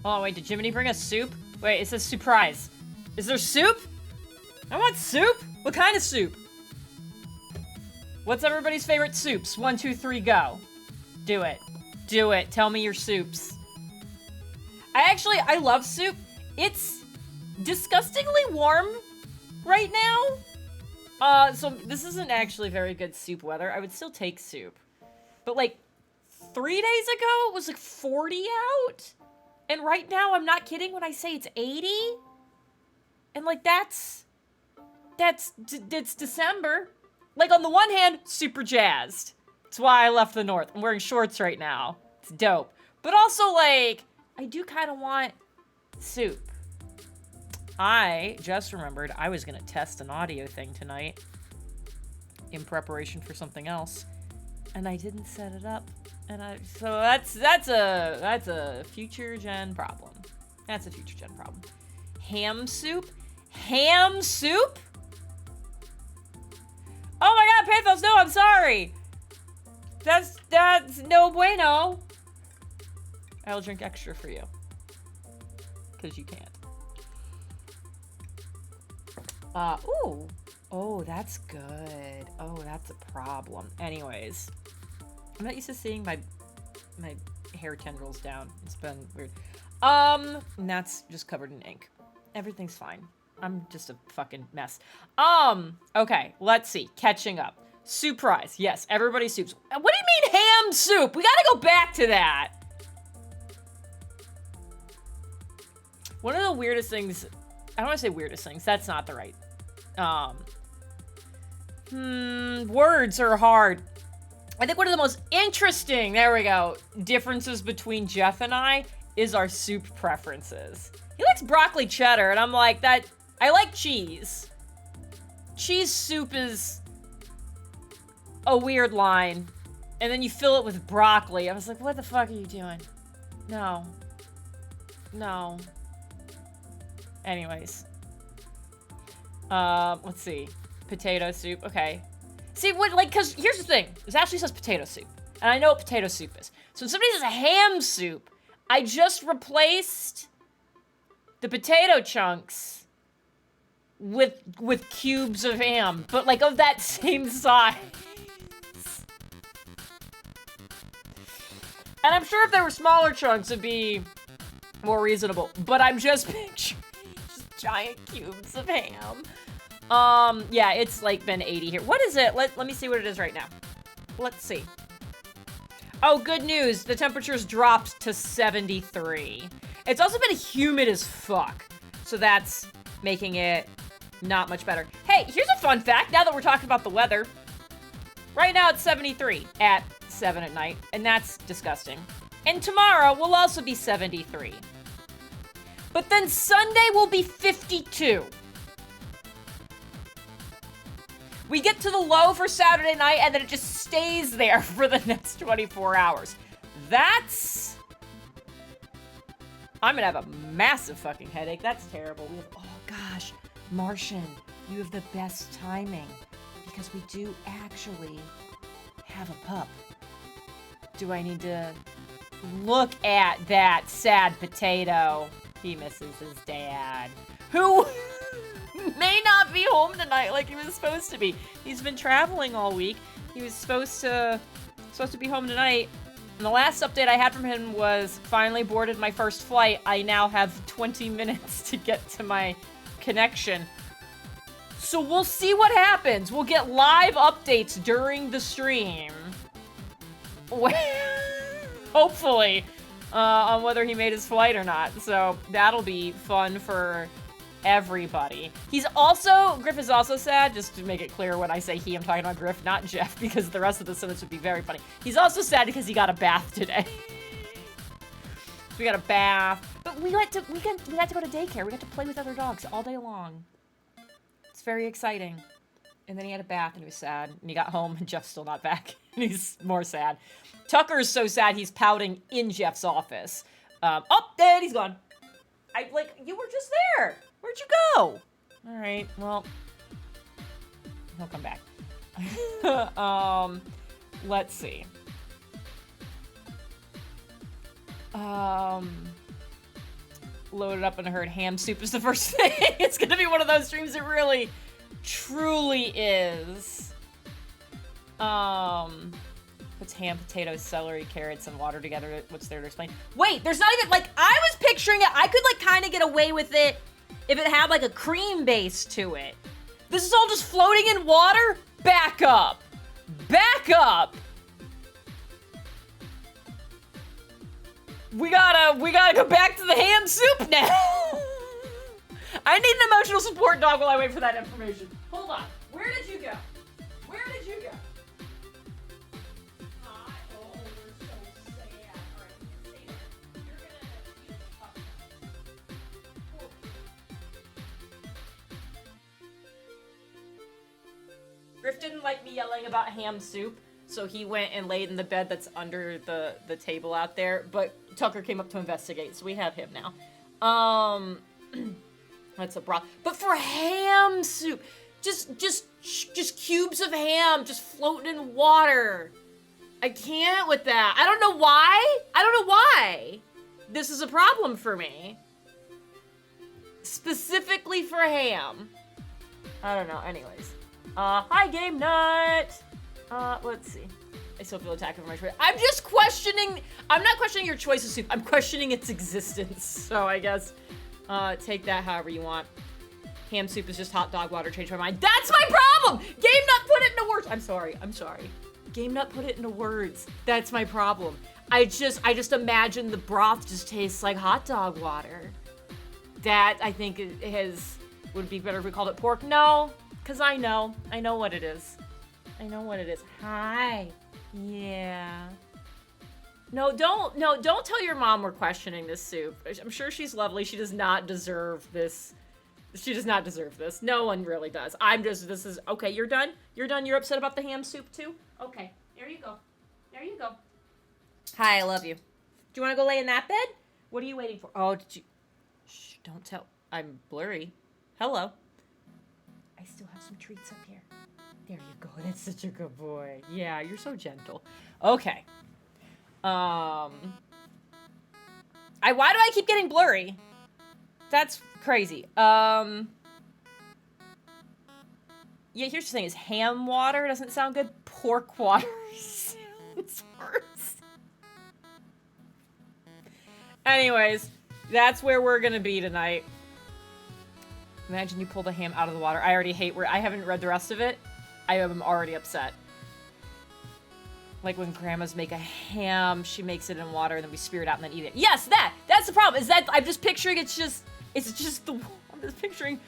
Oh, wait, did Jiminy bring us soup? Wait, it says surprise. Is there soup? I want soup? What kind of soup? What's everybody's favorite soups? 1, 2, 3, go. Do it. Do it. Tell me your soups. I love soup. It's disgustingly warm right now. So this isn't actually very good soup weather. I would still take soup. But like 3 days ago, it was like 40 out. And right now, I'm not kidding when I say it's 80. And like it's December. Like on the one hand, super jazzed. That's why I left the north. I'm wearing shorts right now. It's dope. But also like, I do kind of want soup. I just remembered I was gonna test an audio thing tonight in preparation for something else, and I didn't set it up. So that's a future gen problem. That's a future gen problem. Ham soup? Ham soup? Oh my god, Pathos, no, I'm sorry. That's no bueno. I'll drink extra for you. Because you can't. Ooh. Oh, that's good. Oh, that's a problem. Anyways. I'm not used to seeing my hair tendrils down. It's been weird. And that's just covered in ink. Everything's fine. I'm just a fucking mess. Okay, let's see. Catching up. Surprise. Yes, everybody's soups. What do you mean ham soup? We gotta go back to that. One of the weirdest things, I don't want to say weirdest things, that's not the right. Words are hard. I think one of the most interesting, there we go, differences between Jeff and I is our soup preferences. He likes broccoli cheddar, and I'm like, I like cheese. Cheese soup is a weird line. And then you fill it with broccoli. I was like, what the fuck are you doing? No. No. Anyways. Let's see. Potato soup, okay. See, cause here's the thing. This actually says potato soup. And I know what potato soup is. So when somebody says a ham soup, I just replaced the potato chunks with cubes of ham. But like of that same size. And I'm sure if there were smaller chunks, it'd be more reasonable. But I'm just picturing just giant cubes of ham. Yeah, it's like been 80 here. What is it? Let me see what it is right now. Let's see. Oh, good news. The temperature's dropped to 73. It's also been humid as fuck. So that's making it not much better. Hey, here's a fun fact now that we're talking about the weather. Right now it's 73 at 7 at night, and that's disgusting. And tomorrow will also be 73. But then Sunday will be 52. We get to the low for Saturday night, and then it just stays there for the next 24 hours. That's... I'm gonna have a massive fucking headache. That's terrible. Oh gosh, Martian, you have the best timing. Because we do actually have a pup. Do I need to look at that sad potato? He misses his dad. Who... may not be home tonight like he was supposed to be. He's been traveling all week. He was supposed to be home tonight. And the last update I had from him was finally boarded my first flight. I now have 20 minutes to get to my connection. So we'll see what happens. We'll get live updates during the stream. Hopefully, on whether he made his flight or not. So that'll be fun for everybody. Griff is also sad, just to make it clear when I say he, I'm talking about Griff, not Jeff, because the rest of the sentence would be very funny. He's also sad because he got a bath today. We got a bath. But we got to go to daycare. We got to play with other dogs all day long. It's very exciting. And then he had a bath and he was sad. And he got home and Jeff's still not back. And he's more sad. Tucker's so sad he's pouting in Jeff's office. There he's gone. You were just there. Where'd you go? All right, well, he'll come back. Let's see. loaded up and heard ham soup is the first thing. It's gonna be one of those streams that really, truly is. Puts ham, potatoes, celery, carrots, and water together. What's there to explain? Wait, there's not even, like, I was picturing it. I could, like, kind of get away with it if it had, like, a cream base to it. This is all just floating in water? Back up. Back up. We gotta go back to the ham soup now. I need an emotional support dog while I wait for that information. Hold on. Where did you go? Where did you go? Griff didn't like me yelling about ham soup, so he went and laid in the bed that's under the table out there, but Tucker came up to investigate, so we have him now. That's a broth. But for ham soup, just cubes of ham just floating in water. I can't with that. I don't know why. I don't know why. This is a problem for me. Specifically for ham. I don't know, anyways. Hi, Game Nut! Let's see. I still feel attacked over my choice. I'm just questioning, I'm not questioning your choice of soup, I'm questioning its existence. So I guess, take that however you want. Ham soup is just hot dog water, change my mind. That's my problem! Game Nut put it into words! I'm sorry. Game Nut put it into words. That's my problem. I just imagine the broth just tastes like hot dog water. That, I think, would be better if we called it pork. No. Cause I know what it is. I know what it is. Hi. Yeah. No, don't tell your mom we're questioning this soup. I'm sure she's lovely. She does not deserve this. She does not deserve this. No one really does. This is, okay, you're done? You're done? You're upset about the ham soup too? Okay, there you go. There you go. Hi, I love you. Do you want to go lay in that bed? What are you waiting for? Oh, did you? Shh, don't tell. I'm blurry. Hello. I still have some treats up here. There you go. That's such a good boy. Yeah, you're so gentle. Okay. Why do I keep getting blurry? That's crazy. Yeah, here's the thing is ham water doesn't sound good. Pork water sounds worse. Anyways, that's where we're gonna be tonight. Imagine you pull the ham out of the water. I already hate I haven't read the rest of it. I am already upset. Like when grandmas make a ham, she makes it in water and then we spear it out and then eat it. Yes, that's the problem. Is that I'm just picturing I'm just picturing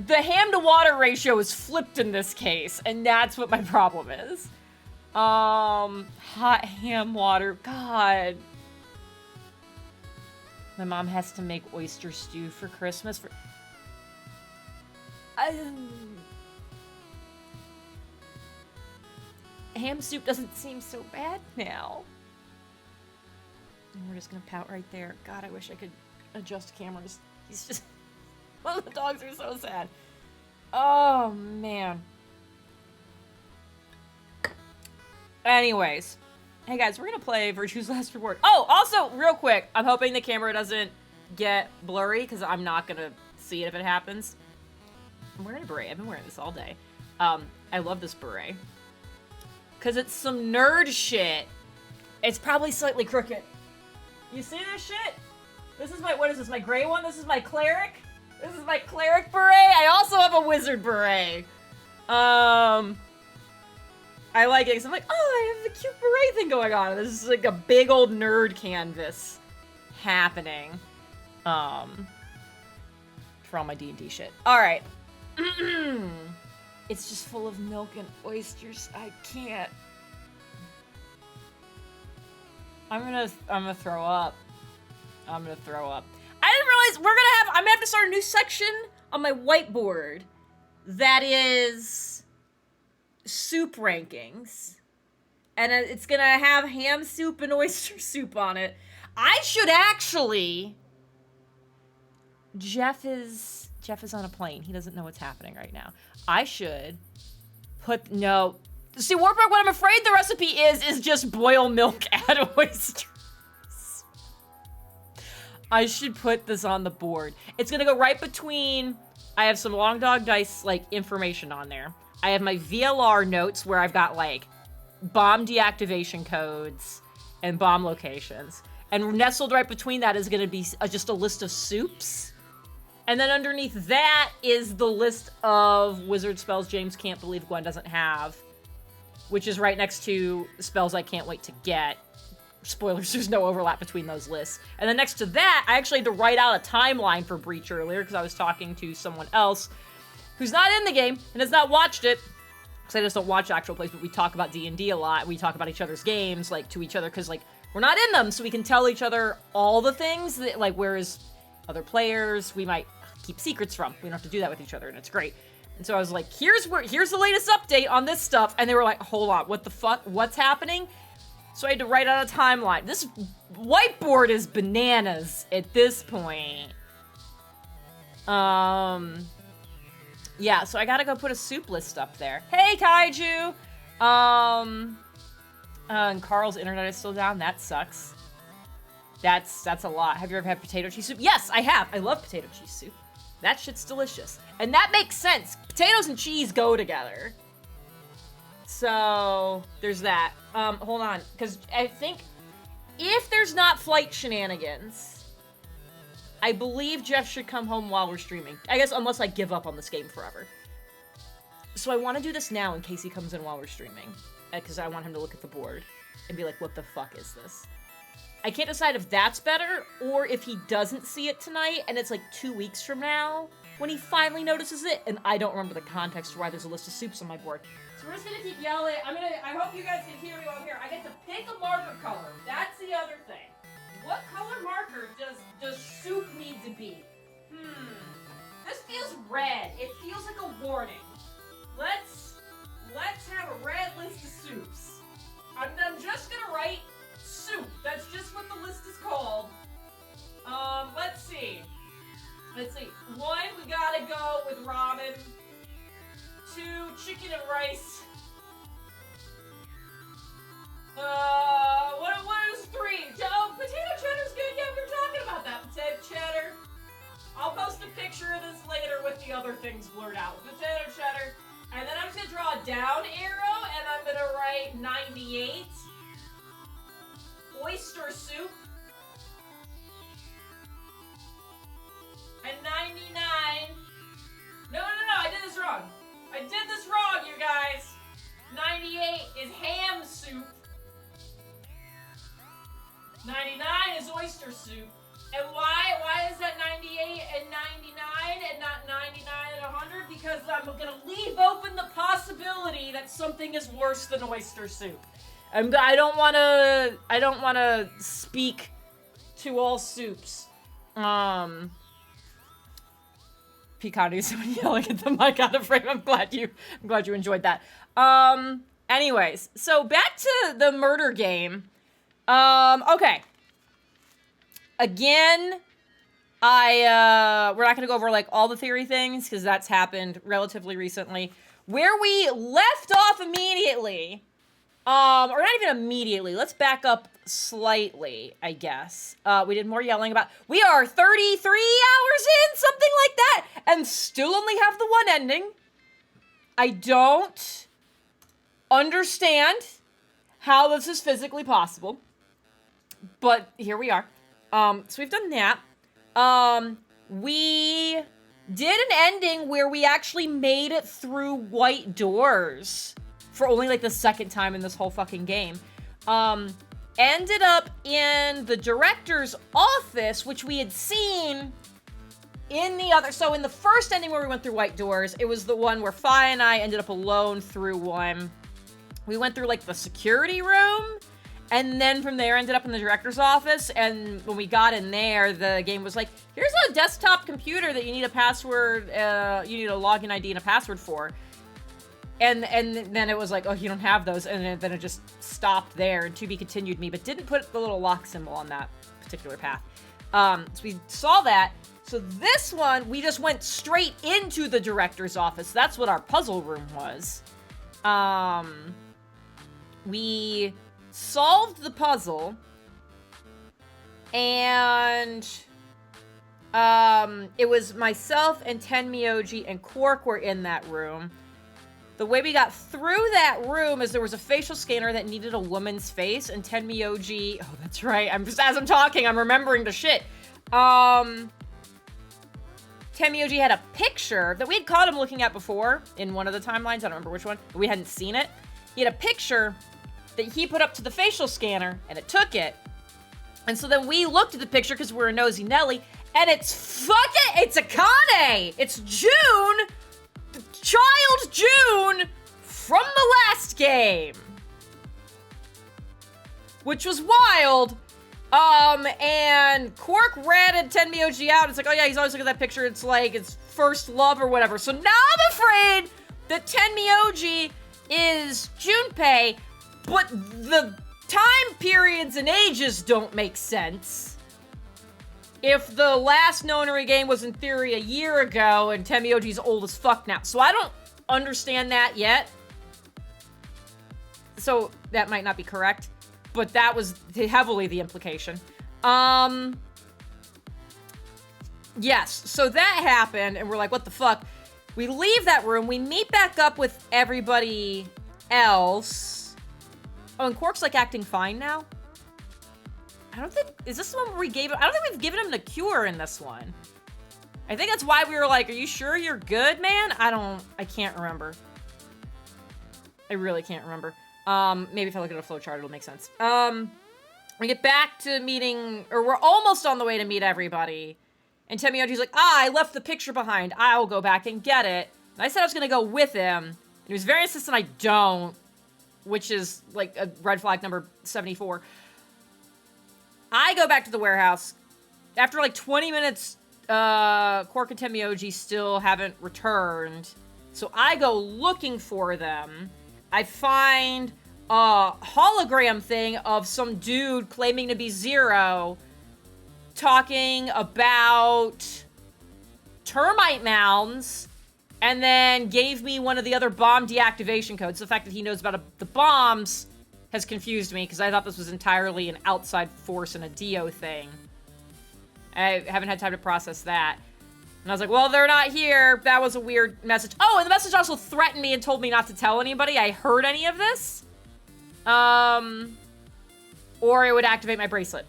the ham to water ratio is flipped in this case, and that's what my problem is. Hot ham water. God. My mom has to make oyster stew for Christmas. Ham soup doesn't seem so bad now. And we're just gonna pout right there. God, I wish I could adjust cameras. He's just... Oh, the dogs are so sad. Oh, man. Anyways. Hey, guys, we're gonna play Virtue's Last Reward. Oh, also, real quick, I'm hoping the camera doesn't get blurry, because I'm not gonna see it if it happens. I'm wearing a beret. I've been wearing this all day. I love this beret. Because it's some nerd shit. It's probably slightly crooked. You see this shit? This is my, what is this, my gray one? This is my cleric? This is my cleric beret. I also have a wizard beret. I like it because I'm like, oh, I have the cute beret thing going on. This is like a big old nerd canvas happening. For all my D&D shit. All right. It's just full of milk and oysters. I can't. I'm gonna throw up. I'm gonna throw up. I didn't realize I'm gonna have to start a new section on my whiteboard that is soup rankings. And it's gonna have ham soup and oyster soup on it. I should actually... Jeff is on a plane. He doesn't know what's happening right now. I should put... No. See, Warburg, what I'm afraid the recipe is just boil milk, add oysters. I should put this on the board. It's gonna go right between... I have some Long Dog Dice, like, information on there. I have my VLR notes where I've got, like, bomb deactivation codes and bomb locations. And nestled right between that is gonna be just a list of soups. And then underneath that is the list of wizard spells James can't believe Gwen doesn't have, which is right next to spells I can't wait to get. Spoilers, there's no overlap between those lists. And then next to that, I actually had to write out a timeline for Breach earlier because I was talking to someone else who's not in the game and has not watched it. Because I just don't watch actual plays, but we talk about D&D a lot. We talk about each other's games, like, to each other, because, like, we're not in them, so we can tell each other all the things that, like, whereas other players, we might keep secrets from. We don't have to do that with each other, and it's great. And so I was like, here's the latest update on this stuff. And they were like, hold on, what the fuck? What's happening? So I had to write out a timeline. This whiteboard is bananas at this point. Yeah, so I gotta go put a soup list up there. Hey, Kaiju! And Carl's internet is still down. That sucks. That's a lot. Have you ever had potato cheese soup? Yes, I have. I love potato cheese soup. That shit's delicious. And that makes sense. Potatoes and cheese go together. So, there's that. Hold on. Because I think if there's not flight shenanigans, I believe Jeff should come home while we're streaming. I guess unless I give up on this game forever. So I want to do this now in case he comes in while we're streaming. Because I want him to look at the board and be like, what the fuck is this? I can't decide if that's better or if he doesn't see it tonight and it's like 2 weeks from now when he finally notices it and I don't remember the context for why there's a list of soups on my board. So we're just gonna keep yelling. I hope you guys can hear me while I'm here. I get to pick a marker color. That's the other thing. What color marker does soup need to be? This feels red. It feels like a warning. Let's have a red list of soups. I'm just gonna write soup. That's just what the list is called. Let's see. One, we gotta go with ramen. 2, chicken and rice. What is 3? Oh, potato cheddar's good. Yeah, we were talking about that. Potato cheddar. I'll post a picture of this later with the other things blurred out. Potato cheddar. And then I'm just gonna draw a down arrow, and I'm gonna write 98. Oyster soup. And 99. No, I did this wrong. I did this wrong, you guys. 98 is ham soup. 99 is oyster soup. And why is that 98 and 99 and not 99 and 100? Because I'm gonna leave open the possibility that something is worse than oyster soup. I don't wanna speak to all soups. Picante, somebody yelling at the mic out of frame. I'm glad you enjoyed that. Anyways, so back to the murder game. Okay. Again, we're not gonna go over like all the theory things because that's happened relatively recently. Where we left off immediately, or not even immediately, let's back up slightly, I guess. We did more yelling about, we are 33 hours in, something like that, and still only have the one ending. I don't understand how this is physically possible, but here we are. So we've done that. We did an ending where we actually made it through white doors for only like the second time in this whole fucking game. Ended up in the director's office, which we had seen in the other. So in the first ending where we went through white doors, it was the one where Fi and I ended up alone through one. We went through like the security room. And then from there, ended up in the director's office, and when we got in there, the game was like, here's a desktop computer that you need a password, you need a login ID and a password for. And then it was like, oh, you don't have those, and then it just stopped there, and to be continued me, but didn't put the little lock symbol on that particular path. So we saw that. So this one, we just went straight into the director's office. That's what our puzzle room was. We solved the puzzle, and It was myself and Tenmyoji and Quark were in that room. The way we got through that room is there was a facial scanner that needed a woman's face, and Tenmyoji... Oh, that's right. As I'm talking, I'm remembering the shit. Tenmyoji had a picture that we had caught him looking at before in one of the timelines. I don't remember which one. But we hadn't seen it. He had a picture that he put up to the facial scanner, and it took it. And so then we looked at the picture because we're a nosy Nelly, and it's Akane! It's June! Child June from the last game. Which was wild. And Quark ratted Tenmyoji out. It's like, oh yeah, he's always looking at that picture. It's like, it's first love or whatever. So now I'm afraid that Tenmyoji is Junpei, but the time periods and ages don't make sense. If the last Nonary game was in theory a year ago and Tenmyoji's old as fuck now. So I don't understand that yet. So that might not be correct. But that was heavily the implication. Yes, so that happened and we're like, what the fuck? We leave that room, we meet back up with everybody else. Oh, and Quark's like acting fine now? I don't think, is this the one where we gave him, I don't think we've given him the cure in this one. I think that's why we were like, are you sure you're good, man? I can't remember. I really can't remember. Maybe if I look at a flowchart, it'll make sense. We get back to meeting, or we're almost on the way to meet everybody. And Tenmyoji's like, I left the picture behind. I'll go back and get it. And I said I was gonna go with him. And he was very insistent I don't, which is like a red flag number 74. I go back to the warehouse. After like 20 minutes, Quark and Tenmyoji still haven't returned. So I go looking for them. I find a hologram thing of some dude claiming to be Zero talking about termite mounds and then gave me one of the other bomb deactivation codes. The fact that he knows about the bombs has confused me because I thought this was entirely an outside force and a Dio thing. I haven't had time to process that. And I was like, well, they're not here. That was a weird message. Oh, and the message also threatened me and told me not to tell anybody I heard any of this. Or it would activate my bracelet.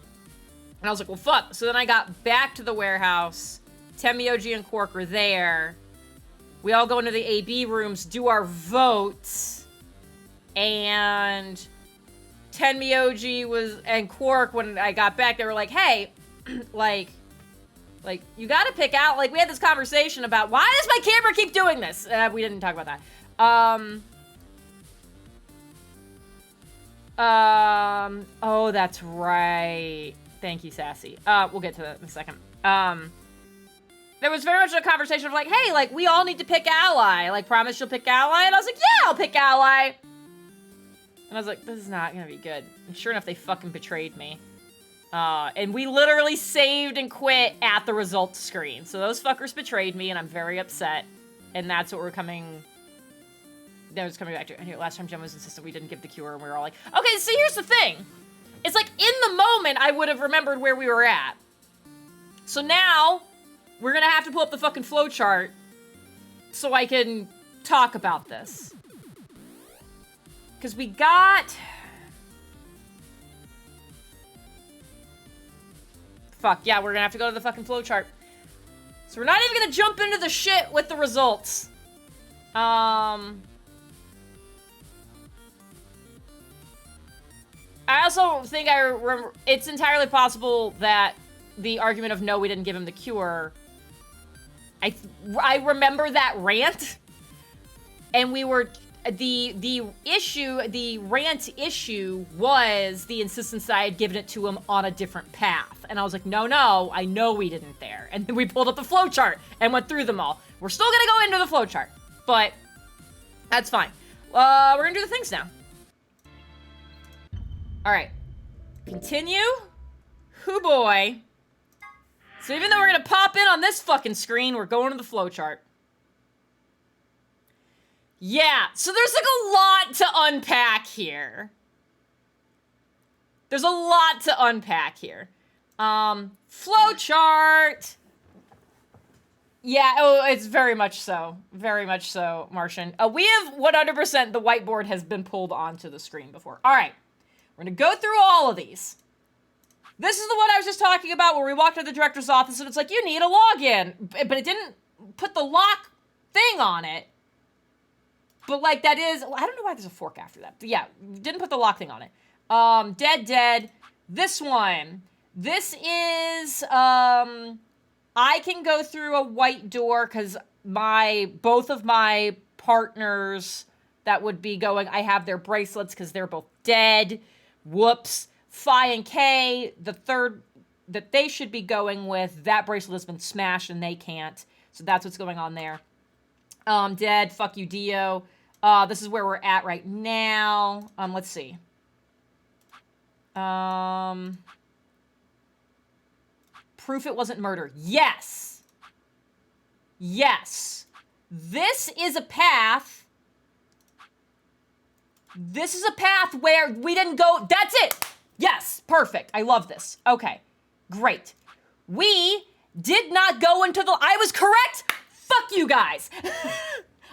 And I was like, well, fuck. So then I got back to the warehouse. Tenmyoji and Quark were there. We all go into the AB rooms, do our votes. And Tenmyoji and Quark, when I got back, they were like, hey, like, you gotta pick out, like, we had this conversation about, why does my camera keep doing this? We didn't talk about that. Oh, that's right. Thank you, Sassy. We'll get to that in a second. There was very much a conversation of like, hey, like, we all need to pick ally. Like, promise you'll pick ally? And I was like, yeah, I'll pick ally. And I was like, this is not gonna be good. And sure enough, they fucking betrayed me. And we literally saved and quit at the results screen. So those fuckers betrayed me, and I'm very upset. And that's what we're coming... That was coming back to. Anyway, last time Jen was insistent we didn't give the cure, and we were all like, okay, see, here's the thing. It's like, in the moment, I would have remembered where we were at. So now, we're gonna have to pull up the fucking flowchart so I can talk about this. Because we got... Fuck, yeah, we're gonna have to go to the fucking flowchart. So we're not even gonna jump into the shit with the results. I also think I remember, it's entirely possible that the argument of no, we didn't give him the cure, I remember that rant, and we were, the rant issue was the insistence that I had given it to him on a different path. And I was like, no, I know we didn't there. And then we pulled up the flowchart and went through them all. We're still gonna go into the flowchart, but that's fine. We're gonna do the things now. All right, continue. Hoo boy. So even though we're gonna pop in on this fucking screen, we're going to the flowchart. Yeah, so there's like a lot to unpack here. Flowchart. Yeah, oh, it's very much so. Very much so, Martian. We have 100% the whiteboard has been pulled onto the screen before. All right. We're going to go through all of these. This is the one I was just talking about where we walked to the director's office and it's like, you need a login. But it didn't put the lock thing on it. But, like, that is... Well, I don't know why there's a fork after that. But, yeah, didn't put the lock thing on it. Dead. This one. This is, I can go through a white door because both of my partners that would be going, I have their bracelets because they're both dead. Whoops. Phi and K, the third that they should be going with, that bracelet has been smashed and they can't. So that's what's going on there. Dead. Fuck you, Dio. This is where we're at right now. Let's see. Proof it wasn't murder. Yes. Yes. This is a path. This is a path where we didn't go. That's it. Yes. Perfect. I love this. Okay. Great. We did not go into the... I was correct. Fuck you guys.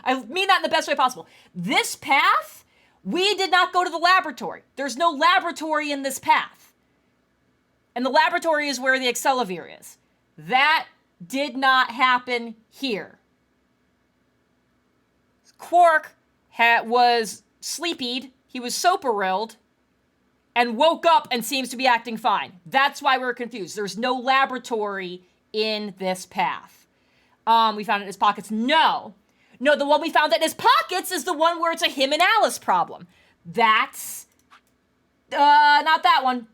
I mean that in the best way possible. This path, we did not go to the laboratory. There's no laboratory in this path. And the laboratory is where the Accelavir is. That did not happen here. Quark was sleepied. He was soparilled and woke up and seems to be acting fine. That's why we're confused. There's no laboratory in this path. We found it in his pockets. No, the one we found in his pockets is the one where it's a him and Alice problem. That's not that one.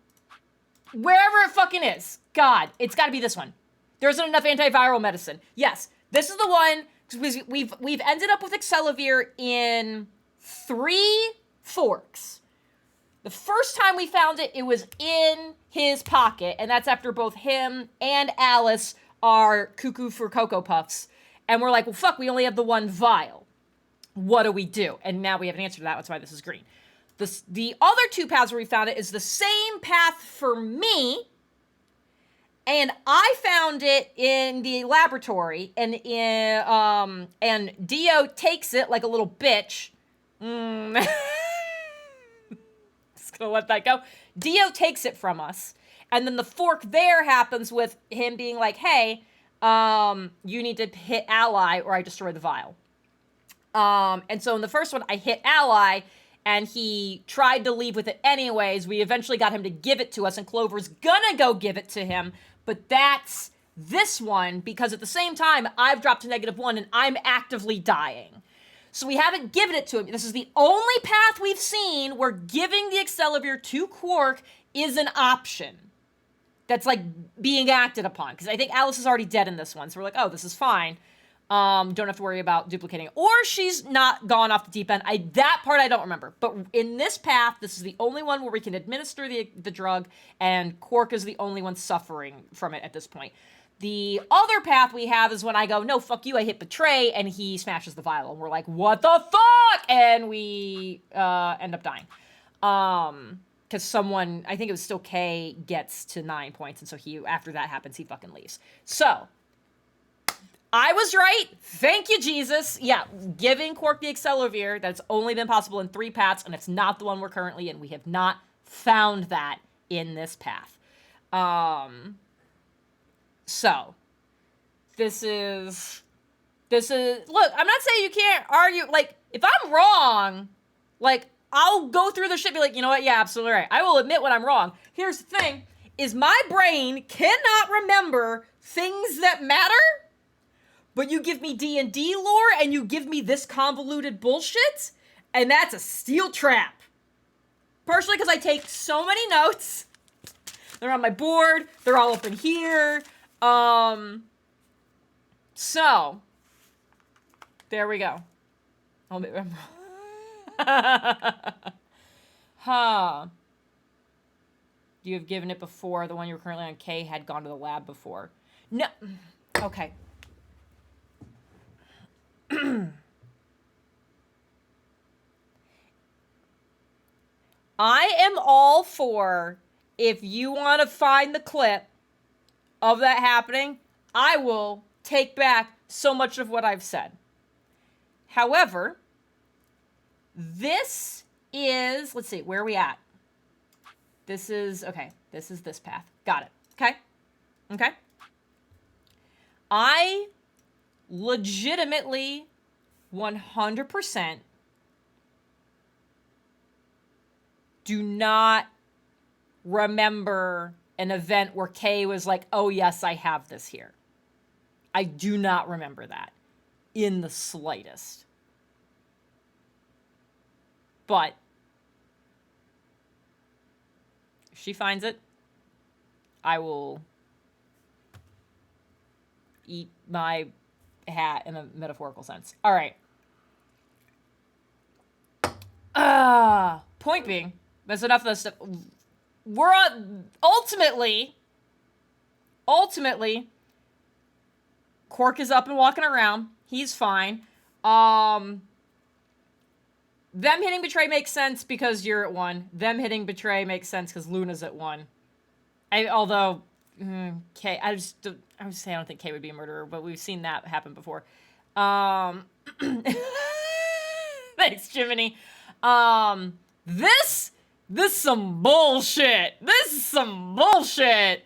Wherever it fucking is. God, it's got to be this one. There isn't enough antiviral medicine. Yes, this is the one. We've ended up with Accelavir in 3 forks. The first time we found it, it was in his pocket, and that's after both him and Alice are cuckoo for Cocoa Puffs. And we're like, well, fuck, we only have the one vial. What do we do? And now we have an answer to that. That's why this is green. The other 2 paths where we found it is the same path for me, and I found it in the laboratory, and Dio takes it like a little bitch. Just gonna let that go. Dio takes it from us, and then the fork there happens with him being like, hey, you need to hit ally or I destroy the vial. And so in the first one, I hit ally, and he tried to leave with it anyways. We eventually got him to give it to us, and Clover's gonna go give it to him. But that's this one, because at the same time, I've dropped to -1, and I'm actively dying. So we haven't given it to him. This is the only path we've seen where giving the Accelavir to Quark is an option that's, like, being acted upon. Because I think Alice is already dead in this one, so we're like, oh, this is fine. Don't have to worry about duplicating it. Or she's not gone off the deep end. That part I don't remember. But in this path, this is the only one where we can administer the drug, and Quark is the only one suffering from it at this point. The other path we have is when I go, no, fuck you, I hit betray, and he smashes the vial. And we're like, what the fuck? And we end up dying. Because someone, I think it was still K, gets to 9 points, and so after that happens, he fucking leaves. So... I was right. Thank you, Jesus. Yeah, giving Quark the Accelavir, that's only been possible in 3 paths, and it's not the one we're currently in. We have not found that in this path. So, this is, look, I'm not saying you can't argue, like, if I'm wrong, like, I'll go through the shit and be like, you know what, yeah, absolutely right. I will admit when I'm wrong. Here's the thing, is my brain cannot remember things that matter. But you give me D&D lore, and you give me this convoluted bullshit, and that's a steel trap. Partially because I take so many notes. They're on my board. They're all up in here. So, there we go. Huh. You have given it before. The one you were currently on, K, had gone to the lab before. No. Okay. I am all for, if you want to find the clip of that happening, I will take back so much of what I've said. However, this is, let's see, where are we at? This is, okay, this is this path. Got it. Okay. Okay. I legitimately 100% do not remember an event where Kay was like, oh yes, I have this here. I do not remember that in the slightest. But if she finds it, I will eat my hat in a metaphorical sense. All right. Point being, that's enough of this stuff. We're on, ultimately, Quark is up and walking around. He's fine. Them hitting Betray makes sense because you're at 1. Them hitting Betray makes sense because Luna's at 1. Although, Kay, I was saying I don't think Kay would be a murderer, but we've seen that happen before. Thanks, Jiminy. This some bullshit. This is some bullshit.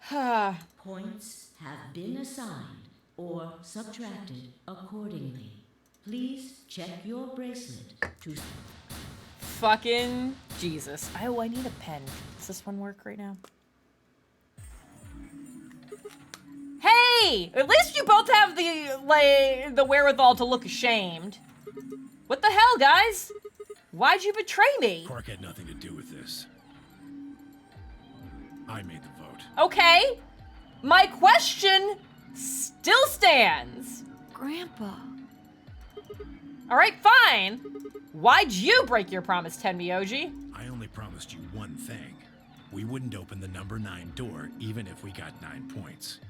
Points have been assigned or subtracted accordingly. Please check your bracelet to... Fucking Jesus. Oh, I need a pen. Does this one work right now? Hey! At least you both have the wherewithal to look ashamed. What the hell, guys? Why'd you betray me? Quark had nothing to do with this. I made the vote. Okay. My question still stands. Grandpa. All right, fine. Why'd you break your promise, Tenmyoji? I only promised you one thing. We wouldn't open the number 9 door, even if we got 9 points.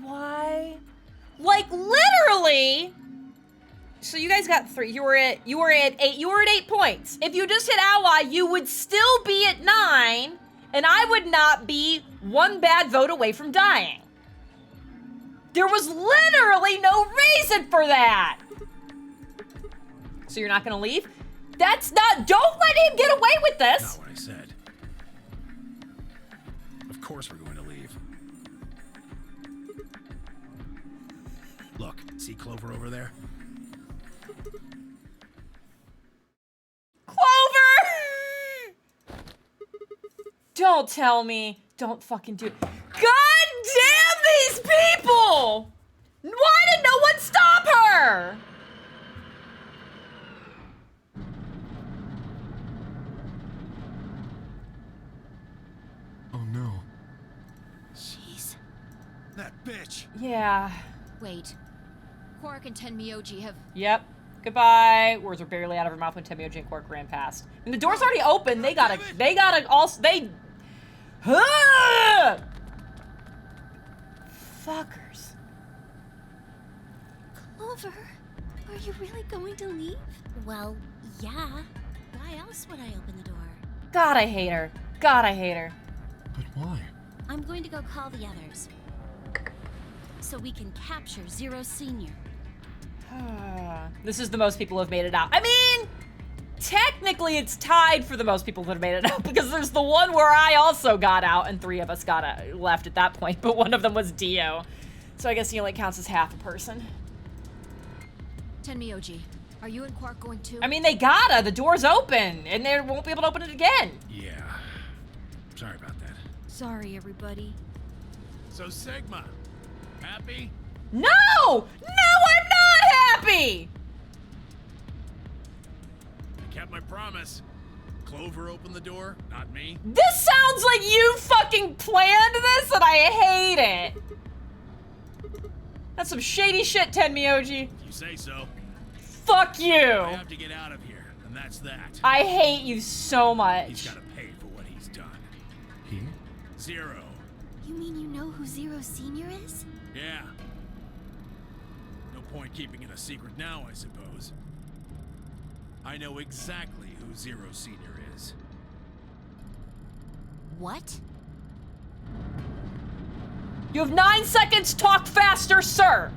Why? Like, literally... So you guys got 3. You were at 8. You were at 8 points. If you just hit ally, you would still be at 9, and I would not be 1 bad vote away from dying. There was literally no reason for that. So you're not gonna leave? That's not, don't let him get away with this. Not what I said. Of course we're going to leave. Look, see Clover over there? Clover! Don't tell me. Don't fucking do it. God damn these people! Why did no one stop her? Oh no. Jeez. That bitch! Yeah. Wait. Quark and Tenmyoji have... Yep. Goodbye. Words were barely out of her mouth when Tenmyoji and Quark ran past. And the door's already open. They gotta fuckers. Clover, are you really going to leave? Well, yeah. Why else would I open the door? God, I hate her. God, I hate her. But why? I'm going to go call the others. So we can capture Zero Senior. This is the most people have made it out. I mean, technically it's tied for the most people that have made it out because there's the one where I also got out and 3 of us got left at that point, but one of them was Dio. So I guess he only counts as half a person. Tenmyoji, are you and Quark going too? I mean, they gotta. The door's open and they won't be able to open it again. Yeah. Sorry about that. Sorry, everybody. So Sigma, happy? No! No, I'm not happy! I kept my promise. Clover opened the door, not me. This sounds like you fucking planned this and I hate it. That's some shady shit, Tenmyoji. If you say so. Fuck you. I have to get out of here, and that's that. I hate you so much. He's gotta pay for what he's done. He? Zero. You mean you know who Zero Senior is? Yeah. No point keeping it a secret now, I suppose. I know exactly who Zero Senior is. What? You have 9 seconds. Talk faster, sir.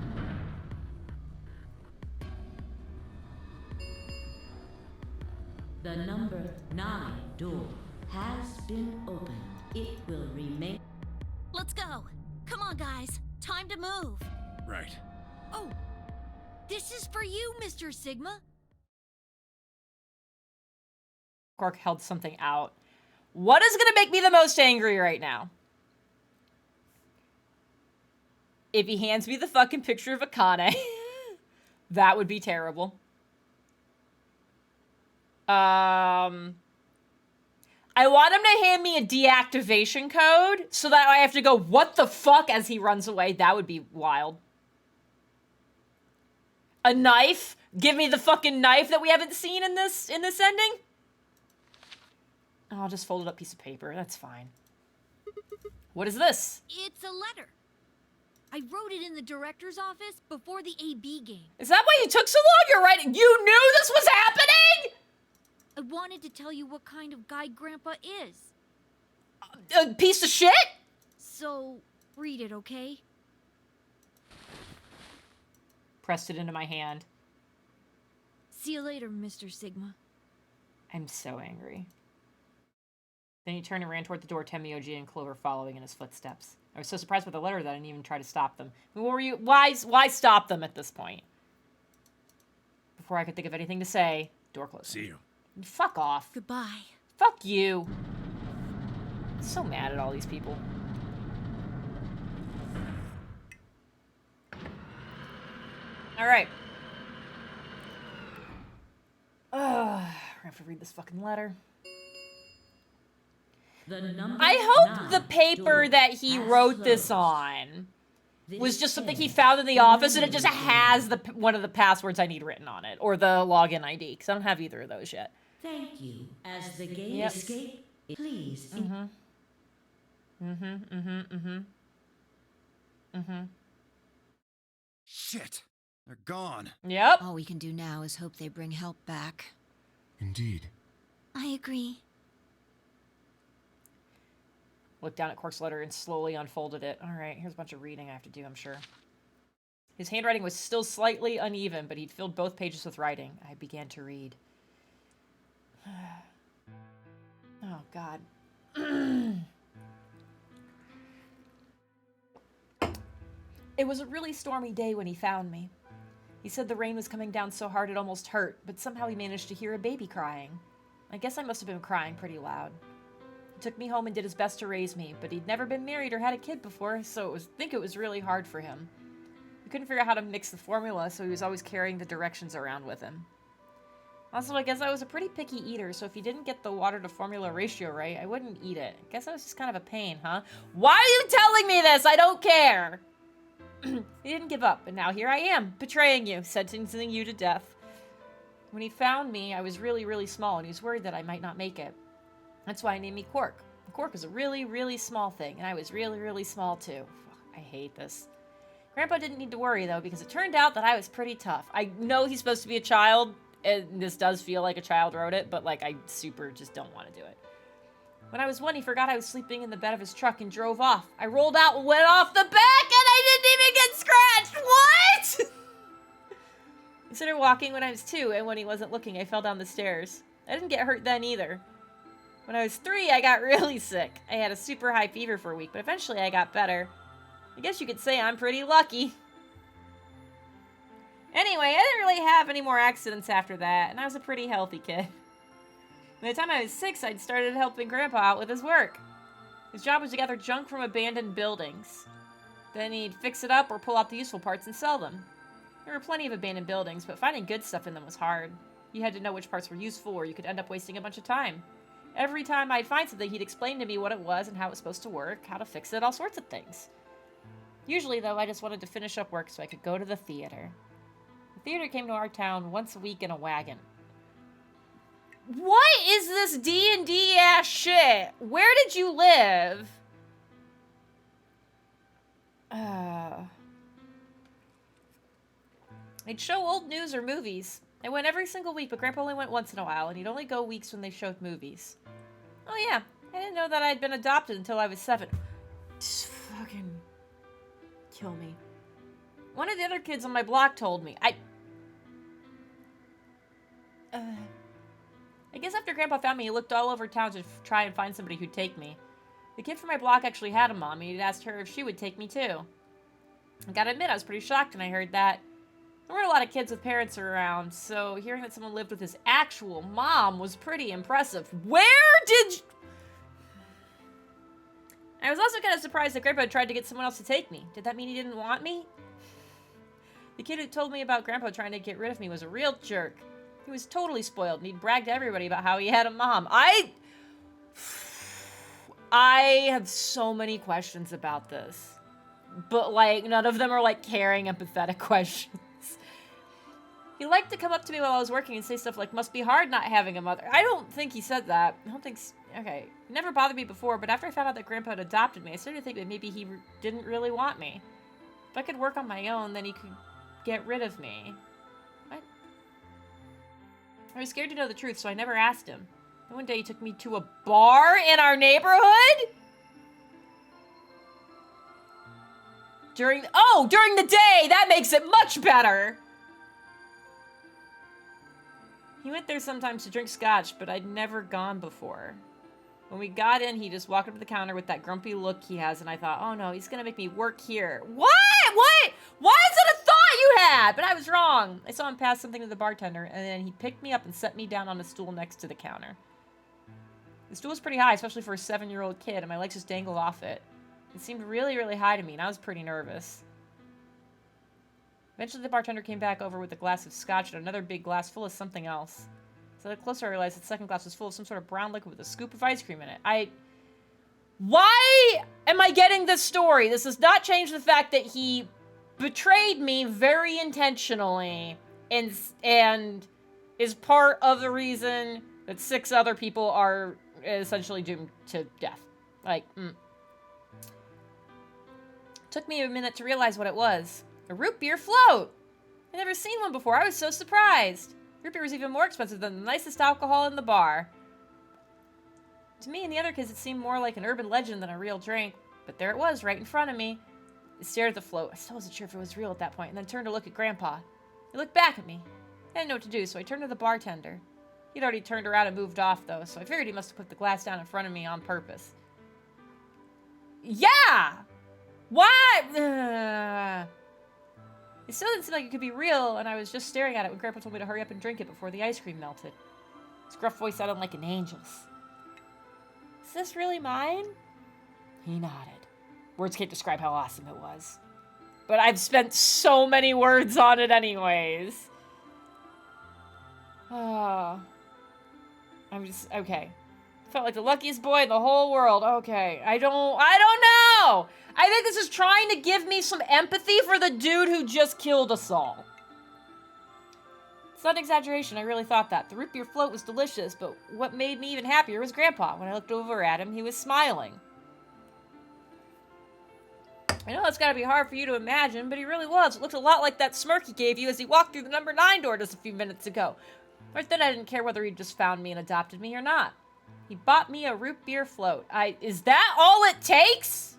The number 9 door has been opened. It will remain. Let's go. Come on, guys. Time to move. Right. Oh, this is for you, Mr. Sigma. Quark held something out. What is gonna make me the most angry right now? If he hands me the fucking picture of Akane, that would be terrible. I want him to hand me a deactivation code so that I have to go, what the fuck, as he runs away. That would be wild. A knife? Give me the fucking knife that we haven't seen in this ending? I'll just fold it up piece of paper. That's fine. What is this? It's a letter. I wrote it in the director's office before the AB game. Is that why you took so long? You're writing. You knew this was happening? I wanted to tell you what kind of guy Grandpa is. A piece of shit? So, read it, okay? Pressed it into my hand. See you later, Mr. Sigma. I'm so angry. Then he turned and ran toward the door, Temioji and Clover following in his footsteps. I was so surprised with the letter that I didn't even try to stop them. I mean, what were you? Why stop them at this point? Before I could think of anything to say, door closed. See you. Fuck off. Goodbye. Fuck you. I'm so mad at all these people. All right. We're gonna have to read this fucking letter. The number I hope 9 the paper door that he has wrote this closed. on This was just something he ends found in the the office, and it just memory has game. one of the passwords I need written on it, or the login ID, because I don't have either of those yet. Thank you. As the game Yep. escape, please. Shit. They're gone. Yep. All we can do now is hope they bring help back. Indeed. I agree. Looked down at Quark's letter and slowly unfolded it. All right, here's a bunch of reading I have to do, I'm sure. His handwriting was still slightly uneven, but he'd filled both pages with writing. I began to read. Oh, God. It was a really stormy day when he found me. He said the rain was coming down so hard it almost hurt, but somehow he managed to hear a baby crying. I guess I must have been crying pretty loud. He took me home and did his best to raise me, but he'd never been married or had a kid before, so I think it was really hard for him. He couldn't figure out how to mix the formula, so he was always carrying the directions around with him. Also, I guess I was a pretty picky eater, so if he didn't get the water to formula ratio right, I wouldn't eat it. I guess I was just kind of a pain, huh? Why are you telling me this? I don't care! He didn't give up, and now here I am, betraying you, sentencing you to death. When he found me, I was really, really small, and he was worried that I might not make it. That's why he named me Quark. Quark is a really, really small thing, and I was really, really small too. I hate this. Grandpa didn't need to worry, though, because it turned out that I was pretty tough. I know he's supposed to be a child, and this does feel like a child wrote it, but, like, I super just don't want to do it. When I was 1, he forgot I was sleeping in the bed of his truck and drove off. I rolled out and went off the back, and I didn't even get scratched! What?! He started walking when I was 2, and when he wasn't looking, I fell down the stairs. I didn't get hurt then, either. When I was 3, I got really sick. I had a super high fever for a week, but eventually I got better. I guess you could say I'm pretty lucky. Anyway, I didn't really have any more accidents after that, and I was a pretty healthy kid. By the time I was 6, I'd started helping Grandpa out with his work. His job was to gather junk from abandoned buildings. Then he'd fix it up or pull out the useful parts and sell them. There were plenty of abandoned buildings, but finding good stuff in them was hard. You had to know which parts were useful, or you could end up wasting a bunch of time. Every time I'd find something, he'd explain to me what it was and how it was supposed to work, how to fix it, all sorts of things. Usually, though, I just wanted to finish up work so I could go to the theater. The theater came to our town once a week in a wagon. What is this D&D ass shit? Where did you live? They'd show old news or movies. I went every single week, but Grandpa only went once in a while, and he'd only go weeks when they showed movies. Oh yeah, I didn't know that I'd been adopted until I was 7. Just fucking... kill me. One of the other kids on my block told me. I guess after Grandpa found me, he looked all over town to try and find somebody who'd take me. The kid from my block actually had a mom, and he'd asked her if she would take me too. I gotta admit, I was pretty shocked when I heard that. There weren't a lot of kids with parents around, so hearing that someone lived with his actual mom was pretty impressive. Where did you... I was also kind of surprised that Grandpa tried to get someone else to take me. Did that mean he didn't want me? The kid who told me about Grandpa trying to get rid of me was a real jerk. He was totally spoiled, and he'd bragged to everybody about how he had a mom. I have so many questions about this. But, like, none of them are, like, caring, empathetic questions. He liked to come up to me while I was working and say stuff like, must be hard not having a mother. I don't think he said that. I don't think... Okay. It never bothered me before, but after I found out that Grandpa had adopted me, I started to think that maybe he didn't really want me. If I could work on my own, then he could get rid of me. What? I was scared to know the truth, so I never asked him. And one day he took me to a bar in our neighborhood? During the day! That makes it much better! He went there sometimes to drink scotch, but I'd never gone before. When we got in, he just walked up to the counter with that grumpy look he has, and I thought, oh no, he's gonna make me work here. What? What? Why is that a thought you had? But I was wrong. I saw him pass something to the bartender, and then he picked me up and set me down on a stool next to the counter. The stool was pretty high, especially for a 7-year-old kid, and my legs just dangled off it. It seemed really, really high to me, and I was pretty nervous. Eventually, the bartender came back over with a glass of scotch and another big glass full of something else. So I looked closer, I realized that the second glass was full of some sort of brown liquid with a scoop of ice cream in it. Why am I getting this story? This does not change the fact that he betrayed me very intentionally and is part of the reason that 6 other people are essentially doomed to death. Took me a minute to realize what it was. A root beer float! I'd never seen one before. I was so surprised. Root beer was even more expensive than the nicest alcohol in the bar. To me and the other kids, it seemed more like an urban legend than a real drink. But there it was, right in front of me. I stared at the float. I still wasn't sure if it was real at that point, and then turned to look at Grandpa. He looked back at me. I didn't know what to do, so I turned to the bartender. He'd already turned around and moved off, though, so I figured he must have put the glass down in front of me on purpose. Yeah! What? It still didn't seem like it could be real, and I was just staring at it when Grandpa told me to hurry up and drink it before the ice cream melted. His gruff voice sounded like an angel's. Is this really mine? He nodded. Words can't describe how awesome it was. But I've spent so many words on it anyways. Oh. Okay. Felt like the luckiest boy in the whole world. Okay. I don't know! I think this is trying to give me some empathy for the dude who just killed us all. It's not an exaggeration, I really thought that. The root beer float was delicious, but what made me even happier was Grandpa. When I looked over at him, he was smiling. I know that's gotta be hard for you to imagine, but he really was. It looked a lot like that smirk he gave you as he walked through the number 9 door just a few minutes ago. Right then I didn't care whether he just found me and adopted me or not. He bought me a root beer float. Is that all it takes?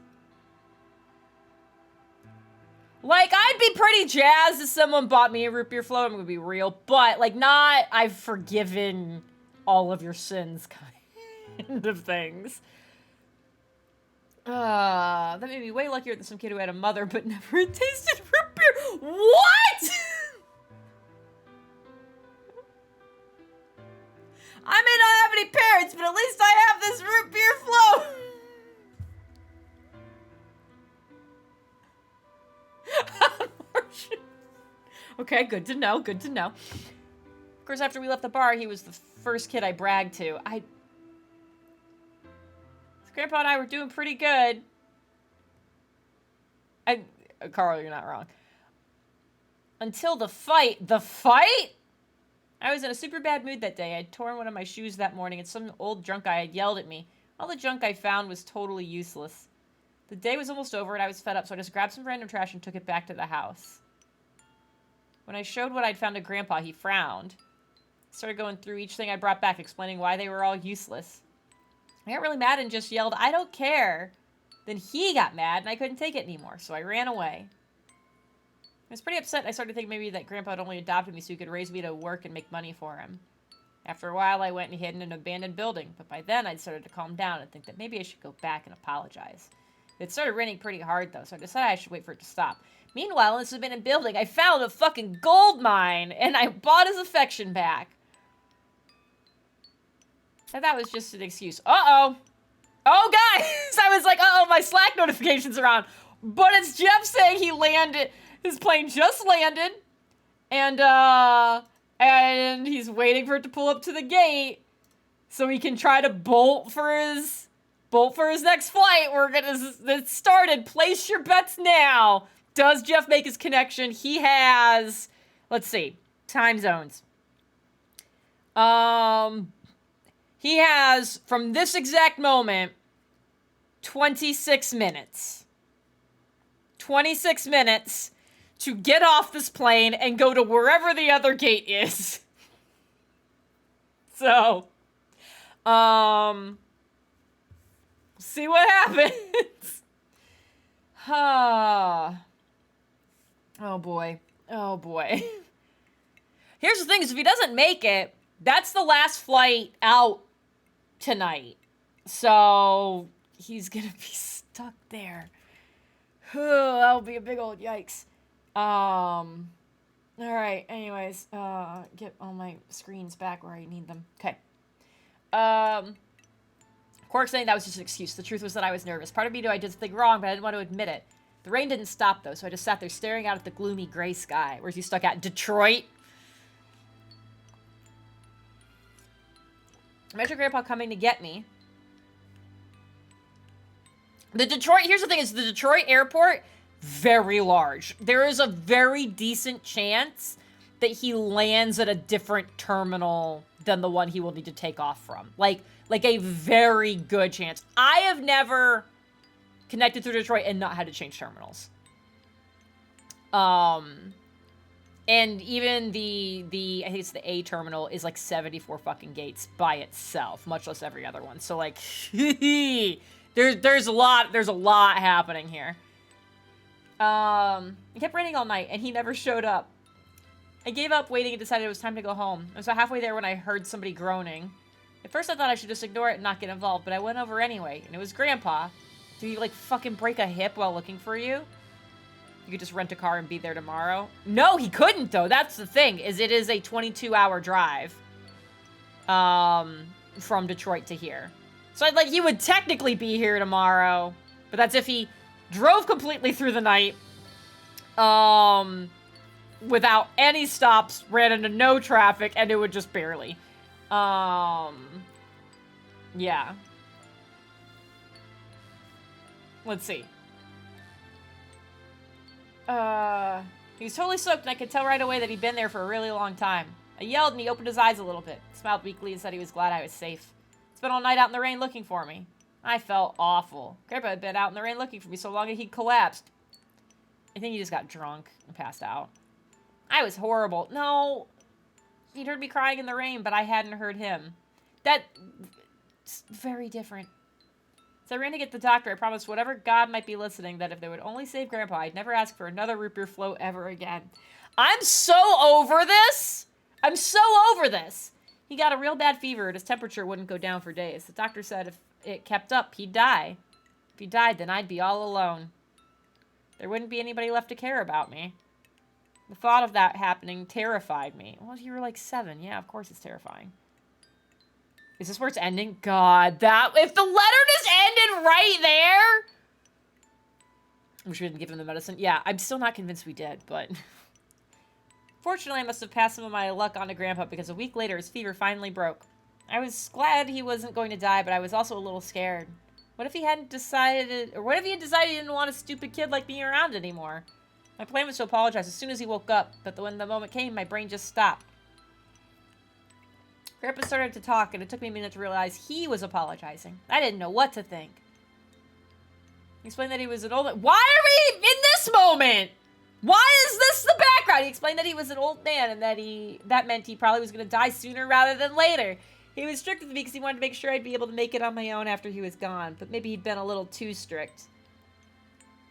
Like, I'd be pretty jazzed if someone bought me a root beer float. I'm gonna be real. But, like, not, I've forgiven all of your sins kind of things. That made me way luckier than some kid who had a mother but never tasted root beer. What? I may not have any parents, but at least I have this root beer float. Okay, good to know, good to know. Of course, after we left the bar, he was the first kid I bragged to. Grandpa and I were doing pretty good. Carl, you're not wrong. Until the fight. The fight? I was in a super bad mood that day. I'd torn one of my shoes that morning, and some old drunk guy had yelled at me. All the junk I found was totally useless. The day was almost over, and I was fed up, so I just grabbed some random trash and took it back to the house. When I showed what I'd found to Grandpa, he frowned. I started going through each thing I brought back, explaining why they were all useless. I got really mad and just yelled, I don't care. Then he got mad, and I couldn't take it anymore, so I ran away. I was pretty upset. I started thinking maybe that Grandpa had only adopted me so he could raise me to work and make money for him. After a while, I went and hid in an abandoned building, but by then I'd started to calm down and think that maybe I should go back and apologize. It started raining pretty hard, though, so I decided I should wait for it to stop. Meanwhile, in this abandoned building, I found a fucking gold mine, and I bought his affection back. And that was just an excuse. Uh-oh. Oh, guys! I was like, uh-oh, my Slack notifications are on. But it's Jeff saying he landed. His plane just landed. And he's waiting for it to pull up to the gate so he can try to bolt for his next flight. We're gonna, it started. Place your bets now. Does Jeff make his connection? He has, let's see, time zones. He has, from this exact moment, 26 minutes. 26 minutes to get off this plane and go to wherever the other gate is. So, see what happens. Oh boy. Oh boy. Here's the thing, is if he doesn't make it, that's the last flight out tonight. So, he's gonna be stuck there. That'll be a big old yikes. Alright, anyways, get all my screens back where I need them. Okay. Quark saying that was just an excuse. The truth was that I was nervous. Part of me knew I did something wrong, but I didn't want to admit it. The rain didn't stop, though, so I just sat there staring out at the gloomy gray sky. Where's he stuck at? Detroit? Imagine Grandpa coming to get me. The Detroit, here's the thing, is the Detroit airport, very large. There is a very decent chance that he lands at a different terminal than the one he will need to take off from. Like a very good chance. I have never connected through Detroit and not had to change terminals. And even the I think it's the A terminal is like 74 fucking gates by itself, much less every other one. So like, there's a lot happening here. It kept raining all night and he never showed up. I gave up waiting and decided it was time to go home. I was about halfway there when I heard somebody groaning. At first I thought I should just ignore it and not get involved, but I went over anyway, and it was Grandpa. Did he like fucking break a hip while looking for you? You could just rent a car and be there tomorrow. No, he couldn't, though. That's the thing, is it is a 22-hour drive from Detroit to here. So, like, he would technically be here tomorrow, but that's if he drove completely through the night without any stops, ran into no traffic, and it would just barely. Yeah. Let's see. He was totally soaked, and I could tell right away that he'd been there for a really long time. I yelled, and he opened his eyes a little bit, smiled weakly, and said he was glad I was safe. Spent all night out in the rain looking for me. I felt awful. Grandpa had been out in the rain looking for me so long that he'd collapsed. I think he just got drunk and passed out. I was horrible. No, he'd heard me crying in the rain, but I hadn't heard him. That's very different. So I ran to get the doctor. I promised whatever God might be listening that if they would only save Grandpa, I'd never ask for another root beer float ever again. I'm so over this. I'm so over this. He got a real bad fever and his temperature wouldn't go down for days. The doctor said if it kept up, he'd die. If he died, then I'd be all alone. There wouldn't be anybody left to care about me. The thought of that happening terrified me. Well, you were like 7. Yeah, of course it's terrifying. Is this where it's ending? God, that... If the letter just ended right there... Wish we didn't give him the medicine. Yeah, I'm still not convinced we did, but... Fortunately, I must have passed some of my luck on to Grandpa because a week later, his fever finally broke. I was glad he wasn't going to die, but I was also a little scared. What if he hadn't decided... Or what if he had decided he didn't want a stupid kid like me around anymore? My plan was to apologize as soon as he woke up, but when the moment came, my brain just stopped. Grandpa started to talk, and it took me a minute to realize he was apologizing. I didn't know what to think. He explained that he was an old... Why are we in this moment? Why is this the background? He explained that he was an old man, and that meant he probably was going to die sooner rather than later. He was strict with me because he wanted to make sure I'd be able to make it on my own after he was gone, but maybe he'd been a little too strict.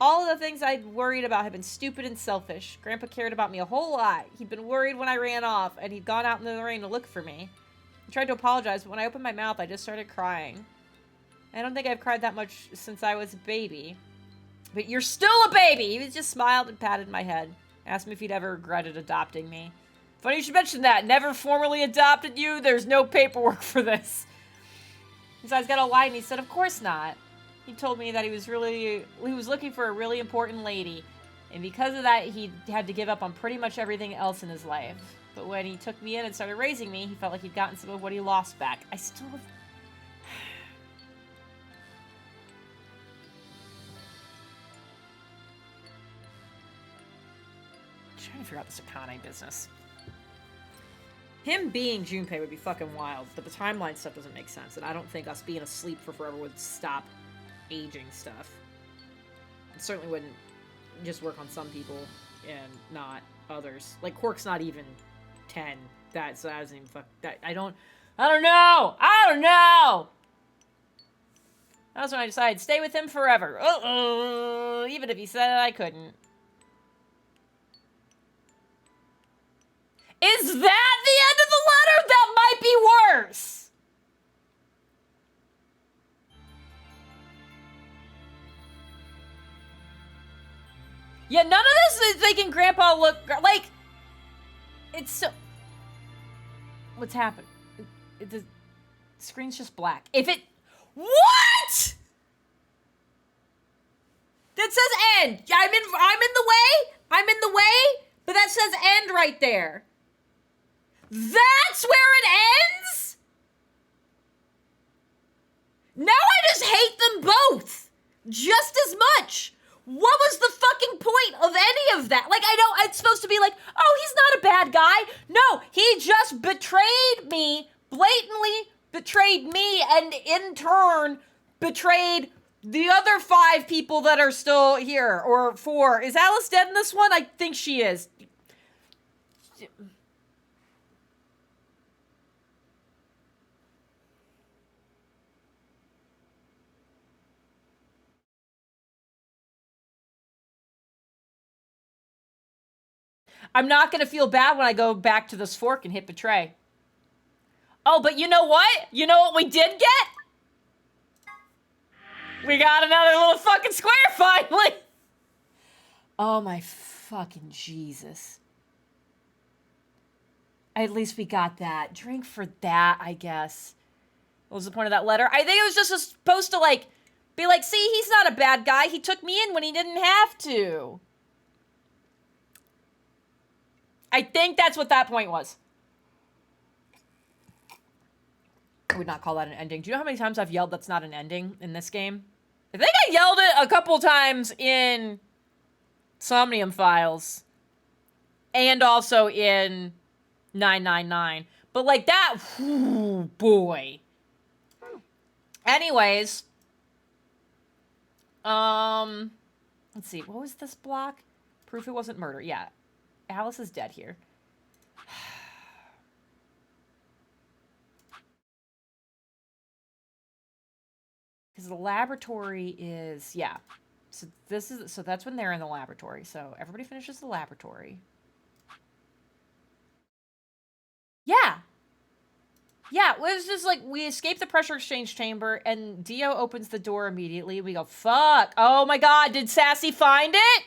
All of the things I'd worried about had been stupid and selfish. Grandpa cared about me a whole lot. He'd been worried when I ran off, and he'd gone out in the rain to look for me. I tried to apologize, but when I opened my mouth, I just started crying. I don't think I've cried that much since I was a baby. But you're still a baby! He just smiled and patted my head. Asked me if he'd ever regretted adopting me. Funny you should mention that. Never formally adopted you. There's no paperwork for this. Besides, got all lied, and he said, of course not. He told me that he was looking for a really important lady. And because of that, he had to give up on pretty much everything else in his life. But when he took me in and started raising me, he felt like he'd gotten some of what he lost back. I still have... I'm trying to figure out this Akane business. Him being Junpei would be fucking wild, but the timeline stuff doesn't make sense, and I don't think us being asleep for forever would stop aging stuff. It certainly wouldn't just work on some people and not others. Like, Quark's not even 10. That doesn't even fuck... I don't know! I don't know! That was when I decided to stay with him forever. Even if he said it, I couldn't. Is that the end of the letter? That might be worse! Yeah, none of this is making Grandpa look... Like... It's so... What's happened? The screen's just black. If it... What?! That says end! I'm in the way? I'm in the way? But that says end right there. That's where it ends? Now I just hate them both. Just as much. What was the fucking point of any of that? Like, I know it's supposed to be like, oh, he's not a bad guy. No, he just betrayed me, blatantly betrayed me, and in turn betrayed the other 5 people that are still here. Or 4. Is Alice dead in this one? I think she is. I'm not going to feel bad when I go back to this fork and hit betray. Oh, but you know what? You know what we did get? We got another little fucking square finally. Oh my fucking Jesus. At least we got that. Drink for that, I guess. What was the point of that letter? I think it was just supposed to, like, be like, see, he's not a bad guy. He took me in when he didn't have to. I think that's what that point was. I would not call that an ending. Do you know how many times I've yelled that's not an ending in this game? I think I yelled it a couple times in Somnium Files. And also in 999. But like that, whew, boy. Anyways. Let's see. What was this block? Proof it wasn't murder. Yeah. Alice is dead here. Because the laboratory is, yeah. So that's when they're in the laboratory. So everybody finishes the laboratory. Yeah. Yeah, it was just like, we escape the pressure exchange chamber, and Dio opens the door immediately. We go, fuck. Oh my god, did Sassy find it?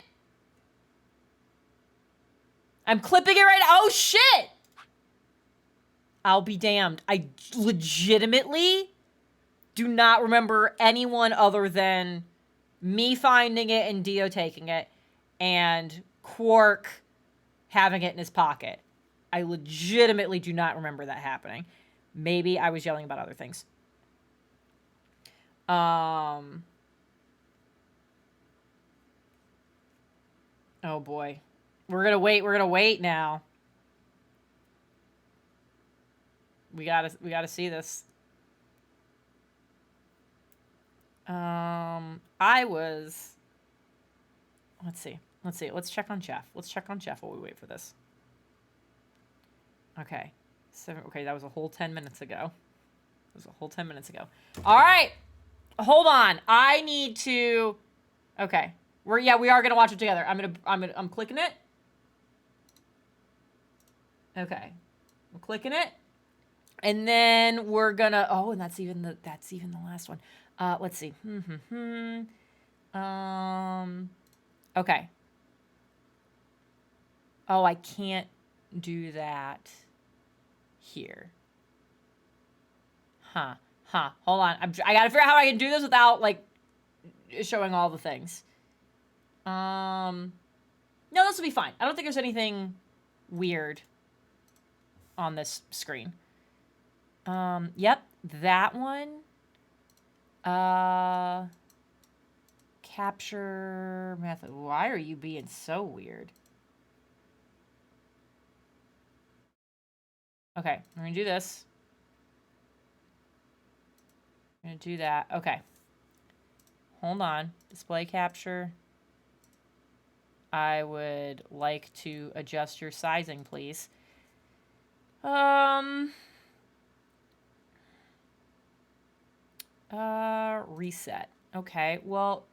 I'm clipping it right now. Oh, shit! I'll be damned. I legitimately do not remember anyone other than me finding it and Dio taking it, and Quark having it in his pocket. I legitimately do not remember that happening. Maybe I was yelling about other things. Oh boy. We're gonna wait now. We gotta see this. Let's see. Let's check on Jeff. Let's check on Jeff while we wait for this. Okay. Okay, that was a whole 10 minutes ago. All right. Hold on. I need to... Okay. We are gonna watch it together. I'm clicking it. Okay. I'm clicking it. And then we're gonna, oh, and that's even the last one. Let's see. Okay. Oh, I can't do that here. Hold on. I gotta figure out how I can do this without, like, showing all the things. No, this will be fine. I don't think there's anything weird on this screen. Yep, that one. Capture method. Why are you being so weird? Okay, we're gonna do this. I'm gonna do that. Okay. Hold on. Display capture. I would like to adjust your sizing, please. Reset. Okay, well,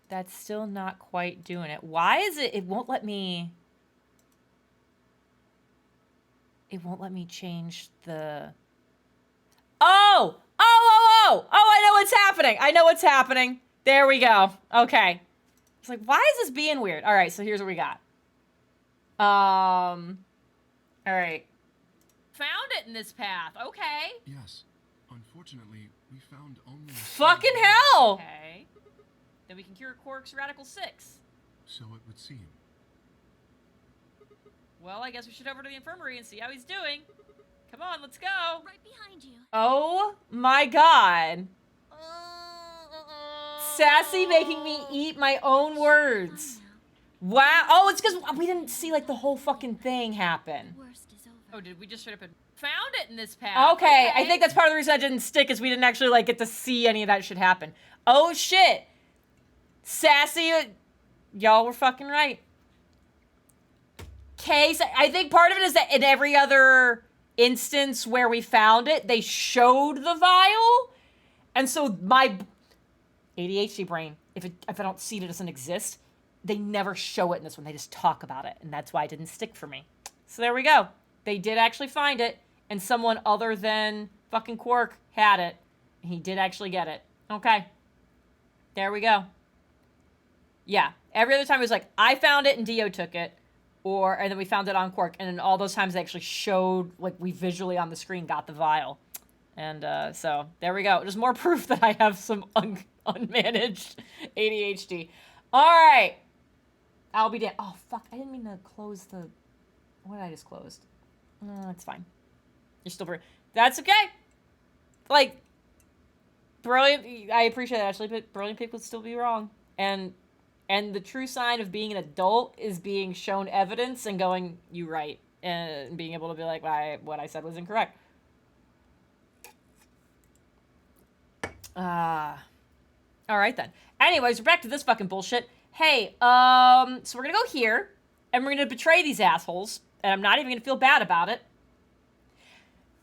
that's still not quite doing it. Why is it won't let me... It won't let me change the... Oh, I know what's happening. I know what's happening. There we go. Okay. It's like, why is this being weird? All right, so here's what we got. All right. Found it in this path. Okay. Yes. Unfortunately, we found only... Fucking hell! Okay. Then we can cure Quark's Radical 6. So it would seem. Well, I guess we should head over to the infirmary and see how he's doing. Come on, let's go. Right behind you. Oh my god. Sassy making me eat my own words. Wow. Oh, it's because we didn't see, like, the whole fucking thing happen. Worst is over. Oh, did we just straight up found it in this path? Okay, I think that's part of the reason I didn't stick is we didn't actually, like, get to see any of that shit happen. Oh, shit. Sassy, y'all were fucking right. Okay, so I think part of it is that in every other instance where we found it, they showed the vial. And so my ADHD brain, if I don't see it, it doesn't exist. They never show it in this one. They just talk about it. And that's why it didn't stick for me. So there we go. They did actually find it. And someone other than fucking Quark had it. And he did actually get it. Okay. There we go. Yeah. Every other time it was like, I found it and Dio took it. And then we found it on Quark. And then all those times they actually showed, like, we visually on the screen got the vial. And so there we go. There's more proof that I have some unmanaged ADHD. All right. I'll be damned. Oh, fuck. I didn't mean to close the... What did I just close? No, it's fine. You're still... That's okay. Like, brilliant... I appreciate that, Ashley, but brilliant people would still be wrong. And the true sign of being an adult is being shown evidence and going, you right. And being able to be like, what I said was incorrect. All right, then. Anyways, we're back to this fucking bullshit. Hey, so we're gonna go here, and we're gonna betray these assholes, and I'm not even gonna feel bad about it.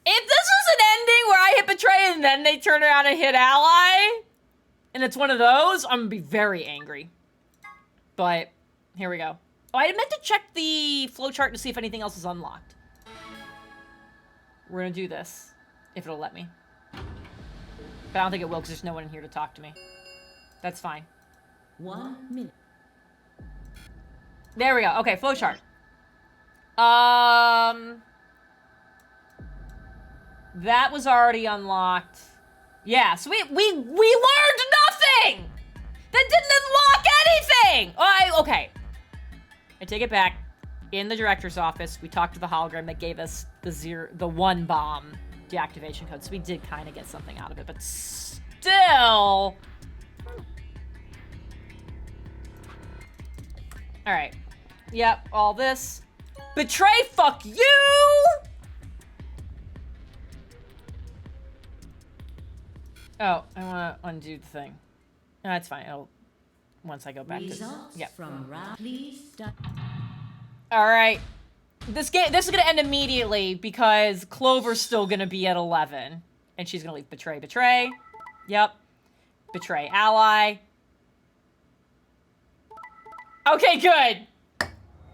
If this was an ending where I hit betray and then they turn around and hit ally, and it's one of those, I'm gonna be very angry. But, here we go. Oh, I meant to check the flowchart to see if anything else is unlocked. We're gonna do this, if it'll let me. But I don't think it will, because there's no one in here to talk to me. That's fine. 1 minute. There we go. Okay, flowchart. That was already unlocked. Yeah, so we learned nothing! That didn't unlock anything! Okay. I take it back. In the director's office, we talked to the hologram that gave us the 1 bomb deactivation code, so we did kind of get something out of it, but still... Alright. Yep, all this. Betray, fuck you! Oh, I want to undo the thing. No, that's fine. Once I go back Results to... Yep. from round. Please start. Alright. This is going to end immediately because Clover's still going to be at 11. And she's going to leave betray. Yep. Betray ally. Okay, good.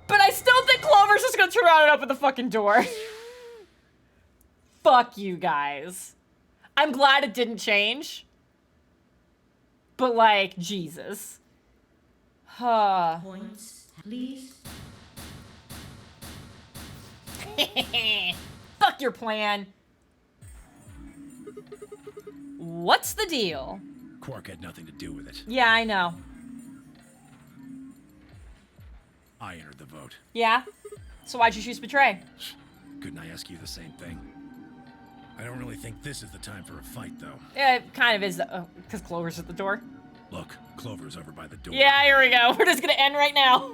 But I still think Clover's just gonna turn around and open the fucking door. Fuck you guys. I'm glad it didn't change. But like, Jesus. Points, please. Fuck your plan. What's the deal? Quark had nothing to do with it. Yeah, I know. I entered the vote. Yeah? So why'd you choose Betray? Couldn't I ask you the same thing? I don't really think this is the time for a fight, though. Yeah, it kind of is, because Clover's at the door. Look, Clover's over by the door. Yeah, here we go. We're just gonna end right now.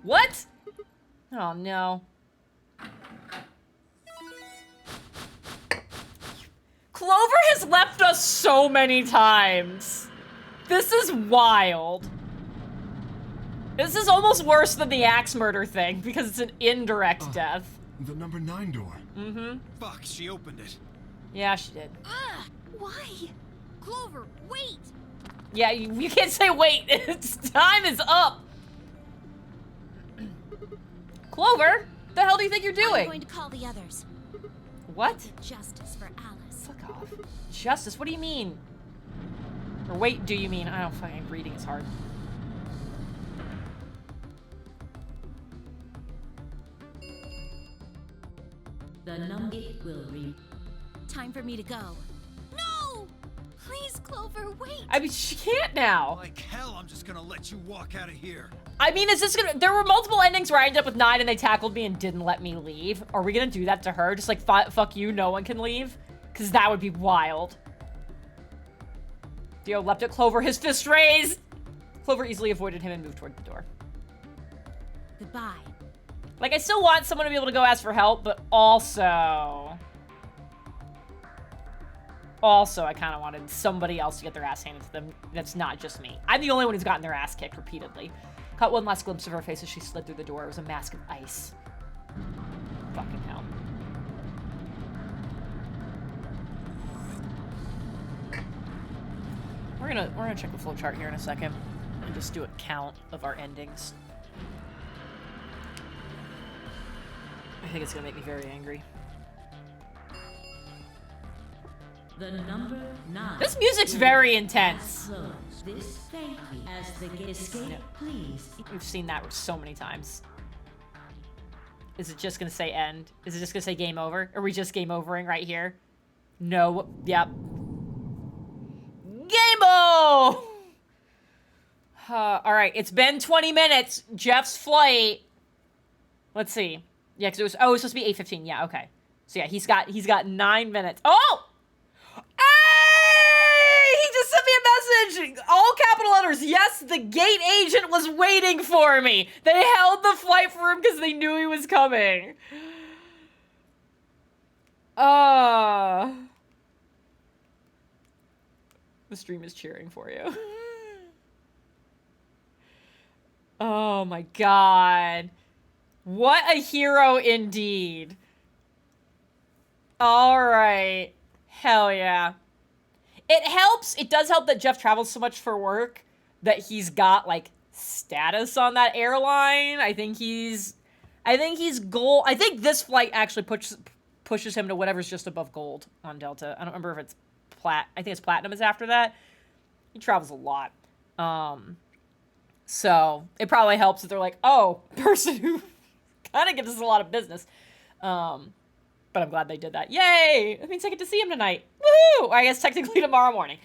What? Oh, no. Clover has left us so many times. This is wild. This is almost worse than the axe murder thing because it's an indirect death. The number 9 door. Mm-hmm. Fuck, she opened it. Yeah, she did. Ugh! Why? Clover, wait! Yeah, you can't say wait. It's time is up. Clover, the hell do you think you're I'm doing? going to call the others. What? Get justice for Alice. Fuck off. Justice? What do you mean? Or wait, do you mean? I don't fucking, reading is hard. The number will read. Time for me to go. No! Please, Clover, wait! I mean, she can't now. Like hell, I'm just gonna let you walk out of here. I mean, is this gonna... There were multiple endings where I ended up with 9 and they tackled me and didn't let me leave. Are we gonna do that to her? Just like, fuck you, no one can leave? Because that would be wild. Dio leapt at Clover, his fist raised! Clover easily avoided him and moved toward the door. Goodbye. Like, I still want someone to be able to go ask for help, but also... Also, I kind of wanted somebody else to get their ass handed to them. That's not just me. I'm the only one who's gotten their ass kicked repeatedly. Caught one last glimpse of her face as she slid through the door. It was a mask of ice. Fucking hell. We're gonna check the flowchart here in a second and just do a count of our endings. I think it's gonna make me very angry. The number 9. This music's very intense. Close. This thank you. As the gate escape, Yeah. please. We've seen that so many times. Is it just gonna say end? Is it just gonna say game over? Are we just game overing right here? No. Yep. Game-o! Alright, it's been 20 minutes. Jeff's flight. Let's see. Yeah, because it was supposed to be 8:15. Yeah, okay. So yeah, he's got 9 minutes. Oh! Hey! He just sent me a message! All capital letters. Yes, the gate agent was waiting for me. They held the flight for him because they knew he was coming. The stream is cheering for you. Oh my god. What a hero indeed. Alright. Hell yeah. It does help that Jeff travels so much for work that he's got, like, status on that airline. I think gold. I think this flight actually pushes him to whatever's just above gold on Delta. I don't remember if it's I think it's platinum is after that. He travels a lot. So it probably helps that they're like, oh, person who kind of gives us a lot of business. But I'm glad they did that. Yay! That means I get to see him tonight. Woohoo! I guess technically tomorrow morning.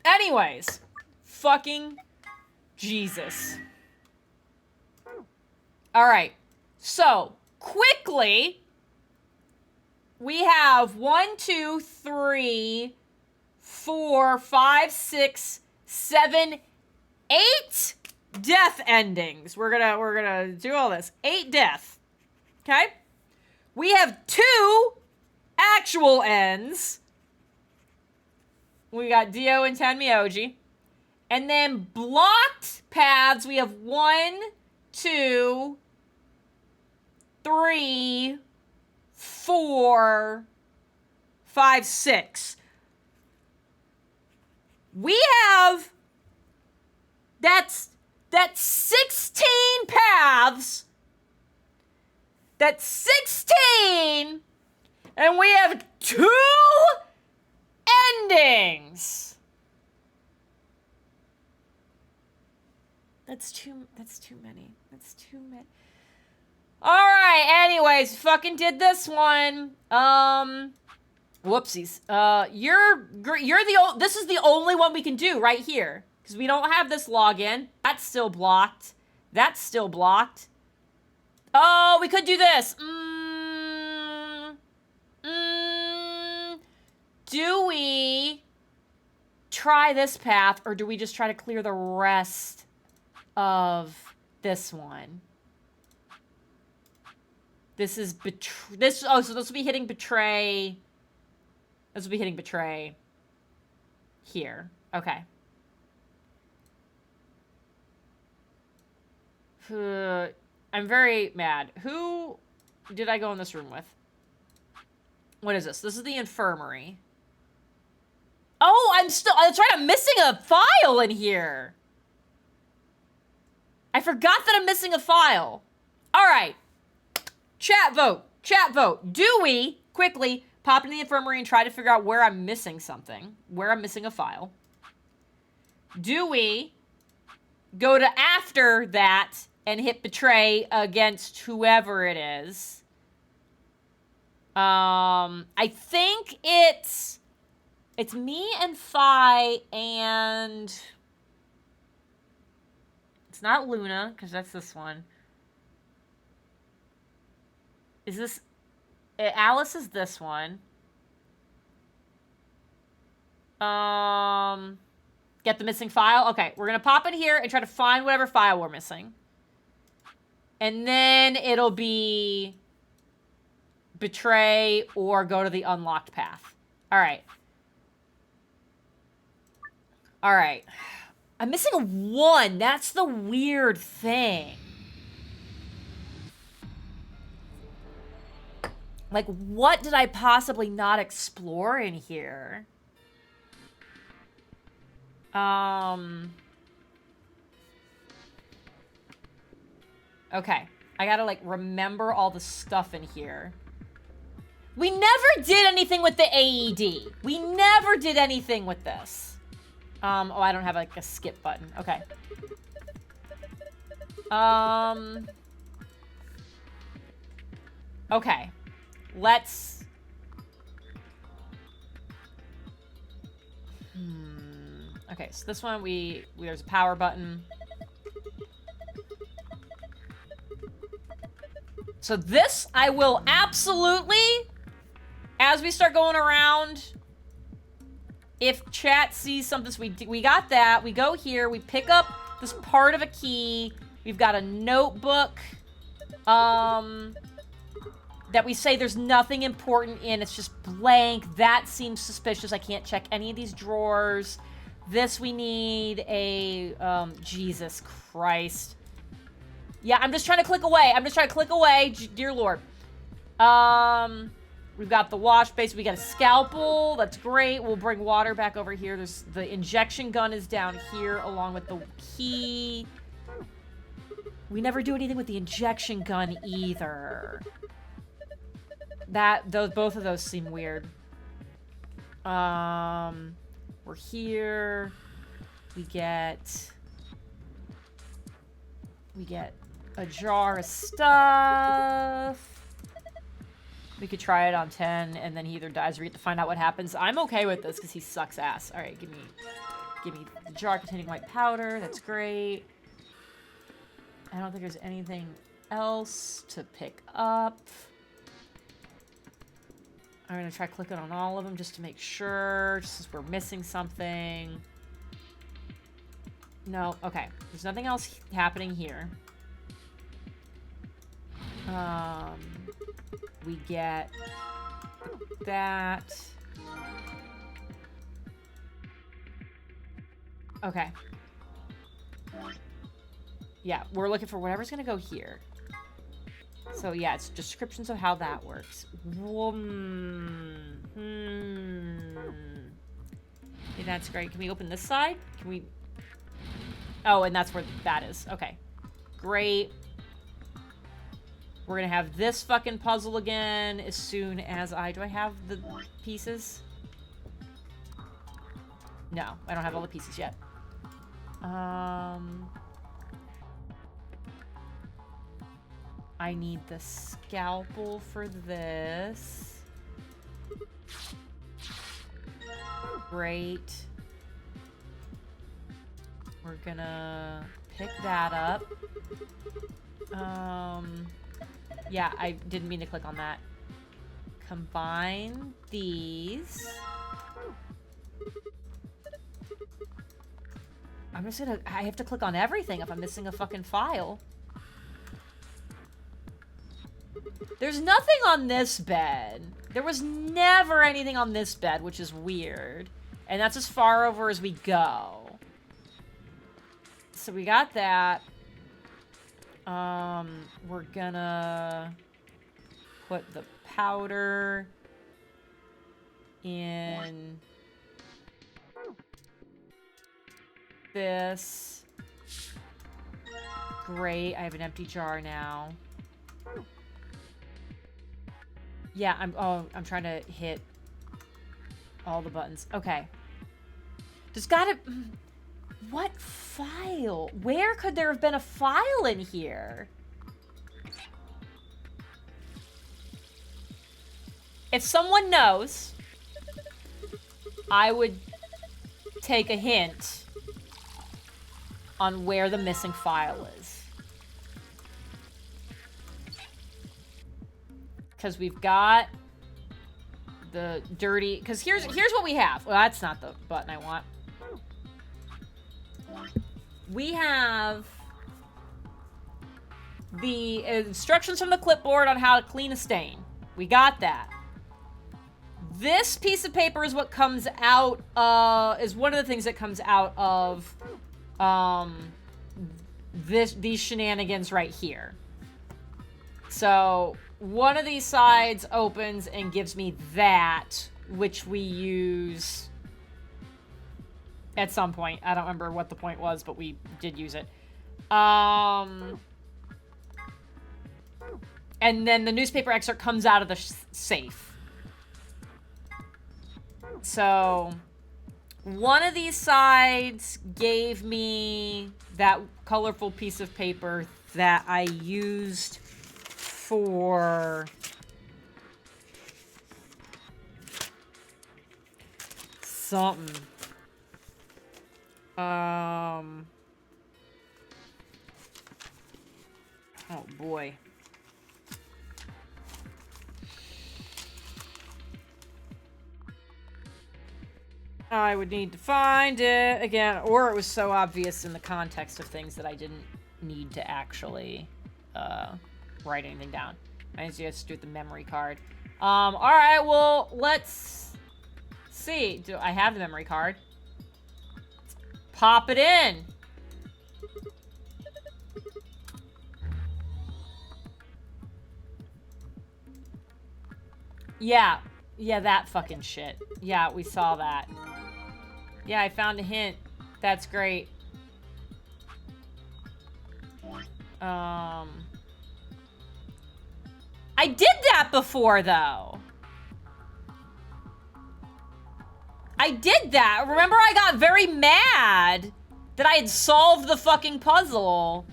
Anyways, fucking Jesus. All right. So quickly, we have 1, 2, 3, 4, 5, 6, 7, 8 death endings. We're gonna do all this. 8 death. Okay? We have 2 actual ends. We got Dio and Tenmyoji. And then blocked paths, we have 1, 2, 3, 4, 5, 6. We have... That's That's 16 paths. That's 16. And we have 2 endings. That's too many. That's too many. All right, anyways, fucking did this one. Whoopsies. This is the only one we can do right here because we don't have this login. That's still blocked. That's still blocked. Oh, we could do this. Do we try this path or do we just try to clear the rest of this one? This is so this will be hitting betray. This will be hitting betray here. Okay. I'm very mad. Who did I go in this room with? What is this? This is the infirmary. Oh, that's right, I'm missing a file in here. I forgot that I'm missing a file. All right. Chat vote. Do we quickly pop into the infirmary and try to figure out where I'm missing something, where I'm missing a file? Do we go to after that and hit betray against whoever it is? I think it's me and Phi and it's not Luna because that's this one. Is this... Alice is this one. Get the missing file? Okay, we're gonna pop in here and try to find whatever file we're missing. And then it'll be... betray or go to the unlocked path. Alright. Alright. I'm missing a 1. That's the weird thing. Like, what did I possibly not explore in here? Okay. I gotta, like, remember all the stuff in here. We never did anything with the AED. We never did anything with this. Oh, I don't have, like, a skip button. Okay. Okay. Let's... Okay, so this one, there's a power button. So this, I will absolutely, as we start going around, if chat sees something, so we got that, we go here, we pick up this part of a key, we've got a notebook, that we say there's nothing important in, it's just blank. That seems suspicious. I can't check any of these drawers. This we need a, Jesus Christ. Yeah, I'm just trying to click away. Dear Lord. We've got the wash base. We got a scalpel. That's great. We'll bring water back over here. There's the injection gun is down here along with the key. We never do anything with the injection gun either. Both of those seem weird. We're here. We get a jar of stuff. We could try it on 10, and then he either dies or we get to find out what happens. I'm okay with this because he sucks ass. All right, give me the jar containing white powder. That's great. I don't think there's anything else to pick up. I'm gonna try clicking on all of them just to make sure, just as we're missing something. No, okay. There's nothing else happening here. We get that. Okay. Yeah, we're looking for whatever's gonna go here. So yeah, it's descriptions of how that works. Okay, that's great. Can we open this side? Can we... Oh, and that's where that is. Okay. Great. We're gonna have this fucking puzzle again as soon as do I have the pieces? No, I don't have all the pieces yet. I need the scalpel for this. Great. We're gonna pick that up. Yeah, I didn't mean to click on that. Combine these. I'm just gonna, I have to click on everything if I'm missing a fucking file. There's nothing on this bed. There was never anything on this bed, which is weird. And that's as far over as we go. So we got that. We're gonna put the powder in this. Great, I have an empty jar now. Yeah, I'm trying to hit all the buttons. Okay. There's gotta... What file? Where could there have been a file in here? If someone knows, I would take a hint on where the missing file is. Because we've got the dirty... Because here's what we have. Well, that's not the button I want. We have the instructions from the clipboard on how to clean a stain. We got that. This piece of paper is what comes out, is one of the things that comes out of, these shenanigans right here. So, one of these sides opens and gives me that, which we use at some point. I don't remember what the point was, but we did use it. And then the newspaper excerpt comes out of the safe. So, one of these sides gave me that colorful piece of paper that I used for something. Oh boy. I would need to find it again, or it was so obvious in the context of things that I didn't need to actually write anything down. I need to just do the memory card. Alright, well, let's see. Do I have the memory card? Pop it in. Yeah, that fucking shit. Yeah, we saw that. Yeah, I found a hint. That's great. I did that before, though. I did that. Remember, I got very mad that I had solved the fucking puzzle.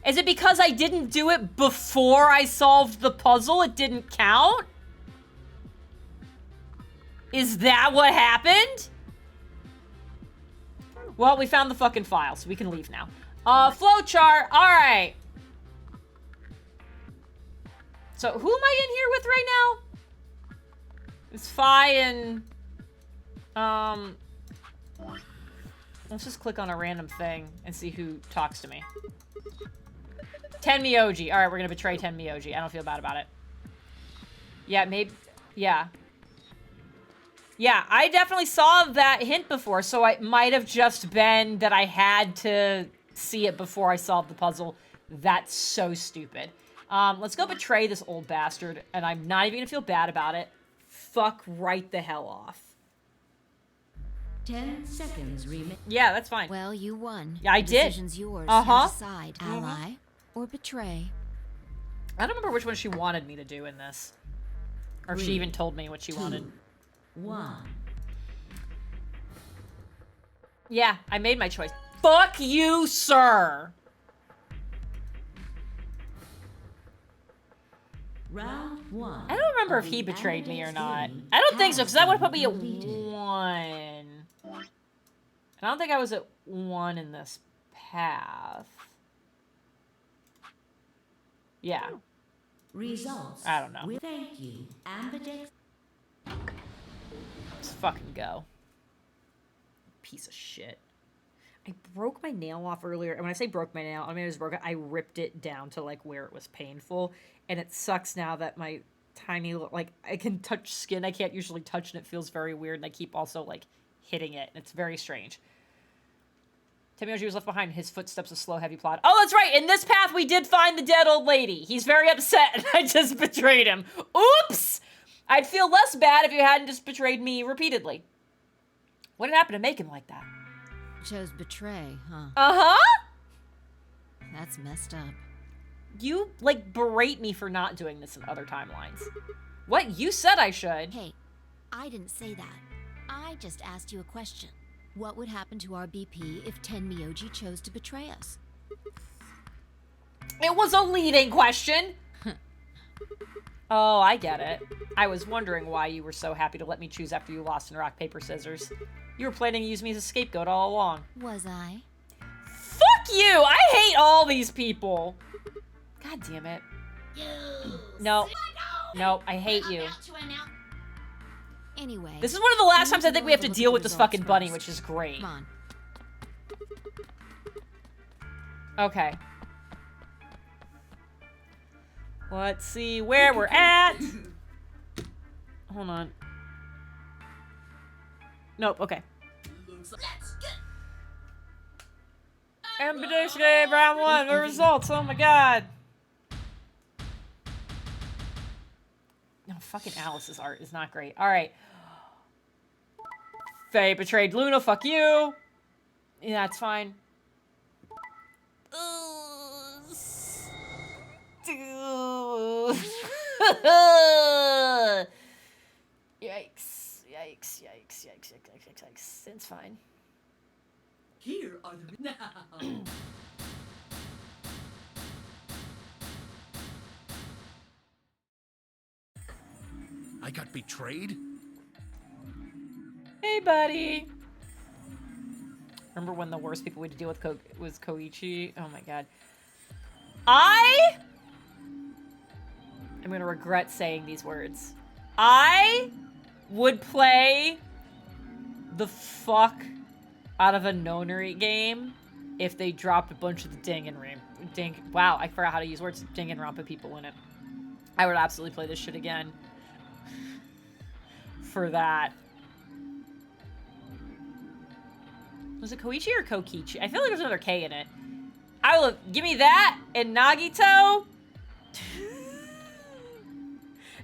Is it because I didn't do it before I solved the puzzle? It didn't count? Is that what happened? Well, we found the fucking file, so we can leave now. Flowchart. All right. So, who am I in here with right now? It's Fi and... Let's just click on a random thing and see who talks to me. Tenmyoji. All right, we're gonna betray Tenmyoji. I don't feel bad about it. Yeah, maybe... Yeah. Yeah, I definitely saw that hint before, so it might have just been that I had to see it before I solved the puzzle. That's so stupid. Let's go betray this old bastard, and I'm not even gonna feel bad about it. Fuck right the hell off. 10 seconds remain. Yeah, that's fine. Well, you won. Yeah, I The did. decision's yours. Uh-huh. Now decide, ally or betray. I don't remember which one she wanted me to do in this. Or if she even told me what she wanted. 1. Yeah, I made my choice. Fuck you, sir! Round 1. I don't remember if he betrayed me or not. I don't think so, because that would have put me at 1. And I don't think I was at 1 in this path. Yeah. Results. I don't know. Thank you. Ambidex. Let's fucking go. Piece of shit. I broke my nail off earlier. And when I say broke my nail, I mean, I just broke it. I ripped it down to, like, where it was painful. And it sucks now that my tiny, like, I can touch skin I can't usually touch, and it feels very weird. And I keep also, like, hitting it. And it's very strange. Temioji was left behind. His footsteps a slow, heavy plod. Oh, that's right. In this path, we did find the dead old lady. He's very upset, and I just betrayed him. Oops! I'd feel less bad if you hadn't just betrayed me repeatedly. What did happen to make him like that? Chose betray, huh? Uh-huh! That's messed up. You, like, berate me for not doing this in other timelines. What? You said I should. Hey, I didn't say that. I just asked you a question. What would happen to our BP if Tenmyoji chose to betray us? It was a leading question. Oh, I get it. I was wondering why you were so happy to let me choose after you lost in rock, paper, scissors. You were planning to use me as a scapegoat all along. Was I? Fuck you! I hate all these people. God damn it. No. No, I hate you. Anyway. This is one of the last times I think we have to deal with this fucking bunny, which is great. Come on. Okay. Let's see where we're at. Hold on. Nope, okay. Ambidextrous game, round 1, the results, oh my god. No, fucking Alice's art is not great. Alright. Faye betrayed Luna, fuck you. Yeah, it's fine. Yikes. Yikes, yikes, yikes, yikes, yikes, yikes. It's fine. Here are the now. I got betrayed? Hey, buddy. Remember when the worst people we had to deal with was Koichi? Oh my god. I'm gonna regret saying these words. I would play the fuck out of a Nonary game if they dropped a bunch of the wow, I forgot how to use words. Danganronpa people in it. I would absolutely play this shit again. For that. Was it Koichi or Kokichi? I feel like there's another K in it. I will give me that and Nagito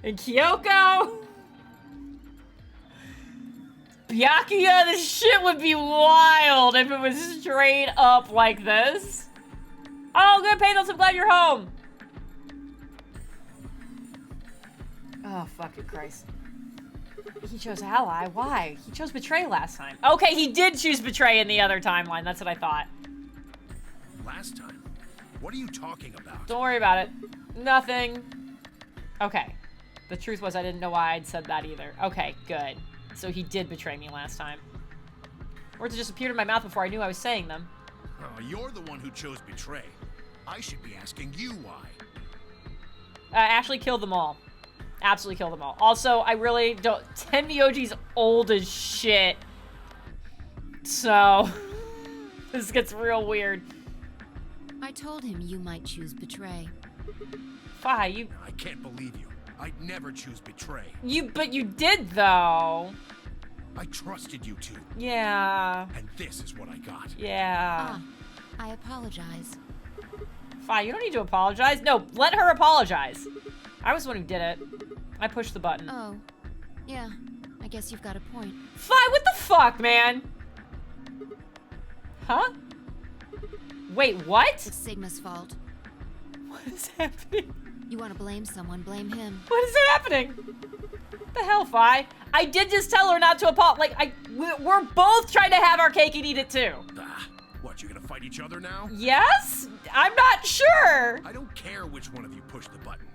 and Kyoko. Byakuya, this shit would be wild if it was straight up like this. Oh, good, Pathos, I'm glad you're home. Oh, fucking Christ. He chose ally. Why? He chose betray last time. Okay, he did choose betray in the other timeline. That's what I thought. Last time? What are you talking about? Don't worry about it. Nothing. Okay. The truth was I didn't know why I'd said that either. Okay, good. So he did betray me last time. Words just appeared in my mouth before I knew I was saying them. Oh, you're the one who chose betray. I should be asking you why. Ashley killed them all. Absolutely killed them all. Also, I really don't... Tenmyoji's old as shit. So... this gets real weird. I told him you might choose betray. Fi, you... I can't believe you. I'd never choose betray. But you did, though. I trusted you two. Yeah. And this is what I got. Yeah. Ah, I apologize. Fi, you don't need to apologize. No, let her apologize. I was the one who did it. I pushed the button. Oh, yeah, I guess you've got a point. Fi, what the fuck, man? Huh? Wait, what? It's Sigma's fault. What is happening? You want to blame someone, blame him. What is happening? What the hell, Fi? I did just tell her not to apologize. Like, we're both trying to have our cake and eat it too. What, you gonna fight each other now? Yes? I'm not sure. I don't care which one of you pushed the button.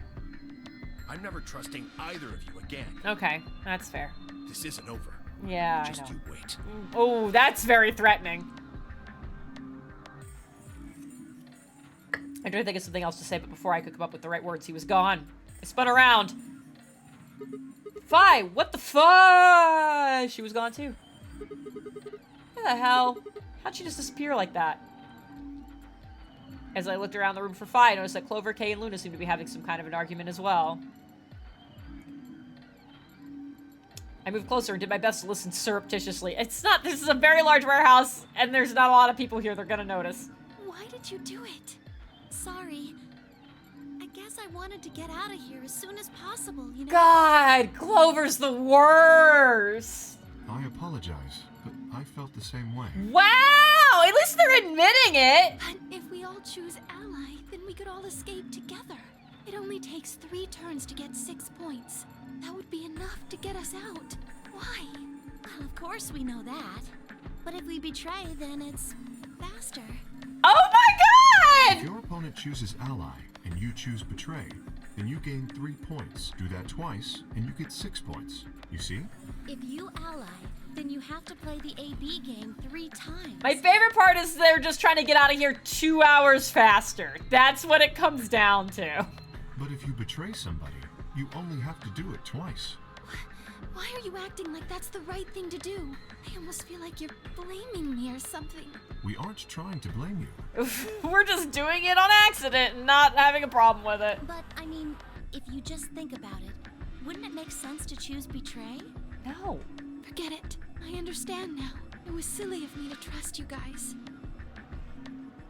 I'm never trusting either of you again. Okay, that's fair. This isn't over. Yeah, Just I know. you wait. Oh, that's very threatening. I do think of something else to say, but before I could come up with the right words, he was gone. I spun around. Fi, what the fuck? She was gone too. What the hell? How'd she just disappear like that? As I looked around the room for Fi, I noticed that Clover, Kay, and Luna seemed to be having some kind of an argument as well. I moved closer and did my best to listen surreptitiously. This is a very large warehouse, and there's not a lot of people here they're gonna notice. Why did you do it? Sorry. I guess I wanted to get out of here as soon as possible, you know? God, Clover's the worst. I apologize, but I felt the same way. Wow, at least they're admitting it. But if we all choose ally, then we could all escape together. It only takes 3 turns to get 6 points. That would be enough to get us out. Why? Well, of course we know that. But if we betray, then it's faster. Oh my If god! your opponent chooses ally and you choose betray, then you gain 3 points. Do that twice, and you get 6 points. You see? If you ally, then you have to play the AB game 3 times. My favorite part is they're just trying to get out of here 2 hours faster. That's what it comes down to. But if you betray somebody, you only have to do it twice. Why are you acting like that's the right thing to do? I almost feel like you're blaming me or something. We aren't trying to blame you. We're just doing it on accident and not having a problem with it. But, I mean, if you just think about it, wouldn't it make sense to choose betray? No. Forget it. I understand now. It was silly of me to trust you guys.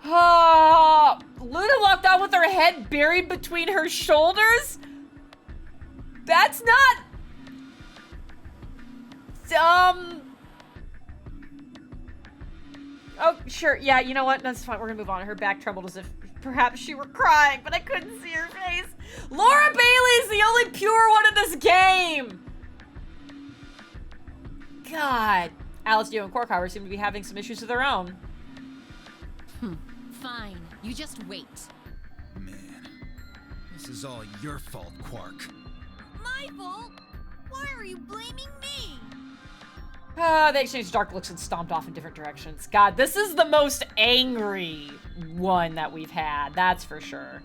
Luna walked out with her head buried between her shoulders? That's not... Oh, sure. Yeah, you know what? That's fine. We're gonna move on. Her back trembled as if perhaps she were crying, but I couldn't see her face. Laura Bailey's the only pure one in this game! God. Alice, Dio, and Corkhower seem to be having some issues of their own. Fine. You just wait. Man, this is all your fault, Quark. My fault? Why are you blaming me? They exchanged dark looks and stomped off in different directions. God, this is the most angry one that we've had. That's for sure.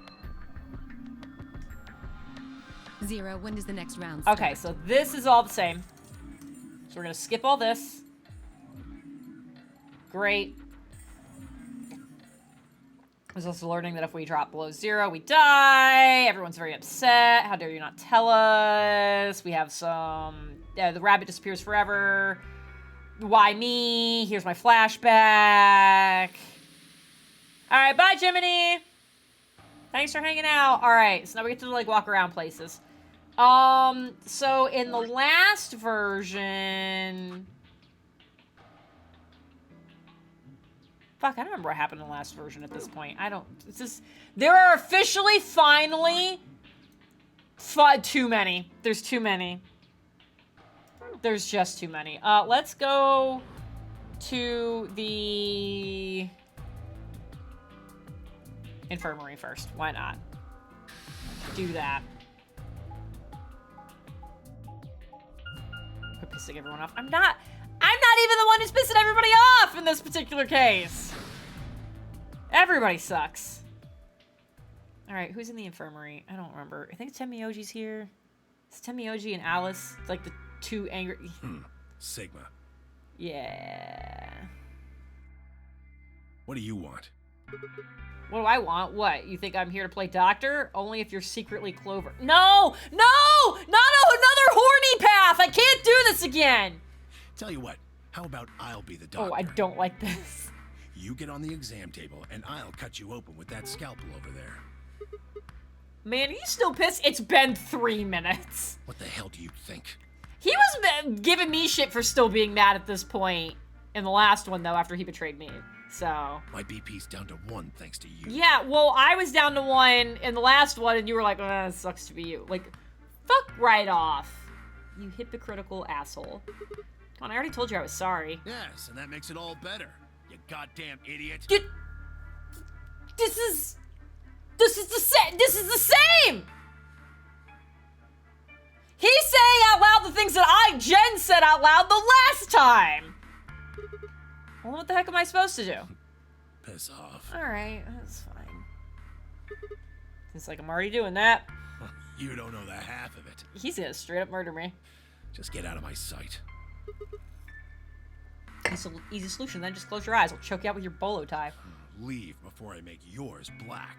0, when does the next round start? Okay, so this is all the same. So we're gonna skip all this. Great. There's also learning that if we drop below 0, we die. Everyone's very upset. How dare you not tell us? We have some... the rabbit disappears forever. Why me? Here's my flashback. Alright, bye, Jiminy. Thanks for hanging out. Alright, so now we get to, like, walk around places. So in the last version... Fuck, I don't remember what happened in the last version at this point. It's just... There are officially, finally... too many. There's too many. There's just too many. Let's go to the... infirmary first. Why not? Do that. We're pissing everyone off. I'm not even the one who's pissing everybody off in this particular case. Everybody sucks. All right, who's in the infirmary? I don't remember. I think Temioji's here. It's Temioji and Alice. It's like the two angry... Sigma. Yeah. What do you want? What do I want? What? You think I'm here to play doctor? Only if you're secretly Clover. No! No! Not another horny path! I can't do this again! Tell you what, how about I'll be the doctor? Oh, I don't like this. You get on the exam table, and I'll cut you open with that scalpel over there. Man, are you still pissed? It's been 3 minutes. What the hell do you think? He was giving me shit for still being mad at this point in the last one, though, after he betrayed me. So. My BP's down to 1 thanks to you. Yeah, well, I was down to 1 in the last one, and you were like, it sucks to be you. Like, fuck right off. You hypocritical asshole. Come on, I already told you I was sorry. Yes, and that makes it all better. You goddamn idiot. This is the same! He's saying out loud the things that Jen said out loud the last time! Well, what the heck am I supposed to do? Piss off. Alright, that's fine. It's like I'm already doing that. You don't know the half of it. He's gonna straight up murder me. Just get out of my sight. Easy solution, then just close your eyes. I'll choke you out with your bolo tie. Leave before I make yours black.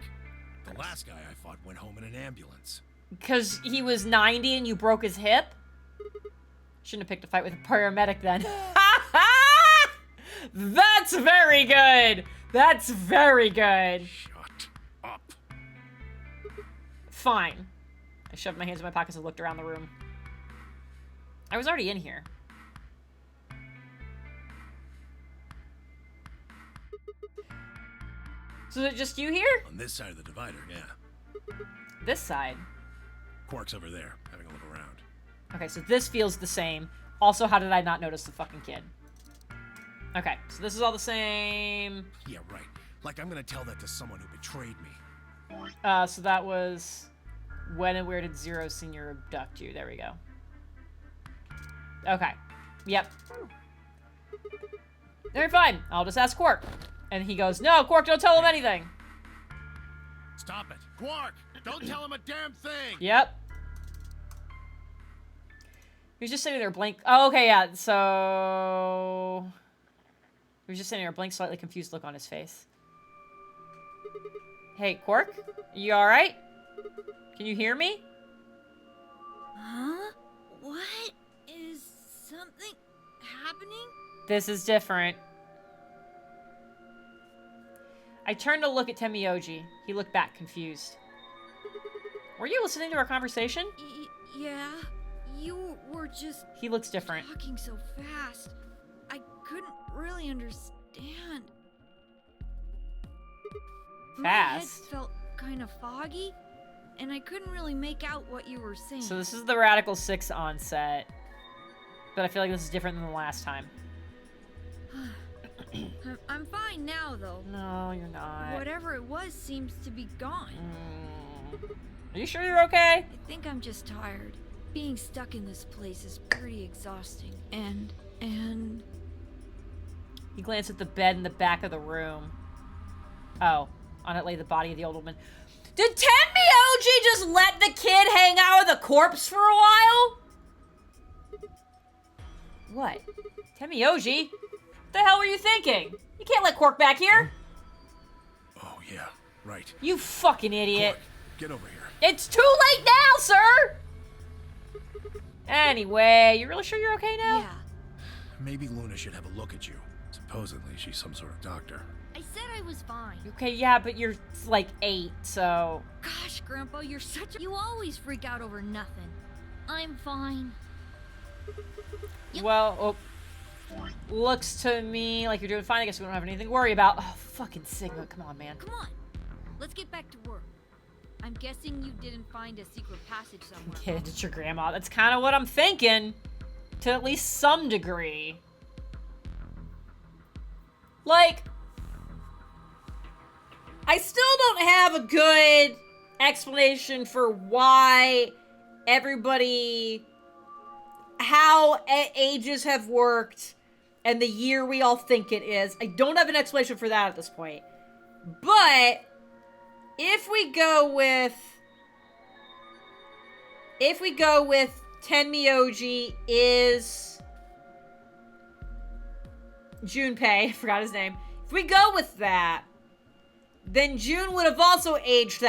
The last guy I fought went home in an ambulance. Because he was 90 and you broke his hip? Shouldn't have picked a fight with a paramedic then. That's very good! That's very good. Shut up. Fine. I shoved my hands in my pockets and looked around the room. I was already in here. So is it just you here? On this side of the divider, yeah. This side. Quark's over there, having a look around. Okay, so this feels the same. Also, how did I not notice the fucking kid? Okay, so this is all the same. Yeah, right. Like I'm gonna tell that to someone who betrayed me. So that was... When and where did Zero Senior abduct you? There we go. Okay. Yep. Very fine. I'll just ask Quark. And he goes, no, Quark, don't tell him anything. Stop it. Quark! Don't tell him a damn thing! Yep. He was just sitting there blank. Oh, okay, yeah. So... He was just sitting there, a blank, slightly confused look on his face. Hey, Quark? You alright? Can you hear me? Huh? What? Is something happening? This is different. I turned to look at Temioji. He looked back, confused. Were you listening to our conversation? Yeah. You were just... He looks different. Talking so fast. I couldn't really understand. My head Fast? felt kind of foggy, and I couldn't really make out what you were saying. So this is the Radical 6 onset. But I feel like this is different than the last time. I'm fine now, though. No, you're not. Whatever it was seems to be gone. Are you sure you're okay? I think I'm just tired. Being stuck in this place is pretty exhausting. And... He glanced at the bed in the back of the room. Oh, on it lay the body of the old woman. Did Tenmyoji just let the kid hang out with a corpse for a while? What? Tenmyoji? What the hell were you thinking? You can't let Quark back here. Oh, yeah, right. You fucking idiot. Quark, get over here. It's too late now, sir! Anyway, you really sure you're okay now? yeah. Maybe Luna should have a look at you. Supposedly, she's some sort of doctor. I said I was fine. Okay, yeah, but you're like 8, so... Gosh, Grandpa, you're such a... You always freak out over nothing. I'm fine. Yep. Well, looks to me like you're doing fine. I guess we don't have anything to worry about. Oh, fucking Sigma. Come on, man. Come on. Let's get back to work. I'm guessing you didn't find a secret passage somewhere. Kid, it's your grandma. That's kind of what I'm thinking. To at least some degree. Like... I still don't have a good explanation for why everybody... How ages have worked and the year we all think it is. I don't have an explanation for that at this point. But if we go with Tenmyoji is Junpei, I forgot his name. If we go with that, then June would have also aged to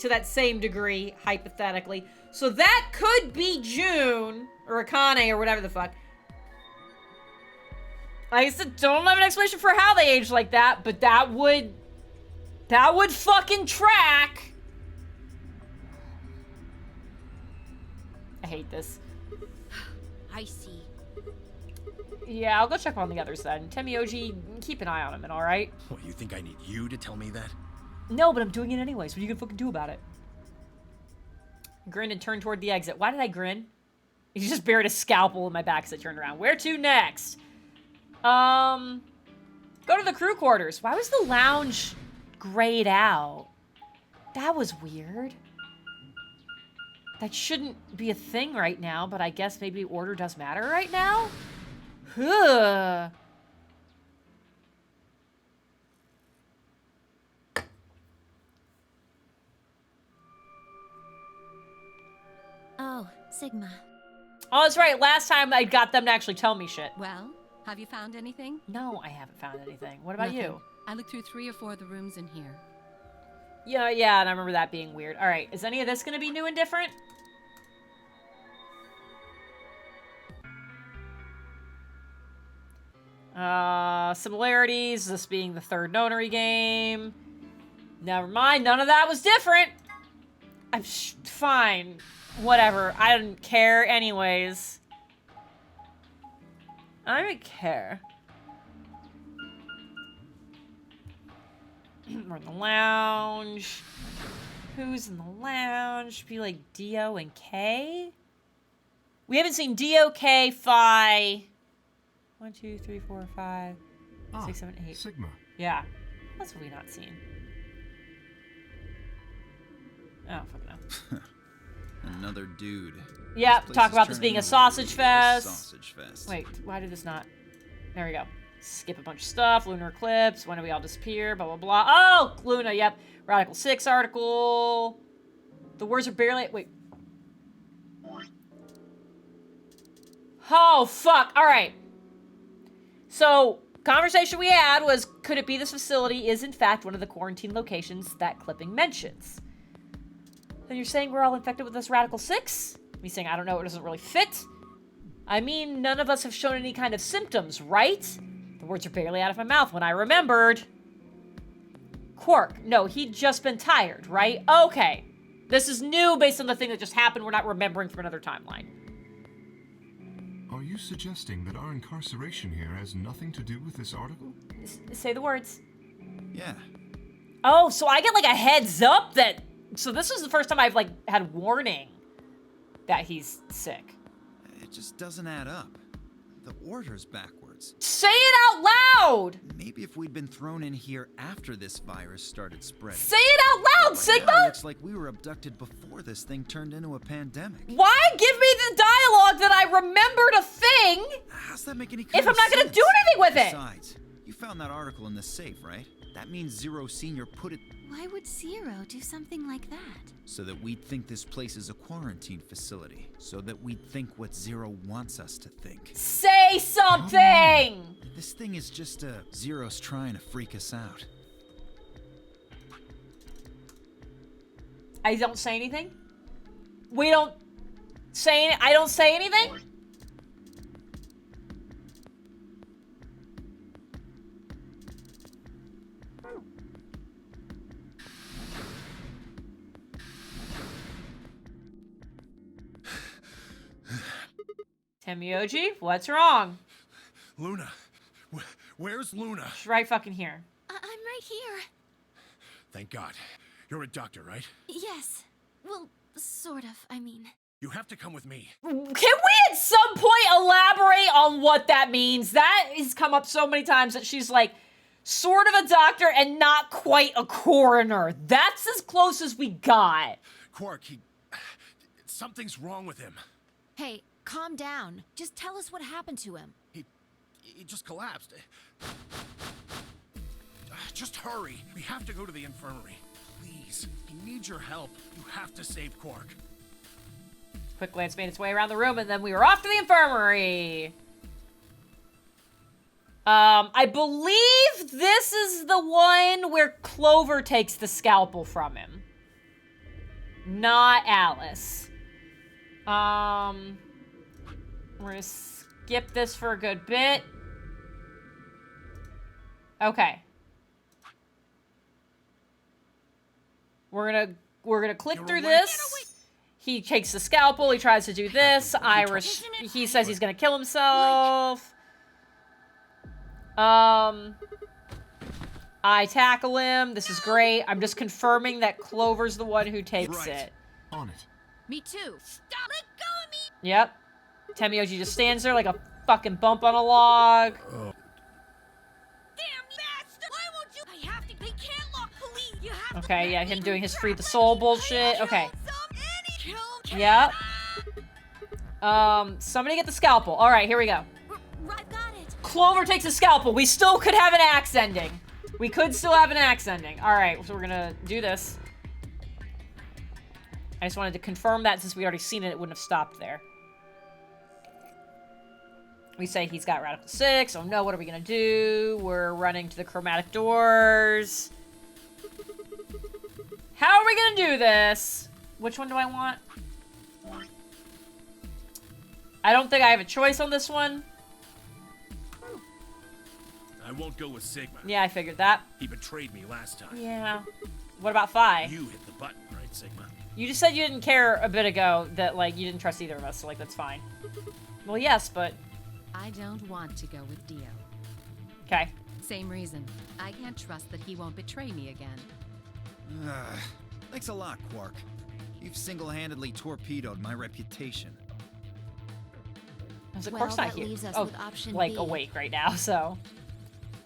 that same degree, hypothetically. So that could be June, or Akane, or whatever the fuck. Like I said, don't have an explanation for how they aged like that, but that would fucking track. I hate this. I see. Yeah, I'll go check on the others then. Temioji, keep an eye on him, all right? What, you think I need you to tell me that? No, but I'm doing it anyways. What are you gonna fucking do about it? Grin and turn toward the exit. Why did I grin? He just buried a scalpel in my back as I turned around. Where to next? Go to the crew quarters. Why was the lounge grayed out? That was weird. That shouldn't be a thing right now, but I guess maybe order does matter right now? Ugh. Oh, Sigma. Oh, that's right. Last time I got them to actually tell me shit. Well, have you found anything? No, I haven't found anything. What about Nothing. you? I looked through 3 or 4 of the rooms in here. Yeah, and I remember that being weird. All right, is any of this going to be new and different? Similarities, this being the third Nonary game. Never mind, none of that was different. I'm fine. Whatever, I didn't care anyways. I don't care. We're in the lounge. Who's in the lounge? Be like Dio and K? We haven't seen Dio, K, Phi. 1, 2, 3, 4, 5, 6, 7, 8. Sigma. Yeah. What have we not seen? Oh, fuck no. Another dude. Yeah, This place talk is about this turning being a into sausage real fest. Sausage fest. Wait, why did this not? There we go. Skip a bunch of stuff. Lunar eclipse. When do we all disappear? Blah, blah, blah. Oh, Luna, yep. Radical 6 article. The words are barely... Wait. Oh, fuck. All right. So, conversation we had was, could it be this facility is, in fact, one of the quarantine locations that clipping mentions? Then you're saying we're all infected with this Radical 6? Me saying, I don't know, it doesn't really fit. I mean, none of us have shown any kind of symptoms, right? The words are barely out of my mouth when I remembered. Quark. No, he'd just been tired, right? Okay. This is new based on the thing that just happened. We're not remembering from another timeline. Are you suggesting that our incarceration here has nothing to do with this article? Say the words. Yeah. Oh, so I get like a heads up that... So this is the first time I've like had warning that he's sick. It just doesn't add up. The order's backwards. Say it out loud! Maybe if we'd been thrown in here after this virus started spreading. Say it out loud, Right Sigma! now, it looks like we were abducted before this thing turned into a pandemic. Why give me the dialogue that I remembered a thing How's that make any kind if I'm of not gonna sense? do anything with it? Besides, you found that article in the safe, right? That means Zero Senior put it Why would Zero do something like that? so that we'd think this place is a quarantine facility. So that we'd think what Zero wants us to think. Say something! This thing is just Zero's trying to freak us out. I don't say anything? We don't say I don't say anything? Temioji, what's wrong? Luna. Where's Luna? She's right fucking here. I'm right here. Thank God. You're a doctor, right? Yes. Well, sort of, I mean. You have to come with me. Can we at some point elaborate on what that means? That has come up so many times that she's like sort of a doctor and not quite a coroner. That's as close as we got. Quark, something's wrong with him. Hey, calm down. Just tell us what happened to him. He just collapsed. Just hurry. We have to go to the infirmary. Please, he needs your help. You have to save Quark. Quick glance made its way around the room, and then we were off to the infirmary. I believe this is the one where Clover takes the scalpel from him. Not Alice. We're gonna skip this for a good bit. Okay. We're gonna click through this. He takes the scalpel, he tries to do this. Irish, he says he's gonna kill himself. I tackle him. This is great. I'm just confirming that Clover's the one who takes it. On it. Me too. Stop! Let go of me! Yep. Temioji just stands there like a fucking bump on a log. Damn bastard! Why won't you? I have to. They can't lock. Please, you have to. Okay, yeah, him doing his free the soul bullshit. Okay. Kill. Yep. Somebody get the scalpel. All right, here we go. I've got it. Clover takes the scalpel. We still could have an axe ending. We could still have an axe ending. All right, so we're gonna do this. I just wanted to confirm that since we already seen it, it wouldn't have stopped there. We say he's got Radical 6. Oh no, what are we gonna do? We're running to the chromatic doors. How are we gonna do this? Which one do I want? I don't think I have a choice on this one. I won't go with Sigma. Yeah, I figured that. He betrayed me last time. Yeah. What about Phi? You hit the button, right, Sigma? You just said you didn't care a bit ago that, like, you didn't trust either of us, so, like, that's fine. Well, yes, but... I don't want to go with Dio. Okay. Same reason. I can't trust that he won't betray me again. Thanks a lot, Quark. You've single-handedly torpedoed my reputation. I was like, Well, Quark's not that here. leaves us Oh, with option like, B. awake right now, so...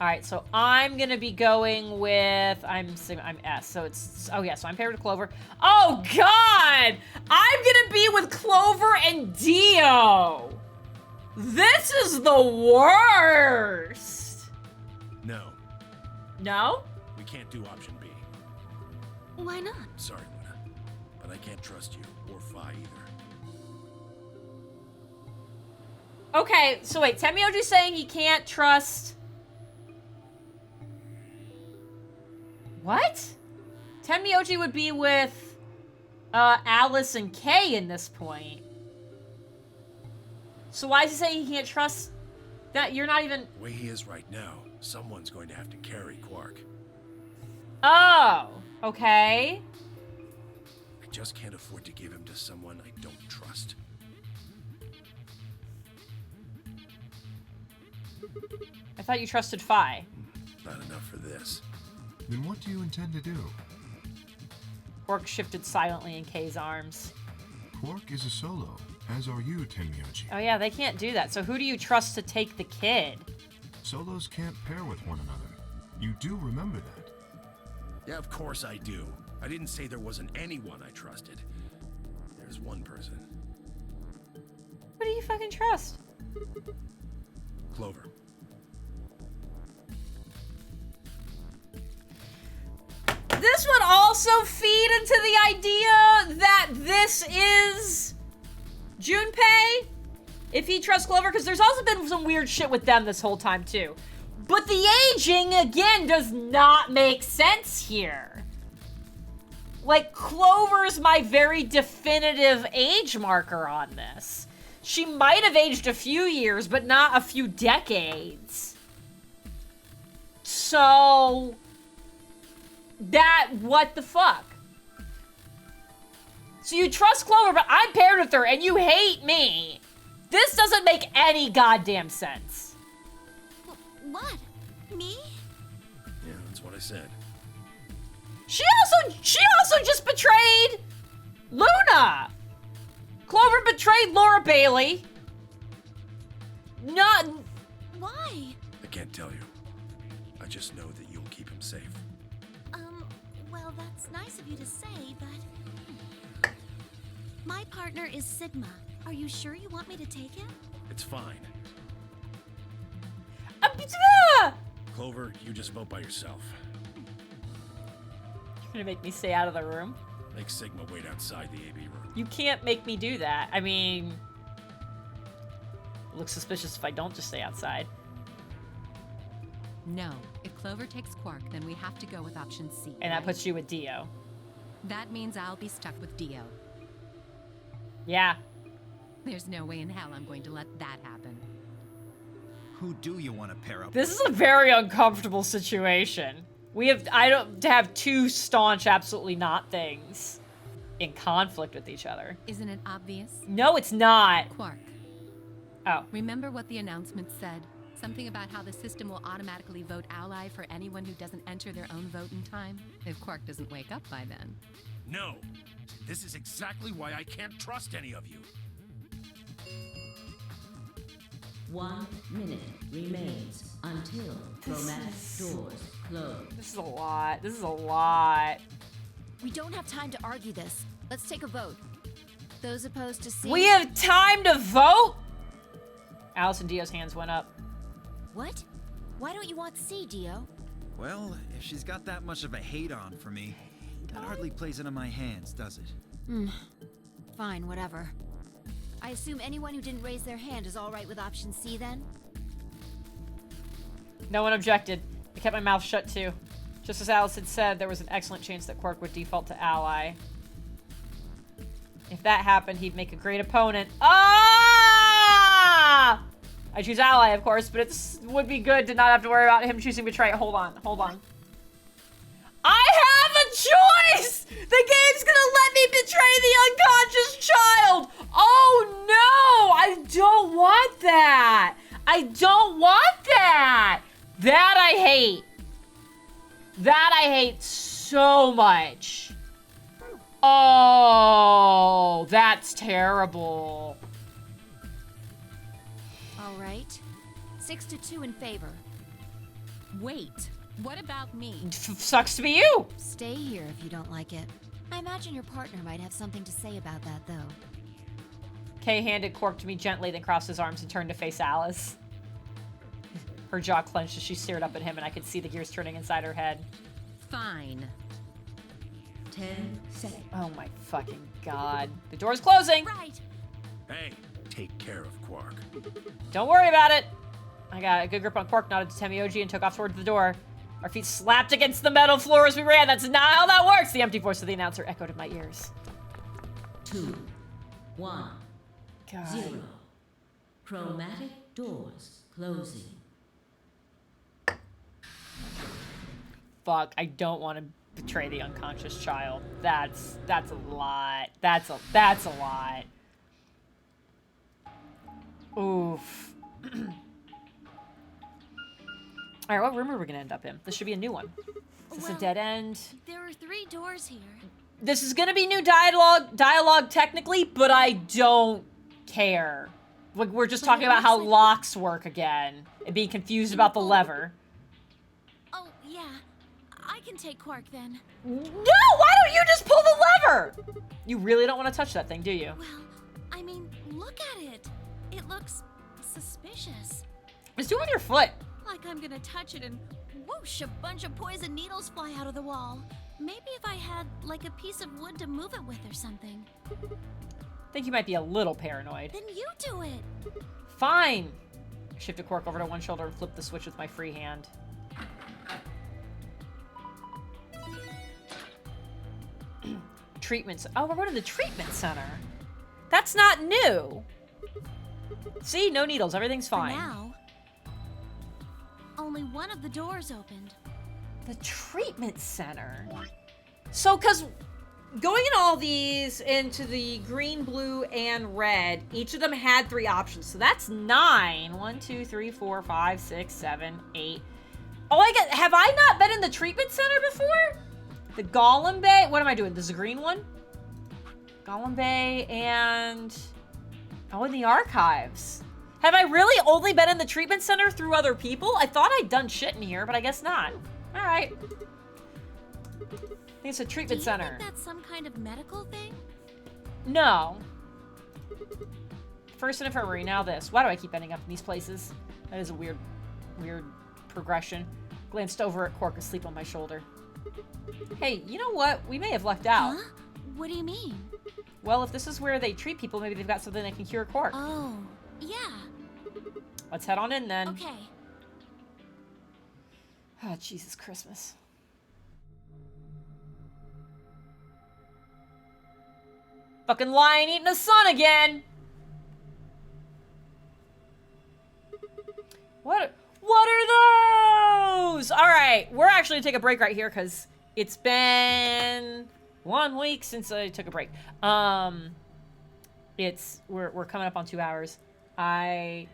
Alright, so I'm gonna be going with... I'm S, so it's... Oh, yeah, so I'm paired with Clover. Oh, God! I'm gonna be with Clover and Dio! This is the worst! No, No? we can't do option B. Why not? Sorry, Luna, but I can't trust you or Phi either. Okay, so wait, Temioji's saying he can't trust... What? Temioji would be with Alice and Kay in this point. So why is he saying he can't trust that you're not even... The way he is right now, someone's going to have to carry Quark. Oh, okay. I just can't afford to give him to someone I don't trust. I thought you trusted Phi. Not enough for this. Then what do you intend to do? Quark shifted silently in Kay's arms. Quark is a solo, as are you, Tenmyoji. Oh yeah, they can't do that. So who do you trust to take the kid? Solos can't pair with one another. You do remember that. Yeah, of course I do. I didn't say there wasn't anyone I trusted. There's one person. Who do you fucking trust? Clover. This would also feed into the idea that this is Junpei, if he trusts Clover, because there's also been some weird shit with them this whole time, too. But the aging, again, does not make sense here. Like, Clover's my very definitive age marker on this. She might have aged a few years, but not a few decades. So... what the fuck? So you trust Clover, but I'm paired with her, and you hate me. This doesn't make any goddamn sense. What? Me? Yeah, that's what I said. She also just betrayed Luna. Clover betrayed Laura Bailey. Not... Why? I can't tell you. I just know that you'll keep him safe. Well, that's nice of you to say, but... My partner is Sigma. Are you sure you want me to take him? It's fine. Clover, you just vote by yourself. You're gonna make me stay out of the room? Make Sigma wait outside the AB room. You can't make me do that. I mean... It looks suspicious if I don't just stay outside. No. If Clover takes Quark, then we have to go with option C. And that puts you with Dio. That means I'll be stuck with Dio. Yeah. There's no way in hell I'm going to let that happen. Who do you want to pair up This with? is a very uncomfortable situation. I don't have two staunch absolutely not things. in conflict with each other. Isn't it obvious? No, it's not. Quark, Oh. remember what the announcement said? Something about how the system will automatically vote ally for anyone who doesn't enter their own vote in time? If Quark doesn't wake up by then. No. This is exactly why I can't trust any of you. 1 minute remains until chromatic doors close. This is a lot. This is a lot. We don't have time to argue this. Let's take a vote. Those opposed to C. We have time to vote? Alice and Dio's hands went up. What? Why don't you want C, Dio? Well, if she's got that much of a hate on for me, that hardly plays into my hands, does it? Fine, whatever. I assume anyone who didn't raise their hand is all right with option C then? No one objected. I kept my mouth shut too. Just as Alice had said, there was an excellent chance that Quark would default to ally. If that happened, he'd make a great opponent. Ah! I choose ally, of course, but it would be good to not have to worry about him choosing betray. Hold on, hold on. I have a choice! The game's gonna let me betray the unconscious child! Oh no! I don't want that! I don't want that! That I hate. That I hate so much. Oh, that's terrible. All right. 6-2 in favor. Wait, what about me? Sucks to be you. Stay here if you don't like it. I imagine your partner might have something to say about that, though. Kay handed Quark to me gently, then crossed his arms and turned to face Alice. Her jaw clenched as she stared up at him, and I could see the gears turning inside her head. Fine. 10 seconds. Oh my fucking god. The door's closing! Right! Hey, take care of Quark. Don't worry about it! I got a good grip on Quark, nodded to Temioji, and took off toward the door. Our feet slapped against the metal floor as we ran. That's not how that works! The empty voice of the announcer echoed in my ears. 2, 1, God. 0. Chromatic doors closing. Fuck, I don't want to betray the unconscious child. That's a lot. That's a lot. Oof. Alright, what room are we gonna end up in? This should be a new one. Is this a dead end? There are 3 doors here. This is gonna be new dialogue technically, but I don't care. Like, we're just talking about how locks work again. And being confused about the lever. Oh, yeah. I can take Quark then. No! Why don't you just pull the lever? You really don't want to touch that thing, do you? Well, I mean, look at it. It looks suspicious. Just do it with your foot. Like I'm gonna touch it and whoosh, a bunch of poison needles fly out of the wall. Maybe if I had, like, a piece of wood to move it with or something. I think you might be a little paranoid. Then you do it. Fine. I shifted Quark over to one shoulder and flipped the switch with my free hand. Treatments. Oh, we're going to the treatment center. That's not new. See, no needles. Everything's fine. For now, only one of the doors opened. The treatment center. So, because going in all these into the green, blue, and red, each of them had 3 options. So that's 9. 1, 2, 3, 4, 5, 6, 7, 8. Oh, I get. Have I not been in the treatment center before? The Golem Bay. What am I doing? This is a green one. Golem Bay and in the archives. Have I really only been in the treatment center through other people? I thought I'd done shit in here, but I guess not. All right. I think it's a treatment center. Do you think that's some kind of medical thing? No. First infirmary, now this. Why do I keep ending up in these places? That is a weird progression. Glanced over at Quark asleep on my shoulder. Hey, you know what? We may have lucked out. Huh? What do you mean? Well, if this is where they treat people, maybe they've got something that can cure Quark. Oh, yeah. Let's head on in then. Okay. Oh, Jesus Christmas. Fucking lion eating the sun again! What are those? Alright, we're actually gonna take a break right here because it's been 1 week since I took a break. We're coming up on 2 hours. God,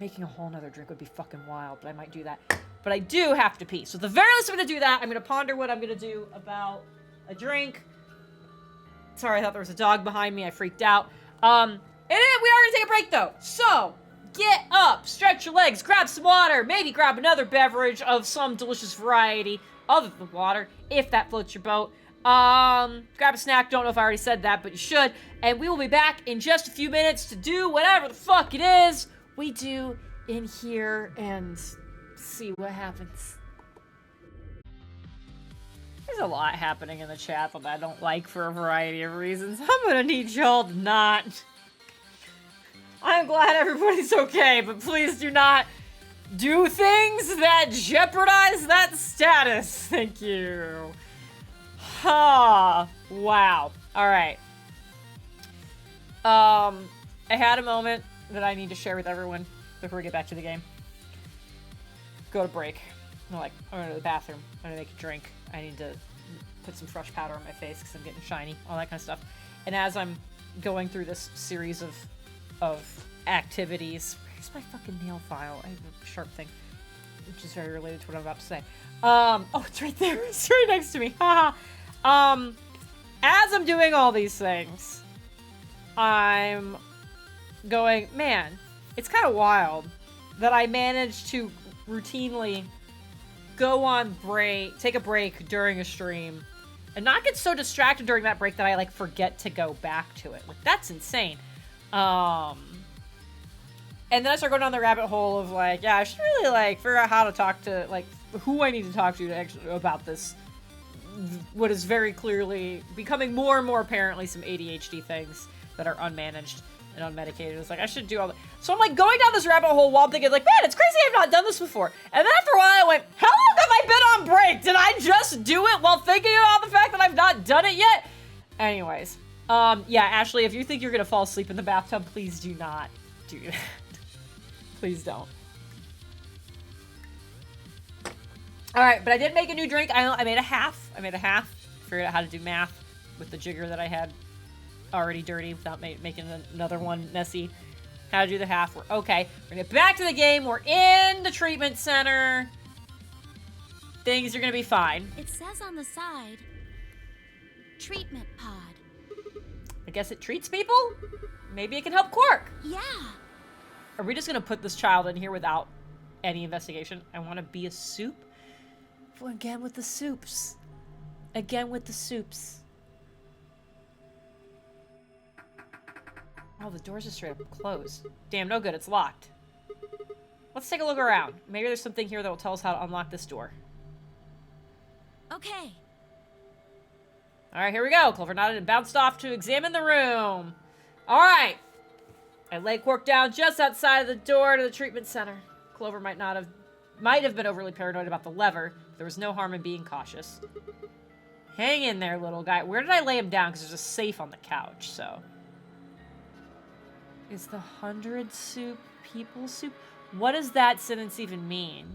making a whole nother drink would be fucking wild, but I might do that. But I do have to pee. So at the very least, I'm going to do that. I'm going to ponder what I'm going to do about a drink. Sorry, I thought there was a dog behind me. I freaked out. And then we are going to take a break, though. So, get up, stretch your legs, grab some water, maybe grab another beverage of some delicious variety other than water, if that floats your boat. Grab a snack. Don't know if I already said that, but you should. And we will be back in just a few minutes to do whatever the fuck it is we do in here and see what happens. There's a lot happening in the chat that I don't like for a variety of reasons. I'm gonna need y'all to not. I'm glad everybody's okay, but please do not do things that jeopardize that status. Thank you. Ha! Wow. Alright. I had a moment that I need to share with everyone before we get back to the game. Go to break. I'm like, I'm gonna go to the bathroom. I'm gonna make a drink. I need to put some fresh powder on my face because I'm getting shiny. All that kind of stuff. And as I'm going through this series of activities, where's my fucking nail file? I have a sharp thing, which is very related to what I'm about to say. Oh, it's right there. It's right next to me. Haha. As I'm doing all these things, I'm going, man, it's kind of wild that I managed to routinely go on break, take a break during a stream, and not get so distracted during that break that I, like, forget to go back to it. Like, that's insane. And then I start going down the rabbit hole of, like, yeah, I should really, like, figure out how to talk to, like, who I need to talk to actually about this, what is very clearly becoming more and more apparently some ADHD things that are unmanaged and unmedicated. It's like, I should do all that. So I'm, like, going down this rabbit hole while I'm thinking, like, man, it's crazy I've not done this before. And then after a while I went, how long have I been on break? Did I just do it while thinking about the fact that I've not done it yet? Anyways. Yeah, Ashley, if you think you're gonna fall asleep in the bathtub, please do not do that. Please don't. Alright, but I did make a new drink. I made a half. Figured out how to do math with the jigger that I had already dirty without making another one messy. How to do the half. We're okay. We're gonna get back to the game. We're in the treatment center. Things are gonna be fine. It says on the side, treatment pod. I guess it treats people? Maybe it can help Quark. Yeah. Are we just gonna put this child in here without any investigation? I wanna be a soup. Well, again with the soups. Again with the soups. Oh, the doors are straight up closed. Damn, no good. It's locked. Let's take a look around. Maybe there's something here that will tell us how to unlock this door. Okay. Alright, here we go. Clover nodded and bounced off to examine the room. Alright. I laid Quark down just outside of the door to the treatment center. Clover might have been overly paranoid about the lever. But there was no harm in being cautious. Hang in there, little guy. Where did I lay him down? Because there's a safe on the couch, so. Is the 100 soup people soup? What does that sentence even mean?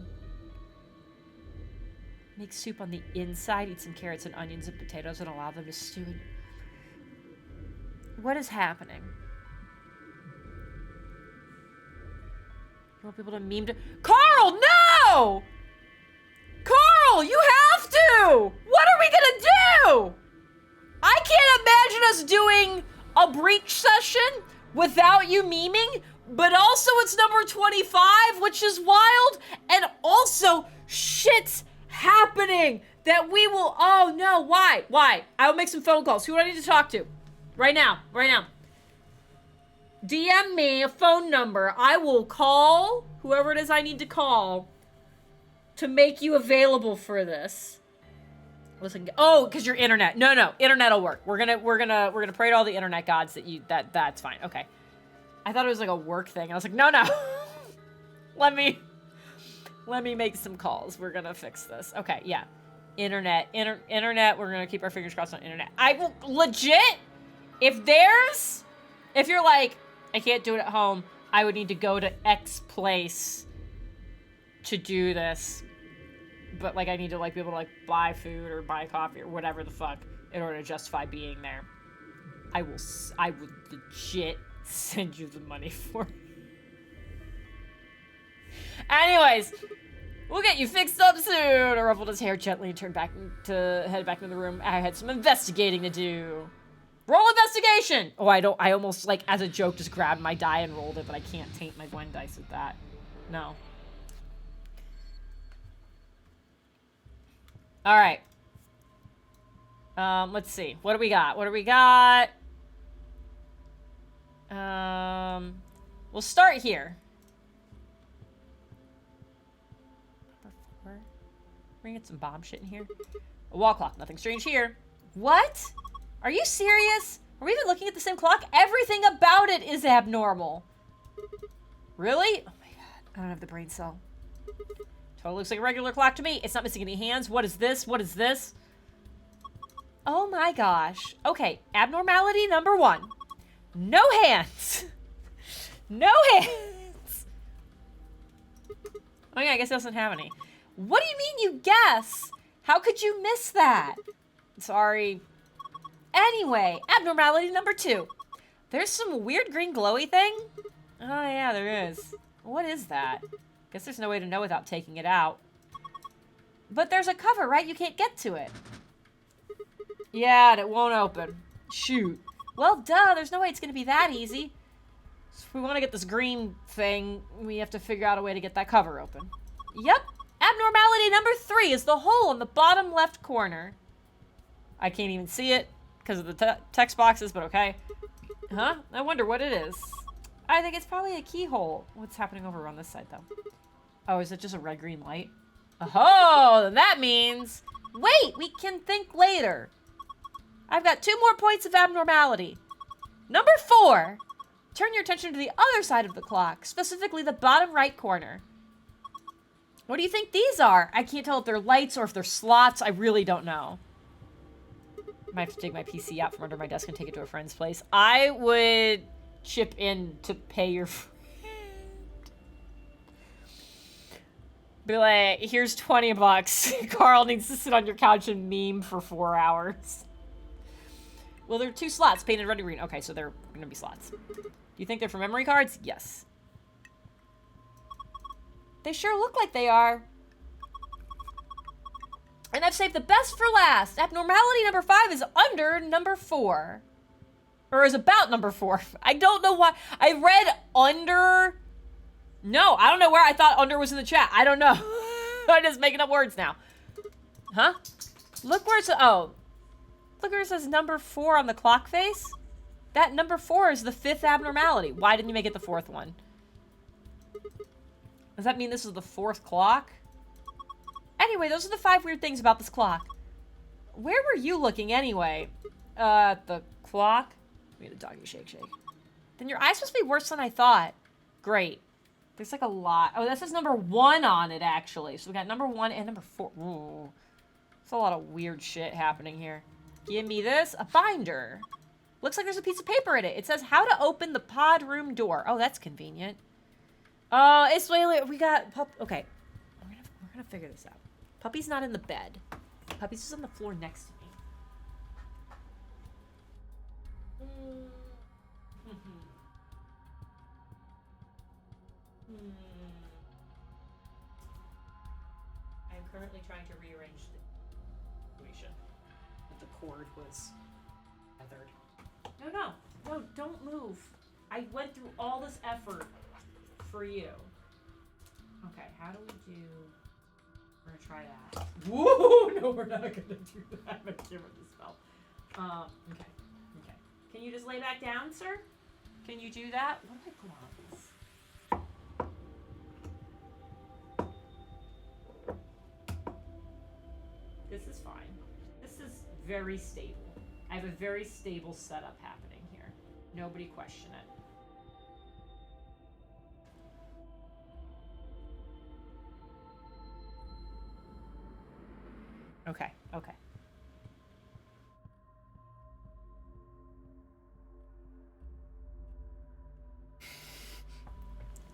Make soup on the inside, eat some carrots and onions and potatoes and allow them to stew. What is happening? You want people to meme to— Carl, no! Carl, you have to! What are we gonna do? I can't imagine us doing a breach session without you memeing, but also it's number 25, which is wild, and also shit's happening that we will— oh no, why? I will make some phone calls. Who do I need to talk to? Right now. DM me a phone number. I will call whoever it is I need to call to make you available for this. Listen, oh, because your internet. No, internet'll work. We're gonna pray to all the internet gods that's fine. Okay. I thought it was like a work thing. I was like, no. Let me make some calls. We're gonna fix this. Okay, yeah. Internet. We're gonna keep our fingers crossed on internet. I will legit, if you're like, I can't do it at home, I would need to go to X place to do this. but like I need to like be able to like buy food or buy coffee or whatever the fuck in order to justify being there. I would legit send you the money for it. Anyways, we'll get you fixed up soon. I ruffled his hair gently and head back into the room. I had some investigating to do. Roll investigation! Oh, I almost, like, as a joke, just grabbed my die and rolled it, but I can't taint my Gwen dice with that. No. Alright. Let's see. What do we got? We'll start here. Number 4. We're gonna get some bomb shit in here. A wall clock. Nothing strange here. What? Are you serious? Are we even looking at the same clock? Everything about it is abnormal. Really? Oh my god. I don't have the brain cell. Totally looks like a regular clock to me. It's not missing any hands. What is this? What is this? Oh my gosh. Okay. Abnormality number 1. No hands. No hands. Oh yeah, I guess it doesn't have any. What do you mean you guess? How could you miss that? Sorry. Anyway, abnormality number 2. There's some weird green glowy thing. Oh yeah, there is. What is that? Guess there's no way to know without taking it out. But there's a cover, right? You can't get to it. Yeah, and it won't open. Shoot. Well, duh, there's no way it's gonna be that easy. So if we want to get this green thing, we have to figure out a way to get that cover open. Yep. Abnormality number 3 is the hole in the bottom left corner. I can't even see it because of the text boxes, but okay. Huh? I wonder what it is. I think it's probably a keyhole. What's happening over on this side, though? Oh, is it just a red-green light? Oh, then that means... Wait, we can think later. I've got 2 more points of abnormality. Number 4. Turn your attention to the other side of the clock, specifically the bottom right corner. What do you think these are? I can't tell if they're lights or if they're slots. I really don't know. Might have to take my PC out from under my desk and take it to a friend's place. I would chip in to pay your friend. Be like, here's 20 bucks. Carl needs to sit on your couch and meme for 4 hours. Well, there are 2 slots, painted red and green. Okay, so they're gonna be slots. Do you think they're for memory cards? Yes. They sure look like they are. And I've saved the best for last. Abnormality number 5 is under number 4. Or is about number 4. I don't know why. I read under. No, I don't know where I thought under was in the chat. I don't know. I'm just making up words now. Huh? Look where it's. Oh. Look where it says number 4 on the clock face. That number 4 is the 5th abnormality. Why didn't you make it the 4th one? Does that mean this is the 4th clock? Anyway, those are the 5 weird things about this clock. Where were you looking anyway? The clock? We had a doggy shake. Then your eye's supposed to be worse than I thought. Great. There's like a lot. Oh, that says number 1 on it, actually. So we got number 1 and number 4. Ooh. There's a lot of weird shit happening here. Give me this. A binder. Looks like there's a piece of paper in it. It says how to open the pod room door. Oh, that's convenient. It's wait, we got okay. We're gonna figure this out. Puppy's not in the bed. Puppy's just on the floor next to me. I'm currently trying to rearrange the situation. The cord was feathered. No, don't move. I went through all this effort for you. Okay, how do we do... We're gonna try that. Woo! No, we're not gonna do that. I'm gonna give her the spell. Okay. Can you just lay back down, sir? Can you do that? What do I put on this? This is fine. This is very stable. I have a very stable setup happening here. Nobody question it. Okay.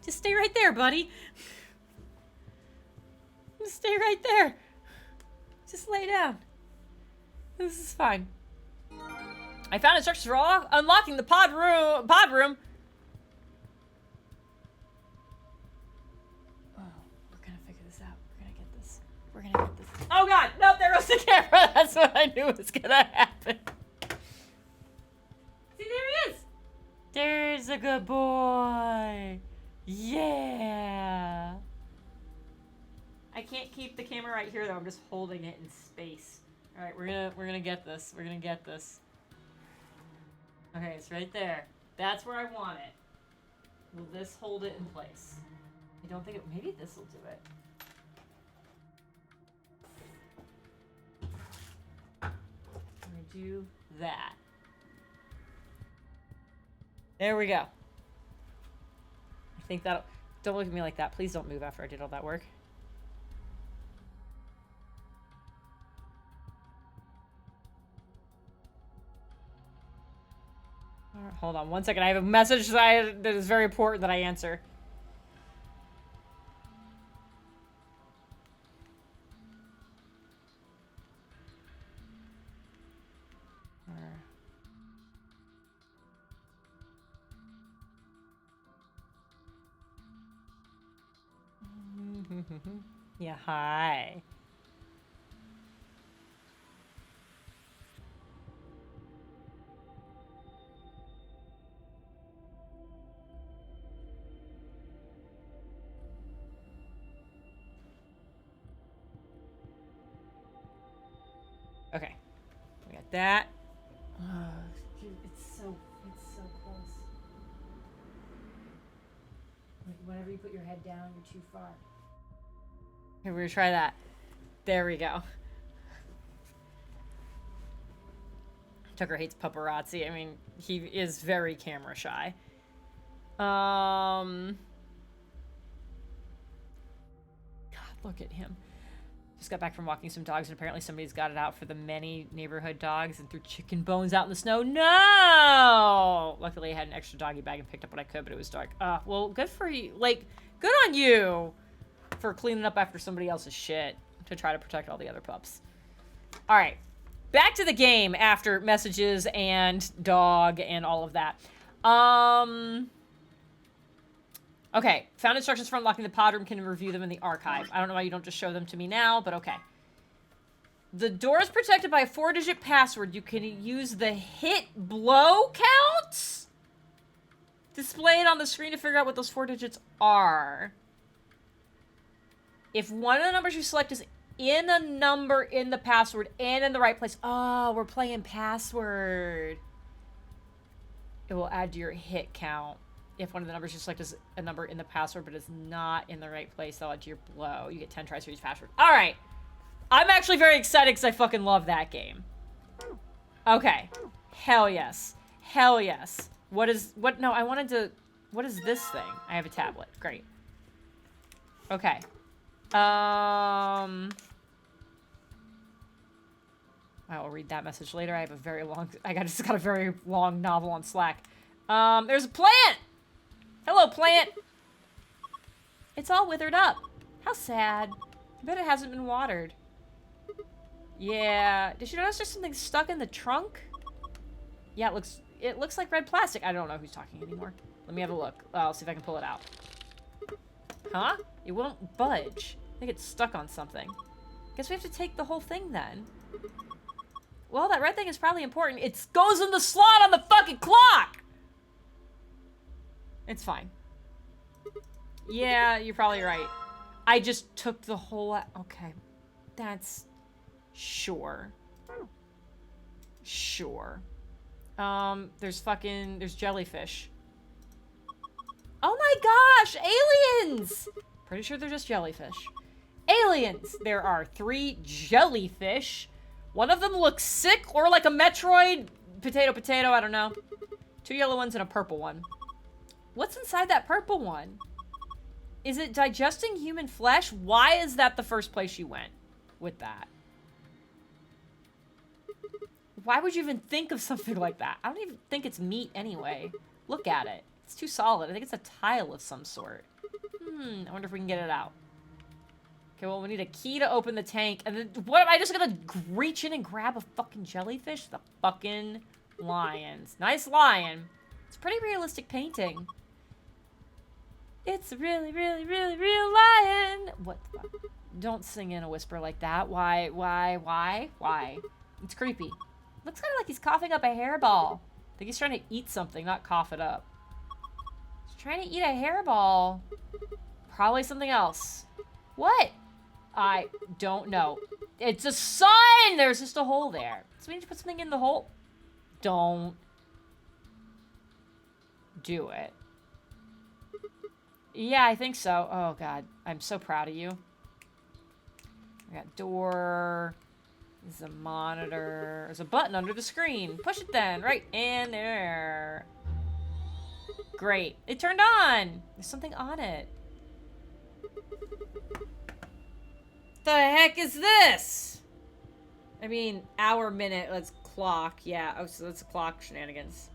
Just stay right there, buddy. Just stay right there. Just lay down. This is fine. I found instructions for unlocking the pod room. Oh, we're gonna figure this out. We're gonna get this. We're gonna get this. Oh god! Nope, there goes the camera. That's what I knew was gonna happen. See, there he is. There's a good boy. Yeah. I can't keep the camera right here though. I'm just holding it in space. All right, we're gonna get this. We're gonna get this. Okay, it's right there. That's where I want it. Will this hold it in place? I don't think it. Maybe this will do it. I'm gonna do that. There we go. I think that'll. Don't look at me like that. Please don't move after I did all that work. All right, hold on one second. I have a message that is very important that I answer. Yeah, hi. Okay, we got that. Oh, dude, it's so close. Like, whenever you put your head down, you're too far. Okay, we're gonna try that. There we go. Tucker hates paparazzi. I mean, he is very camera shy. God, look at him. Just got back from walking some dogs, and apparently somebody's got it out for the many neighborhood dogs and threw chicken bones out in the snow. No! Luckily, I had an extra doggy bag and picked up what I could, but it was dark. Well, good for you. Like, good on you for cleaning up after somebody else's shit to try to protect all the other pups. All right. Back to the game after messages and dog and all of that. Okay, found instructions for unlocking the pod room, can review them in the archive. I don't know why you don't just show them to me now, but okay. The door is protected by a 4-digit password. You can use the hit blow count. Display it on the screen to figure out what those 4 digits are. If one of the numbers you select is in a number in the password and in the right place. Oh, we're playing password. It will add to your hit count. If one of the numbers you select is a number in the password but is not in the right place, they'll add to your blow. You get 10 tries for each password. All right. I'm actually very excited because I fucking love that game. Okay. Hell yes. Hell yes. What is this thing? I have a tablet. Great. Okay. I will read that message later. I have a very long... just got a very long novel on Slack. There's a plant! Hello, plant! It's all withered up. How sad. I bet it hasn't been watered. Yeah. Did you notice there's something stuck in the trunk? Yeah, it looks like red plastic. I don't know who's talking anymore. Let me have a look. I'll see if I can pull it out. Huh? It won't budge. I think it's stuck on something. Guess we have to take the whole thing then. Well, that red thing is probably important. It goes in the slot on the fucking clock! It's fine. Yeah, you're probably right. I just took the whole... Okay. That's... Sure. Sure. There's jellyfish. Oh my gosh! Aliens! Pretty sure they're just jellyfish. Aliens! There are 3 jellyfish. One of them looks sick or like a Metroid. Potato, I don't know. 2 yellow ones and a purple one. What's inside that purple one? Is it digesting human flesh? Why is that the first place you went with that? Why would you even think of something like that? I don't even think it's meat anyway. Look at it. It's too solid. I think it's a tile of some sort. I wonder if we can get it out. Okay, well, we need a key to open the tank. And then, what, am I just gonna reach in and grab a fucking jellyfish? The fucking lions. Nice lion. It's a pretty realistic painting. It's a really, really, really real lion. What the fuck? Don't sing in a whisper like that. Why? It's creepy. Looks kind of like he's coughing up a hairball. I think he's trying to eat something, not cough it up. He's trying to eat a hairball. Probably something else. What? I don't know. It's a sun! There's just a hole there. So we need to put something in the hole. Don't do it. Yeah, I think so. Oh, God. I'm so proud of you. We got door. There's a monitor. There's a button under the screen. Push it then. Right in there. Great. It turned on. There's something on it. The heck is this? I mean, hour, minute. Let's clock. Yeah. Oh, so that's a clock shenanigans.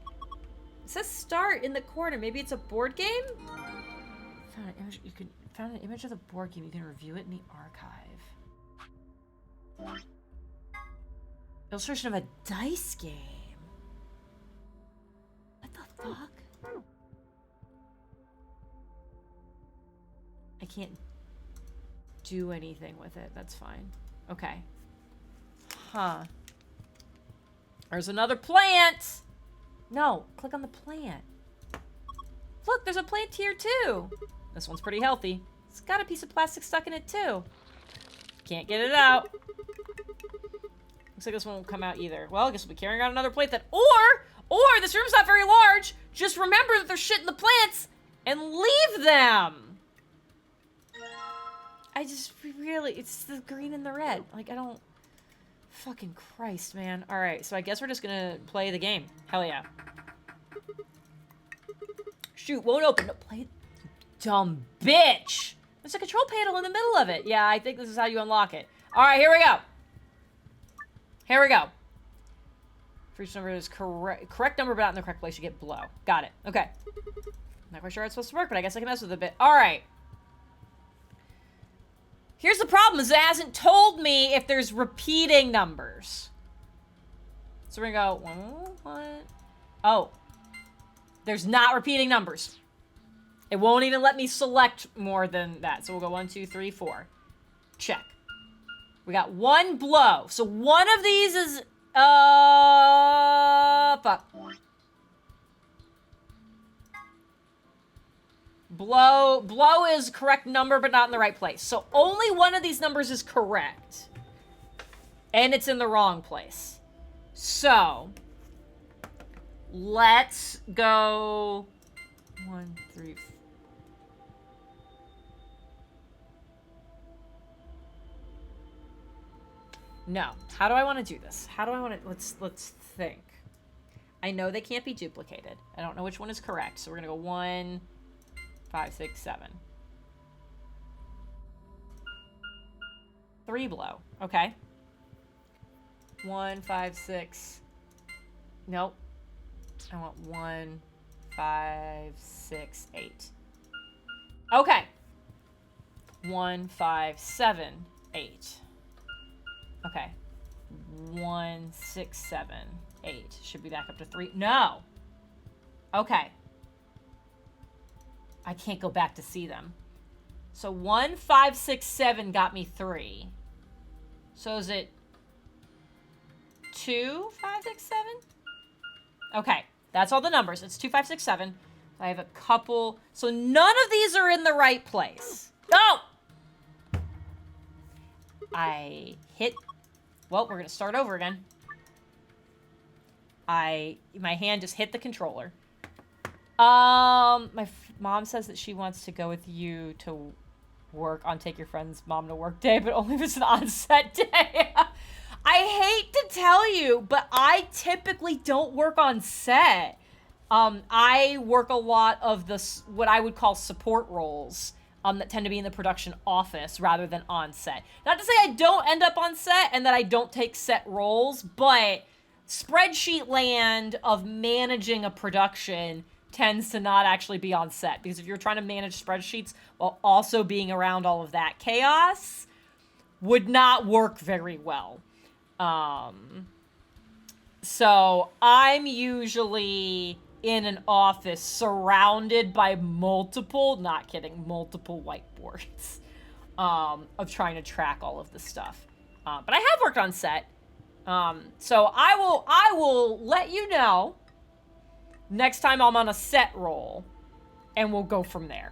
It says start in the corner. Maybe it's a board game? Found an image. You can found an image of the board game. You can review it in the archive. Illustration of a dice game. What the fuck? I can't do anything with it. That's fine. Okay. Huh. There's another plant! No, click on the plant. Look, there's a plant here too. This one's pretty healthy. It's got a piece of plastic stuck in it too. Can't get it out. Looks like this one won't come out either. Well, I guess we'll be carrying around another plate then. Or this room's not very large. Just remember that there's shit in the plants and leave them. I just really, it's the green and the red. Like, I don't, fucking Christ, man. All right, so I guess we're just gonna play the game. Hell yeah. Shoot, won't open. No, play it, you dumb bitch. There's a control panel in the middle of it. Yeah, I think this is how you unlock it. All right, here we go. Here we go. For each number is correct number, but not in the correct place, you get below. Got it. Okay. Not quite sure how it's supposed to work, but I guess I can mess with it a bit. All right. Here's the problem, is it hasn't told me if there's repeating numbers. So we're gonna go, one. Oh. There's not repeating numbers. It won't even let me select more than that. So we'll go 1, 2, 3, 4. Check. We got one blow. So one of these is, fuck. Blow is correct number, but not in the right place. So only one of these numbers is correct. And it's in the wrong place. So, let's go 1, 3, 4. No. How do I want to do this? How do I want to... Let's think. I know they can't be duplicated. I don't know which one is correct. So we're going to go 1, 5, 6, 7. 3 blow. Okay. 1, 5, 6. Nope. I want 1, 5, 6, 8. Okay. 1, 5, 7, 8. Okay. 1, 6, 7, 8. Should be back up to 3. No. Okay. I can't go back to see them. So 1, 5, 6, 7 got me 3. So is it 2, 5, 6, 7? Okay. That's all the numbers. It's 2, 5, 6, 7. I have a couple. So none of these are in the right place. No! I hit... Well, we're going to start over again. My hand just hit the controller. My mom says that she wants to go with you to work on Take Your Friend's Mom to Work Day, but only if it's an on-set day. I hate to tell you, but I typically don't work on set. I work a lot of what I would call support roles. That tend to be in the production office rather than on set. Not to say I don't end up on set and that I don't take set roles, but spreadsheet land of managing a production tends to not actually be on set. Because if you're trying to manage spreadsheets while also being around all of that chaos, would not work very well. So I'm usually in an office surrounded by multiple whiteboards of trying to track all of the stuff. But I have worked on set. So I will let you know next time I'm on a set roll, and we'll go from there.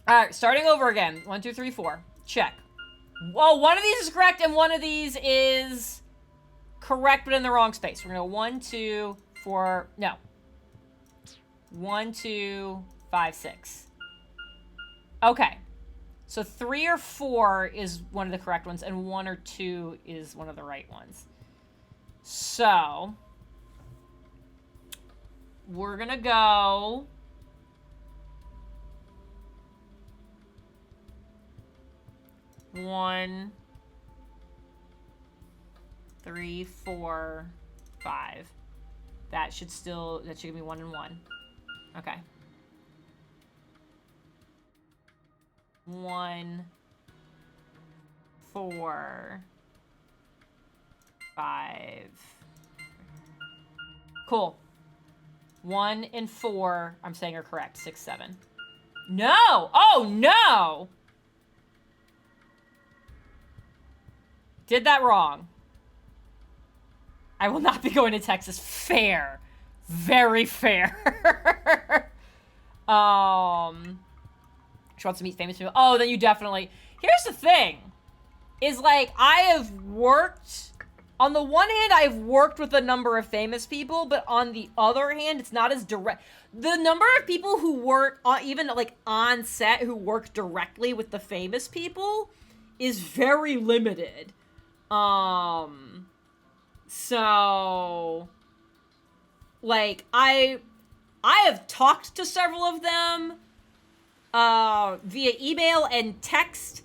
All right, starting over again. 1, 2, 3, 4. Check. Well, one of these is correct, and one of these is correct, but in the wrong space. We're gonna go 1, 2, 4. No. 1, 2, 5, 6. Okay. So 3 or 4 is one of the correct ones, and 1 or 2 is one of the right ones. So we're gonna go. One, 3, 4, 5. That should give me 1 and 1. Okay. 1, 4, 5. Cool. 1 and 4, I'm saying are correct. 6, 7. No! Oh, no! Did that wrong. I will not be going to Texas. Fair. Very fair. She wants to meet famous people. Oh, then you definitely... Here's the thing. Is, like, I have worked... On the one hand, I've worked with a number of famous people, but on the other hand, it's not as direct. The number of people who work, even, like, on set, who work directly with the famous people is very limited. So, like, I have talked to several of them, via email and text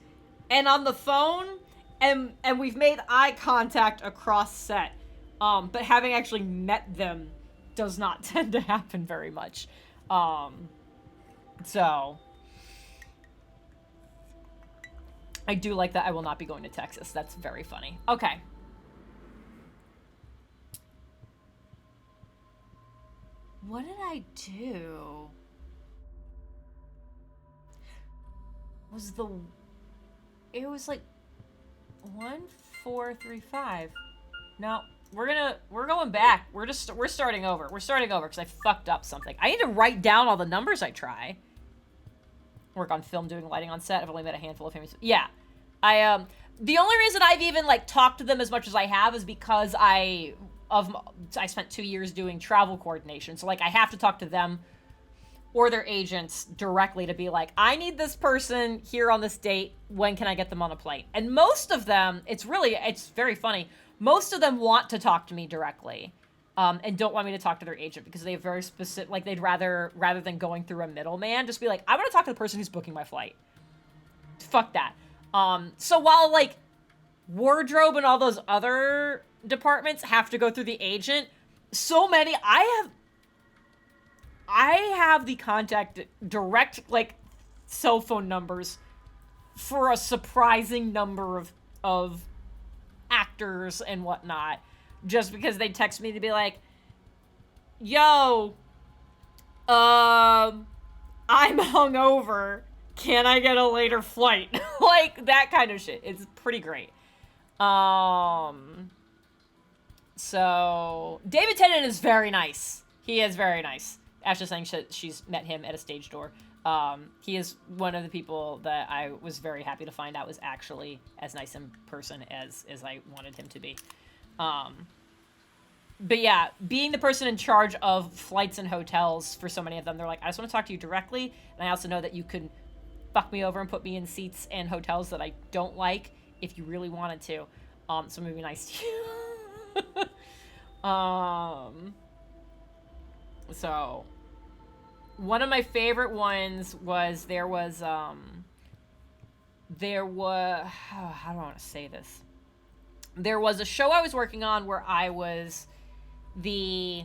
and on the phone, and we've made eye contact across set. But having actually met them does not tend to happen very much. So I do like that I will not be going to Texas. That's very funny. Okay. What did I do? It was like 1, 4, 3, 5. No, we're going back. We're starting over. We're starting over because I fucked up something. I need to write down all the numbers I try. Work on film, doing lighting on set. I've only met a handful of famous. Yeah, the only reason I've even like talked to them as much as I have is because I spent 2 years doing travel coordination. So like I have to talk to them or their agents directly to be like, I need this person here on this date. When can I get them on a plane? And most of them, it's very funny. Most of them want to talk to me directly, and don't want me to talk to their agent because they have very specific, like they'd rather than going through a middleman, just be like, I want to talk to the person who's booking my flight. Fuck that. So while like wardrobe and all those other departments have to go through the agent, so many, I have the contact direct, like, cell phone numbers for a surprising number of actors and whatnot, just because they text me to be like, yo, I'm hungover. Can I get a later flight? Like, that kind of shit. It's pretty great. So, David Tennant is very nice. He is very nice. Ashley's saying she's met him at a stage door. He is one of the people that I was very happy to find out was actually as nice in person as I wanted him to be. But yeah, being the person in charge of flights and hotels for so many of them, they're like, I just want to talk to you directly, and I also know that you could fuck me over and put me in seats and hotels that I don't like if you really wanted to. So I'm gonna be nice to you. So one of my favorite ones was how do I want to say this? There was a show I was working on where the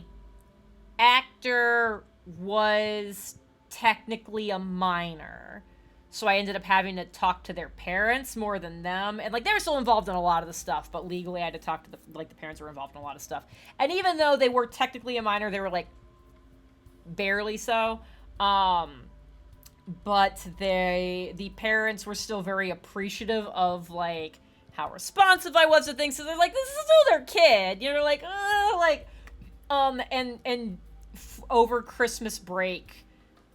actor was technically a minor. So I ended up having to talk to their parents more than them. And, like, they were still involved in a lot of the stuff, but legally I had to talk to the parents were involved in a lot of stuff. And even though they were technically a minor, they were, like, barely so. But the parents were still very appreciative of, like, how responsive I was to things. So they're like, this is still their kid. You know, like, over Christmas break,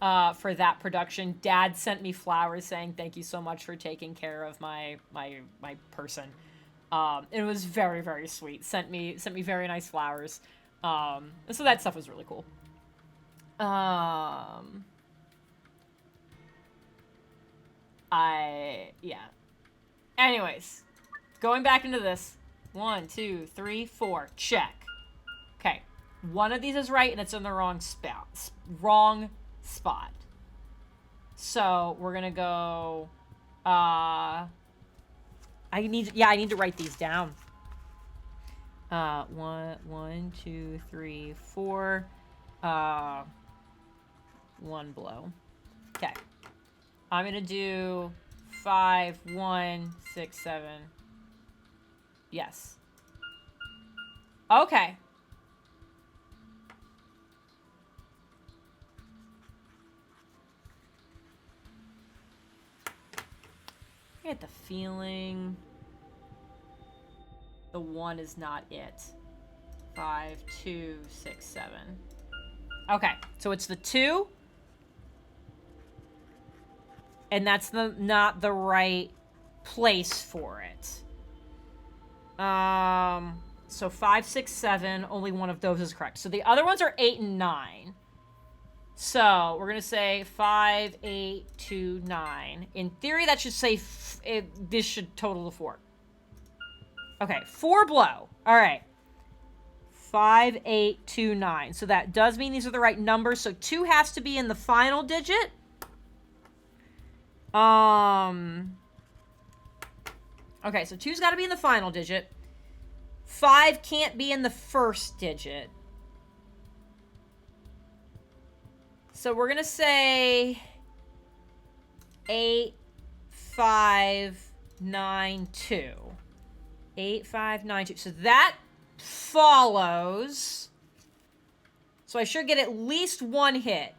for that production, Dad sent me flowers saying thank you so much for taking care of my person. It was very, very sweet. Sent me very nice flowers. And so that stuff was really cool. Yeah. Anyways, going back into this. 1, 2, 3, 4. Check. Okay. One of these is right, and it's in the wrong spot. So we're gonna go. I need to write these down. 1, 2, 3, 4. 1 blow. Okay. I'm gonna do 5, 1, 6, 7. Yes. Okay. I get the feeling the 1 is not it. 5, 2, 6, 7. Okay, so it's the 2. And that's not the right place for it. So 5, 6, 7, only one of those is correct. So the other ones are 8 and 9. So we're going to say 5, 8, 2, 9. In theory, that should say this should total to 4. Okay, 4 blow. All right. 5, 8, 2, 9. So that does mean these are the right numbers. So 2 has to be in the final digit. Okay, so 2's got to be in the final digit. 5 can't be in the first digit. So we're going to say 8, 5, 9, 2. 8, 5, 9, 2. So that follows. So I should get at least 1 hit.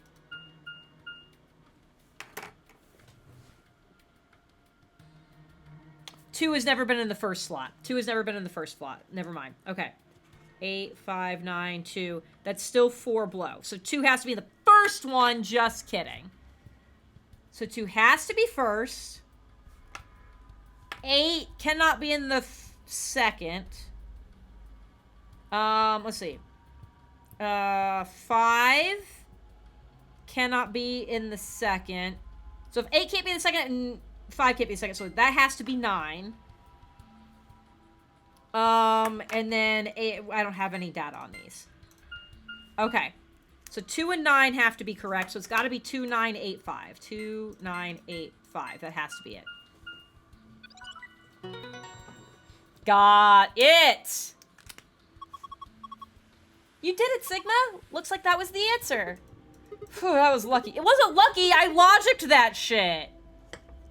Two has never been in the first slot. 2 has never been in the first slot. Never mind. Okay. 8, 5, 9, 2. That's still 4 blow. So 2 has to be the first one. Just kidding. So 2 has to be first. 8 cannot be in the second. Let's see. 5 cannot be in the second. So if 8 can't be in the second and 5 can't be in the second, so that has to be 9. And then 8, I don't have any data on these. Okay. So 2 and 9 have to be correct, so it's got to be 2, 9, 8, 5. 2, 9, 8, 5. That has to be it. Got it! You did it, Sigma! Looks like that was the answer. Phew, that was lucky. It wasn't lucky, I logicked that shit!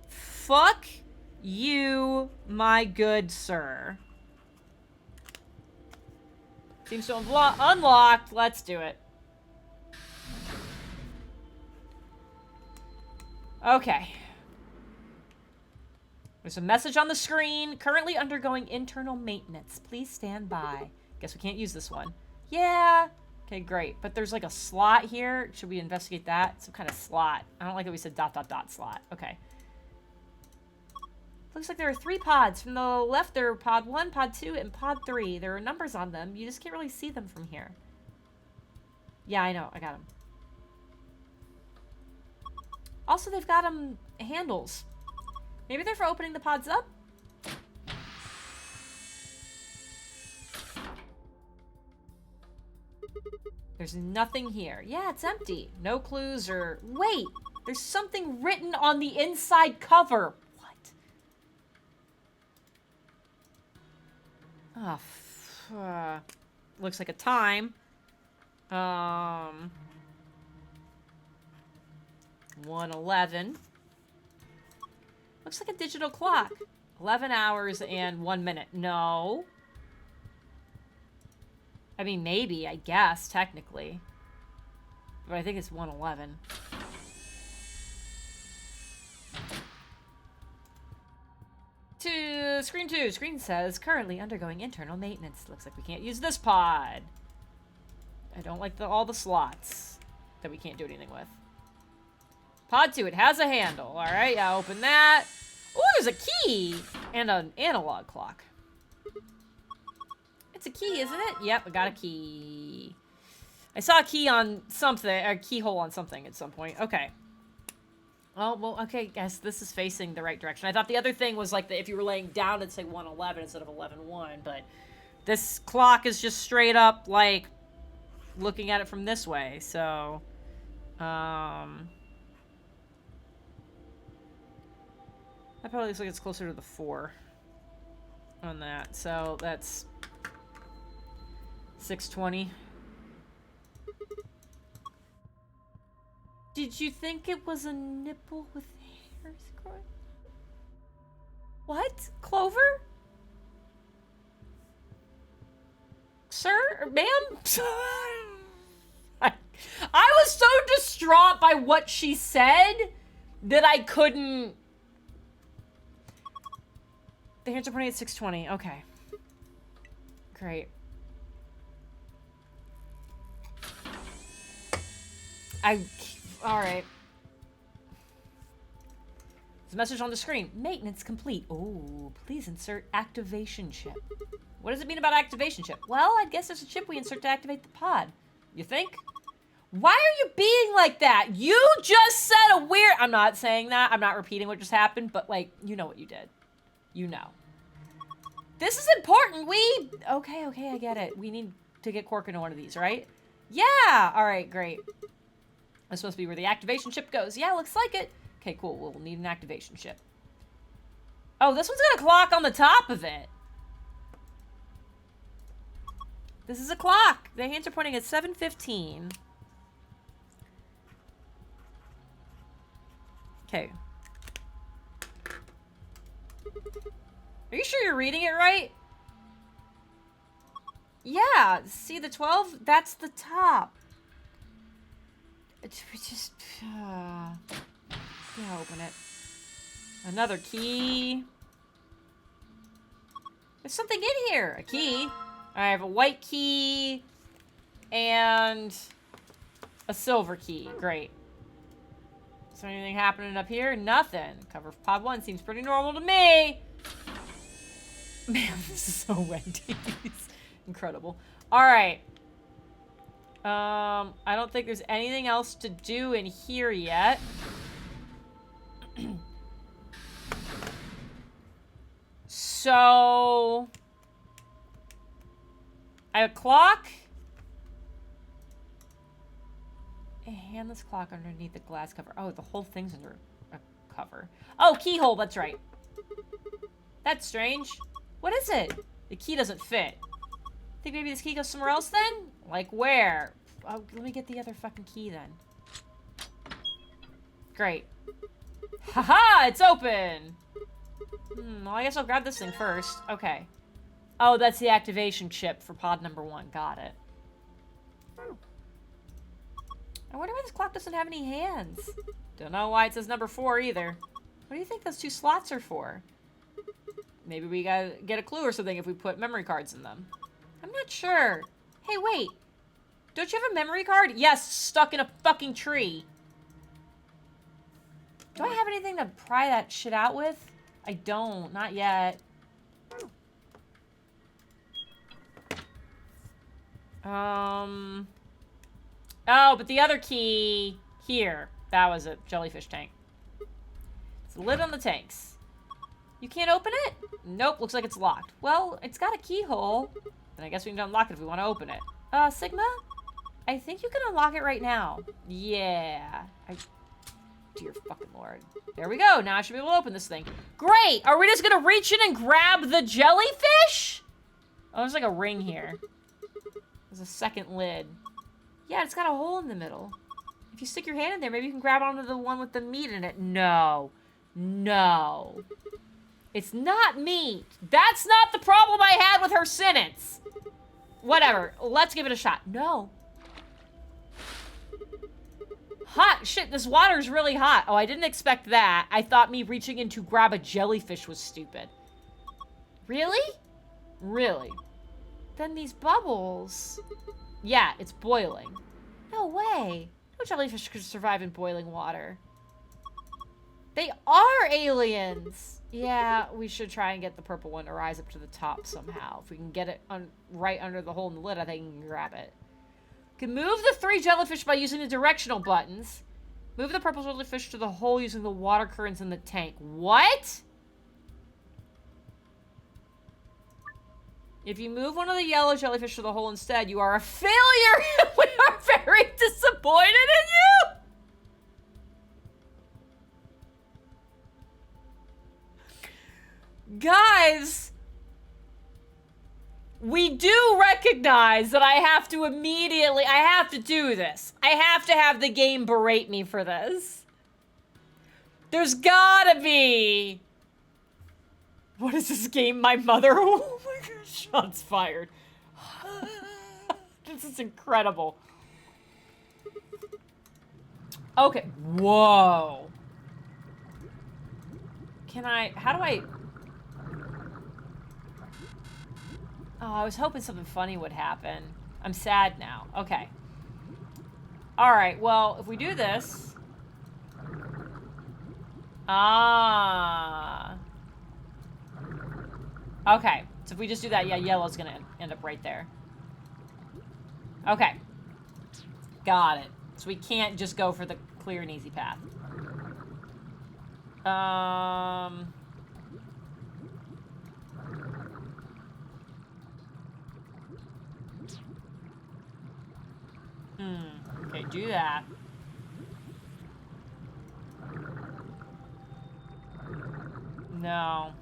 Fuck you, my good sir. Seems to have unlocked. Let's do it. Okay. There's a message on the screen. Currently undergoing internal maintenance. Please stand by. Guess we can't use this one. Yeah. Okay, great. But there's like a slot here. Should we investigate that? Some kind of slot. I don't like that we said ... slot. Okay. Looks like there are 3 pods. From the left, there are pod 1, pod 2, and pod 3. There are numbers on them. You just can't really see them from here. Yeah, I know. I got them. Also, they've got them handles. Maybe they're for opening the pods up? There's nothing here. Yeah, it's empty. No clues or... Wait! There's something written on the inside cover. Oh, looks like a time. 1:11. Looks like a digital clock. 11 hours and 1 minute. No. I mean, maybe, I guess, technically. But I think it's 1:11. Screen 2. Screen says, currently undergoing internal maintenance. Looks like we can't use this pod. I don't like all the slots that we can't do anything with. Pod 2, it has a handle. Alright, yeah, open that. Ooh, there's a key! And an analog clock. It's a key, isn't it? Yep, I got a key. I saw a key on something, a keyhole on something at some point. Okay. Oh, well, okay, guess this is facing the right direction. I thought the other thing was like if you were laying down, it'd say 1:11 instead of 11:1, but this clock is just straight up, like, looking at it from this way, so, that probably looks like it's closer to the 4 on that, so that's 6:20. Did you think it was a nipple with hairs growing? What? Clover? Sir? Ma'am? I was so distraught by what she said that I couldn't... The hands are pointing at 6:20. Okay. Great. Alright. There's a message on the screen. Maintenance complete. Oh, please insert activation chip. What does it mean about activation chip? Well, I guess there's a chip we insert to activate the pod. You think? Why are you being like that? You just said a weird... I'm not saying that. I'm not repeating what just happened, but, like, you know what you did. You know. This is important. Okay, I get it. We need to get Quark into one of these, right? Yeah! Alright, great. That's supposed to be where the activation chip goes. Yeah, looks like it. Okay, cool. We'll need an activation chip. Oh, this one's got a clock on the top of it. This is a clock. The hands are pointing at 7:15. Okay. Are you sure you're reading it right? Yeah, see the 12? That's the top. It's just... yeah, open it. Another key. There's something in here. A key. I have a white key and a silver key. Great. Is there anything happening up here? Nothing. Cover of pod 1 seems pretty normal to me. Man, this is so Wendy's. Incredible. Alright. I don't think there's anything else to do in here yet. So... I have a clock. A handless clock underneath the glass cover. Oh, the whole thing's under a cover. Oh, keyhole, that's right. That's strange. What is it? The key doesn't fit. Think maybe this key goes somewhere else then? Like where? Oh, let me get the other fucking key then. Great. Haha, it's open! Well, I guess I'll grab this thing first. Okay. Oh, that's the activation chip for pod number 1. Got it. I wonder why this clock doesn't have any hands. Don't know why it says number 4 either. What do you think those 2 slots are for? Maybe we gotta get a clue or something if we put memory cards in them. I'm not sure. Hey, wait. Don't you have a memory card? Yes, stuck in a fucking tree. Do I have anything to pry that shit out with? I don't. Not yet. Oh, but the other key... Here. That was a jellyfish tank. It's the lid on the tanks. You can't open it? Nope, looks like it's locked. Well, it's got a keyhole. Then I guess we can unlock it if we want to open it. Sigma? I think you can unlock it right now. Yeah. Dear fucking lord. There we go. Now I should be able to open this thing. Great! Are we just gonna reach in and grab the jellyfish? Oh, there's like a ring here. There's a second lid. Yeah, it's got a hole in the middle. If you stick your hand in there, maybe you can grab onto the one with the meat in it. No. No. It's not meat. That's not the problem I had with her sentence. Whatever. Let's give it a shot. No. Hot. Shit, this water's really hot. Oh, I didn't expect that. I thought me reaching in to grab a jellyfish was stupid. Really? Really? Then these bubbles... Yeah, it's boiling. No way. No jellyfish could survive in boiling water. They are aliens. Yeah, we should try and get the purple one to rise up to the top somehow. If we can get it right under the hole in the lid, I think we can grab it. Can move the 3 jellyfish by using the directional buttons. Move the purple jellyfish to the hole using the water currents in the tank. What? If you move one of the yellow jellyfish to the hole instead, you are a failure. We are very disappointed in you. Guys, we do recognize that I have to do this. I have to have the game berate me for this. There's gotta be... What is this game? My mother? Oh my god, shots fired. This is incredible. Okay, whoa. How do I... Oh, I was hoping something funny would happen. I'm sad now. Okay. Alright, well, if we do this... Ah... Okay, so if we just do that, yeah, yellow's gonna end up right there. Okay. Got it. So we can't just go for the clear and easy path. Okay, do that. No.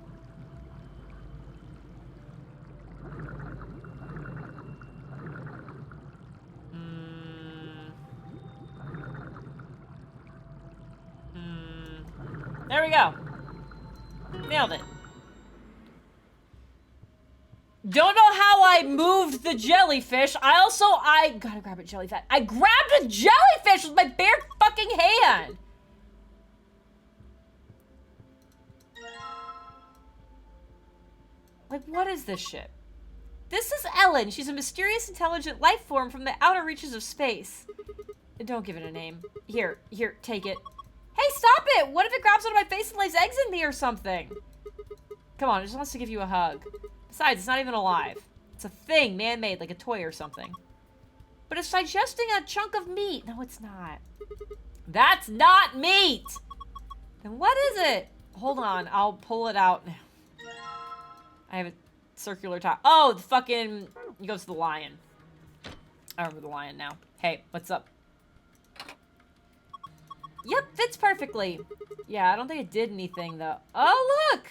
There we go. Nailed it. Don't know how I moved the jellyfish. I gotta grab a jellyfish. I grabbed a jellyfish with my bare fucking hand. Like, what is this shit? This is Ellen. She's a mysterious, intelligent life form from the outer reaches of space. Don't give it a name. Here, take it. Hey, stop it! What if it grabs onto my face and lays eggs in me or something? Come on, it just wants to give you a hug. Besides, it's not even alive. It's a thing, man-made, like a toy or something. But it's digesting a chunk of meat. No, it's not. That's not meat! Then what is it? Hold on, I'll pull it out now. I have a circular top. Oh, the fucking... It goes to the lion. I remember the lion now. Hey, what's up? Yep, fits perfectly. Yeah, I don't think it did anything, though. Oh, look!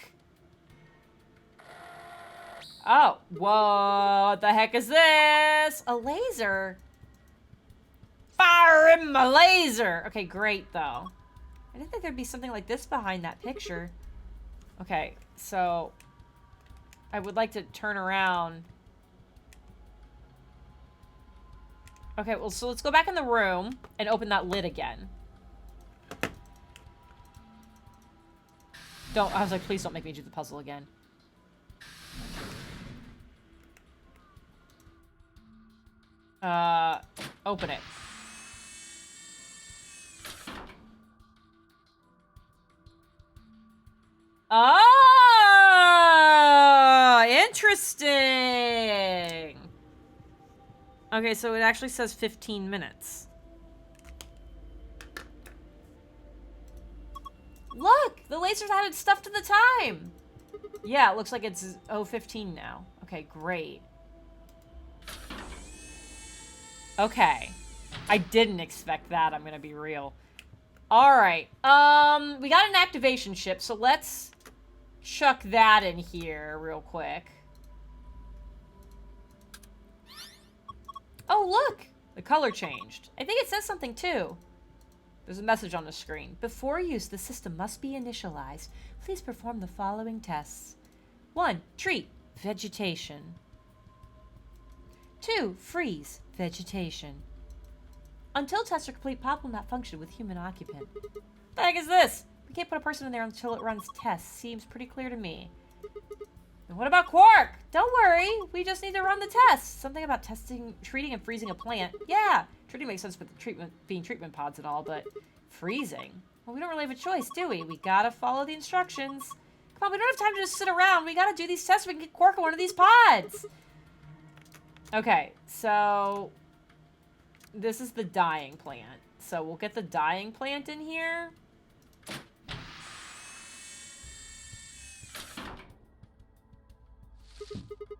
Oh, whoa, what the heck is this? A laser? Fire in my laser! Okay, great, though. I didn't think there'd be something like this behind that picture. Okay, so... I would like to turn around. Okay, well, so let's go back in the room and open that lid again. I was like, please don't make me do the puzzle again. Open it. Oh, interesting. Okay, so it actually says 15 minutes. Look, the lasers added stuff to the time. Yeah, it looks like it's 0:15 now. Okay, great. Okay. I didn't expect that, I'm gonna be real. Alright, we got an activation chip, so let's chuck that in here real quick. Oh, look! The color changed. I think it says something, too. There's a message on the screen. Before use, the system must be initialized. Please perform the following tests. 1. Treat. Vegetation. 2. Freeze. Vegetation. Until tests are complete, pod will not function with human occupant. The heck is this? We can't put a person in there until it runs tests. Seems pretty clear to me. And what about Quark? Don't worry. We just need to run the tests. Something about testing, treating, and freezing a plant. Yeah, treating makes sense with the treatment being treatment pods and all, but freezing? Well, we don't really have a choice, do we? We gotta follow the instructions. Come on, we don't have time to just sit around. We gotta do these tests so we can get Quark on one of these pods. Okay, so this is the dyeing plant. So we'll get the dyeing plant in here.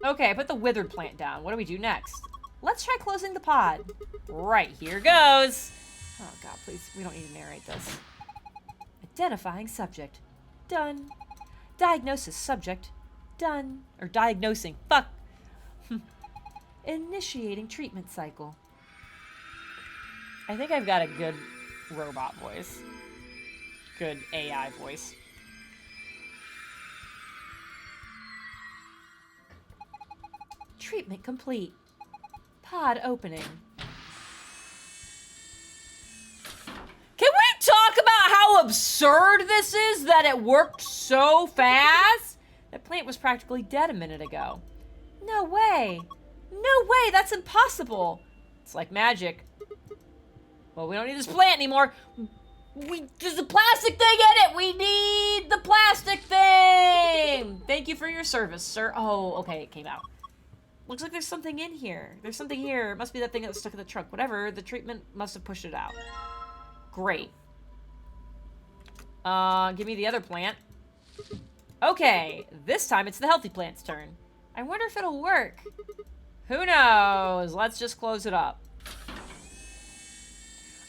Okay, I put the withered plant down. What do we do next? Let's try closing the pod. Right, here goes. Oh god, please, we don't need to narrate this. Identifying subject. Done. Diagnosis subject. Done. Or diagnosing. Fuck. Initiating treatment cycle. I think I've got a good robot voice. Good AI voice. Treatment complete. Pod opening. Can we talk about how absurd this is that it worked so fast? That plant was practically dead a minute ago. No way. No way, that's impossible. It's like magic. Well, we don't need this plant anymore. There's a plastic thing in it. We need the plastic thing. Thank you for your service, sir. Oh, okay, it came out. Looks like there's something in here. There's something here. It must be that thing that was stuck in the trunk. Whatever, the treatment must have pushed it out. Great. Give me the other plant. Okay, this time it's the healthy plant's turn. I wonder if it'll work. Who knows? Let's just close it up.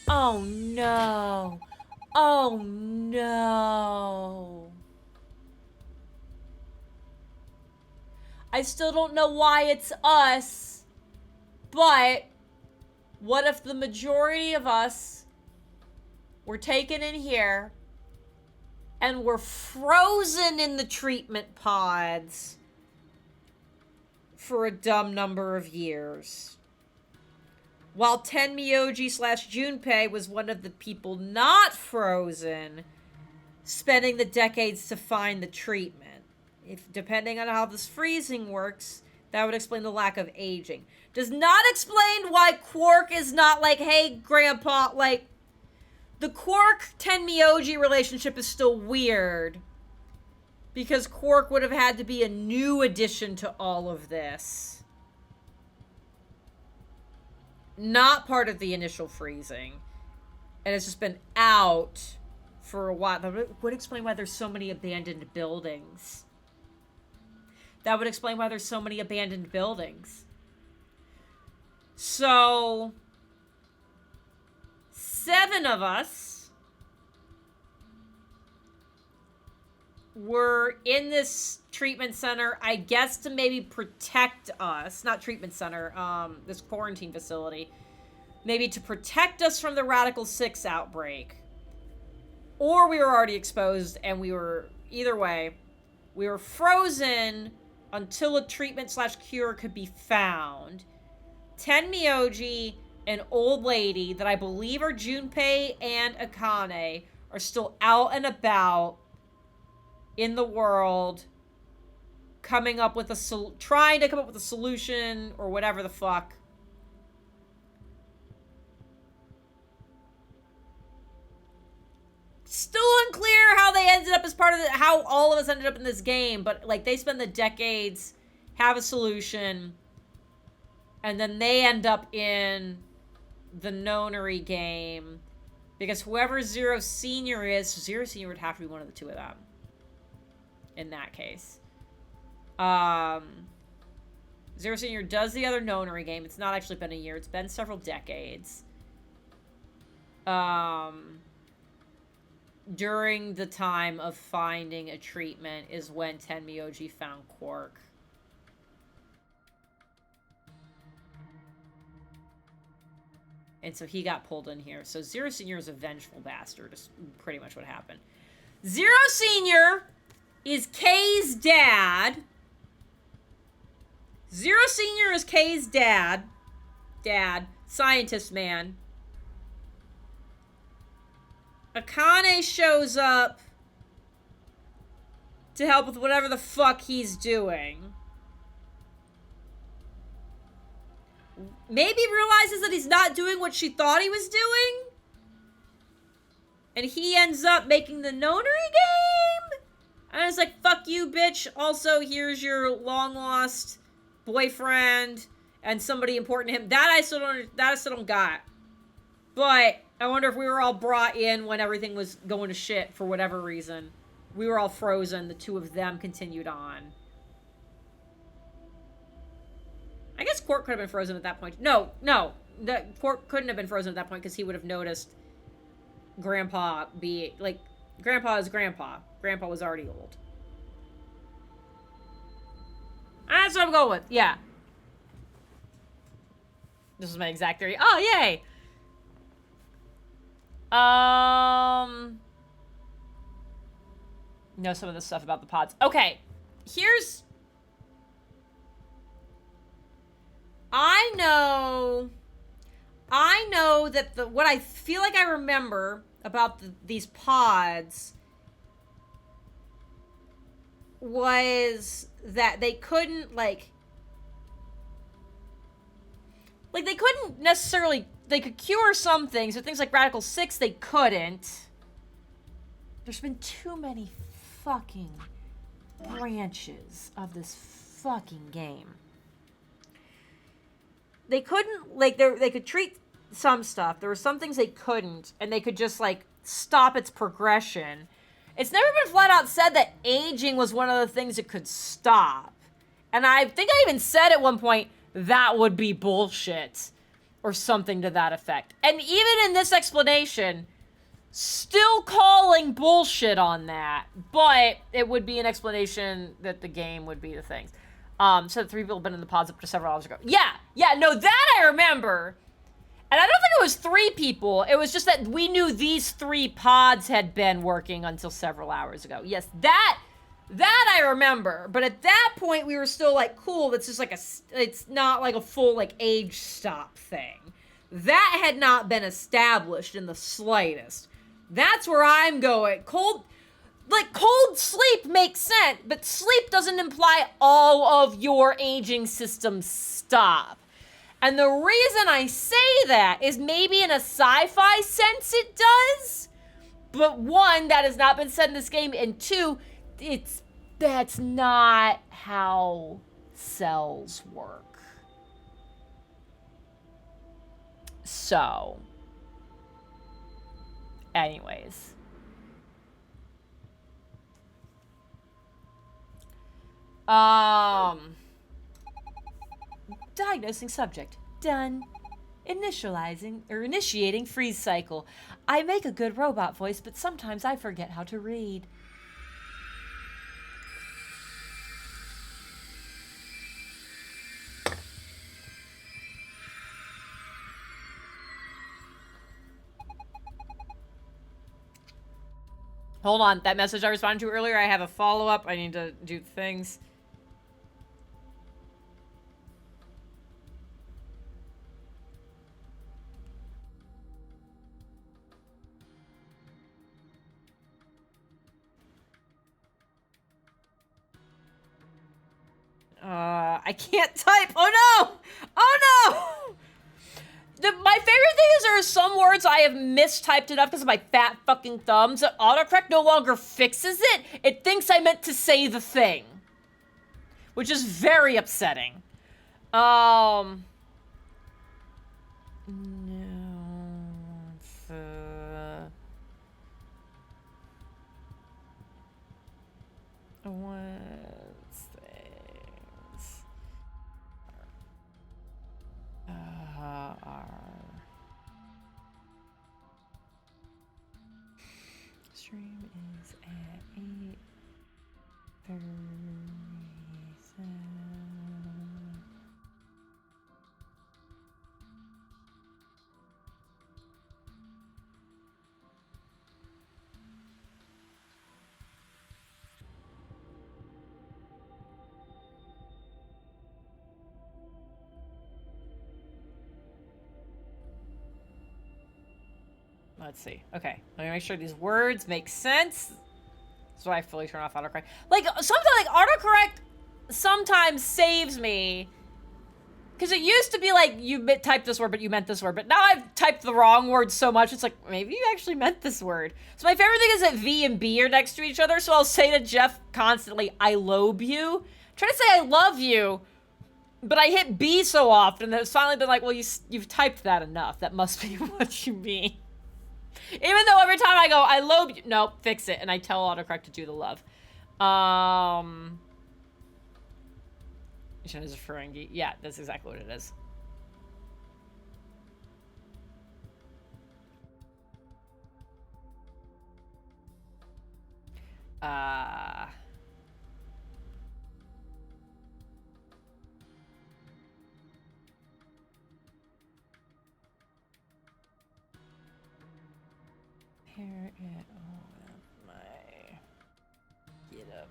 Oh no. Oh no. I still don't know why it's us, but what if the majority of us were taken in here and were frozen in the treatment pods for a dumb number of years? While Tenmyoji / Junpei was one of the people not frozen, spending the decades to find the treatment. If, depending on how this freezing works, that would explain the lack of aging. Does not explain why Quark is not like, hey, Grandpa, like, the Quark-Tenmyoji relationship is still weird. Because Quark would have had to be a new addition to all of this. Not part of the initial freezing. And it's just been out for a while. That would explain why there's so many abandoned buildings. That would explain why there's so many abandoned buildings. So, 7 of us were in this treatment center, I guess to maybe protect us. Not treatment center, this quarantine facility. Maybe to protect us from the Radical 6 outbreak. Or we were already exposed and we were, either way, we were frozen until a treatment / cure could be found. Tenmyoji, an old lady that I believe are Junpei and Akane, are still out and about in the world, coming up with trying to come up with a solution or whatever the fuck. Still unclear how they ended up as part of how all of us ended up in this game, but like they spend the decades, have a solution, and then they end up in the Nonary game because whoever Zero Senior is, Zero Senior would have to be one of the two of them. In that case, Zero Senior does the other Nonary game. It's not actually been a year; it's been several decades. During the time of finding a treatment is when Tenmyoji found Quark. And so he got pulled in here. So Zero Senior is a vengeful bastard, is pretty much what happened. Zero Senior is Kay's dad. Zero Senior is Kay's dad. Scientist man. Akane shows up to help with whatever the fuck he's doing. Maybe realizes that he's not doing what she thought he was doing. And he ends up making the Nonary game. And it's like, fuck you, bitch. Also, here's your long-lost boyfriend and somebody important to him. That I still don't got. But I wonder if we were all brought in when everything was going to shit for whatever reason. We were all frozen. The two of them continued on. I guess Quark could have been frozen at that point. No. Quark couldn't have been frozen at that point because he would have noticed Grandpa be... Like, Grandpa is Grandpa. Grandpa was already old. That's what I'm going with. Yeah. This is my exact theory. Oh, yay! Know some of the stuff about the pods. Okay. Here's... I know that what I feel like I remember about these pods was that they couldn't, like they couldn't necessarily, they could cure some things, but things like Radical 6, they couldn't. There's been too many fucking branches of this fucking game. They couldn't, like, they could treat some stuff. There were some things they couldn't, and they could just, like, stop its progression. It's never been flat out said that aging was one of the things it could stop. And I think I even said at one point, that would be bullshit. Or something to that effect. And even in this explanation, still calling bullshit on that. But it would be an explanation that the game would be the things. So 3 people have been in the pods up to several hours ago. Yeah, no, that I remember. And I don't think it was 3 people. It was just that we knew these 3 pods had been working until several hours ago. Yes, that I remember. But at that point, we were still like, cool, it's just like it's not like a full like age stop thing. That had not been established in the slightest. That's where I'm going. Cold sleep makes sense, but sleep doesn't imply all of your aging systems stop. And the reason I say that is maybe in a sci-fi sense it does, but 1, that has not been said in this game, and 2, that's not how cells work. So, anyways. Diagnosing subject. Done. Initiating freeze cycle. I make a good robot voice, but sometimes I forget how to read. Hold on, that message I responded to earlier, I have a follow-up. I need to do things. I can't type. Oh no! My favorite thing is there are some words I have mistyped it up because of my fat fucking thumbs. Autocorrect no longer fixes it. It thinks I meant to say the thing. Which is very upsetting. No. What's things? Stream is at 8:37. Let's see. Okay. Let me make sure these words make sense. So I fully turn off autocorrect. Like, sometimes, like, autocorrect sometimes saves me. Because it used to be like, you typed this word, but you meant this word. But now I've typed the wrong word so much, it's like, maybe you actually meant this word. So my favorite thing is that V and B are next to each other. So I'll say to Jeff constantly, I lobe you. I'm trying to say I love you. But I hit B so often that it's finally been like, well, you've typed that enough. That must be what you mean. Even though every time I go, I lobe you. Nope, fix it. And I tell autocorrect to do the love. Which one is a Ferengi? Yeah, that's exactly what it is. Here it my get up.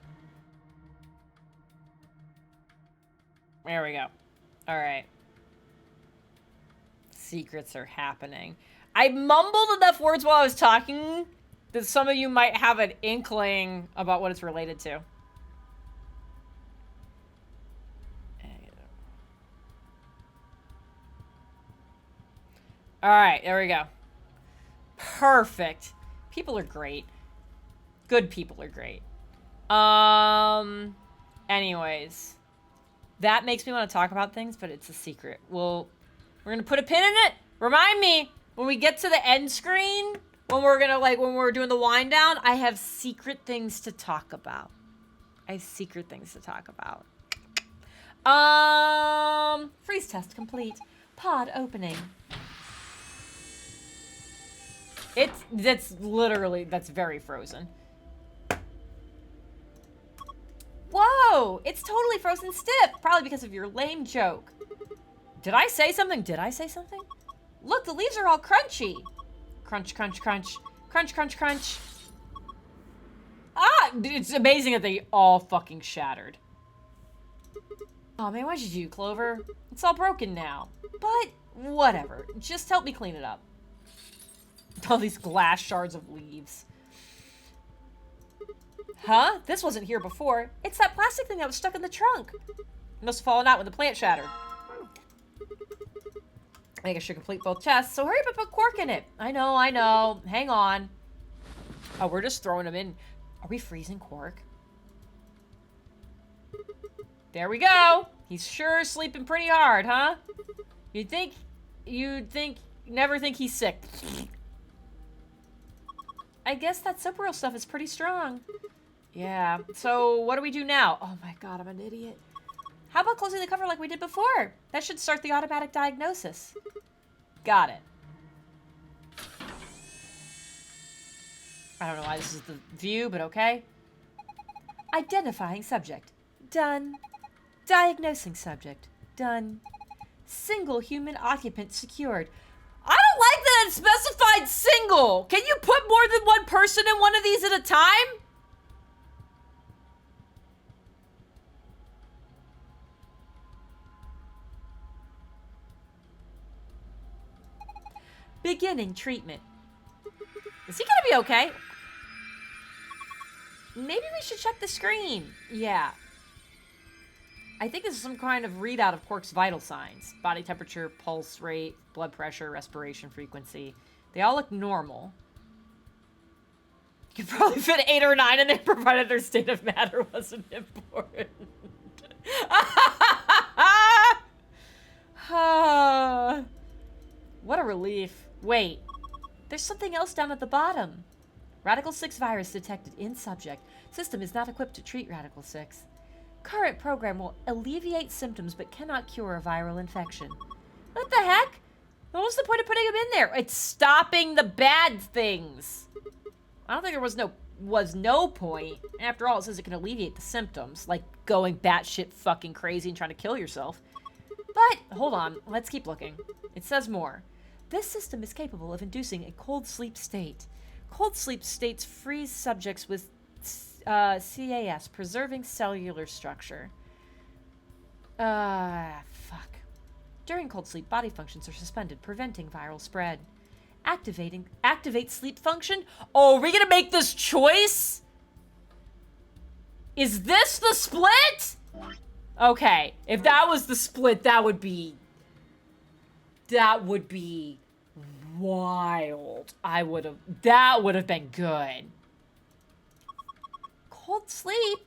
There we go. All right. Secrets are happening. I mumbled enough words while I was talking that some of you might have an inkling about what it's related to. All right, there we go. Perfect. People are great. Good people are great. Anyways. That makes me want to talk about things, but it's a secret. Well, we're gonna put a pin in it. Remind me, when we get to the end screen, when we're doing the wind down, I have secret things to talk about. Freeze test complete. Pod opening. That's very frozen. Whoa! It's totally frozen stiff! Probably because of your lame joke. Did I say something? Look, the leaves are all crunchy. Crunch, crunch, crunch. Crunch, crunch, crunch. Ah! It's amazing that they all fucking shattered. Oh man, what'd you do, Clover? It's all broken now. But, whatever. Just help me clean it up. All these glass shards of leaves. Huh? This wasn't here before. It's that plastic thing that was stuck in the trunk. It must have fallen out when the plant shattered. I think I should complete both chests, so hurry up and put Quark in it. I know. Hang on. Oh, we're just throwing him in. Are we freezing Quark? There we go. He's sure sleeping pretty hard, huh? Never think he's sick. I guess that Supergirl stuff is pretty strong. Yeah, so what do we do now? Oh my god, I'm an idiot. How about closing the cover like we did before? That should start the automatic diagnosis. Got it. I don't know why this is the view, but okay. Identifying subject. Done. Diagnosing subject. Done. Single human occupant secured. I don't like that it's specified single. Can you put more than one person in one of these at a time? Beginning treatment. Is he gonna be okay? Maybe we should check the screen. Yeah. I think this is some kind of readout of Quark's vital signs. Body temperature, pulse rate, blood pressure, respiration frequency. They all look normal. You could probably fit 8 or 9 in there, provided their state of matter wasn't important. What a relief. Wait, there's something else down at the bottom. Radical 6 virus detected in subject. System is not equipped to treat Radical 6. Current program will alleviate symptoms but cannot cure a viral infection. What the heck? What was the point of putting him in there? It's stopping the bad things. I don't think there was no point. After all, it says it can alleviate the symptoms, like going batshit fucking crazy and trying to kill yourself. But, hold on, let's keep looking. It says more. This system is capable of inducing a cold sleep state. Cold sleep states freeze subjects with CAS, preserving cellular structure. Fuck. During cold sleep, body functions are suspended, preventing viral spread. Activate sleep function? Oh, are we gonna make this choice? Is this the split? Okay, if that was the split, that would be wild. That would have been good. Cold sleep?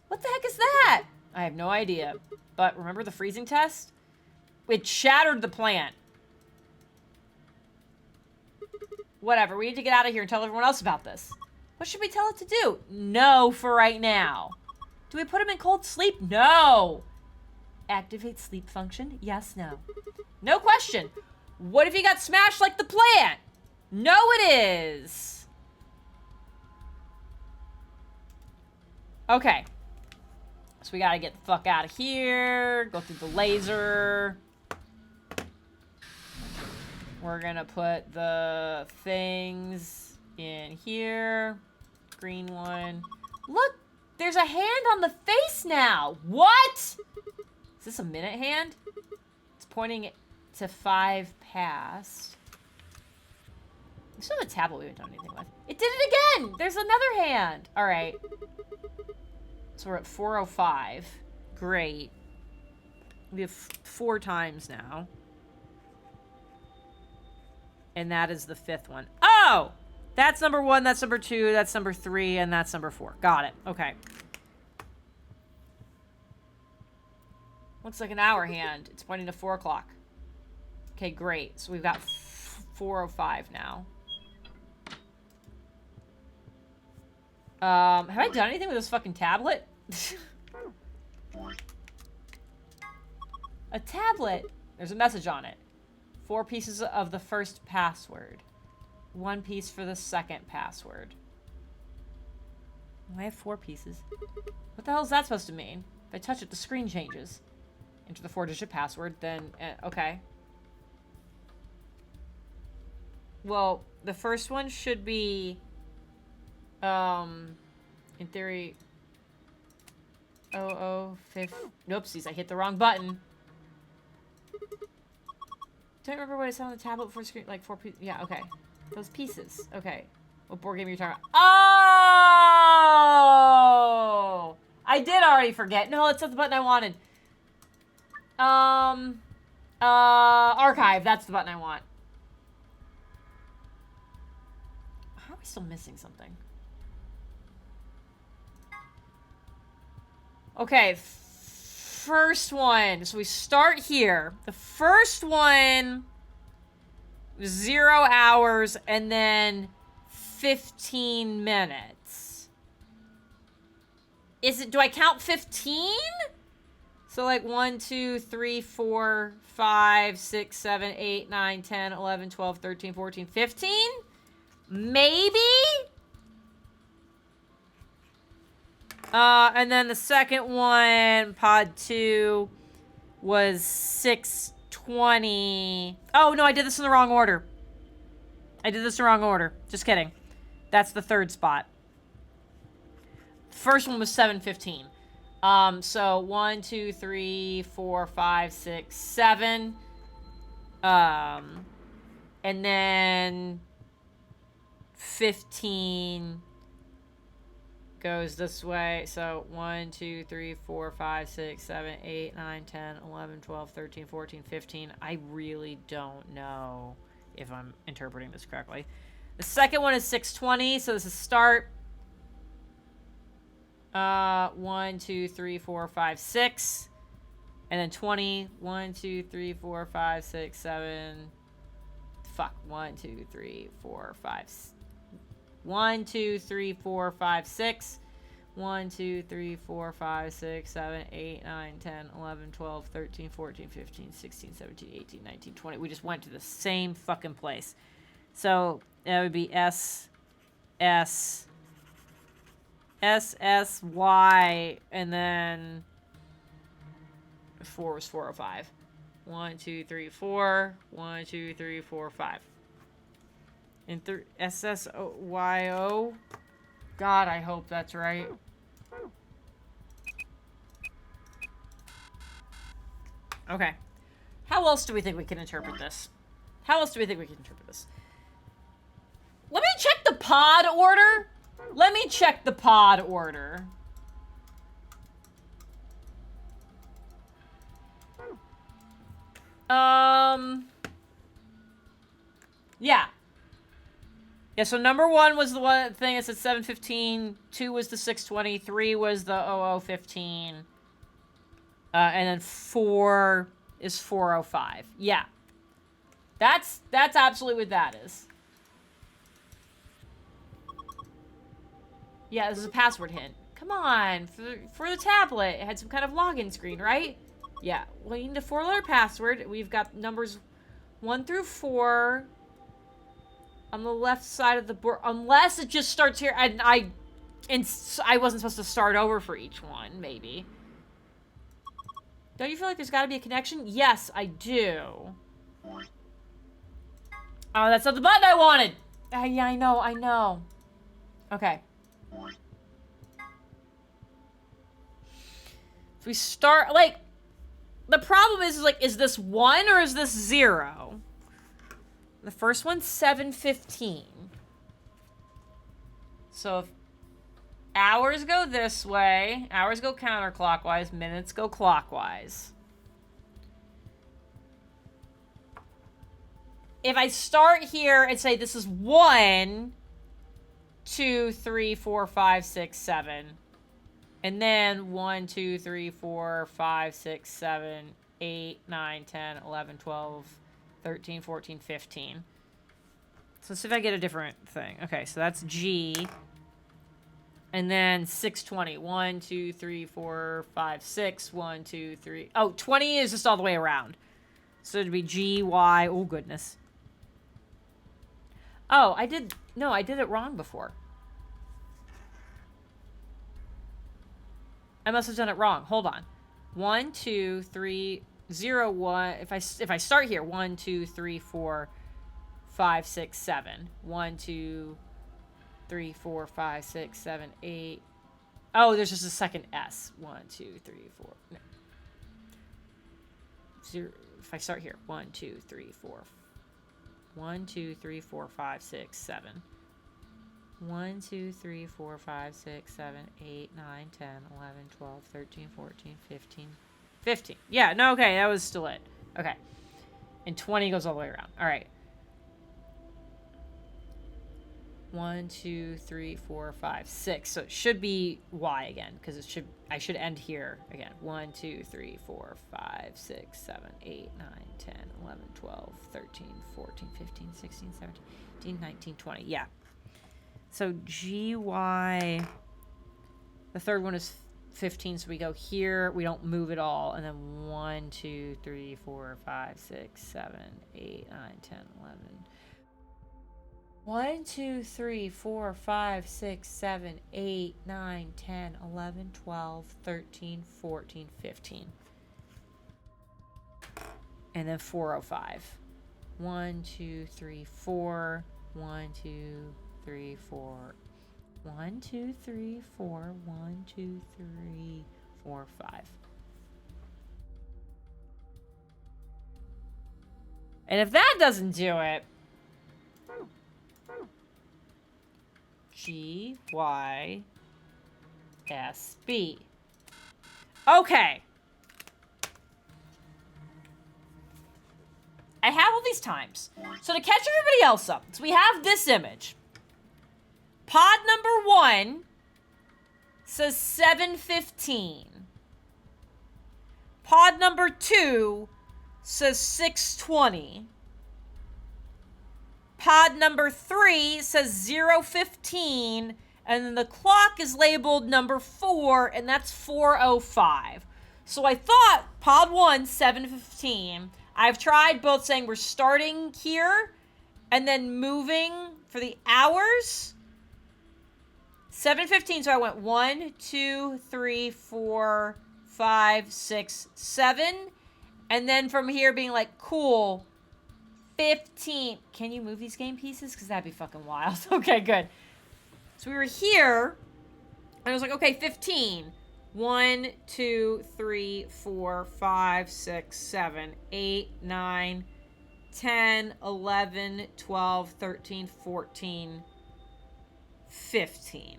What the heck is that? I have no idea. But remember the freezing test? It shattered the plant. Whatever, we need to get out of here and tell everyone else about this. What should we tell it to do? No for right now. Do we put him in cold sleep? No. Activate sleep function? Yes, no. No question. What if he got smashed like the plant? No, it is. Okay. So we gotta get the fuck out of here. Go through the laser. We're gonna put the things in here. Green one. Look, there's a hand on the face now. What? Is this a minute hand? It's pointing to 5 past. We still have a tablet we haven't done anything with. It did it again! There's another hand! Alright. So we're at 4:05. Great. We have 4 times now. And that is the 5th one. Oh! That's number 1, that's number 2, that's number 3, and that's number 4. Got it. Okay. Looks like an hour hand. It's pointing to 4 o'clock. Okay, great. So we've got 4:05 now. Have I done anything with this fucking tablet? A tablet. There's a message on it. 4 pieces of the first password. 1 piece for the second password. I have 4 pieces. What the hell is that supposed to mean? If I touch it, the screen changes. Enter the 4-digit password, then... okay. Well, the first one should be... in theory... 0050... Noopsies, I hit the wrong button. Don't remember what I saw on the tablet before screen... Like, 4 pieces... Yeah, okay. Those pieces. Okay. What board game are you talking about? Oh! I did already forget. No, that's not the button I wanted. Archive. That's the button I want. How are we still missing something? Okay. First one. So we start here. The first one... 0 hours and then 15 minutes. Is it, do I count 15? So like 1, 2, 3, 4, 5, 6, 7, 8, 9, 10, 11, 12, 13, 14, 15? Maybe? And then the second one, pod 2, was 6:20. Oh, no, I did this in the wrong order. Just kidding. That's the third spot. First one was 7:15. So 1, 2, 3, 4, 5, 6, 7. And then 15 goes this way. So 1, 2, 3, 4, 5, 6, 7, 8, 9, 10, 11, 12, 13, 14, 15. I really don't know if I'm interpreting this correctly. The second one is 6:20, so this is start. 1, 2, 3, 4, 5, 6. And then 20. 1, 2, 3, 4, 5, 6, 7. Fuck. 1, 2, 3, 4, 5. 1, 2, 3, 4, 5, 6. 1, 2, 3, 4, 5, 6, 7, 8, 9, 10, 11, 12, 13, 14, 15, 16, 17, 18, 19, 20. We just went to the same fucking place. So that would be S, S, S, S, Y, and then 4 was 405. 1, 2, 3, 4. 1, 2, 3, 4, 5. And S, S, O, Y, O. God, I hope that's right. Okay. How else do we think we can interpret this? pod order? Let me check the pod order. Yeah. Yeah, so number 1 was the one thing that said 715, 2 was the 620, 3 was the 0015, and then 4 is 405. Yeah. That's absolutely what that is. Yeah, this is a password hint. Come on, for the tablet, it had some kind of login screen, right? Yeah, well, you need a 4-letter password. We've got numbers 1 through 4 on the left side of the board, unless it just starts here, and I wasn't supposed to start over for each one, maybe. Don't you feel like there's got to be a connection? Yes, I do. Oh, that's not the button I wanted! Yeah, I know. Okay. If we start, like, the problem is like, is this 1 or is this 0? The first one's 7:15. So if hours go this way, hours go counterclockwise, minutes go clockwise. If I start here and say this is 1, 2, 3, 4, 5, 6, 7. And then 1, 2, 3, 4, 5, 6, 7, 8, 9, 10, 11, 12, 13, 14, 15. So let's see if I get a different thing. Okay, so that's G. And then 620. 1, 2, 3, 4, 5, 6. 1, 2, 3. Oh, 20 is just all the way around. So it'd be G, Y. Oh, goodness. Oh, I did it wrong before. I must have done it wrong. Hold on. 1, 2, 3, 0, 1. If I start here, 1, 2, 3, 4, 5, 6, 7. 1, 2, 3, 4, 5, 6, 7, 8. Oh, there's just a second S. 1, 2, 3, 4. No. 0. If I start here, 1, 2, 3, 4. 1, 2, 3, 4, 5, 6, 7. 1, 2, 3, 4, 5, 6, 7, 8, 9, 10, 11, 12, 13, 14, 15. 15. Yeah, no, okay, that was still it. Okay. And 20 goes all the way around. All right. 1, 2, 3, 4, 5, 6. So it should be Y again, because I should end here again. 1, 2, 3, 4, 5, 6, 7, 8, 9, 10, 11, 12, 13, 14, 15, 16, 17, 18, 19, 20. Yeah. So GY, the third one is 15, so we go here, we don't move at all, and then 1, 2, 3, 4, 5, 6, 7, 8, 9, 10, 11. 1, 2, 3, 4, 5, 6, 7, 8, 9, 10, 11, 12, 13, 14, 15. And then 405. 1, 2, 3, 4. 1, 2, 3, 4. 1, 2, 3, 4. 1, 2, 3, 4, 5. And if that doesn't do it, G, Y, S, B. Okay. I have all these times. So to catch everybody else up, so we have this image. Pod number 1 says 7:15. Pod number 2 says 6:20. Pod number 3 says 0:15, and then the clock is labeled number 4, and that's 4:05. So I thought pod 1, 7:15. I've tried both saying we're starting here and then moving for the hours. 7:15, so I went 1, 2, 3, 4, 5, 6, 7. And then from here being like, cool, 15. Can you move these game pieces? Because that'd be fucking wild. Okay, good. So we were here, and I was like, okay, 15. 1, 2, 3, 4, 5, 6, 7, 8, 9, 10, 11, 12, 13, 14, 15.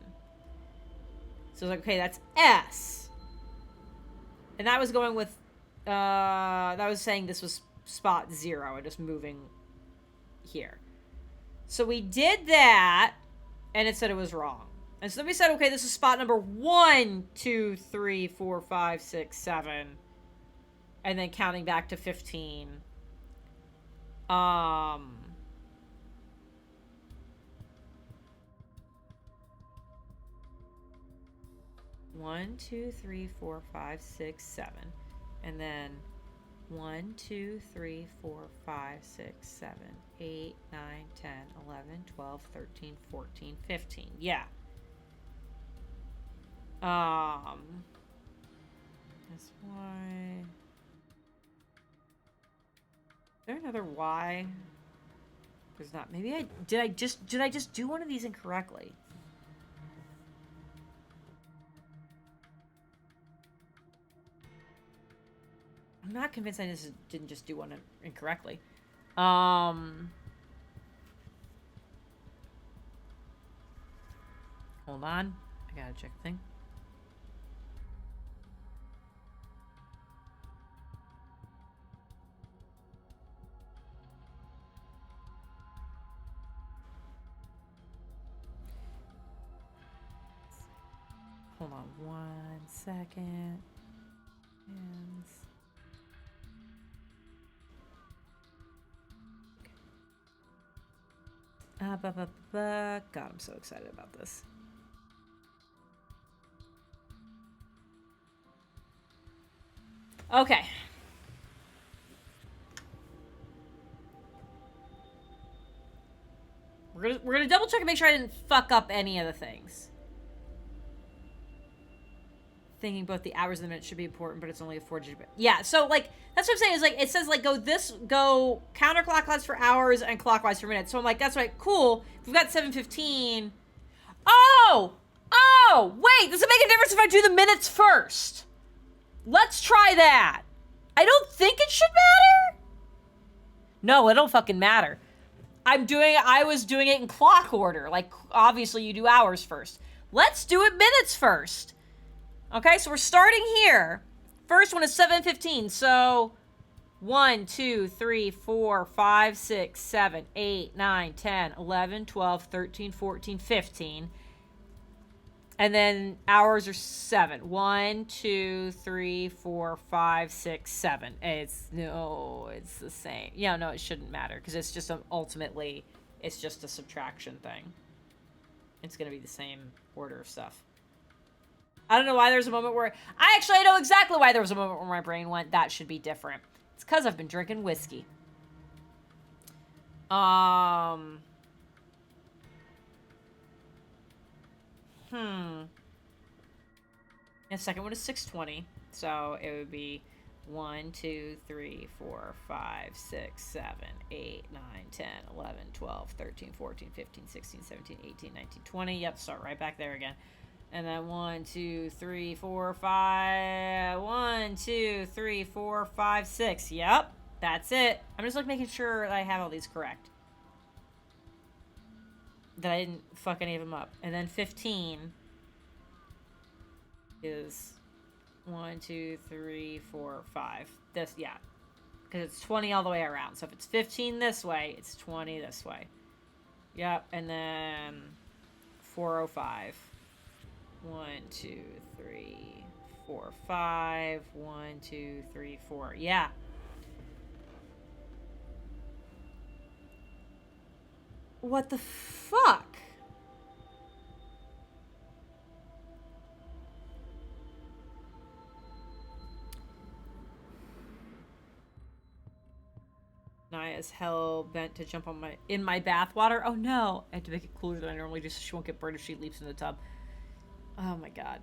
So it's like, okay, that's S. And that was going with, that was saying this was spot 0 and just moving here. So we did that, and it said it was wrong. And so then we said, okay, this is spot number 1, 2, 3, 4, 5, 6, 7. And then counting back to 15. 1, 2, 3, 4, 5, 6, 7. And then 1, 2, 3, 4, 5, 6, 7, 8, 9, 10, 11, 12, 13, 14, 15. Yeah. That's Y. Is there another Y? There's not. Maybe I did I just do one of these incorrectly? I'm not convinced I just didn't just do one incorrectly. Hold on. I gotta check the thing. Hold on 1 second. Hands. God, I'm so excited about this. Okay. We're gonna double check and make sure I didn't fuck up any of the things. Thinking both the hours and the minutes should be important, but it's only a 4-digit. Yeah, so like that's what I'm saying is like it says like go counterclockwise for hours and clockwise for minutes. So I'm like, that's right, cool. We've got 7:15. Oh, wait, does it make a difference if I do the minutes first? Let's try that. I don't think it should matter. No, it don't fucking matter. I was doing it in clock order. Like obviously you do hours first. Let's do it minutes first. Okay, so we're starting here. First one is 7:15. So 1, 2, 3, 4, 5, 6, 7, 8, 9, 10, 11, 12, 13, 14, 15. And then hours are 7. 1, 2, 3, 4, 5, 6, 7. It's the same. Yeah, no, it shouldn't matter because it's just ultimately it's just a subtraction thing. It's gonna be the same order of stuff. I don't know why there's a moment where I know exactly why there was a moment where my brain went that should be different. It's because I've been drinking whiskey. The second one is 6:20, so it would be 1, 2, 3, 4, 5, 6, 7, 8, 9, 10, 11, 12, 13, 14, 15, 16, 17, 18, 19, 20. Yep, start right back there again. And then 1, 2, 3, 4, 5. 1, 2, 3, 4, 5, 6. Yep, that's it. I'm just like making sure that I have all these correct. That I didn't fuck any of them up. And then 15 is 1, 2, 3, 4, 5. This, yeah. Because it's 20 all the way around. So if it's 15 this way, it's 20 this way. Yep, and then 405. 1, 2, 3, 4, 5. 1, 2, 3, 4. Yeah. What the fuck? Naya's hell bent to jump on in my bathwater. Oh no! I have to make it cooler than I normally do so she won't get burned if she leaps in the tub. Oh my god.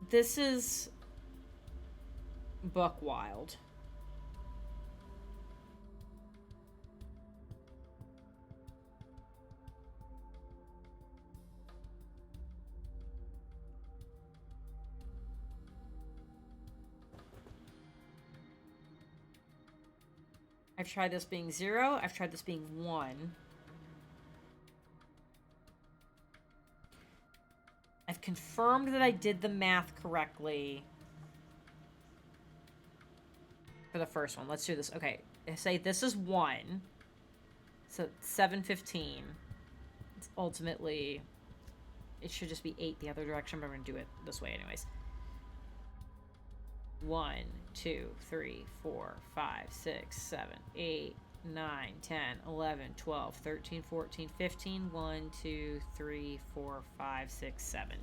This is buck wild. I've tried this being 0. I've tried this being 1. I've confirmed that I did the math correctly for the first one. Let's do this. Okay, say this is 1. So 715. It's ultimately, it should just be 8 the other direction, but I'm going to do it this way anyways. 1, 2, 3, 4, 5, 6, 7, 8, 9, 10, 11, 12, 13, 14, 15. 1, 2, 3, 4, 5, 6, 7.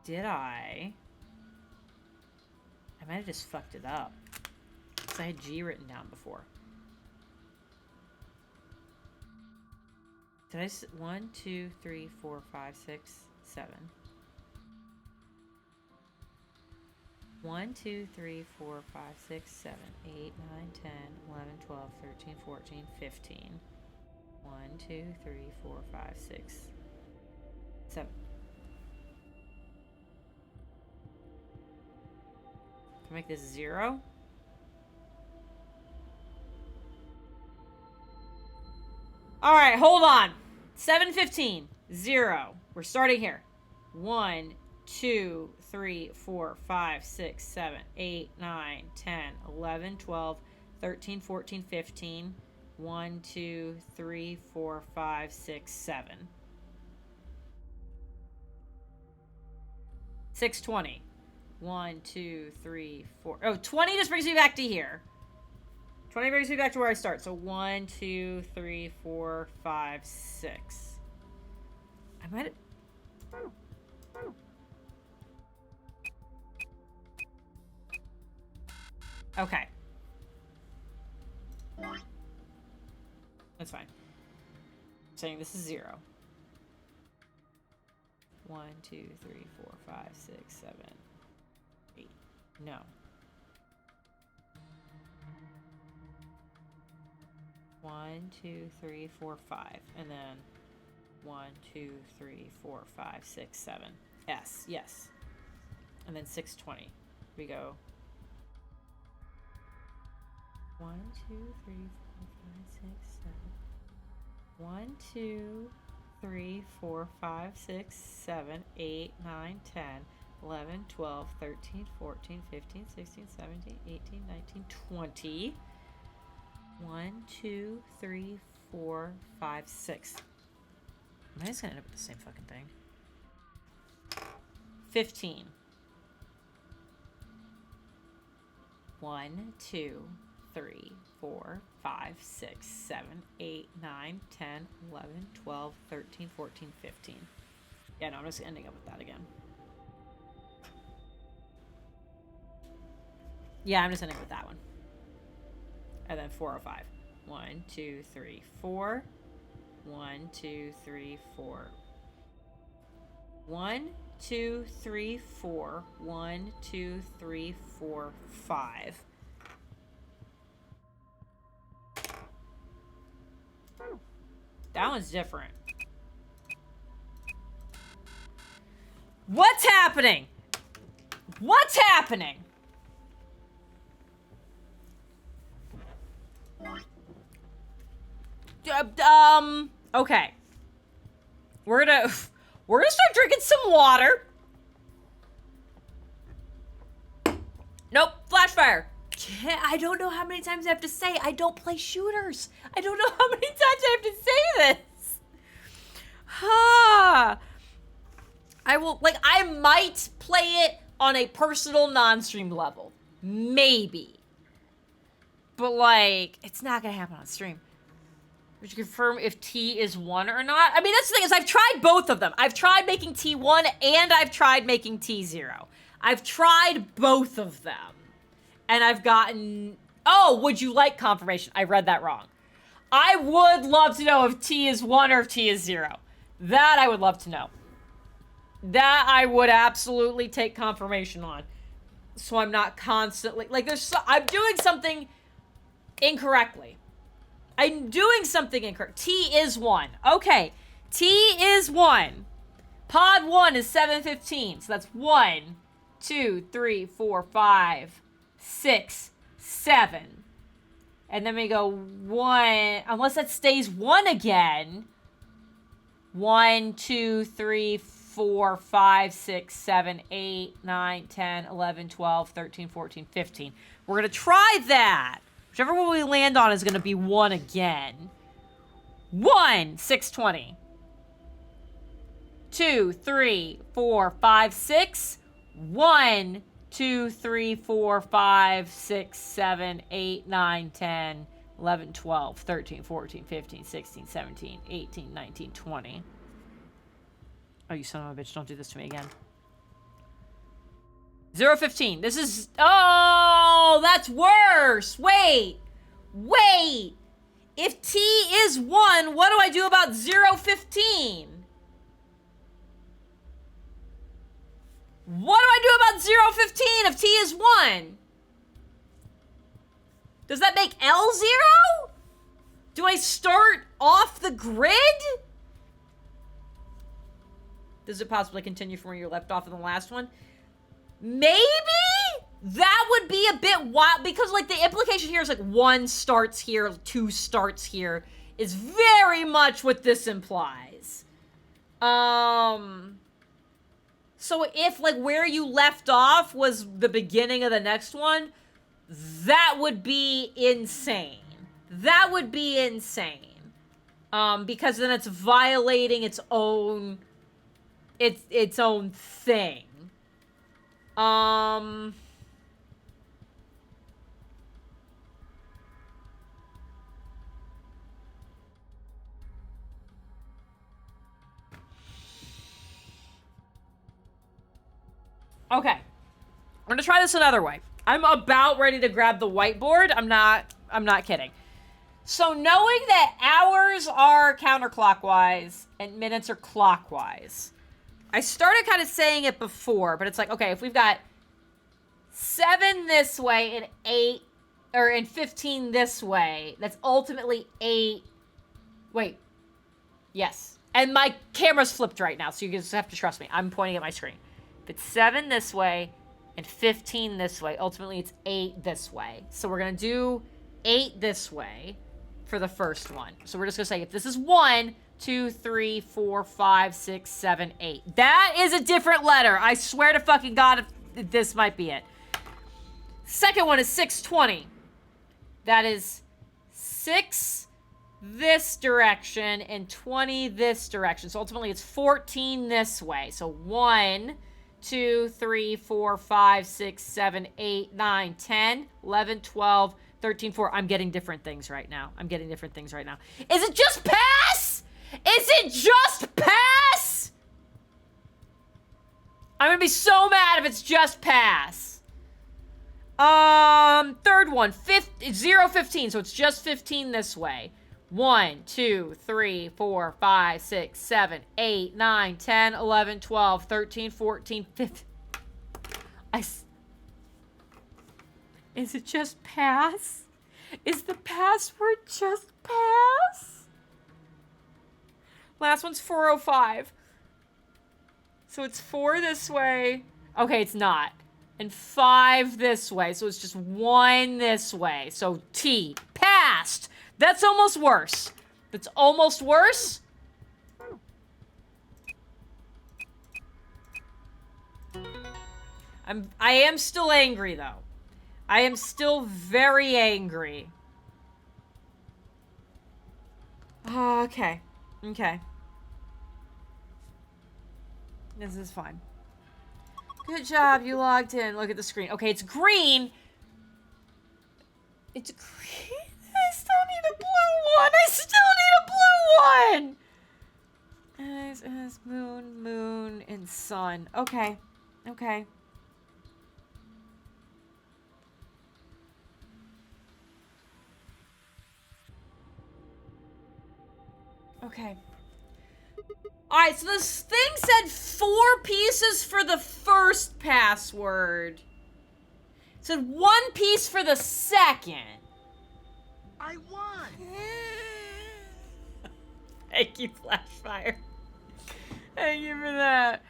Did I might have just fucked it up. Because I had G written down before. Did I 1, 2, 3, 4, 5, 6, 7. 1, 2, 3, 4, 5, 6, 7, 8, 9, 10, 11, 12, 13, 14, 15. 1, 2, 3, 4, 5, 6, 7. Can I make this 0? Alright, hold on. 715. 0. We're starting here. 1, 2, 3, 4, 5, 6, 7, 8, 9, 10, 11, 12, 13, 14, 15. 1, 2, 3, 4, 5, 6, 7. 620. 1, 2, 3, 4. Oh, 20 just brings me back to here. 20 brings me back to where I start. So 1, 2, 3, 4, 5, 6. I might have... Okay. That's fine. I'm saying this is 0. 1, 2, 3, 4, 5, 6, 7, 8. No. 1, 2, 3, 4, 5. And then 1, 2, 3, 4, 5, 6, 7. S. Yes. And then 620. We go 1, 2, 3, 4, 5, 6, 7. 1, 2, 3, 4, 5, 6, 7, 8, 9, 10, 11, 12, 13, 14, 15, 16, 17, 18, 19, 20. 1, 2, 3, 4, 5, 6. Am I just gonna end up with the same fucking thing? 15. 1, 2, 3, 4, 5, 6, 7, 8, 9, 10, 11, 12, 13, 14, 15. Yeah, no, I'm just ending up with that again. Yeah, I'm just ending with that one. And then 405. 1, 2, 3, 4. 1, 2, 3, 4. 1, 2, 3, 4. 1, 2, 3, 4, 5. That one's different. What's happening? What's happening? Okay. We're gonna start drinking some water. Nope, flash fire. I don't know how many times I have to say I don't play shooters. I don't know how many times I have to say this. I will, like, I might play it on a personal non-stream level. Maybe. But, like, it's not gonna happen on stream. Would you confirm if T is 1 or not? I mean, that's the thing, is I've tried both of them. I've tried making T 1 and I've tried making T 0. I've tried both of them. And I've gotten... Oh, would you like confirmation? I read that wrong. I would love to know if T is 1 or if T is 0. That I would love to know. That I would absolutely take confirmation on. So I'm not constantly... Like, I'm doing something incorrectly. I'm doing something incorrect. T is 1. Okay. T is 1. Pod 1 is 715. So that's 1, 2, 3, 4, 5, 6, 7. And then we go 1, unless that stays 1 again. 1, 2, 3, 4, 5, 6, 7, 8, 9, 10, 11, 12, 13, 14, 15. We're going to try that. Whichever one we land on is going to be 1 again. 1, 6, 20. 2, 3, 4, 5, 6. 1, 2, 3, 4, 5, 6, 7, 8, 9, 10, 11, 12, 13, 14, 15, 16, 17, 18, 19, 20. Oh, you son of a bitch, don't do this to me again. 0, 15. This is... Oh, that's worse. Wait. If T is 1, what do I do about 0, 15? What do I do about 0, 15 if T is 1? Does that make L 0? Do I start off the grid? Does it possibly continue from where you left off in the last one? Maybe? That would be a bit wild, because like the implication here is like 1 starts here, 2 starts here, is very much what this implies. So if, like, where you left off was the beginning of the next one, that would be insane. That would be insane. Because then it's violating its own thing. Okay. We're gonna try this another way. I'm about ready to grab the whiteboard. I'm not kidding. So knowing that hours are counterclockwise and minutes are clockwise, I started kind of saying it before, but it's like, okay, if we've got 7 this way and 8, or and 15 this way, that's ultimately 8. Wait. Yes. And my camera's flipped right now, so you just have to trust me. I'm pointing at my screen. If it's 7 this way and 15 this way, ultimately it's 8 this way. So we're going to do 8 this way for the first one. So we're just going to say if this is 1, 2, 3, 4, 5, 6, 7, 8. That is a different letter. I swear to fucking God, if this might be it. Second one is 620. That is 6 this direction and 20 this direction. So ultimately it's 14 this way. So 1, 2, 3, 4, 5, 6, 7, 8, 9, 10, 11, 12, 13, 4. I'm getting different things right now. Is it just pass? I'm gonna be so mad if it's just pass. Third one, 0, 15, so it's just 15 this way. 1, 2, 3, 4, 5, 6, 7, 8, 9, 10, 11, 12, 13, 14, 15. Is it just pass? Is the password just pass? Last one's 405. So it's 4 this way. Okay, it's not. And 5 this way. So it's just 1 this way. So T. Passed. That's almost worse. I am still angry, though. I am still very angry. Oh, okay. This is fine. Good job, you logged in. Look at the screen. Okay, it's green. It's green. I still need a blue one. As moon, and sun. Okay. Alright, so this thing said 4 pieces for the first password. It said 1 piece for the second. I won! Thank you, Flashfire. Thank you for that.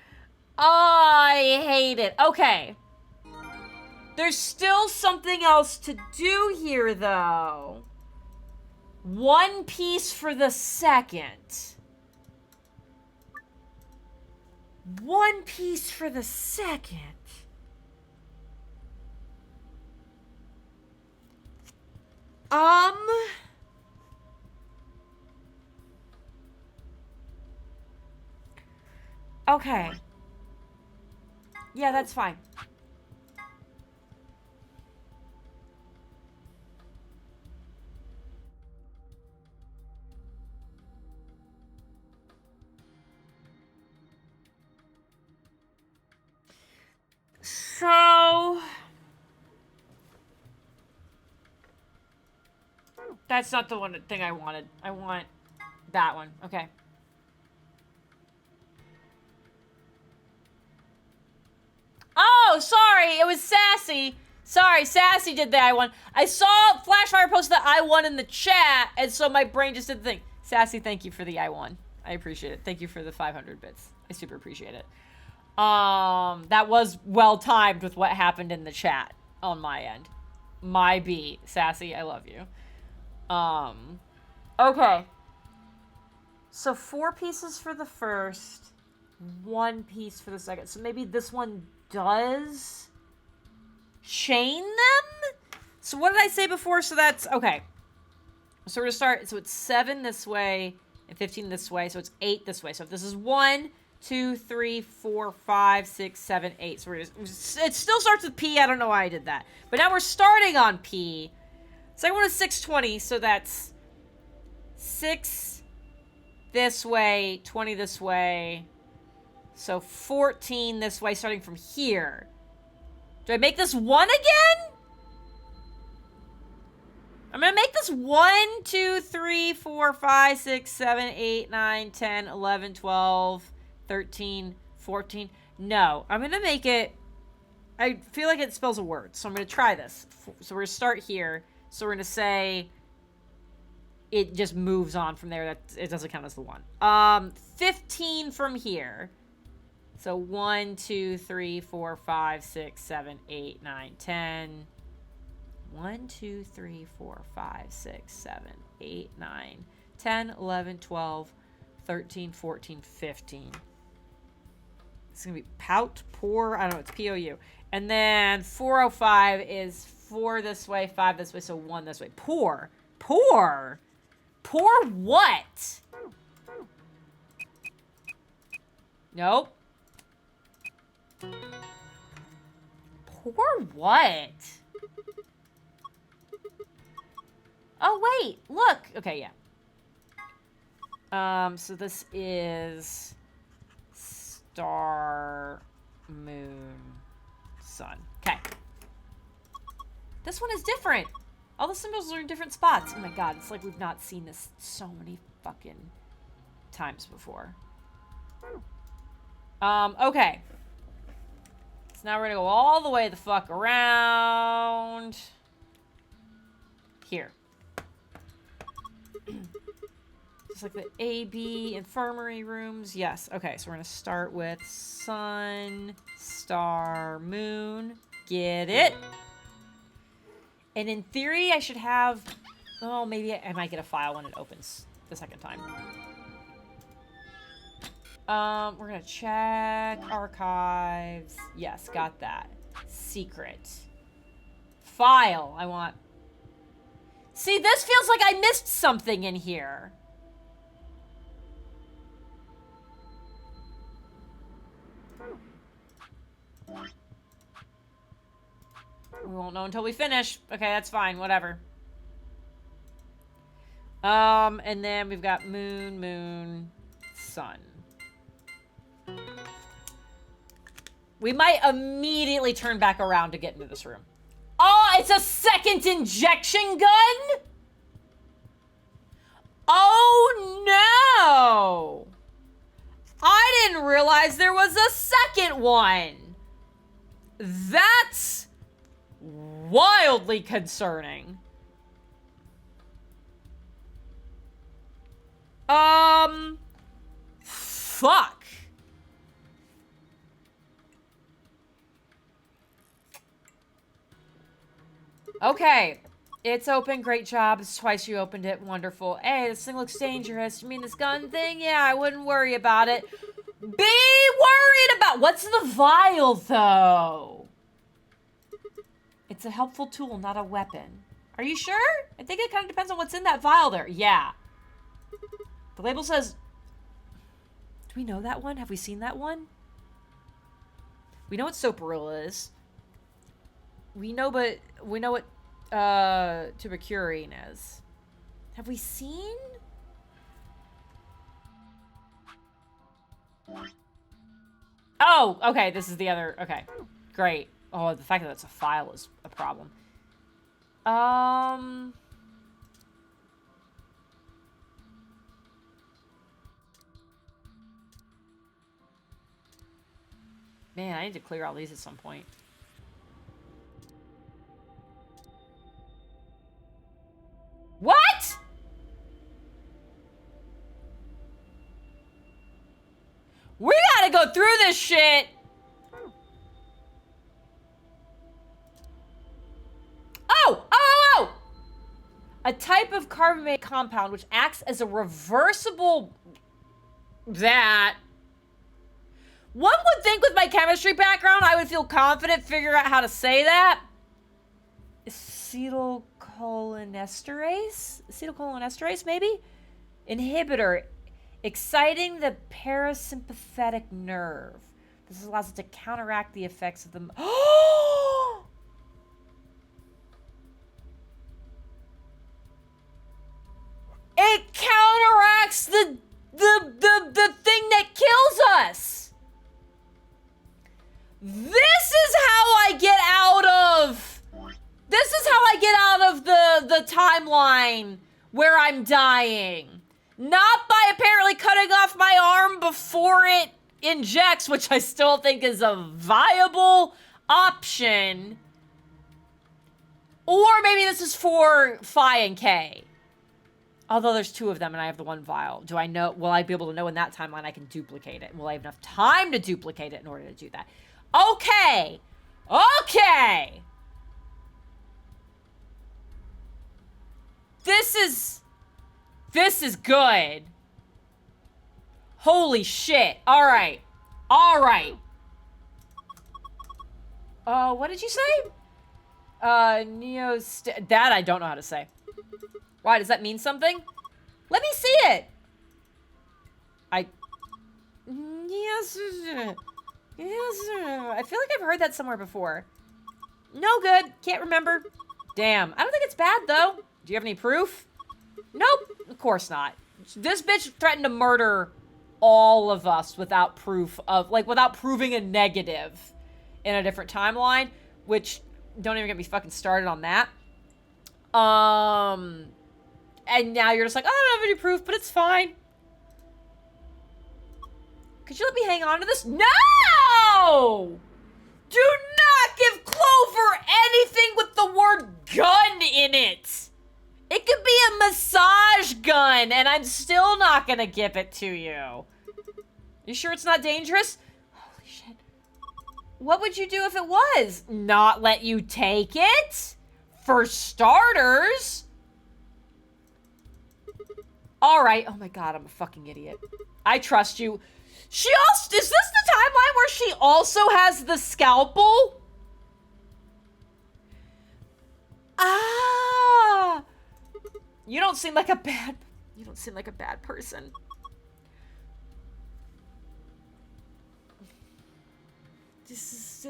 Oh, I hate it. Okay. There's still something else to do here, though. One piece for the second. One piece for the second. Okay. Yeah, that's fine. So... That's not the thing I wanted. I want that one. Okay. Oh, sorry. It was Sassy. Sorry, Sassy did the I1. I saw Flashfire post the I1 in the chat, and so my brain just did the thing. Sassy, thank you for the I1. I appreciate it. Thank you for the 500 bits. I super appreciate it. That was well timed with what happened in the chat on my end. My B. Sassy, I love you. Okay. So 4 pieces for the first, 1 piece for the second. So maybe this one does chain them? So what did I say before? So that's, okay. So we're gonna start, so it's 7 this way and 15 this way. So it's 8 this way. So if this is 1, 2, 3, 4, 5, 6, 7, 8. So we're just, it still starts with P. I don't know why I did that. But now we're starting on P. Second one is 620, so that's 6 this way, 20 this way. So 14 this way, starting from here. Do I make this 1 again? I'm gonna make this 1, 2, 3, 4, 5, 6, 7, 8, 9, 10, 11, 12, 13, 14. No, I'm gonna make it... I feel like it spells a word, so I'm gonna try this. So we're gonna start here. So we're going to say it just moves on from there. That it doesn't count as the 1. 15 from here. So 1, 2, 3, 4, 5, 6, 7, 8, 9, 10. 1, 2, 3, 4, 5, 6, 7, 8, 9, 10, 11, 12, 13, 14, 15. It's going to be pout, pour. I don't know. It's P-O-U. And then 405 is 4 this way, 5 this way, so 1 this way. Pour. Pour? Pour what? Nope. Pour what? Oh, wait. Look. Okay, yeah. So this is star, moon, sun. Okay. This one is different. All the symbols are in different spots. Oh my god, it's like we've not seen this so many fucking times before. Okay. So now we're gonna go all the way the fuck around here. Just like the A-B infirmary rooms. Yes. Okay, so we're gonna start with sun, star, moon. Get it? And in theory, I should have... Oh, maybe I might get a file when it opens the second time. We're gonna check archives. Yes, got that. Secret. File. I want... See, this feels like I missed something in here. We won't know until we finish. Okay, that's fine. Whatever. And then we've got moon, moon, sun. We might immediately turn back around to get into this room. Oh, it's a second injection gun? Oh, no. I didn't realize there was a second one. That's wildly concerning. Fuck. Okay. It's open. Great job. It's twice you opened it. Wonderful. Hey, this thing looks dangerous. You mean this gun thing? Yeah, I wouldn't worry about it. Be worried about... What's the vial, though? It's a helpful tool, not a weapon. Are you sure? I think it kind of depends on what's in that vial there. Yeah. The label says... Do we know that one? Have we seen that one? We know what Soparilla is. We know what tuberculin is. Have we seen? Oh, okay, this is the other, okay. Great. Oh, the fact that it's a file is a problem. Man, I need to clear all these at some point. What? We gotta go through this shit. Oh! A type of carbamate compound which acts as a reversible... That... One would think with my chemistry background, I would feel confident figuring out how to say that. Acetylcholinesterase? Acetylcholinesterase, maybe? Inhibitor. Exciting the parasympathetic nerve. This allows it to counteract the effects of the... It counteracts the thing that kills us! This is how I get out of... This is how I get out of the timeline where I'm dying. Not by apparently cutting off my arm before it injects, which I still think is a viable option. Or maybe this is for Phi and K. Although there's two of them and I have the one vial. Do I know? Will I be able to know in that timeline I can duplicate it? Will I have enough time to duplicate it in order to do that? Okay. Okay. This is good. Holy shit. All right. All right. What did you say? That I don't know how to say. Why, does that mean something? Let me see it. Yes. I feel like I've heard that somewhere before. No good. Can't remember. Damn. I don't think it's bad, though. Do you have any proof? Nope. Of course not. This bitch threatened to murder all of us without proof of, like, without proving a negative in a different timeline, which, don't even get me fucking started on that. And now you're just like, oh, I don't have any proof, but it's fine. Could you let me hang on to this? No! Do not give Clover anything with the word gun in it. It could be a massage gun, and I'm still not gonna give it to you. You sure it's not dangerous? Holy shit. What would you do if it was? Not let you take it? For starters. All right. Oh my god, I'm a fucking idiot. I trust you. She also... Is this the timeline where she also has the scalpel? Ah! You don't seem like a bad... You don't seem like a bad person. This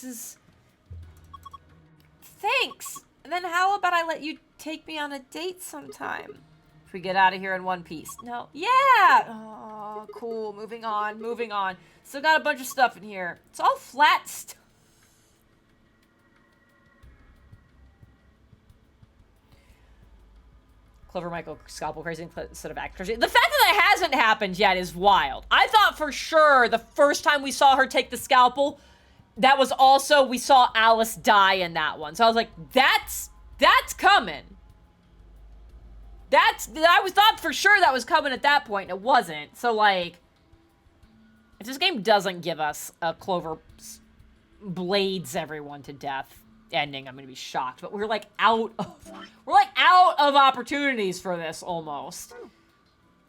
is... Thanks! And then how about I let you take me on a date sometime? If we get out of here in one piece. No. Yeah! Oh, cool. Moving on. Moving on. Still got a bunch of stuff in here. It's all flat stuff. Clover Michael scalpel crazy instead of act crazy. The fact that it hasn't happened yet is wild. I thought for sure the first time we saw her take the scalpel, that was also, we saw Alice die in that one. So I was like, that's coming. I thought for sure that was coming at that point, and it wasn't. So, like, if this game doesn't give us a Clover blades everyone to death ending, I'm gonna be shocked. But we're like out of opportunities for this almost.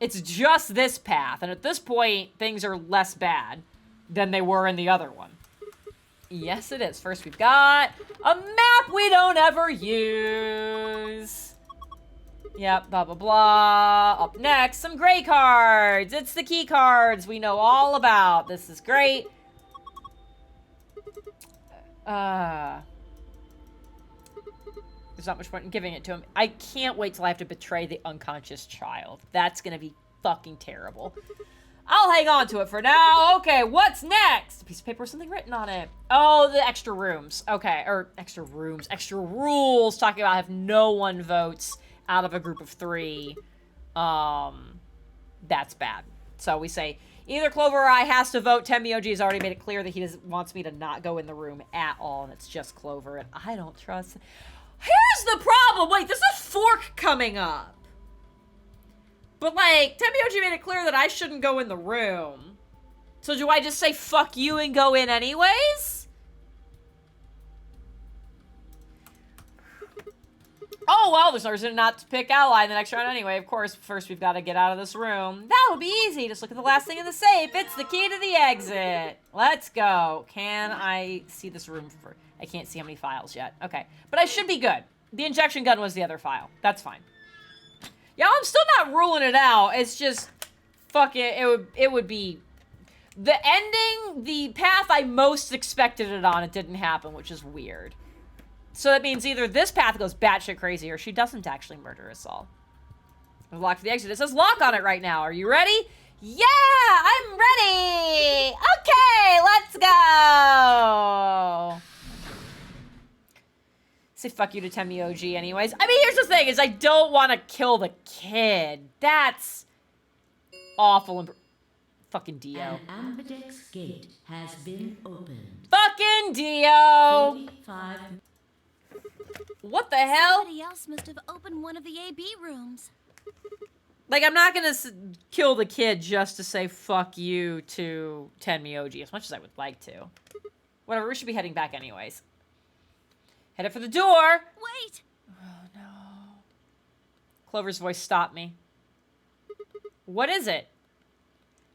It's just this path, and at this point, things are less bad than they were in the other one. Yes, it is. First, we've got a map we don't ever use. Yep, blah, blah, blah. Up next, some gray cards. It's the key cards we know all about. This is great. There's not much point in giving it to him. I can't wait till I have to betray the unconscious child. That's gonna be fucking terrible. I'll hang on to it for now. Okay, what's next? A piece of paper with something written on it. Oh, the extra rooms. Okay, or extra rooms, extra rules. Talking about if no one votes out of a group of 3, that's bad. So we say, either Clover or I has to vote. Tenmyoji has already made it clear that he wants me to not go in the room at all, and it's just Clover, and I don't trust. Here's the problem. Wait, there's a fork coming up. But, like, Tenmyoji made it clear that I shouldn't go in the room. So do I just say fuck you and go in anyways? Oh, well, there's no reason not to pick Ally in the next round anyway. Of course, first we've got to get out of this room. That'll be easy. Just look at the last thing in the safe. It's the key to the exit. Let's go. Can I see this room for... I can't see how many files yet. Okay. But I should be good. The injection gun was the other file. That's fine. Yeah, I'm still not ruling it out. It's just... Fuck it. It would be... The ending, the path I most expected it on, it didn't happen, which is weird. So that means either this path goes batshit crazy or she doesn't actually murder us all. Lock for the exit. It says lock on it right now. Are you ready? Yeah, I'm ready. Okay, let's go. Say fuck you to Tenmyoji anyways. I mean, here's the thing is I don't want to kill the kid. That's awful and... Fucking Dio. An ambidex gate has been opened. Fucking Dio. 45. What the hell? Somebody else must have opened one of the AB rooms. Like, I'm not gonna kill the kid just to say fuck you to Tenmyoji, as much as I would like to. Whatever, we should be heading back anyways. Headed for the door! Wait! Oh, no. Clover's voice stopped me. What is it?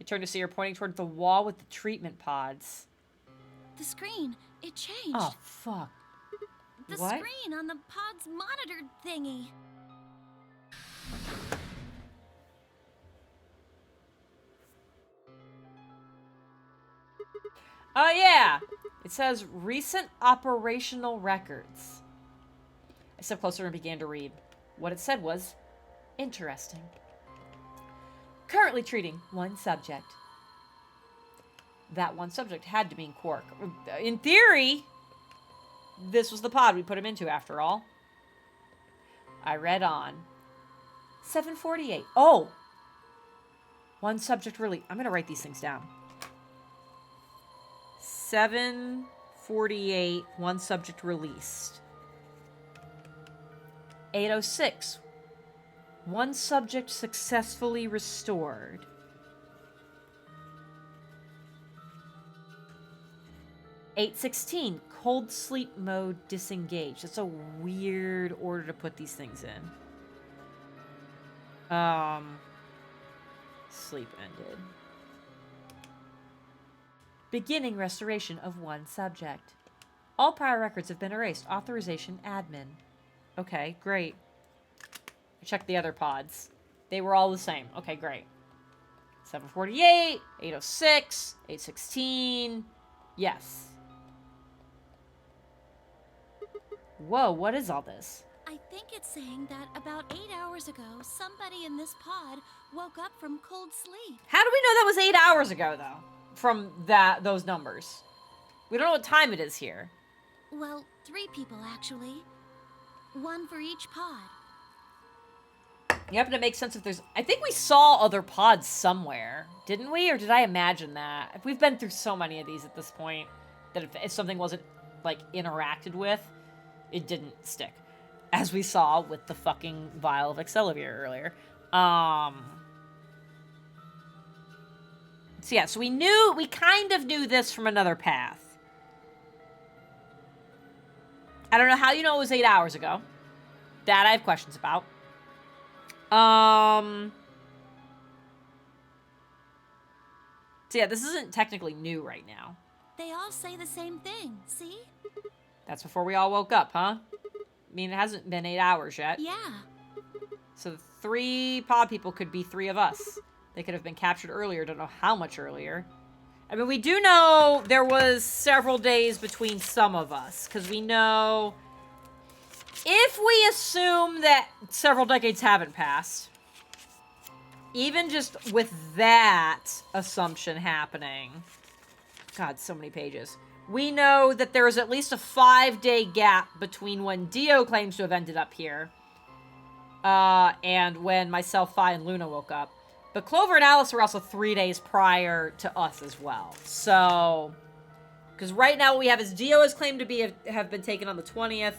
I turned to see her pointing toward the wall with the treatment pods. The screen, it changed. Oh, fuck. The What? screen on the pod's monitor thingy. Oh, yeah. It says recent operational records. I stepped closer and began to read. What it said was, interesting. Currently treating one subject. That one subject had to mean Quark. In theory, this was the pod we put him into after all. I read on. 748. Oh! One subject really... I'm going to write these things down. 748, one subject released. 806, one subject successfully restored. 816, cold sleep mode disengaged. That's a weird order to put these things in. Sleep ended. Beginning restoration of one subject. All prior records have been erased. Authorization admin. Okay, great. I checked the other pods. They were all the same. Okay, great. 748, 806, 816. Yes. Whoa, what is all this? I think it's saying that about 8 hours ago, somebody in this pod woke up from cold sleep. How do we know that was 8 hours ago, though? From those numbers. We don't know what time it is here. Well, 3 people, actually. 1 for each pod. Yep, and it makes sense if there's... I think we saw other pods somewhere. Didn't we? Or did I imagine that? We've been through so many of these at this point that if something wasn't, like, interacted with, it didn't stick. As we saw with the fucking vial of Accelavir earlier. So yeah, so we kind of knew this from another path. I don't know how you know it was 8 hours ago. That I have questions about. So yeah, this isn't technically new right now. They all say the same thing, see? That's before we all woke up, huh? I mean, it hasn't been 8 hours yet. Yeah. So the 3 pod people could be 3 of us. They could have been captured earlier, don't know how much earlier. I mean, we do know there was several days between some of us, because we know... If we assume that several decades haven't passed, even just with that assumption happening... God, so many pages. We know that there is at least a 5-day gap between when Dio claims to have ended up here and when myself, Fi, and Luna woke up. But Clover and Alice were also 3 days prior to us as well. So, because right now what we have is Dio is claimed to have been taken on the 20th,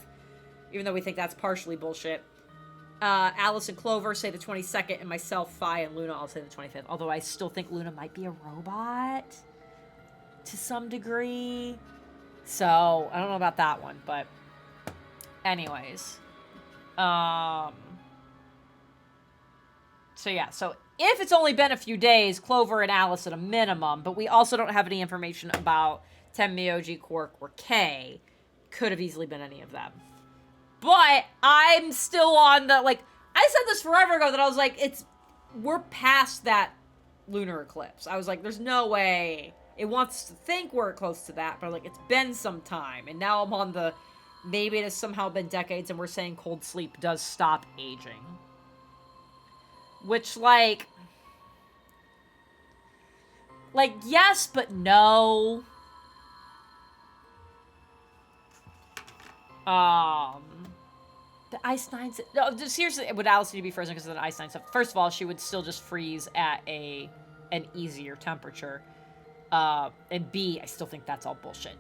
even though we think that's partially bullshit. Alice and Clover say the 22nd, and myself, Fi, and Luna all say the 25th. Although I still think Luna might be a robot to some degree. So, I don't know about that one, but anyways. So yeah, so if it's only been a few days, Clover and Alice at a minimum, but we also don't have any information about Tenmyoji, Quark, or Kay. Could have easily been any of them. But I'm still on the, like, I said this forever ago that I was like, we're past that lunar eclipse. I was like, there's no way. It wants to think we're close to that, but like, it's been some time. And now I'm on the, maybe it has somehow been decades and we're saying cold sleep does stop aging. Which, like, yes, but no. The Ice Nine... No, seriously, would Alice need to be frozen because of the Ice Nine stuff? First of all, she would still just freeze at an easier temperature. And B, I still think that's all bullshit.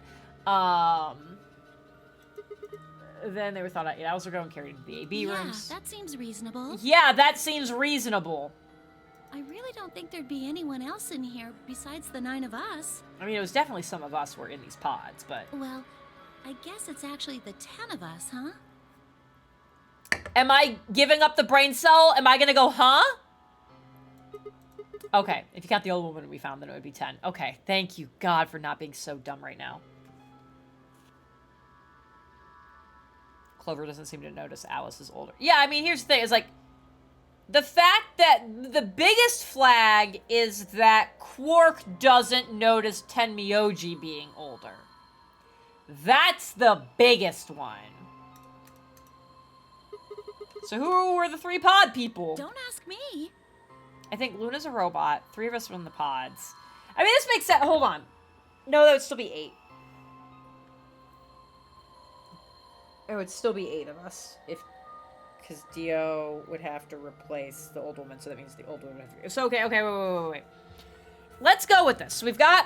Then they were thought out 8 hours ago and carried into the AB rooms. Yeah, that seems reasonable. Yeah, that seems reasonable. I really don't think there'd be anyone else in here besides the 9 of us. I mean, it was definitely some of us were in these pods, but... Well, I guess it's actually the 10 of us, huh? Am I giving up the brain cell? Am I gonna go, huh? Okay, if you count the old woman we found, then it would be 10. Okay, thank you, God, for not being so dumb right now. Clover doesn't seem to notice Alice is older. Yeah, I mean, here's the thing. It's like, the fact that the biggest flag is that Quark doesn't notice Tenmyoji being older. That's the biggest one. So who were the 3 pod people? Don't ask me. I think Luna's a robot. 3 of us were in the pods. I mean, this makes sense. Hold on. No, that would still be 8. It would still be 8 of us. Because Dio would have to replace the old woman, so that means the old woman would have to... So, okay, wait. Let's go with this. So we've got...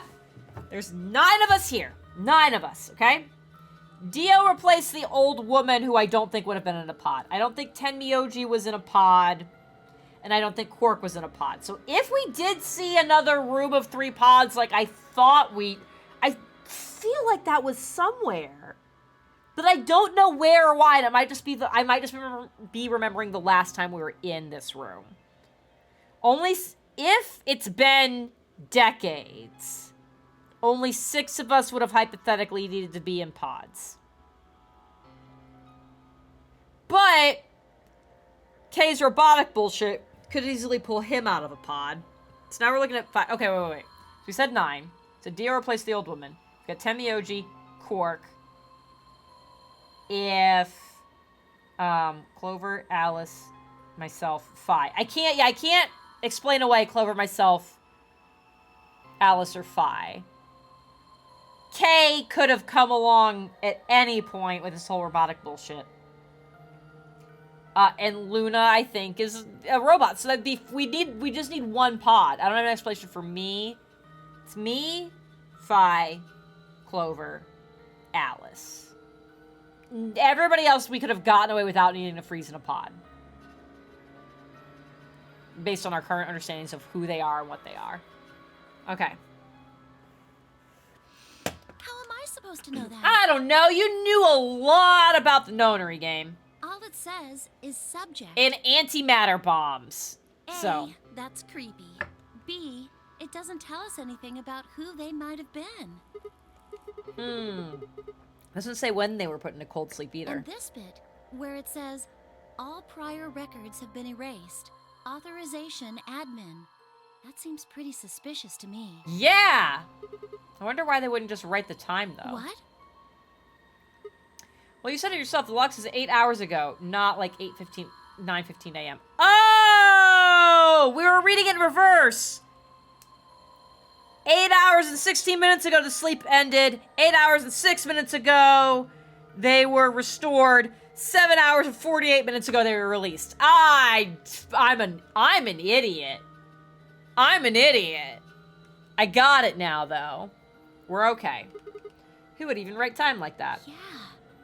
There's 9 of us here. 9 of us, okay? Dio replaced the old woman who I don't think would have been in a pod. I don't think Tenmyoji was in a pod. And I don't think Quark was in a pod. So if we did see another room of 3 pods like I thought I feel like that was somewhere. But I don't know where or why. And it might just be I might just be remembering the last time we were in this room. Only if it's been decades, only 6 of us would have hypothetically needed to be in pods. But Kay's robotic bullshit could easily pull him out of a pod. So now we're looking at 5. Okay, wait. So we said 9. So Dio replaced the old woman. We got Tenmyoji, Quark. If Clover, Alice, myself, Fi. I can't explain away Clover, myself, Alice, or Fi. Kay could have come along at any point with this whole robotic bullshit. And Luna, I think, is a robot. So that'd be, we just need 1 pod. I don't have an explanation for me. It's me, Fi, Clover, Alice. Everybody else we could have gotten away without needing to freeze in a pod. Based on our current understandings of who they are and what they are. Okay. How am I supposed supposed to know that? I don't know. You knew a lot about the Nonary game. All it says is subject. And antimatter bombs. A, So. that's creepy. B, it doesn't tell us anything about who they might have been. Doesn't say when they were put into cold sleep either. And this bit, where it says, all prior records have been erased. Authorization admin. That seems pretty suspicious to me. Yeah! I wonder why they wouldn't just write the time, though. What? Well, you said it yourself. The log says 8 hours ago, not like 9:15 a.m. Oh! We were reading it in reverse! 8 hours and 16 minutes ago, the sleep ended. 8 hours and 6 minutes ago, they were restored. 7 hours and 48 minutes ago, they were released. I'm an idiot. I'm an idiot. I got it now, though. We're okay. Who would even write time like that? Yeah,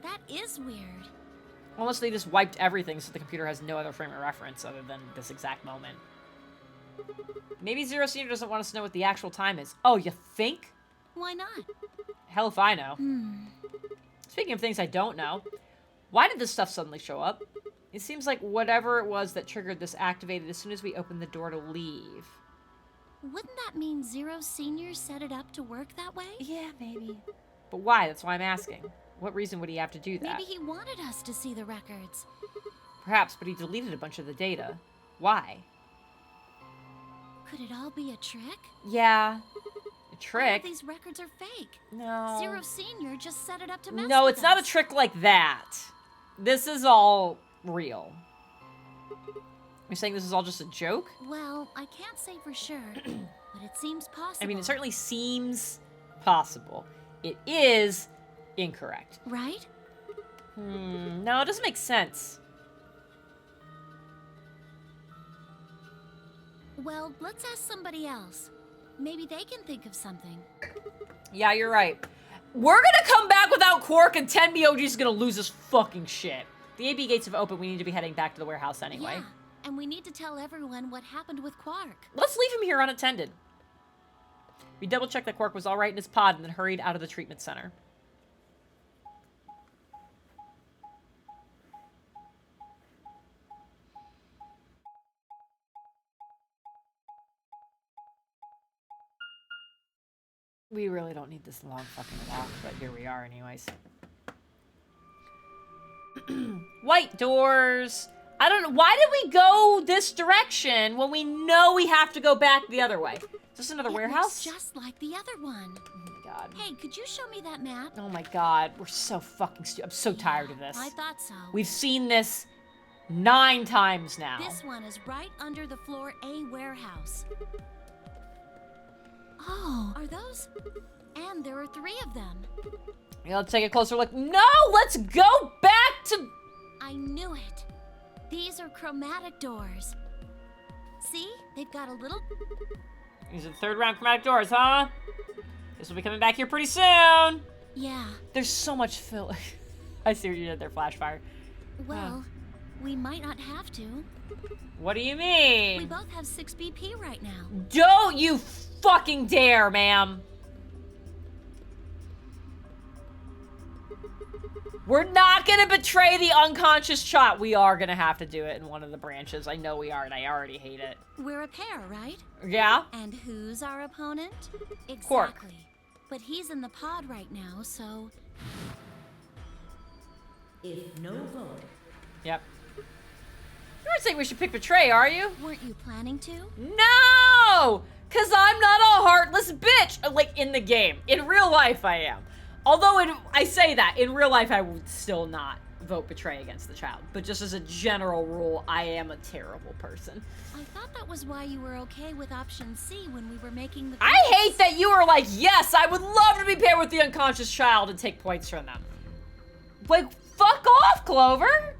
that is weird. Unless they just wiped everything so the computer has no other frame of reference other than this exact moment. Maybe Zero Senior doesn't want us to know what the actual time is. Oh, you think? Why not? Hell if I know. Speaking of things I don't know, why did this stuff suddenly show up? It seems like whatever it was that triggered this activated as soon as we opened the door to leave. Wouldn't that mean Zero Senior set it up to work that way? Yeah, maybe. But why? That's why I'm asking. What reason would he have to do that? Maybe he wanted us to see the records. Perhaps, but he deleted a bunch of the data. Why? Could it all be a trick? Yeah. A All trick? of these records are fake. No. Zero Senior just set it up to mess No, with it's not a us. trick like that. This is all real. You're saying this is all just a joke? Well, I can't say for sure, but it seems possible. I mean, it certainly seems possible. It is incorrect. Right? No, it doesn't make sense. Well, let's ask somebody else. Maybe they can think of something. Yeah, you're right. We're gonna come back without Quark, and 10BOG is gonna lose his fucking shit. The AB gates have opened. We need to be heading back to the warehouse anyway. Yeah, and we need to tell everyone what happened with Quark. Let's leave him here unattended. We double-checked that Quark was all right in his pod and then hurried out of the treatment center. We really don't need this long fucking walk, but here we are anyways. White doors. I don't know. Why did we go this direction when we know we have to go back the other way? Is this another warehouse? Looks just like the other one. Oh my god. Hey, could you show me that map? Oh my god. We're so fucking stupid. I'm so tired of this. I thought so. We've seen this 9 times now. This one is right under the floor A warehouse. Oh, are those? And there are 3 of them. Yeah, let's take a closer look. No, let's go back to... I knew it. These are chromatic doors. See? They've got a little... These are the 3rd round chromatic doors, huh? This will be coming back here pretty soon. Yeah. There's so much filler. I see what you did there, Flashfire. Well, we might not have to. What do you mean? We both have 6 BP right now. Don't you fucking dare, ma'am. We're not gonna betray the unconscious child. We are gonna have to do it in one of the branches. I know we are, and I already hate it. We're a pair, right? Yeah? And who's our opponent? Exactly. Quark. But he's in the pod right now, so... If no vote, Yep. You're not saying we should pick betray, are you? Weren't you planning to? No! Because I'm not a heartless bitch. Like, in the game. In real life, I am. Although, I say that. In real life, I would still not vote betray against the child. But just as a general rule, I am a terrible person. I thought that was why you were okay with option C when we were making the... I hate that you were like, yes, I would love to be paired with the unconscious child and take points from them. Like, fuck off, Clover!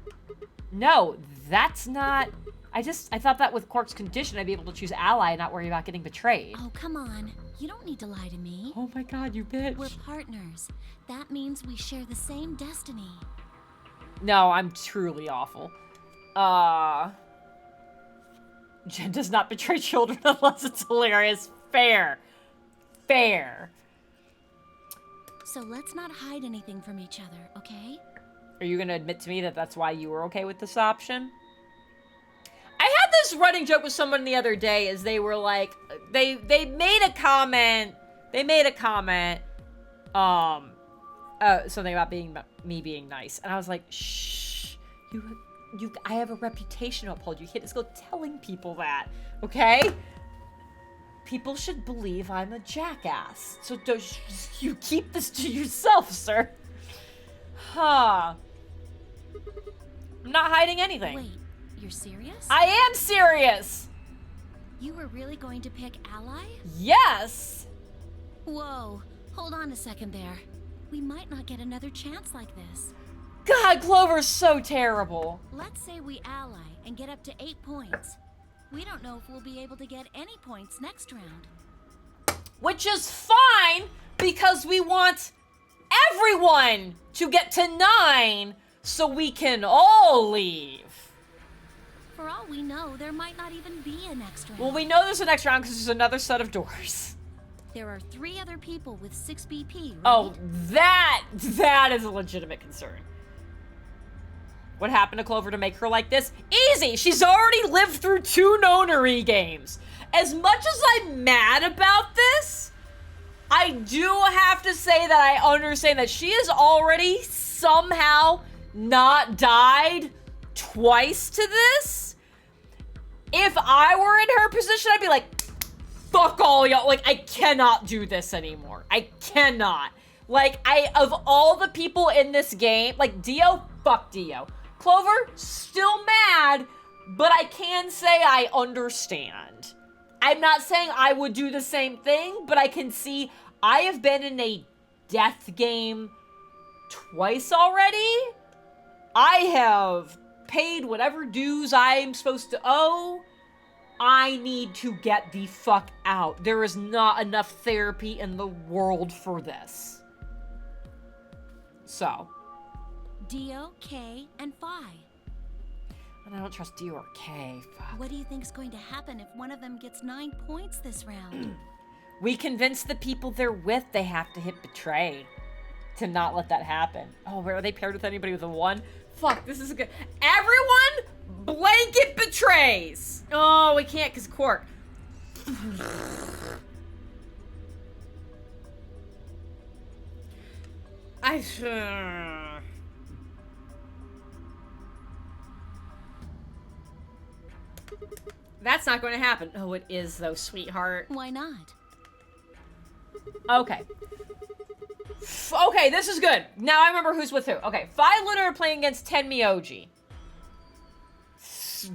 No, that's not... I thought that with Quark's condition, I'd be able to choose ally and not worry about getting betrayed. Oh, come on. You don't need to lie to me. Oh my god, you bitch. We're partners. That means we share the same destiny. No, I'm truly awful. Jen does not betray children unless it's hilarious. Fair. Fair. So let's not hide anything from each other, okay? Are you gonna admit to me that that's why you were okay with this option? I had this running joke with someone the other day as they were like, they made a comment, something about me being nice. And I was like, shh, I have a reputation to uphold. You can't just go telling people that, okay? People should believe I'm a jackass. So you keep this to yourself, sir. Huh. I'm not hiding anything. Wait, you're serious? I am serious! You were really going to pick Ally? Yes! Whoa, hold on a second there. We might not get another chance like this. God, Clover's so terrible. Let's say we ally and get up to 8 points. We don't know if we'll be able to get any points next round. Which is fine, because we want everyone to get to 9 so we can all leave. For all we know, there might not even be a next round. Well, we know there's a next round because there's another set of doors. There are 3 other people with 6 BP, right? Oh, that is a legitimate concern. What happened to Clover to make her like this? Easy! She's already lived through 2 Nonary games. As much as I'm mad about this, I do have to say that I understand that she has already somehow not died twice to this. If I were in her position, I'd be like, fuck all y'all. Like, I cannot do this anymore. I cannot. Like, of all the people in this game, like, Dio, fuck Dio. Clover, still mad, but I can say I understand. I'm not saying I would do the same thing, but I can see I have been in a death game twice already. I have paid whatever dues I'm supposed to owe. I need to get the fuck out. There is not enough therapy in the world for this. So. Dio, Kay, and Phi. And I don't trust Dio or Kay. Fuck. What do you think's going to happen if one of them gets 9 points this round? We convince the people they're with they have to hit betray to not let that happen. Oh, where are they paired with anybody with a 1? Fuck, this is good. Everyone blanket betrays. Oh, we can't because Quark. That's not going to happen. Oh, it is though, sweetheart. Why not? Okay. Okay, this is good. Now I remember who's with who. Okay, Phi Lunar are playing against Tenmyoji.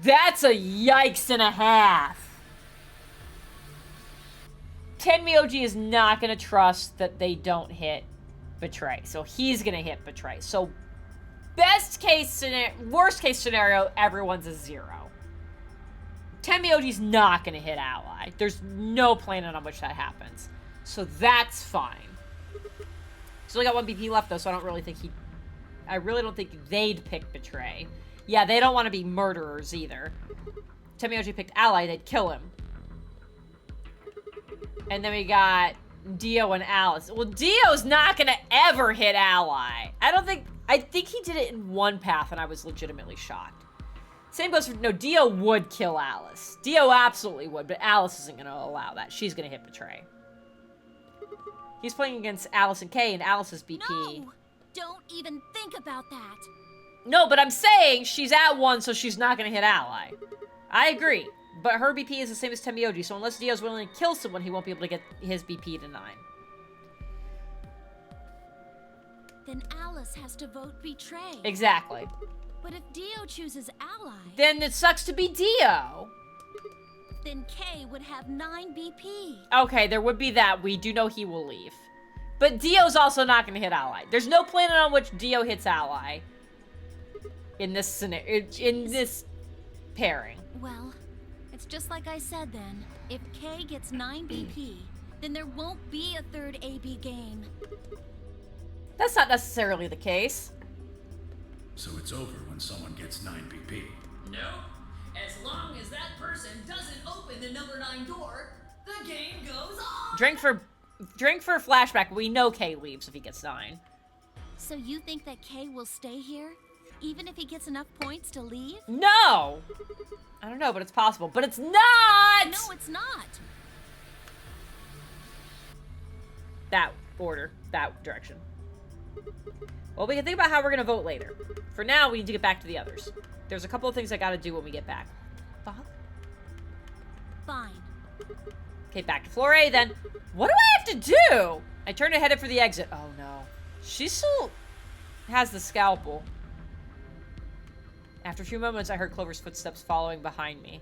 That's a yikes and a half. Tenmyoji is not going to trust that they don't hit betray. So he's going to hit betray. So best case scenario, worst case scenario, everyone's a 0. Tenmyoji's not going to hit ally. There's no planet on which that happens. So that's fine. Still got 1 BP left though, so I don't really think I really don't think they'd pick betray. Yeah, they don't want to be murderers either. Tenmyoji picked ally, they'd kill him. And then we got Dio and Alice. Well, Dio's not gonna ever hit ally. I think he did it in 1 path and I was legitimately shocked. Same goes for, no, Dio would kill Alice. Dio absolutely would, but Alice isn't gonna allow that. She's gonna hit betray. He's playing against Alice and Kay, and Alice's BP. No! Don't even think about that. No, but I'm saying she's at 1, so she's not going to hit ally. I agree. But her BP is the same as Tenmyoji, so unless Dio's willing to kill someone, he won't be able to get his BP to 9. Then Alice has to vote betray. Exactly. But if Dio chooses ally... Then it sucks to be Dio. Then Kay would have 9 BP. Okay, there would be that. We do know he will leave. But Dio's also not going to hit ally. There's no planet on which Dio hits ally. In this scenario, in this pairing. Well, it's just like I said then. If Kay gets 9 BP, then there won't be a 3rd AB game. That's not necessarily the case. So it's over when someone gets 9 BP. No. As long as that person doesn't open the number 9 door, the game goes on. Drink for drink for a flashback. We know Kay leaves if he gets 9. So you think that Kay will stay here? Even if he gets enough points to leave? No! I don't know, but it's possible. But it's not! No, it's not. That order. That direction. Well, we can think about how we're going to vote later. For now, we need to get back to the others. There's a couple of things I got to do when we get back. Fuck. Fine. Okay, back to floor A then. What do I have to do? I turned and headed for the exit. Oh, no. She still has the scalpel. After a few moments, I heard Clover's footsteps following behind me.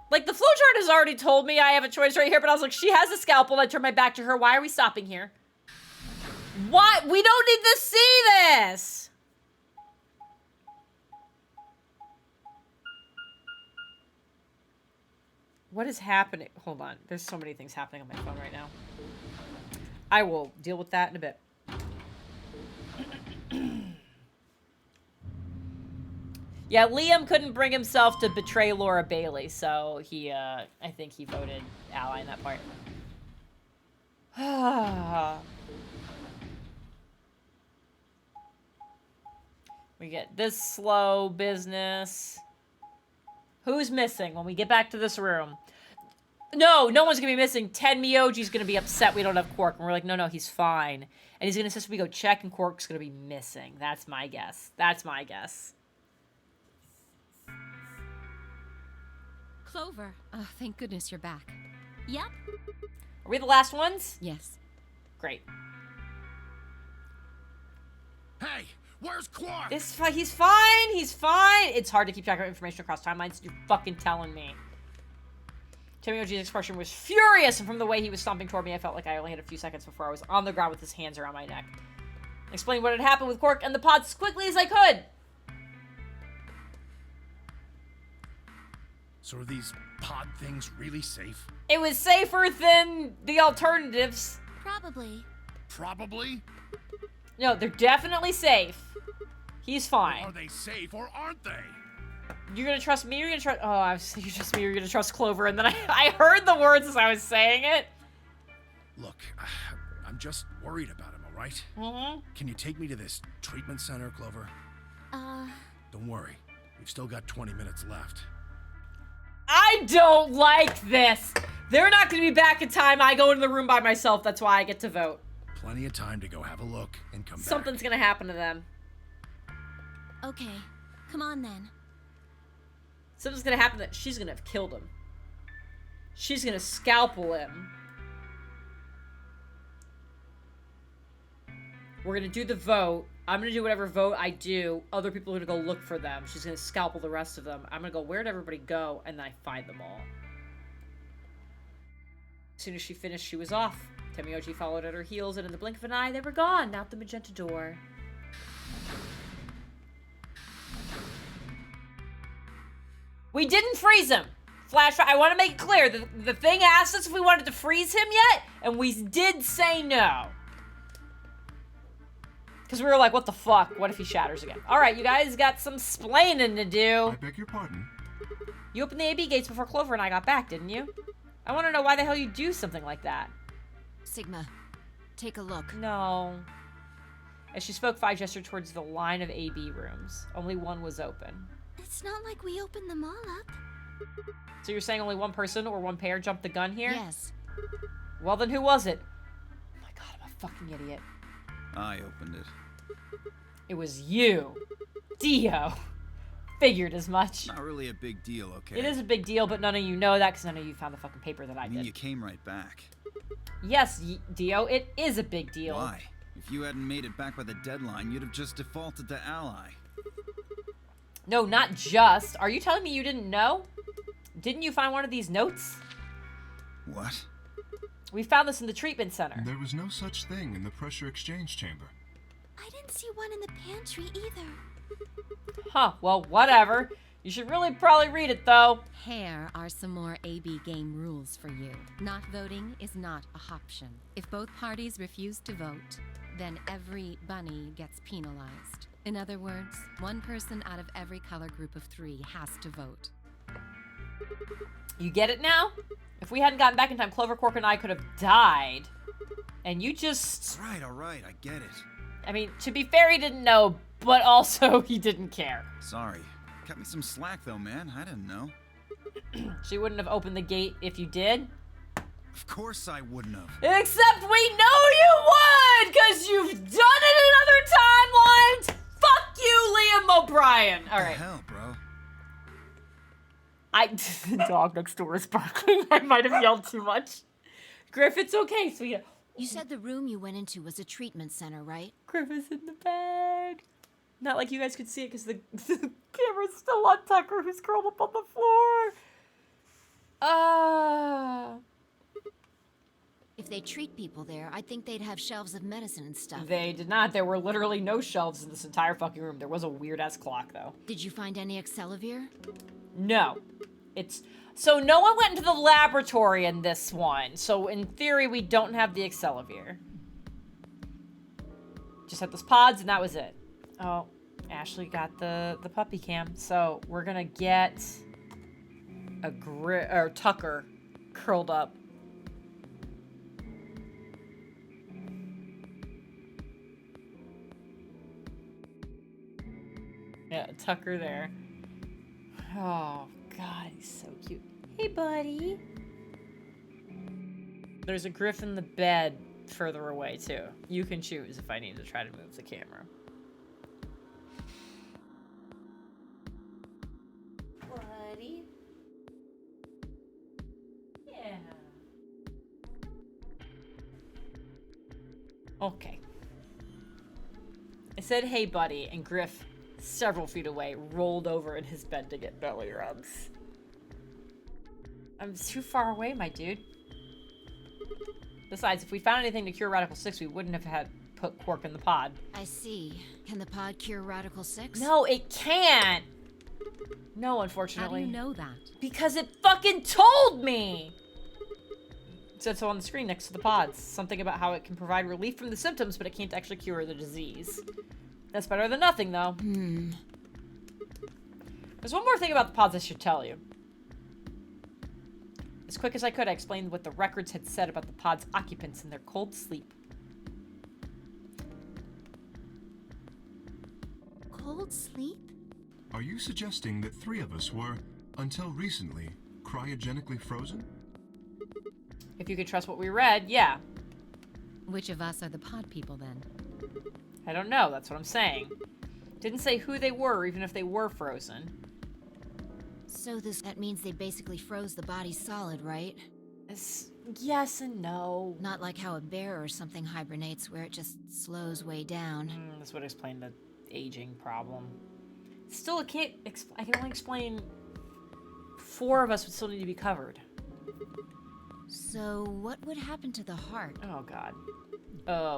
Like, the flowchart has already told me I have a choice right here, but I was like, she has a scalpel. I turned my back to her. Why are we stopping here? What? We don't need to see this! What is happening? Hold on. There's so many things happening on my phone right now. I will deal with that in a bit. Yeah, Liam couldn't bring himself to betray Laura Bailey, so he, I think he voted ally in that part. We get this slow business. Who's missing when we get back to this room? No, no one's gonna be missing. Ted Miyoji's gonna be upset we don't have Quark. And we're like, no, no, he's fine. And he's gonna insist we go check and Quark's gonna be missing. That's my guess. That's my guess. Clover. Oh, thank goodness you're back. Yep. Are we the last ones? Yes. Great. Hey, where's Quark? He's fine. He's fine. It's hard to keep track of information across timelines. You're fucking telling me. Temioji's expression was furious, and from the way he was stomping toward me, I felt like I only had a few seconds before I was on the ground with his hands around my neck. I explained what had happened with Quark and the pods as quickly as I could. So are these pod things really safe? It was safer than the alternatives. Probably. Probably? No, they're definitely safe. He's fine. Are they safe or aren't they? You're gonna trust me, you're gonna trust... Oh, I was you trust me, you're gonna trust Clover, and then I heard the words as I was saying it. Look, I'm just worried about him, all right? Mm-hmm. Can you take me to this treatment center, Clover? Don't worry. We've still got 20 minutes left. I don't like this. They're not gonna be back in time. I go into the room by myself. That's why I get to vote. Plenty of time to go have a look and come back. Something's gonna happen to them. Okay. Come on then. Something's gonna happen that she's gonna have killed him. She's gonna scalpel him. We're gonna do the vote. I'm gonna do whatever vote I do. Other people are gonna go look for them. She's gonna scalpel the rest of them. I'm gonna go, where'd everybody go? And then I find them all. As soon as she finished, she was off. Temioji followed at her heels, and in the blink of an eye, they were gone, out the magenta door. We didn't freeze him. Flashback. I want to make it clear. The thing asked us if we wanted to freeze him yet, and we did say no. Because we were like, what the fuck? What if he shatters again? All right, you guys got some splaining to do. I beg your pardon? You opened the AB gates before Clover and I got back, didn't you? I want to know why the hell you do something like that. Sigma, take a look. No. As she spoke, Fi gestured towards the line of AB rooms. Only one was open. It's not like we opened them all up. So you're saying only one person or one pair jumped the gun here? Yes. Well, then who was it? Oh my god, I'm a fucking idiot. I opened it. It was you. Dio. Figured as much. Not really a big deal, okay? It is a big deal, but none of you know that because none of you found the fucking paper that I mean, did. you came right back. Yes, Dio, it is a big deal. Why? If you hadn't made it back by the deadline, you'd have just defaulted to ally. No, not just. Are you telling me you didn't know? Didn't you find one of these notes? What? We found this in the treatment center. There was no such thing in the pressure exchange chamber. I didn't see one in the pantry either. Huh, well, whatever. You should really probably read it, though. Here are some more AB game rules for you. Not voting is not a option. If both parties refuse to vote, then every bunny gets penalized. In other words, one person out of every color group of 3 has to vote. You get it now? If we hadn't gotten back in time, Clovercork and I could have died. And you just... All right, I get it. I mean, to be fair, he didn't know, but also he didn't care. Sorry. Cut me some slack though, man. I didn't know. She wouldn't have opened the gate if you did. Of course I wouldn't have. Except we know you would, because you've done it in other timelines! Fuck you, Liam O'Brien! Alright. What the hell, bro? The dog next door is barking. I might have yelled too much. Griff, it's okay, sweetie. You said the room you went into was a treatment center, right? Griff is in the bed. Not like you guys could see it because the camera's still on Tucker, who's curled up on the floor. If they treat people there, I'd think they'd have shelves of medicine and stuff. They did not. There were literally no shelves in this entire fucking room. There was a weird-ass clock, though. Did you find any Accelavir? No. So no one went into the laboratory in this one. So in theory, we don't have the Accelavir. Just had those pods, and that was it. Oh, Ashley got the puppy cam. So we're gonna get Tucker curled up. Yeah, Tucker there. Oh, God, he's so cute. Hey, buddy. There's a Griff in the bed further away, too. You can choose if I need to try to move the camera. Buddy. Yeah. Okay. I said, hey, buddy, and Griff, several feet away, rolled over in his bed to get belly rubs. I'm too far away, my dude. Besides, if we found anything to cure Radical 6, we wouldn't have had put Quark in the pod. I see. Can the pod cure Radical 6? No, it can't! No, unfortunately. How do you know that? Because it fucking told me! It said so on the screen next to the pods. Something about how it can provide relief from the symptoms, but it can't actually cure the disease. That's better than nothing, though. There's one more thing about the pods I should tell you. As quick as I could, I explained what the records had said about the pod's occupants and their cold sleep. Cold sleep? Are you suggesting that 3 of us were, until recently, cryogenically frozen? If you could trust what we read, yeah. Which of us are the pod people, then? I don't know, that's what I'm saying. Didn't say who they were, even if they were frozen. So that means they basically froze the body solid, right? Yes and no. Not like how a bear or something hibernates, where it just slows way down. This would explain the aging problem. Still, I can only explain 4 of us would still need to be covered. So what would happen to the heart? Oh, God.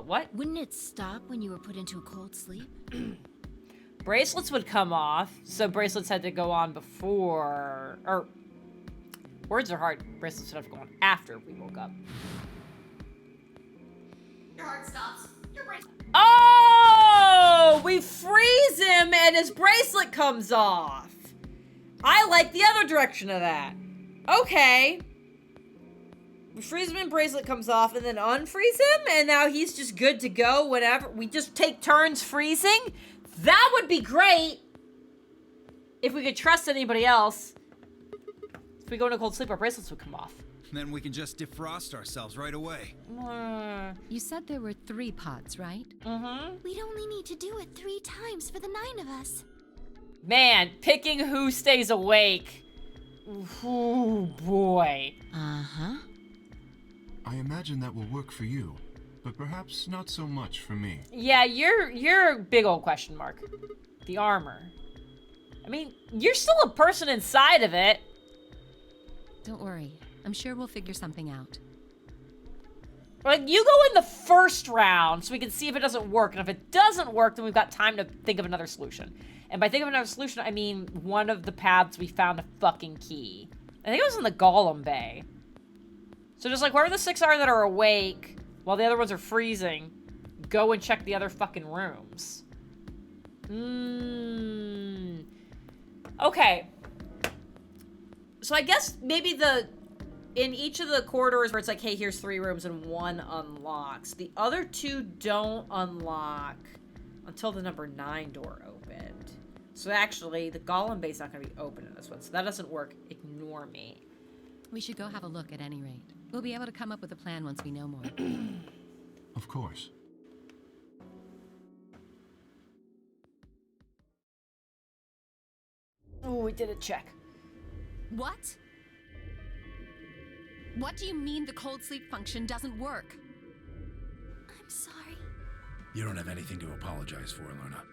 What? Wouldn't it stop when you were put into a cold sleep? Bracelets would come off, so bracelets had to go on before, or words are hard. Bracelets would have to go on after we woke up. Your heart stops. Your bracelet. Oh, we freeze him and his bracelet comes off. I like the other direction of that. Okay. We freeze him and bracelet comes off and then unfreeze him and now he's just good to go whenever. We just take turns freezing. That would be great if we could trust anybody else. If we go into cold sleep, our bracelets would come off. Then we can just defrost ourselves right away. You said there were 3 pods, right? Mm-hmm. We'd only need to do it 3 times for the 9 of us. Man, picking who stays awake. Ooh, boy. Uh-huh. I imagine that will work for you, but perhaps not so much for me. Yeah, you're a big old question mark. The armor. I mean, you're still a person inside of it. Don't worry. I'm sure we'll figure something out. Like, you go in the first round so we can see if it doesn't work. And if it doesn't work, then we've got time to think of another solution. And by think of another solution, I mean one of the paths we found a fucking key. I think it was in the Golem Bay. So just like wherever the 6 are that are awake, while the other ones are freezing, go and check the other fucking rooms. Okay. So I guess maybe in each of the corridors where it's like, hey, here's 3 rooms and 1 unlocks. The other 2 don't unlock until the number 9 door opened. So actually, the Golem Bay's not going to be open in this one. So that doesn't work. Ignore me. We should go have a look at any rate. We'll be able to come up with a plan once we know more. Of course. Oh, we did a check. What? What do you mean the cold sleep function doesn't work? I'm sorry. You don't have anything to apologize for, Luna.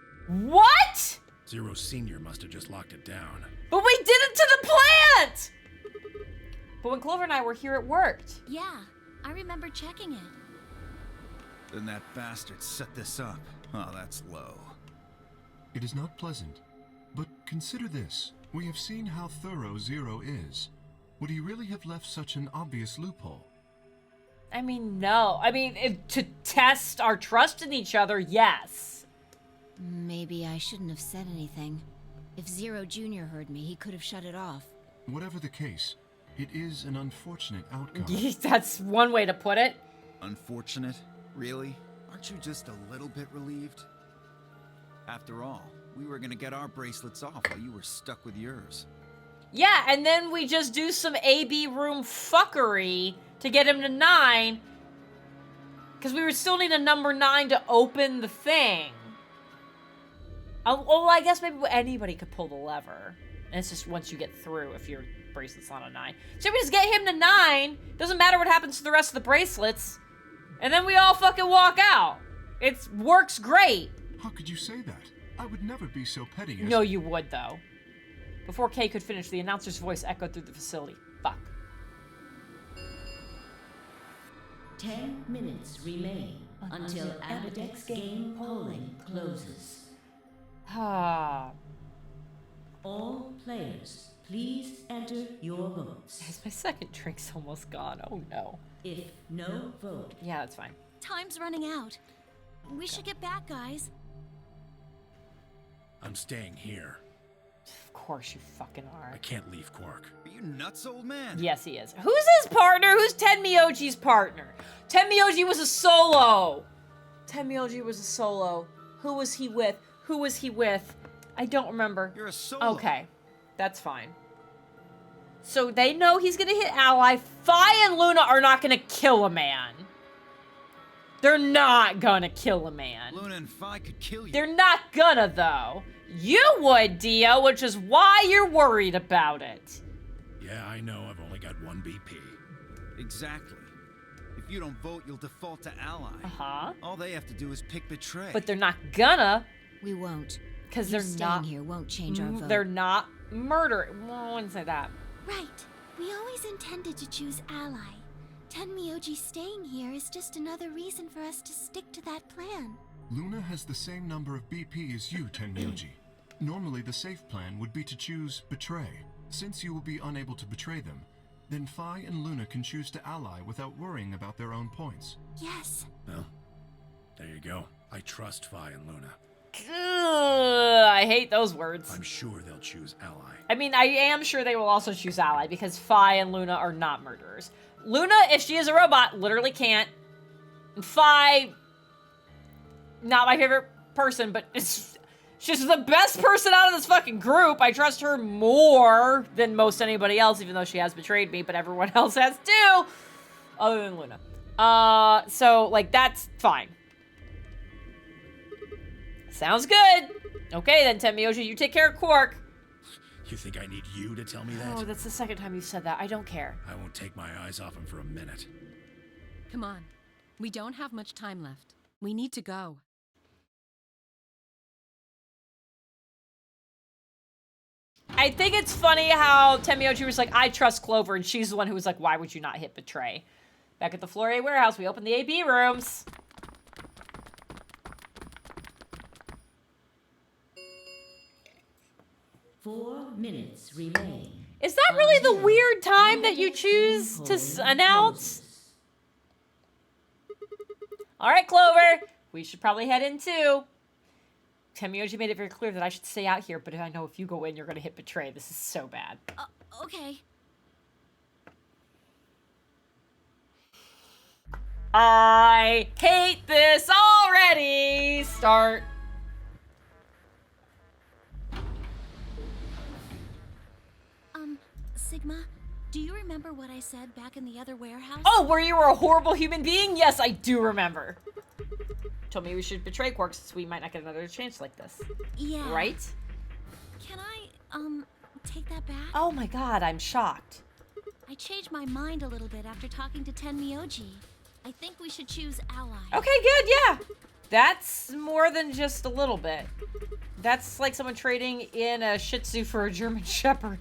What? Zero Senior must have just locked it down. But we did it to the plant! But when Clover and I were here, it worked. Yeah, I remember checking it. Then that bastard set this up. Oh, that's low. It is not pleasant, but consider this. We have seen how thorough Zero is. Would he really have left such an obvious loophole? I mean, no. I mean, to test our trust in each other, yes. Maybe I shouldn't have said anything. If Zero Jr. heard me, he could have shut it off. Whatever the case, it is an unfortunate outcome. That's one way to put it. Unfortunate? Really? Aren't you just a little bit relieved? After all, we were gonna get our bracelets off while you were stuck with yours. Yeah, and then we just do some AB room fuckery to get him to 9. Because we would still need a number 9 to open the thing. Well, I guess maybe anybody could pull the lever. And it's just once you get through if your bracelet's not a 9. So we just get him to 9. Doesn't matter what happens to the rest of the bracelets. And then we all fucking walk out. It works great. How could you say that? I would never be so petty as... No, you would, though. Before Kay could finish, the announcer's voice echoed through the facility. Fuck. 10 minutes remain until Ambidex game polling closes. Ah. All players, please enter your votes. My second drink's almost gone. Oh, no. If no vote... Yeah, that's fine. Time's running out. We should get back, guys. I'm staying here. Of course you fucking are. I can't leave Quark. Are you nuts, old man? Yes, he is. Who's his partner? Who's Tenmyoji's partner? Tenmyoji was a solo. Tenmyoji was a solo. Who was he with? Who was he with? I don't remember. You're a solo. Okay, that's fine. So they know he's gonna hit Ally. Fi and Luna are not gonna kill a man. They're not gonna kill a man. Luna and Fi could kill you. They're not gonna, though. You would, Dio, which is why you're worried about it. Yeah, I know. I've only got 1 BP. Exactly. If you don't vote, you'll default to Ally. Uh-huh. All they have to do is pick Betray. But they're not gonna. We won't. Because they're not... Staying here won't change our vote. They're not murdering. Well, I wouldn't say that. Right. We always intended to choose Ally. Tenmyoji staying here is just another reason for us to stick to that plan. Luna has the same number of BP as you, Tenmyoji. Normally, the safe plan would be to choose Betray. Since you will be unable to betray them, then Fi and Luna can choose to ally without worrying about their own points. Yes. Well, there you go. I trust Fi and Luna. Ugh, I hate those words. I'm sure they'll choose Ally. I mean, I am sure they will also choose Ally because Fi and Luna are not murderers. Luna, if she is a robot, literally can't. And Fi, not my favorite person, but she's the best person out of this fucking group. I trust her more than most anybody else, even though she has betrayed me, but everyone else has too, other than Luna. So, like, that's fine. Sounds good. Okay, then, Tenmyoji, you take care of Quark. You think I need you to tell me that? Oh, that's the second time you've said that. I don't care. I won't take my eyes off him for a minute. Come on. We don't have much time left. We need to go. I think it's funny how Tenmyoji was like, I trust Clover, and she's the one who was like, why would you not hit Betray? Back at the Floor A warehouse, we opened the AB rooms. Four minutes remain. Is that really the weird time that you choose to announce? All right, Clover. We should probably head in too. Tenmyoji made it very clear that I should stay out here, but I know if you go in, you're going to hit Betray. This is so bad. Okay. I hate this already. Start. Sigma, do you remember what I said back in the other warehouse? Oh, where you were a horrible human being? Yes, I do remember. Told me we should betray Quark since we might not get another chance like this. Yeah. Right? Can I, take that back? Oh my god, I'm shocked. I changed my mind a little bit after talking to Tenmyoji. I think we should choose Ally. Okay, good, yeah. That's more than just a little bit. That's like someone trading in a Shih Tzu for a German Shepherd.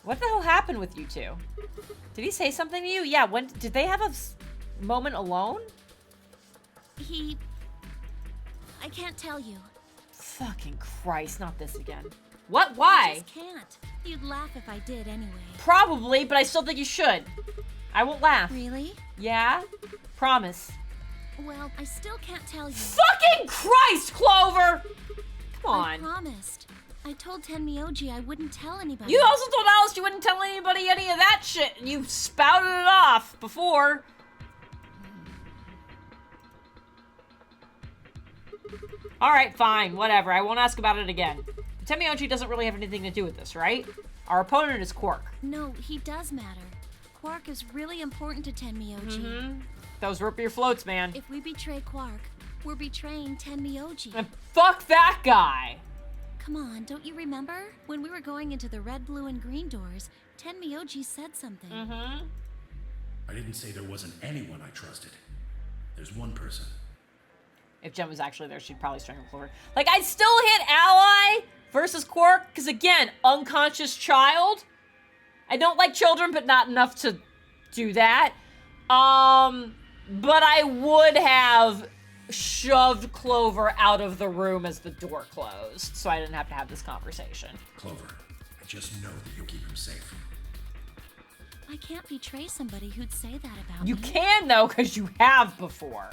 What the hell happened with you two? Did he say something to you? Yeah, when did they have a moment alone? I can't tell you. Fucking Christ, not this again. What? Why? I just can't. You'd laugh if I did anyway. Probably, but I still think you should. I won't laugh. Really? Yeah? Promise. Well, I still can't tell you. Fucking Christ, Clover! Come on. I promised. I told Tenmyoji I wouldn't tell anybody. You also told Alice you wouldn't tell anybody any of that shit. You spouted it off before. Alright, fine, whatever. I won't ask about it again. Tenmyoji doesn't really have anything to do with this, right? Our opponent is Quark. No, he does matter. Quark is really important to Tenmyoji. Mm-hmm. Those root beer floats, man. If we betray Quark, we're betraying Tenmyoji. And fuck that guy! Come on, don't you remember? When we were going into the red, blue, and green doors, Tenmyoji said something. Mm-hmm. I didn't say there wasn't anyone I trusted. There's one person. If Jen was actually there, she'd probably strangle Clover. Like, I'd still hit Ally versus Quark, because again, unconscious child. I don't like children, but not enough to do that. But I would have shoved Clover out of the room as the door closed, so I didn't have to have this conversation. Clover, I just know that you'll keep him safe. I can't betray somebody who'd say that about You me. can, though, because you have before.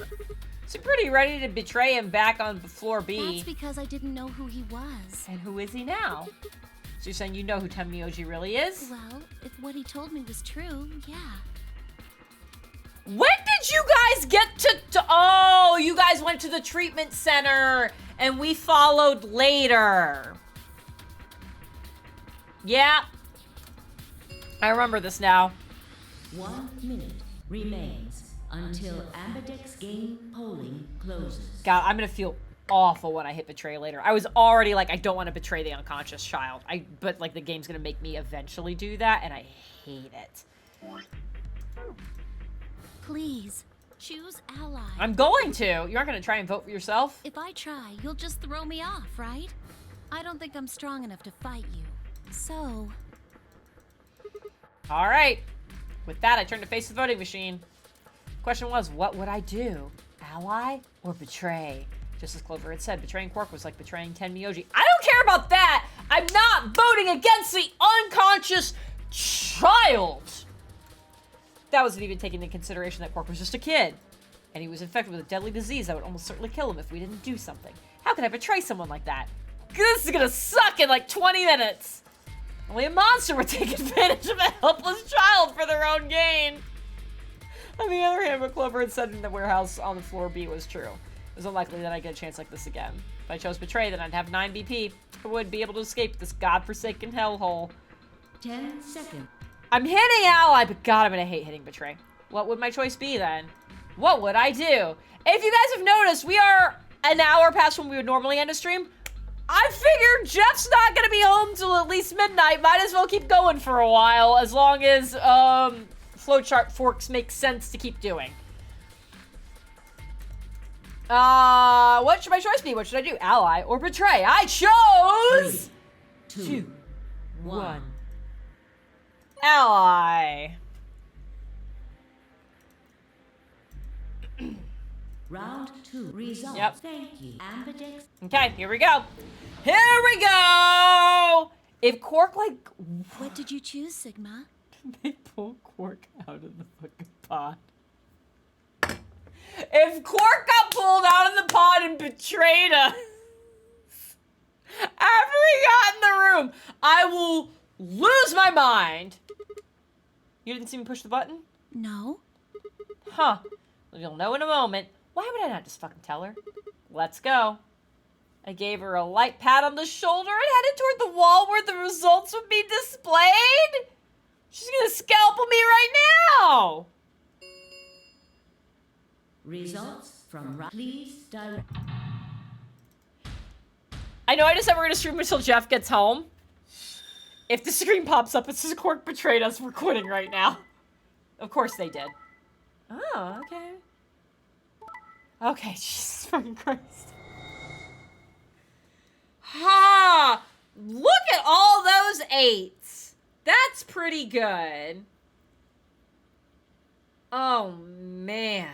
So you're pretty ready to betray him back on floor B. That's because I didn't know who he was. And who is he now? So you're saying you know who Tenmyoji really is? Well, if what he told me was true, yeah. When did you guys get to oh, you guys went to the treatment center and we followed later. Yeah. I remember this now. 1 minute remains until Ambidex game polling closes. God, I'm gonna feel awful when I hit betray later. I was already like, I don't want to betray the unconscious child. But like the game's gonna make me eventually do that, and I hate it. Please, choose Ally. I'm going to. You aren't gonna try and vote for yourself? If I try, you'll just throw me off, right? I don't think I'm strong enough to fight you. So... All right. With that, I turned to face the voting machine. Question was, what would I do? Ally or betray? Just as Clover had said, betraying Quark was like betraying Tenmyoji. I don't care about that! I'm not voting against the unconscious child! That wasn't even taking into consideration that Quark was just a kid. And he was infected with a deadly disease that would almost certainly kill him if we didn't do something. How could I betray someone like that? This is gonna suck in like 20 minutes! Only a monster would take advantage of a helpless child for their own gain. On the other hand, what Clover had said in the warehouse on the floor B was true. It was unlikely that I'd get a chance like this again. If I chose betray, then I'd have 9 BP. I would be able to escape this godforsaken hellhole. 10 seconds. I'm hitting Ally, but God, I'm gonna hate hitting betray. What would my choice be then? What would I do? If you guys have noticed, we are an hour past when we would normally end a stream. I figured Jeff's not gonna be home till at least midnight. Might as well keep going for a while, as long as flowchart forks make sense to keep doing. What should my choice be? What should I do? Ally or betray? I chose 3, 2, 1. Ally. Round 2 results. Yep. Thank you. Ambidex. Okay, here we go. Here we go! If Quark, like... What did you choose, Sigma? They pull Quark out of the fucking pod. If Quark got pulled out of the pod and betrayed us after he got in the room, I will lose my mind. You didn't see me push the button? No. Huh. You'll know in a moment. Why would I not just fucking tell her? Let's go. I gave her a light pat on the shoulder and headed toward the wall where the results would be displayed. She's gonna scalpel me right now. Results from please direct. I know I just said we're gonna stream until Jeff gets home. If the screen pops up, it says Quark betrayed us. We're quitting right now. Of course they did. Oh, okay. Okay, Jesus fucking Christ. Ha! Look at all those 8s. That's pretty good. Oh, man.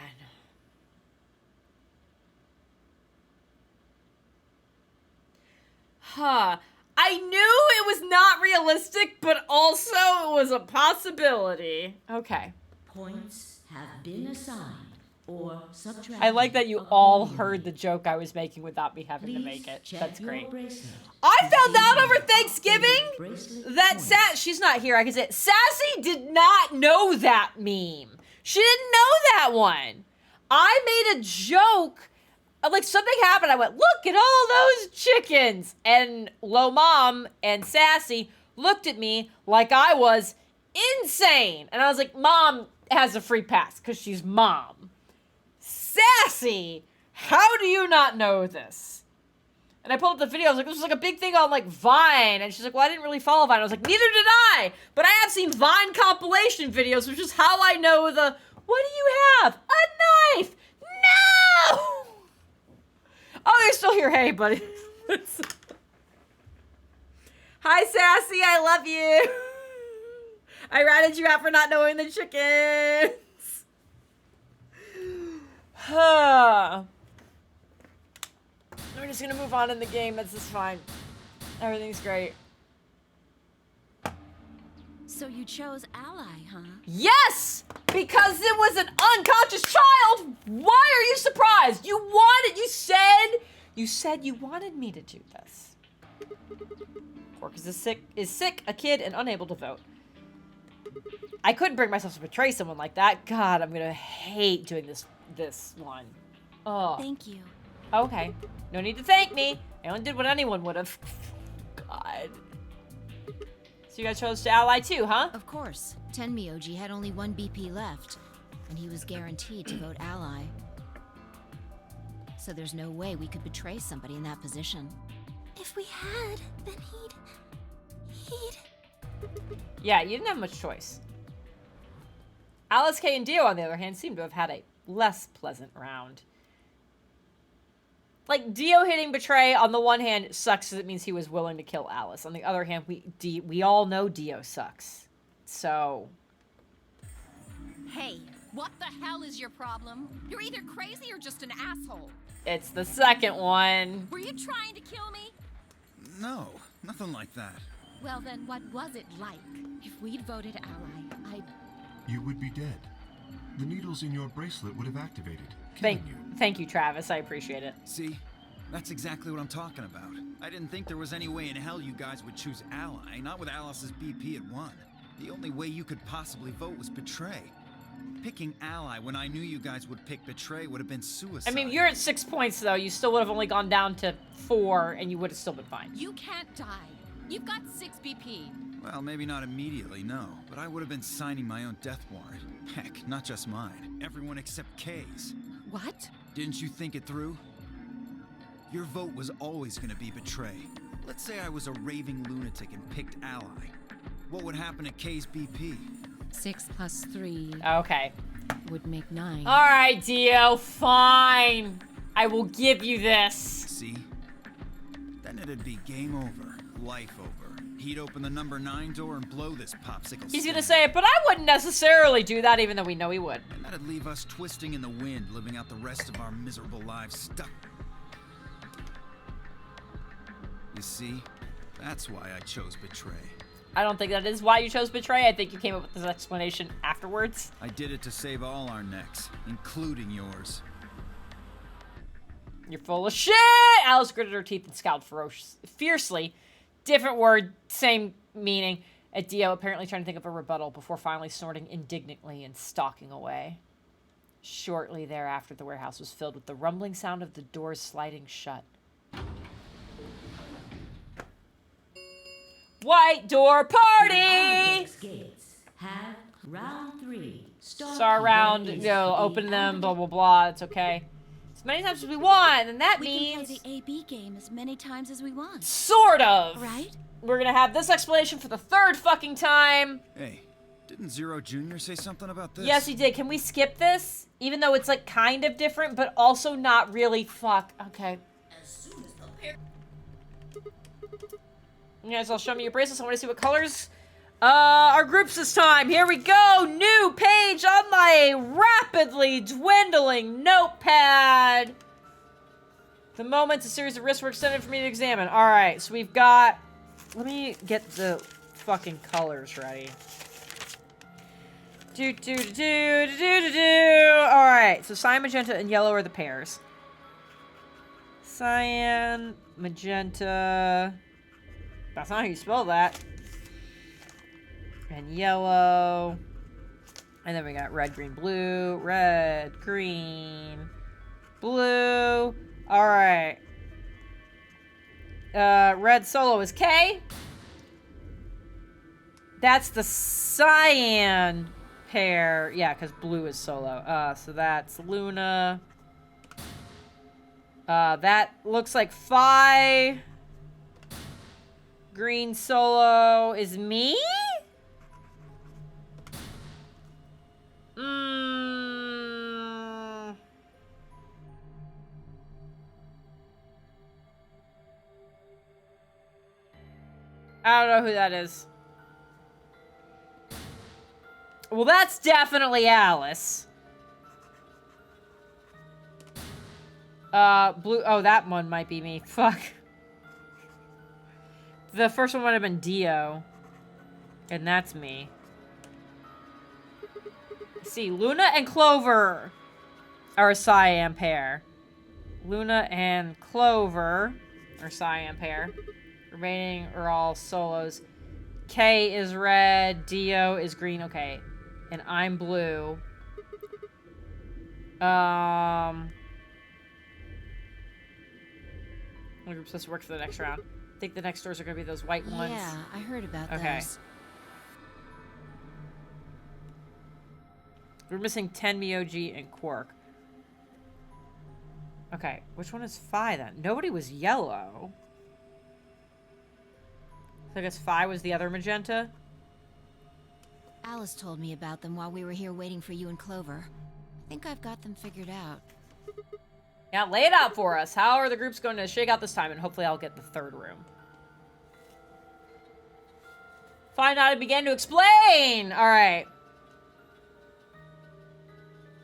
Huh. I knew it was not realistic, but also it was a possibility. Okay. Points have been assigned or subtracted. I like that you all heard the joke I was making without me having to make it. That's great. I found out over Thanksgiving that she's not here. I can say it. Sassy did not know that meme. She didn't know that one. I made a joke. Like, something happened. I went, look at all those chickens. And Lo Mom and Sassy looked at me like I was insane. And I was like, Mom has a free pass because she's Mom. Sassy, how do you not know this? And I pulled up the video. I was like, this was like a big thing on, like, Vine. And she's like, well, I didn't really follow Vine. I was like, neither did I. But I have seen Vine compilation videos, which is how I know the, what do you have? A knife. No! Oh, you're still here. Hey, buddy. Hi, Sassy. I love you. I ratted you out for not knowing the chickens. We're just going to move on in the game. That's just fine. Everything's great. So you chose Ally, huh? Yes! Because it was an unconscious child! Why are you surprised? You said you wanted me to do this. Quark is sick, a kid, and unable to vote. I couldn't bring myself to betray someone like that. God, I'm gonna hate doing this one. Oh. Thank you. Okay. No need to thank me. I only did what anyone would have. God. So you guys chose to ally too, huh? Of course. Tenmyoji had only one BP left, and he was guaranteed to vote ally. So there's no way we could betray somebody in that position. If we had, then he'd... Yeah, you didn't have much choice. Alice, Kay, and Dio, on the other hand, seem to have had a less pleasant round. Like, Dio hitting Betray, on the one hand, sucks because it means he was willing to kill Alice. On the other hand, we all know Dio sucks. So... Hey, what the hell is your problem? You're either crazy or just an asshole. It's the second one. Were you trying to kill me? No, nothing like that. Well then, what was it like? If we'd voted ally, You would be dead. The needles in your bracelet would have activated, killing you. Thank you, Travis. I appreciate it. See? That's exactly what I'm talking about. I didn't think there was any way in hell you guys would choose ally, not with Alice's BP at 1. The only way you could possibly vote was betray. Picking ally when I knew you guys would pick betray would have been suicide. I mean, you're at 6 points, though. You still would have only gone down to 4, and you would have still been fine. You can't die. You've got 6 BP. Well, maybe not immediately, no. But I would have been signing my own death warrant. Heck, not just mine. Everyone except Kay's. What? Didn't you think it through? Your vote was always gonna be betray. Let's say I was a raving lunatic and picked ally. What would happen to Kay's BP? 6 plus 3 Okay. would make 9. All right, Dio. Fine. I will give you this. See? Then it'd be game over. Life over. He'd open the number 9 door and blow this popsicle He's stand. gonna say it, but I wouldn't necessarily do that, even though we know he would. And that'd leave us twisting in the wind, living out the rest of our miserable lives stuck. You see? That's why I chose betray. I don't think that is why you chose Betray. I think you came up with this explanation afterwards. I did it to save all our necks, including yours. You're full of shit! Alice gritted her teeth and scowled fiercely. Different word, same meaning. At Dio, apparently trying to think of a rebuttal before finally snorting indignantly and stalking away. Shortly thereafter, the warehouse was filled with the rumbling sound of the doors sliding shut. White door party! Gates have round 3. Start round, you know, open them, blah, blah, blah. It's okay. As many times as we want, and that means... We can play the AB game as many times as we want. Sort of! Right? We're gonna have this explanation for the 3rd fucking time. Hey, didn't Zero Jr. say something about this? Yes, he did. Can we skip this? Even though it's, like, kind of different, but also not really. Fuck. Okay. As soon as the pair... You guys all show me your bracelets. I want to see what colors our groups this time. Here we go. New page on my rapidly dwindling notepad. The moment's a series of wrist work extended for me to examine. All right, so we've got... Let me get the fucking colors ready. Do. All right, so cyan, magenta, and yellow are the pairs. Cyan, magenta... That's not how you spell that. And yellow. And then we got red, green, blue. Red, green, blue. Alright. Red solo is K. That's the cyan pair. Yeah, because blue is solo. So that's Luna. That looks like Phi. Green solo is me? I don't know who that is. Well, that's definitely Alice. Blue. Oh, that one might be me. Fuck. The first one might have been Dio. And that's me. Let's see, Luna and Clover are a cyan pair. Luna and Clover are cyan pair. Remaining are all solos. K is red, Dio is green. Okay. And I'm blue. My group's supposed to work for the next round. I think the next doors are going to be those white ones. Yeah, I heard about okay. those. We're missing 10, Miyoji, and Quark. Okay, which one is Phi then? Nobody was yellow. So I guess Phi was the other magenta? Alice told me about them while we were here waiting for you and Clover. I think I've got them figured out. Yeah, lay it out for us. How are the groups going to shake out this time? And hopefully I'll get the 3rd room. Find out and begin to explain! Alright.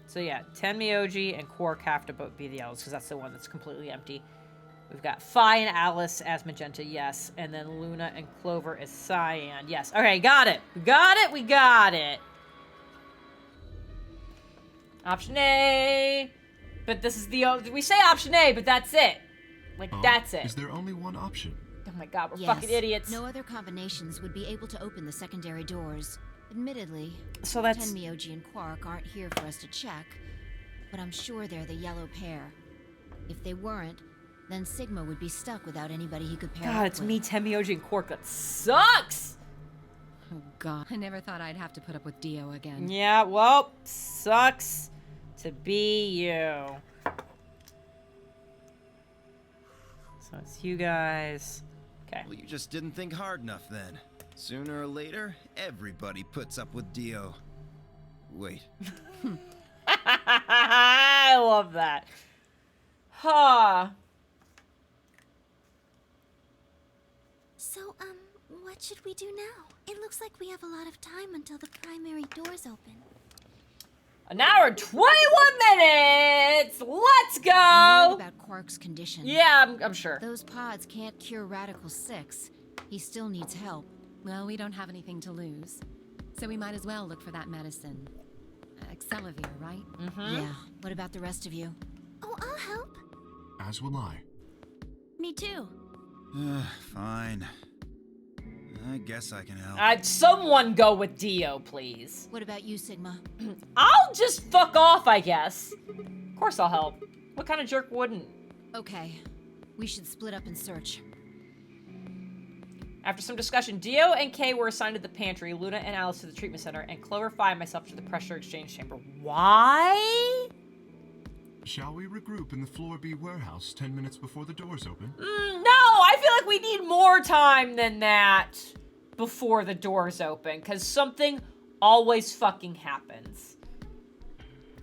So yeah, 10 Miyoji and Quark have to both be the yellows, because that's the one that's completely empty. We've got Phi and Alice as magenta, yes. And then Luna and Clover as cyan, yes. Okay, got it. We got it, we got it. Option A. But this is the... We say option A, but that's it. Like, that's it. Is there only one option? Oh my god, we're Yes. fucking idiots. No other combinations would be able to open the secondary doors. Admittedly, So that's... 10 Miyoji and Quark aren't here for us to check, but I'm sure they're the yellow pair. If they weren't, then Sigma would be stuck without anybody he could pair God, up it's with. me, 10 Miyoji, and Quark. That sucks! Oh god, I never thought I'd have to put up with Dio again. Yeah, well, sucks to be you. So it's you guys. Okay. Well, you just didn't think hard enough then. Sooner or later, everybody puts up with Dio. Wait. I love that. Huh. So, what should we do now? It looks like we have a lot of time until the primary doors open. An hour and 21 minutes! Let's go! I'm worried about Quark's condition. Yeah, I'm sure. Those pods can't cure Radical 6. He still needs help. Well, we don't have anything to lose, so we might as well look for that medicine. Excelivir, right? Mm-hmm. Yeah. What about the rest of you? Oh, I'll help. As will I. Me too. Fine. I guess I can help. Someone go with Dio, please. What about you, Sigma? I'll just fuck off, I guess. Of course I'll help. What kind of jerk wouldn't? Okay. We should split up and search. After some discussion, Dio and Kay were assigned to the pantry, Luna and Alice to the treatment center, and Clover, Phi, and myself to the pressure exchange chamber. Why? Shall we regroup in the Floor B warehouse 10 minutes before the doors open? No, I feel like we need more time than that before the doors open, because something always fucking happens.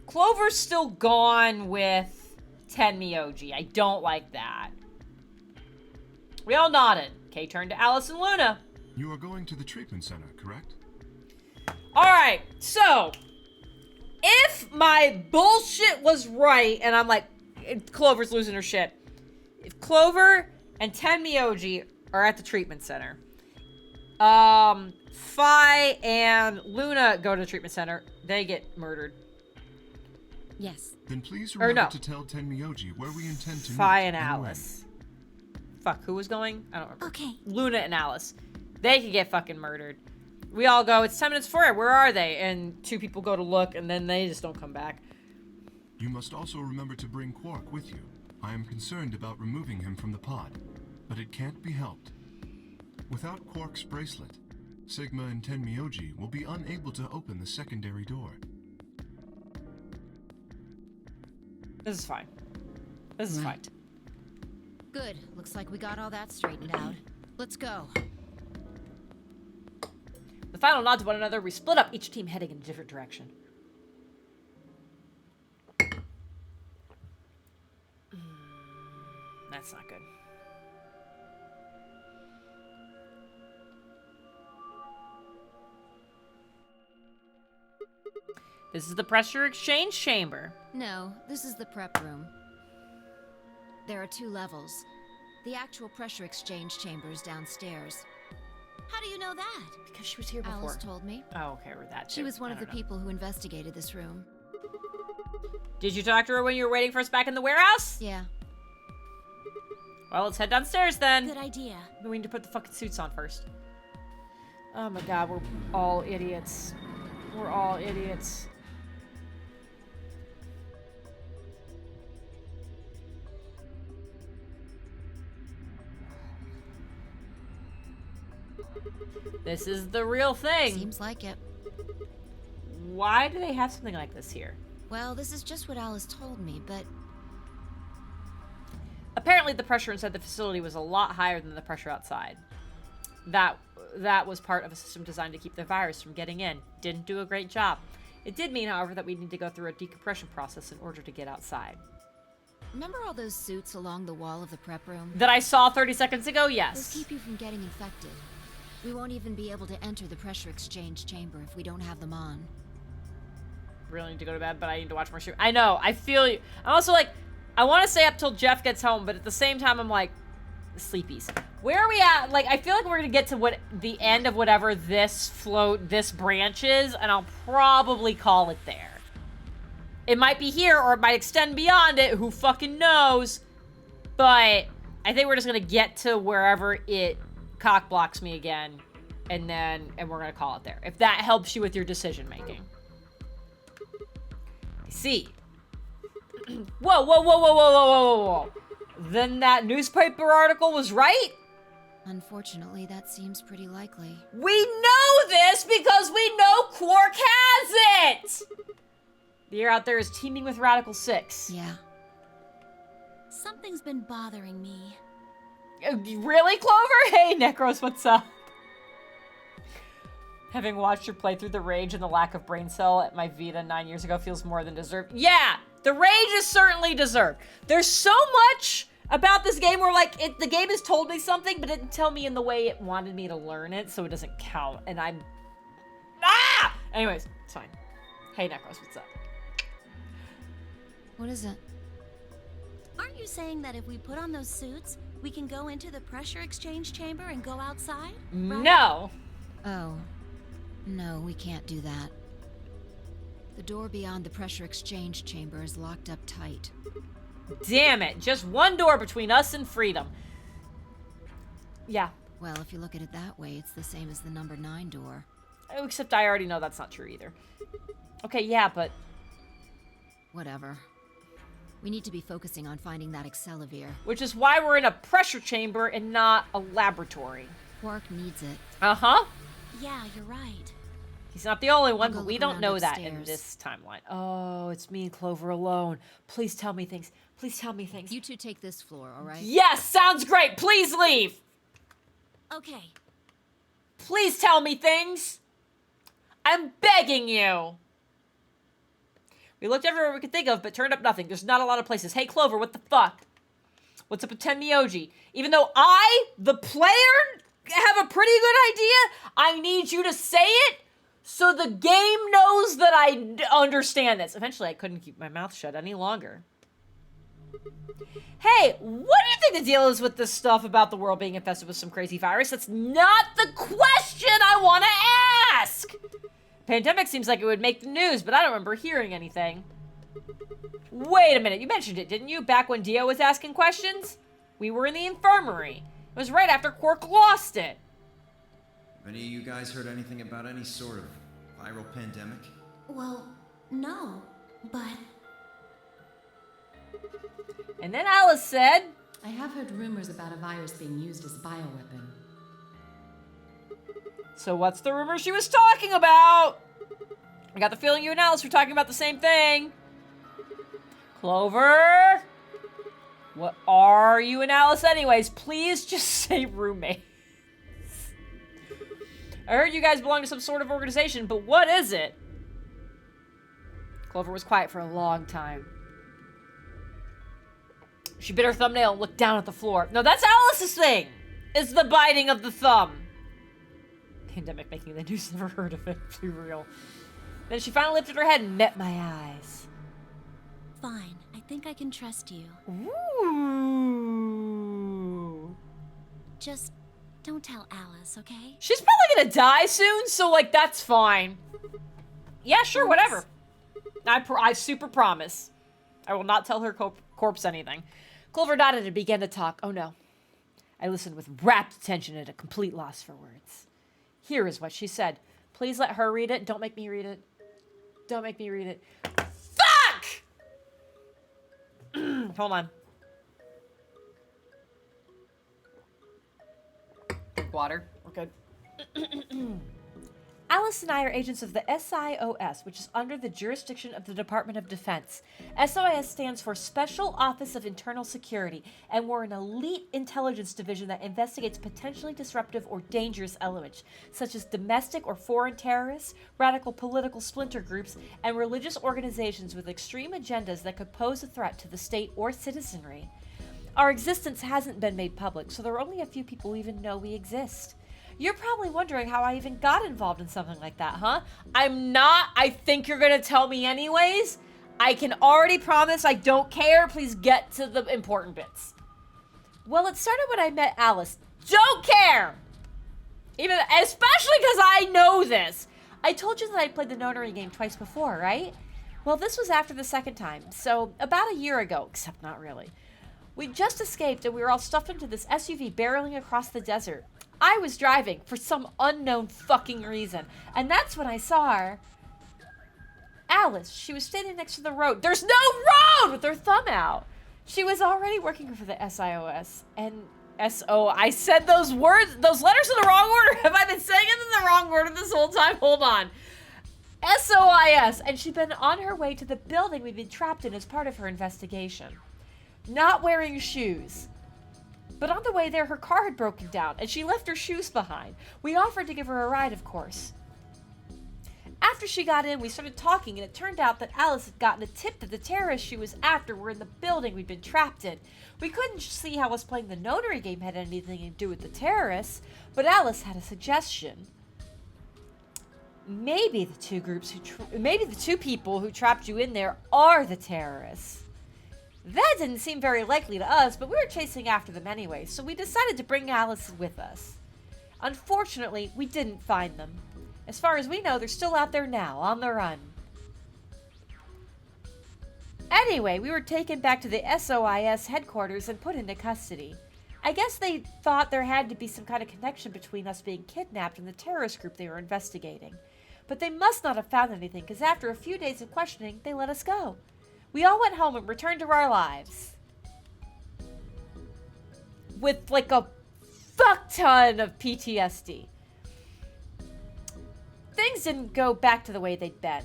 Clover's still gone with Tenmyoji. I don't like that. We all nodded. Kay turned to Alice and Luna. You are going to the treatment center, correct? Alright, so if my bullshit was right, and I'm like, Clover's losing her shit. If Clover and Tenmyoji are at the treatment center, Phi and Luna go to the treatment center, they get murdered. Yes. Then please remember to tell Tenmyoji where we intend to meet. Phi and Alice. Fuck, who was going? I don't remember. Okay. Luna and Alice. They could get fucking murdered. We all go, it's 10 minutes for it. Where are they? And two people go to look, and then they just don't come back. You must also remember to bring Quark with you. I am concerned about removing him from the pod, but it can't be helped. Without Quark's bracelet, Sigma and Tenmyoji will be unable to open the secondary door. This is fine. This is fine. Good. Looks like we got all that straightened out. Let's go. The final nod to one another, we split up, each team heading in a different direction. That's not good. This is the pressure exchange chamber. No, this is the prep room. There are 2 levels. The actual pressure exchange chamber is downstairs. How do you know that? Because she was here before. Alice told me. Oh, okay, we're that too. She was one I of the don't know. people who investigated this room. Did you talk to her when you were waiting for us back in the warehouse? Yeah. Well, let's head downstairs then. Good idea. We need to put the fucking suits on first. Oh my god, we're all idiots. We're all idiots. This is the real thing. Seems like it. Why do they have something like this here? Well, this is just what Alice told me, but Apparently the pressure inside the facility was a lot higher than the pressure outside. That was part of a system designed to keep the virus from getting in. Didn't do a great job. It did mean, however, that we need to go through a decompression process in order to get outside. remember all those suits along the wall of the prep room? That I saw 30 seconds ago? Yes. Those keep you from getting infected. We won't even be able to enter the pressure exchange chamber if we don't have them on. Really need to go to bed, but I need to watch more shoot. I know. I feel you. I'm also like, I want to stay up till Jeff gets home, but at the same time, I'm like, sleepies. Where are we at? Like, I feel like we're gonna get to what the end of whatever this branch is, and I'll probably call it there. It might be here, or it might extend beyond it. Who fucking knows? But I think we're just gonna get to wherever it cock blocks me again, and we're gonna call it there. If that helps you with your decision making. I see. Whoa, whoa, whoa, whoa, whoa, whoa, whoa, whoa. Then that newspaper article was right? Unfortunately, that seems pretty likely. We know this because we know Quark has it! The air out there is teeming with Radical 6. Yeah. Something's been bothering me. Really, Clover? Hey, Necros, what's up? Having watched your playthrough, the rage and the lack of brain cell at my Vita 9 years ago feels more than deserved. Yeah, the rage is certainly deserved. There's so much about this game where, like, the game has told me something, but it didn't tell me in the way it wanted me to learn it, so it doesn't count, and I'm... Ah! Anyways, it's fine. Hey, Necros, what's up? What is it? Aren't you saying that if we put on those suits, we can go into the pressure exchange chamber and go outside? Right? No! Oh. No, we can't do that. The door beyond the pressure exchange chamber is locked up tight. Damn it. Just one door between us and freedom. Yeah. Well, if you look at it that way, it's the same as the number 9 door. Oh, except I already know that's not true either. Okay, yeah, but... Whatever. We need to be focusing on finding that Accelavir. Which is why we're in a pressure chamber and not a laboratory. Quark needs it. Uh-huh. Yeah, you're right. He's not the only one, go but we look don't around know that in upstairs. this timeline. Oh, it's me and Clover alone. Please tell me things. Please tell me things. You two take this floor, all right? Yes, sounds great. Please leave. Okay. Please tell me things. I'm begging you. We looked everywhere we could think of, but turned up nothing. There's not a lot of places. Hey, Clover, what the fuck? What's up with Tenmyoji? Even though I, the player, have a pretty good idea, I need you to say it so the game knows that I understand this. Eventually, I couldn't keep my mouth shut any longer. Hey, what do you think the deal is with this stuff about the world being infested with some crazy virus? That's not the question I want to ask! Pandemic seems like it would make the news, but I don't remember hearing anything. Wait a minute, you mentioned it, didn't you? Back when Dio was asking questions? We were in the infirmary. It was right after Quark lost it. Have any of you guys heard anything about any sort of viral pandemic? Well, no, but... And then Alice said... I have heard rumors about a virus being used as a bioweapon. So what's the rumor she was talking about? I got the feeling you and Alice were talking about the same thing. Clover? What are you and Alice anyways? Please just say roommates. I heard you guys belong to some sort of organization, but what is it? Clover was quiet for a long time. She bit her thumbnail and looked down at the floor. No, that's Alice's thing! It's the biting of the thumb. Pandemic making the news, never heard of it. Be real. Then she finally lifted her head and met my eyes. Fine, I think I can trust you. Ooh. Just don't tell Alice, okay? She's probably gonna die soon, so, like, that's fine. Yeah, sure, whatever. I super promise. I will not tell her corpse anything. Clover nodded and began to talk. Oh, no. I listened with rapt attention at a complete loss for words. Here is what she said. Please let her read it. Don't make me read it. Don't make me read it. Fuck! Hold on. Drink water. We're good. Alice and I are agents of the SIOS, which is under the jurisdiction of the Department of Defense. SIOS stands for Special Office of Internal Security, and we're an elite intelligence division that investigates potentially disruptive or dangerous elements, such as domestic or foreign terrorists, radical political splinter groups, and religious organizations with extreme agendas that could pose a threat to the state or citizenry. Our existence hasn't been made public, so there are only a few people who even know we exist. You're probably wondering how I even got involved in something like that, huh? I'm not. I think you're gonna tell me anyways. I can already promise I don't care. Please get to the important bits. Well, it started when I met Alice. Don't care! Especially because I know this. I told you that I played the Nonary game twice before, right? Well, this was after the second time, so about a year ago, except not really. We just escaped and we were all stuffed into this SUV barreling across the desert. I was driving for some unknown fucking reason, and that's when I saw her. Alice, she was standing next to the road. There's no road! With her thumb out. She was already working for the SIOS, and I said those words, those letters in the wrong order. Have I been saying it in the wrong order this whole time? Hold on. SOIS, and she'd been on her way to the building we'd been trapped in as part of her investigation. Not wearing shoes. But on the way there, her car had broken down, and she left her shoes behind. We offered to give her a ride, of course. After she got in, we started talking, and it turned out that Alice had gotten a tip that the terrorists she was after were in the building we'd been trapped in. We couldn't see how us playing the Nonary game had anything to do with the terrorists, but Alice had a suggestion. Maybe the two people who trapped you in there are the terrorists. That didn't seem very likely to us, but we were chasing after them anyway, so we decided to bring Alice with us. Unfortunately, we didn't find them. As far as we know, they're still out there now, on the run. Anyway, we were taken back to the SOIS headquarters and put into custody. I guess they thought there had to be some kind of connection between us being kidnapped and the terrorist group they were investigating. But they must not have found anything, because after a few days of questioning, they let us go. We all went home and returned to our lives. With like a fuck ton of PTSD. Things didn't go back to the way they'd been.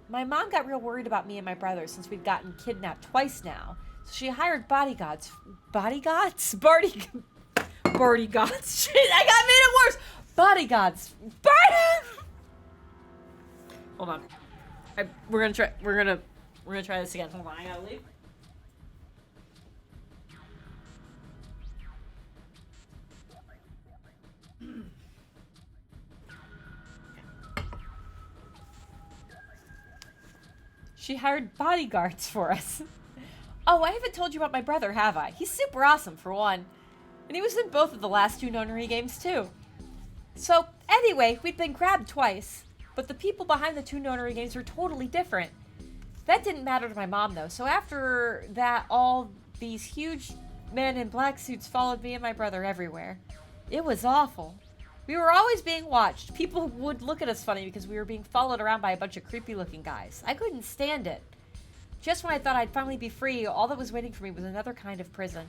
My mom got real worried about me and my brother since we'd gotten kidnapped twice now. So she hired bodyguards. Bodyguards? Bodyguards. Shit, I got made it worse. Bodyguards. Hold on. We're gonna try this again. Hold on, I gotta leave. She hired bodyguards for us. Oh, I haven't told you about my brother, have I? He's super awesome, for one. And he was in both of the last 2 Nonary games, too. So, anyway, we'd been grabbed twice. But the people behind the 2 Nonary games were totally different. That didn't matter to my mom, though. So after that, all these huge men in black suits followed me and my brother everywhere. It was awful. We were always being watched. People would look at us funny because we were being followed around by a bunch of creepy-looking guys. I couldn't stand it. Just when I thought I'd finally be free, all that was waiting for me was another kind of prison.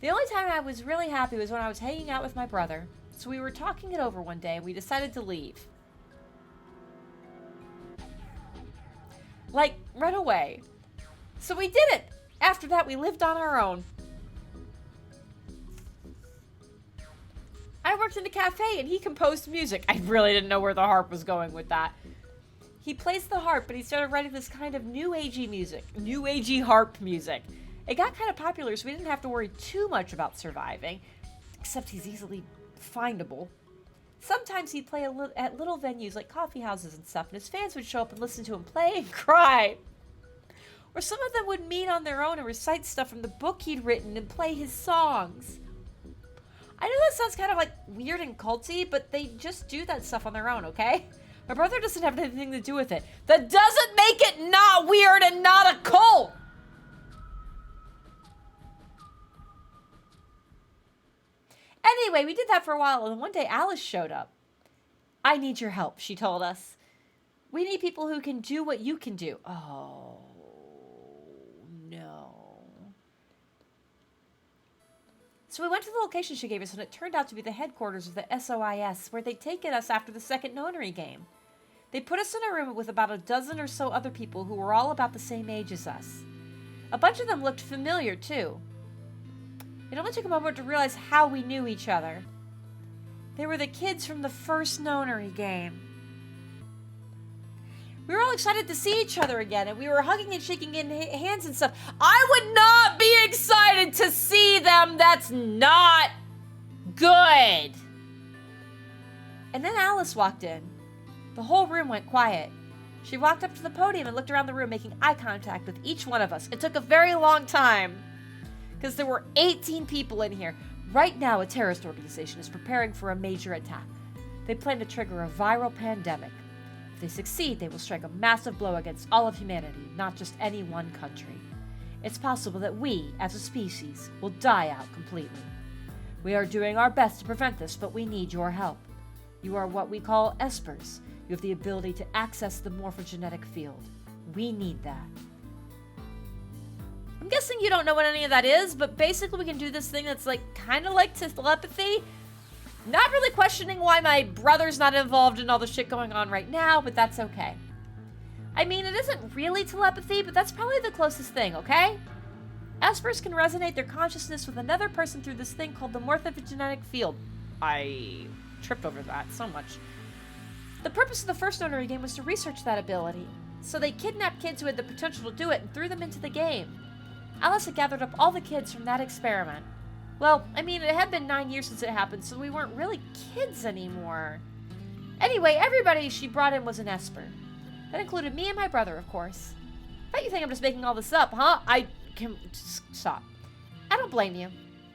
The only time I was really happy was when I was hanging out with my brother. So we were talking it over one day and we decided to leave. Like, run away. So we did it! After that, we lived on our own. I worked in a cafe and he composed music. I really didn't know where the harp was going with that. He plays the harp, but he started writing this kind of new agey music. New agey harp music. It got kind of popular, so we didn't have to worry too much about surviving. Except he's easily findable. Sometimes he'd play at little venues like coffee houses and stuff, and his fans would show up and listen to him play and cry. Or some of them would meet on their own and recite stuff from the book he'd written and play his songs. I know that sounds kind of like weird and culty, but they just do that stuff on their own, okay? My brother doesn't have anything to do with it. That doesn't make it not weird and not a cult! Anyway, we did that for a while, and one day Alice showed up. I need your help, she told us. We need people who can do what you can do. Oh, no. So we went to the location she gave us, and it turned out to be the headquarters of the SOIS, where they'd taken us after the second Nonary game. They put us in a room with about a dozen or so other people who were all about the same age as us. A bunch of them looked familiar, too. It only took a moment to realize how we knew each other. They were the kids from the first Nonary game. We were all excited to see each other again, and we were hugging and shaking hands and stuff. I would not be excited to see them. That's not good. And then Alice walked in. The whole room went quiet. She walked up to the podium and looked around the room, making eye contact with each one of us. It took a very long time, because there were 18 people in here. Right now, a terrorist organization is preparing for a major attack. They plan to trigger a viral pandemic. If they succeed, they will strike a massive blow against all of humanity, not just any one country. It's possible that we, as a species, will die out completely. We are doing our best to prevent this, but we need your help. You are what we call espers. You have the ability to access the morphogenetic field. We need that. I'm guessing you don't know what any of that is, but basically we can do this thing that's like kind of like telepathy. Not really questioning why my brother's not involved in all the shit going on right now, but that's okay. I mean, it isn't really telepathy, but that's probably the closest thing, okay? Espers can resonate their consciousness with another person through this thing called the morphogenetic field. I tripped over that so much. The purpose of the first Nonary game was to research that ability. So they kidnapped kids who had the potential to do it and threw them into the game. Alice had gathered up all the kids from that experiment. Well, I mean, it had been 9 years since it happened, so we weren't really kids anymore. Anyway, everybody she brought in was an Esper. That included me and my brother, of course. Bet you think I'm just making all this up, huh? Stop. I don't blame you.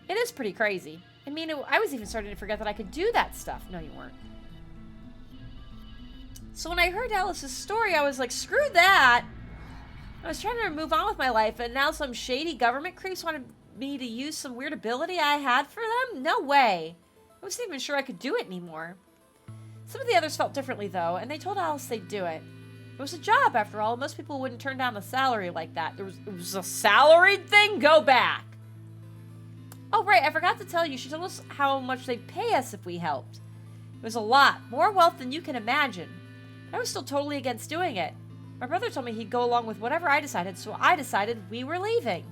It is pretty crazy. I mean, I was even starting to forget that I could do that stuff. No, you weren't. So when I heard Alice's story, I was like, screw that. I was trying to move on with my life, and now some shady government creeps want to me to use some weird ability I had for them? No way. I wasn't even sure I could do it anymore. Some of the others felt differently, though, and they told Alice they'd do it. It was a job, after all. Most people wouldn't turn down a salary like that. It was a salaried thing? Go back. Oh, right, I forgot to tell you. She told us how much they'd pay us if we helped. It was a lot. More wealth than you can imagine. I was still totally against doing it. My brother told me he'd go along with whatever I decided, so I decided we were leaving.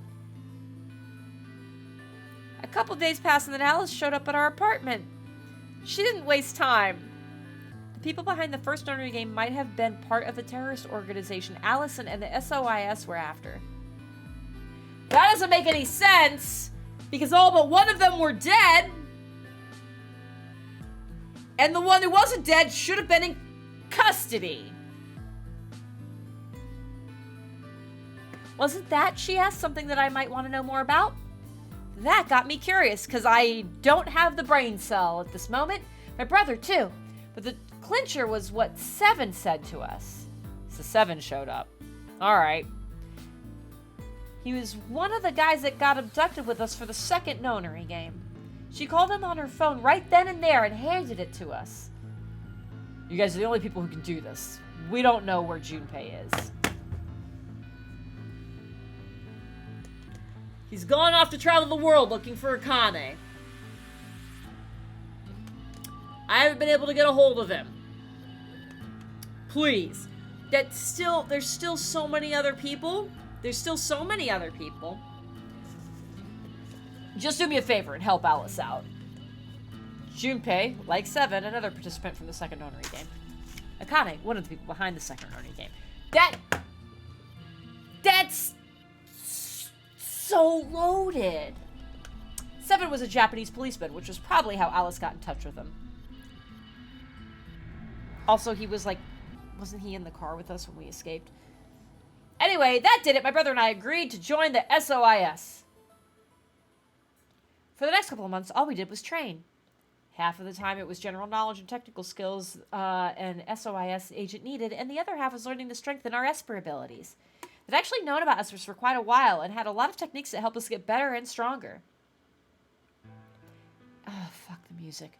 A couple days passed and then Alice showed up at our apartment. She didn't waste time. The people behind the first Nonary game might have been part of the terrorist organization Allison and the SOIS were after. That doesn't make any sense, because all but one of them were dead. And the one who wasn't dead should have been in custody. Wasn't that, she asked, something that I might want to know more about? That got me curious, because I don't have the brain cell at this moment. My brother, too. But the clincher was what Seven said to us. So Seven showed up. Alright. He was one of the guys that got abducted with us for the second Nonary game. She called him on her phone right then and there and handed it to us. You guys are the only people who can do this. We don't know where Junpei is. He's gone off to travel the world looking for Akane. I haven't been able to get a hold of him. Please. There's still so many other people. There's still so many other people. Just do me a favor and help Alice out. Junpei, like Seven, another participant from the second Nonary game. Akane, one of the people behind the second Nonary game. That's so loaded. Seven was a Japanese policeman, which was probably how Alice got in touch with him. Also, he was like, wasn't he in the car with us when we escaped? Anyway, that did it. My brother and I agreed to join the SOIS. For the next couple of months, all we did was train. Half of the time it was general knowledge and technical skills an SOIS agent needed, and the other half was learning to strengthen our Esper abilities. They'd actually known about Espers for quite a while and had a lot of techniques that help us get better and stronger. Oh, fuck the music.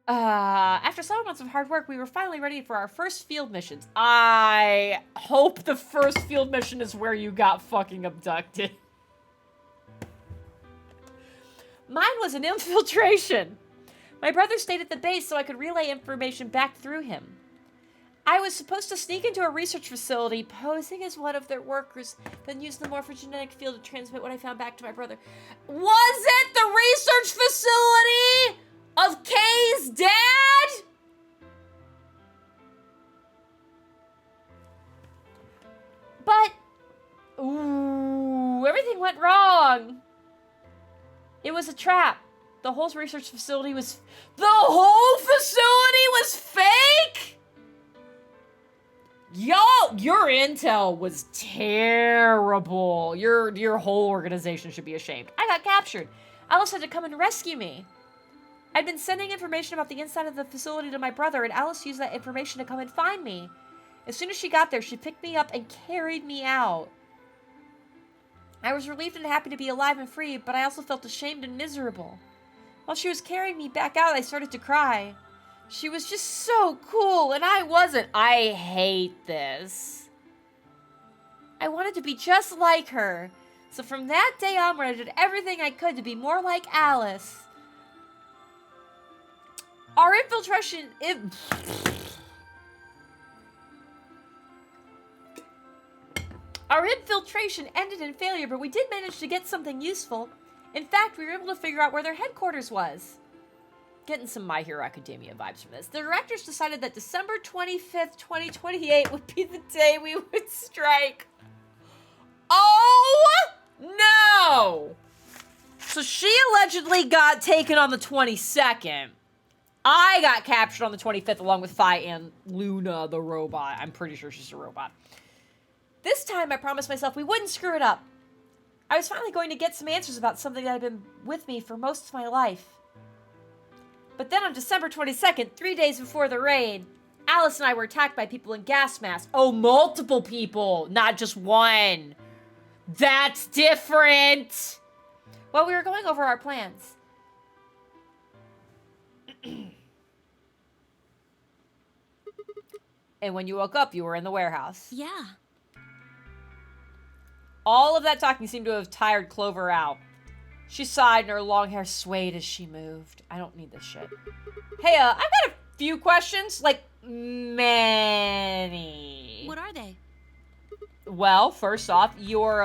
After several months of hard work, we were finally ready for our first field missions. I hope the first field mission is where you got fucking abducted. Mine was an infiltration. My brother stayed at the base so I could relay information back through him. I was supposed to sneak into a research facility, posing as one of their workers, then use the morphogenetic field to transmit what I found back to my brother. Was it the research facility of Kay's dad? But, ooh, everything went wrong. It was a trap. The whole research facility was... The whole facility was fake? Yo, your intel was terrible. Your whole organization should be ashamed. I got captured. Alice had to come and rescue me. I'd been sending information about the inside of the facility to my brother, and Alice used that information to come and find me. As soon as she got there, she picked me up and carried me out. I was relieved and happy to be alive and free, but I also felt ashamed and miserable. While she was carrying me back out, I started to cry. She was just so cool, and I wasn't. I hate this. I wanted to be just like her. So from that day onward, I did everything I could to be more like Alice. Our infiltration... Our infiltration ended in failure, but we did manage to get something useful. In fact, we were able to figure out where their headquarters was. Getting some My Hero Academia vibes from this. The directors decided that December 25th, 2028 would be the day we would strike. Oh, no! So she allegedly got taken on the 22nd. I got captured on the 25th along with Fi and Luna, the robot. I'm pretty sure she's a robot. This time, I promised myself we wouldn't screw it up. I was finally going to get some answers about something that had been with me for most of my life. But then on December 22nd, 3 days before the raid, Alice and I were attacked by people in gas masks. Oh, multiple people, not just one. That's different! Well, we were going over our plans. And when you woke up, you were in the warehouse. Yeah. All of that talking seemed to have tired Clover out. She sighed and her long hair swayed as she moved. I don't need this shit. Hey, I've got a few questions. Like, many. What are they? Well, first off, your,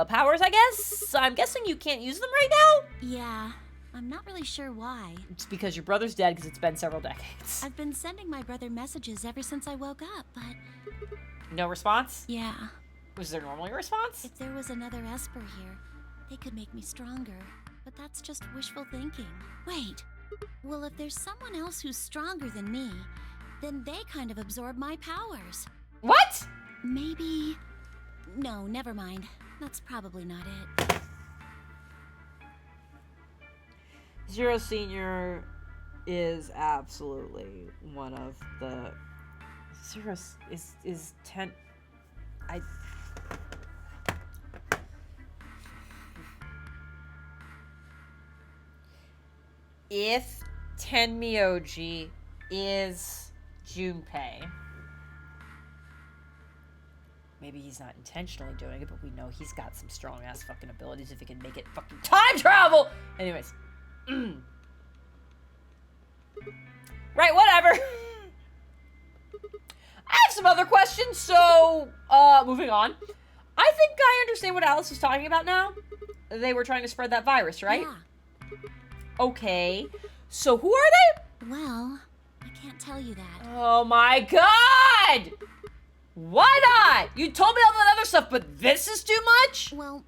powers, I guess? I'm guessing you can't use them right now? Yeah. I'm not really sure why. It's because your brother's dead because it's been several decades. I've been sending my brother messages ever since I woke up, but... No response? Yeah. Was there normally a response? If there was another Esper here, they could make me stronger. But that's just wishful thinking. Wait. Well, if there's someone else who's stronger than me, then they kind of absorb my powers. What? Maybe... No, never mind. That's probably not it. Zero Senior is absolutely one of the... Zero is 10... If Tenmyoji is Junpei, maybe he's not intentionally doing it, but we know he's got some strong ass fucking abilities if he can make it fucking time travel! Anyways. Right, whatever. I have some other questions, so, moving on. I think I understand what Alice was talking about now. They were trying to spread that virus, right? Yeah. Okay. So who are they? Well, I can't tell you that. Oh my god! Why not? You told me all that other stuff, but this is too much? Well,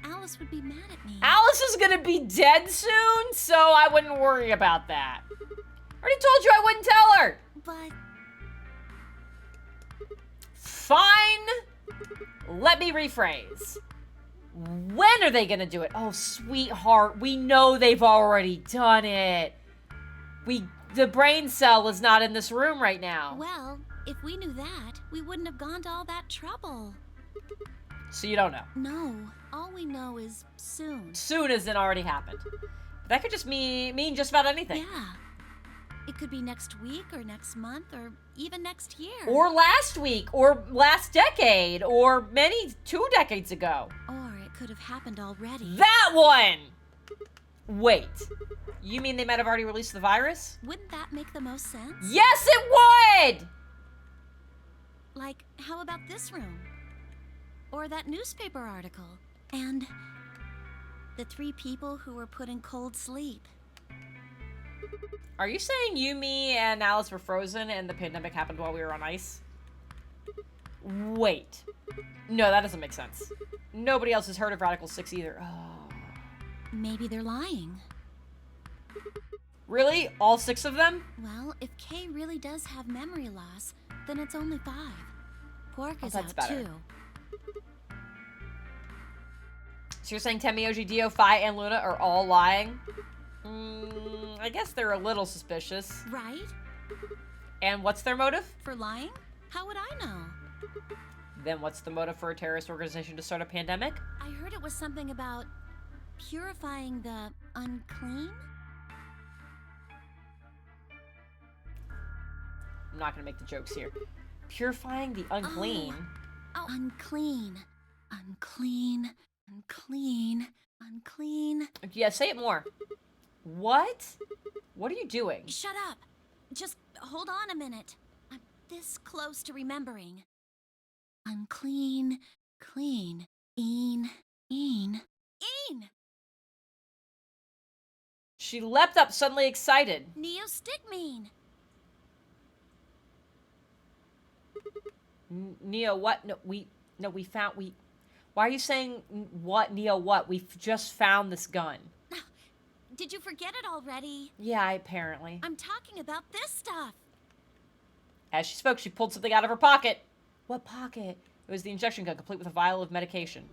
Alice would be mad at me. Alice is gonna be dead soon, so I wouldn't worry about that. I already told you I wouldn't tell her. But... Fine. Let me rephrase. When are they gonna do it? Oh, sweetheart, we know they've already done it. The brain cell is not in this room right now. Well, if we knew that, we wouldn't have gone to all that trouble. So you don't know? No, all we know is soon. Soon as it already happened. But that could just mean just about anything. Yeah. It could be next week, or next month, or even next year. Or last week, or last decade, or 2 decades ago. Or it could have happened already. That one! Wait. You mean they might have already released the virus? Wouldn't that make the most sense? Yes, it would! Like, how about this room? Or that newspaper article? And the 3 people who were put in cold sleep. Are you saying you, me, and Alice were frozen and the pandemic happened while we were on ice? Wait. No, that doesn't make sense. Nobody else has heard of Radical 6 either. Oh. Maybe they're lying. Really? All 6 of them? Well, if Kay really does have memory loss, then it's only 5. Pork is out better. too. So you're saying Tenmyoji, Dio, Phi, and Luna are all lying? I guess they're a little suspicious. Right? And what's their motive? For lying? How would I know? Then what's the motive for a terrorist organization to start a pandemic? I heard it was something about purifying the unclean? I'm not gonna make the jokes here. Purifying the unclean? Oh, unclean. Unclean. Unclean. Unclean. Yeah, say it more. What? What are you doing? Shut up. Just hold on a minute. I'm this close to remembering. Unclean. Clean. Een. She leapt up, suddenly excited. Neostigmine. Neo, what? No, we found, why are you saying what, Neo, what? We've just found this gun. Did you forget it already? Yeah, apparently. I'm talking about this stuff. As she spoke, she pulled something out of her pocket. What pocket? It was the injection gun, complete with a vial of medication.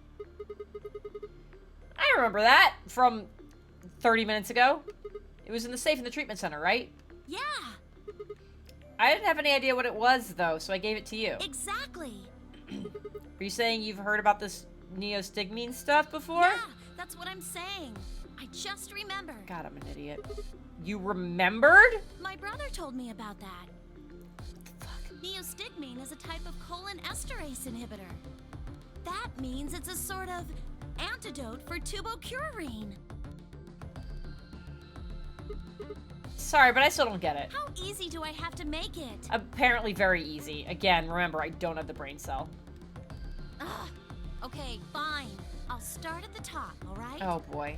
I remember that from 30 minutes ago. It was in the safe in the treatment center, right? Yeah. I didn't have any idea what it was, though, so I gave it to you. Exactly. Are you saying you've heard about this neostigmine stuff before? Yeah, that's what I'm saying. I just remembered. God, I'm an idiot. You remembered? My brother told me about that. Neostigmine is a type of colon esterase inhibitor. That means it's a sort of antidote for tubocurarine. Sorry, but I still don't get it. How easy do I have to make it? Apparently very easy. Again, remember, I don't have the brain cell. Ugh. Okay, fine. I'll start at the top, alright? Oh boy.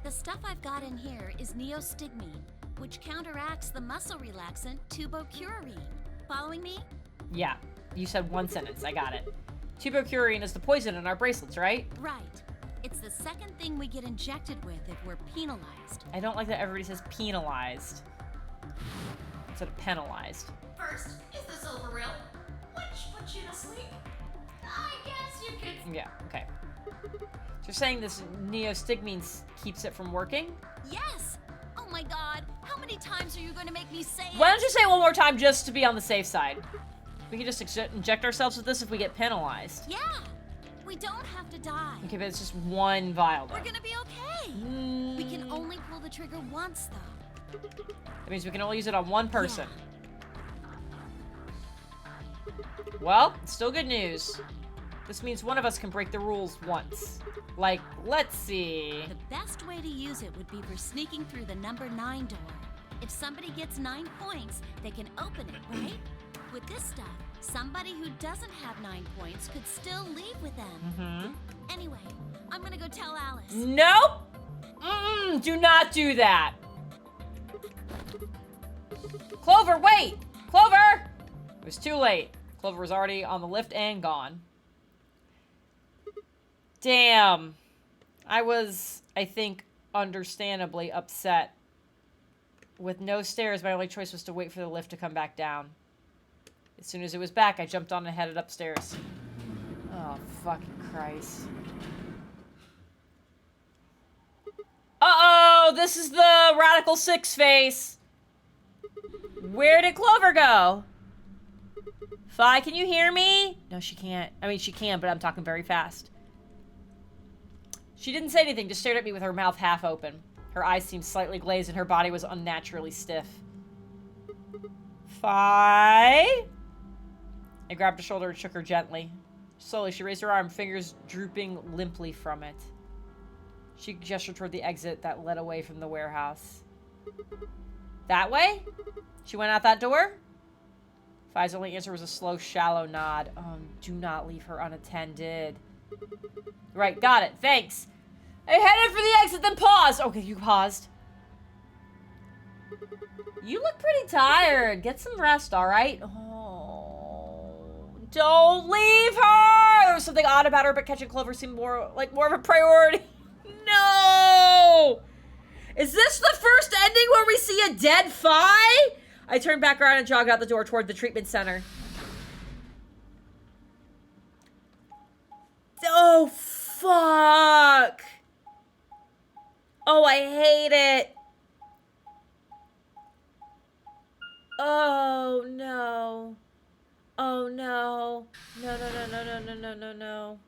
The stuff I've got in here is neostigmine, which counteracts the muscle relaxant tubocurarine. Following me? Yeah, you said one sentence. I got it. Tubocurarine is the poison in our bracelets, right? Right. It's the second thing we get injected with if we're penalized. I don't like that everybody says penalized instead of penalized. First, is this over real? Which puts you to sleep? I guess you could. Yeah, okay. So you're saying this neostigmine keeps it from working? Yes! Oh my god, how many times are you going to make me say Why it? don't you say it one more time just to be on the safe side? We can just inject ourselves with this if we get penalized. Yeah! We don't have to die. Okay, but it's just one vial, though. We're gonna be okay. We can only pull the trigger once, though. That means we can only use it on one person. Well, it's still good news. This means one of us can break the rules once. Like, let's see. The best way to use it would be for sneaking through the number 9 door. If somebody gets 9 points, they can open it, right? With this stuff, somebody who doesn't have 9 points could still leave with them. Anyway, I'm gonna go tell Alice. Nope! Do not do that. Clover, wait! Clover! It was too late. Clover was already on the lift and gone. Damn. I was, I think, understandably upset. With no stairs, my only choice was to wait for the lift to come back down. As soon as it was back, I jumped on and headed upstairs. Oh, fucking Christ. Uh-oh! This is the Radical 6 face! Where did Clover go? Fi, can you hear me? No, she can't. I mean, she can, but I'm talking very fast. She didn't say anything, just stared at me with her mouth half open. Her eyes seemed slightly glazed and her body was unnaturally stiff. Fi? I grabbed her shoulder and shook her gently. Slowly, she raised her arm, fingers drooping limply from it. She gestured toward the exit that led away from the warehouse. That way? She went out that door? Fi's only answer was a slow, shallow nod. Do not leave her unattended. Right, got it. Thanks. I headed for the exit, then paused. Okay, you paused. You look pretty tired. Get some rest, all right? Oh, don't leave her. There was something odd about her, but catching Clover seemed more of a priority. No! Is this the first ending where we see a dead Fi? I turned back around and jogged out the door toward the treatment center. Oh, fuck. Oh, I hate it. Oh, no. Oh, no. No, no, no, no, no, no, no, no, no.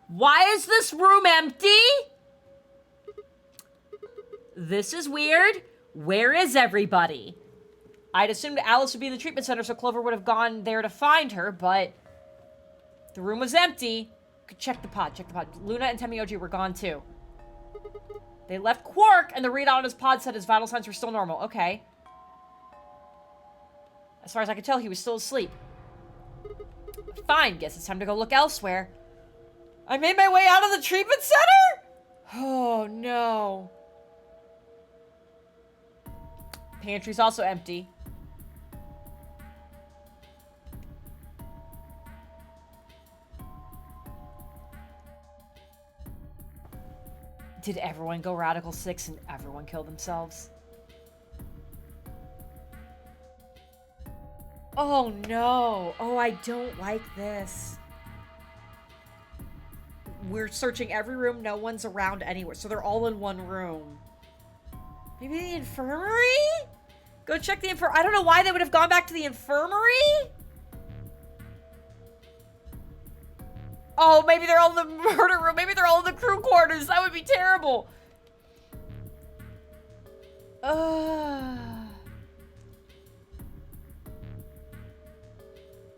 Why is this room empty? This is weird. Where is everybody? I'd assumed Alice would be in the treatment center, so Clover would have gone there to find her, but the room was empty. Check the pod, check the pod. Luna and Temioji were gone too. They left Quark, and the readout on his pod said his vital signs were still normal. Okay. As far as I could tell, he was still asleep. Fine, guess it's time to go look elsewhere. I made my way out of the treatment center? Oh, no. Pantry's also empty. Did everyone go Radical 6 and everyone kill themselves? Oh, no. Oh, I don't like this. we're searching every room. No one's around anywhere. So they're all in one room. Maybe the infirmary? Go check the infirmary. I don't know why they would have gone back to the infirmary. Oh, maybe they're all in the murder room. Maybe they're all in the crew quarters. That would be terrible.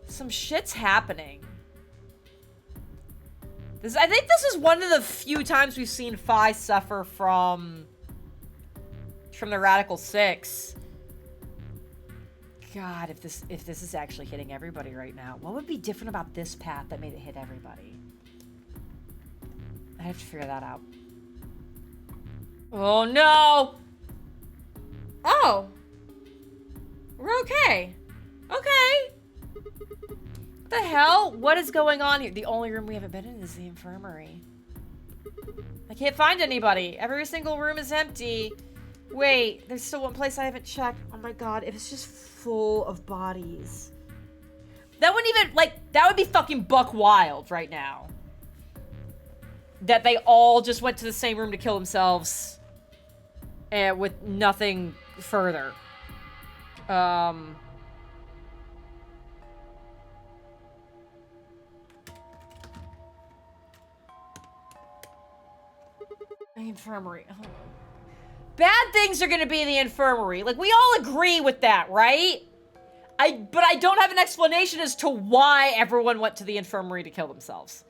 Some shit's happening. I think this is one of the few times we've seen Phi suffer from the Radical Six. God, if this is actually hitting everybody right now, what would be different about this path that made it hit everybody? I have to figure that out. Oh no! Oh, we're okay. Okay. What the hell? What is going on here? The only room we haven't been in is the infirmary. I can't find anybody. Every single room is empty. Wait, there's still one place I haven't checked. Oh my god, if it's just full of bodies. That wouldn't even, like, that would be fucking buck wild right now. That they all just went to the same room to kill themselves. And with nothing further. The infirmary. Oh. Bad things are gonna be in the infirmary. Like, we all agree with that, right? But I don't have an explanation as to why everyone went to the infirmary to kill themselves.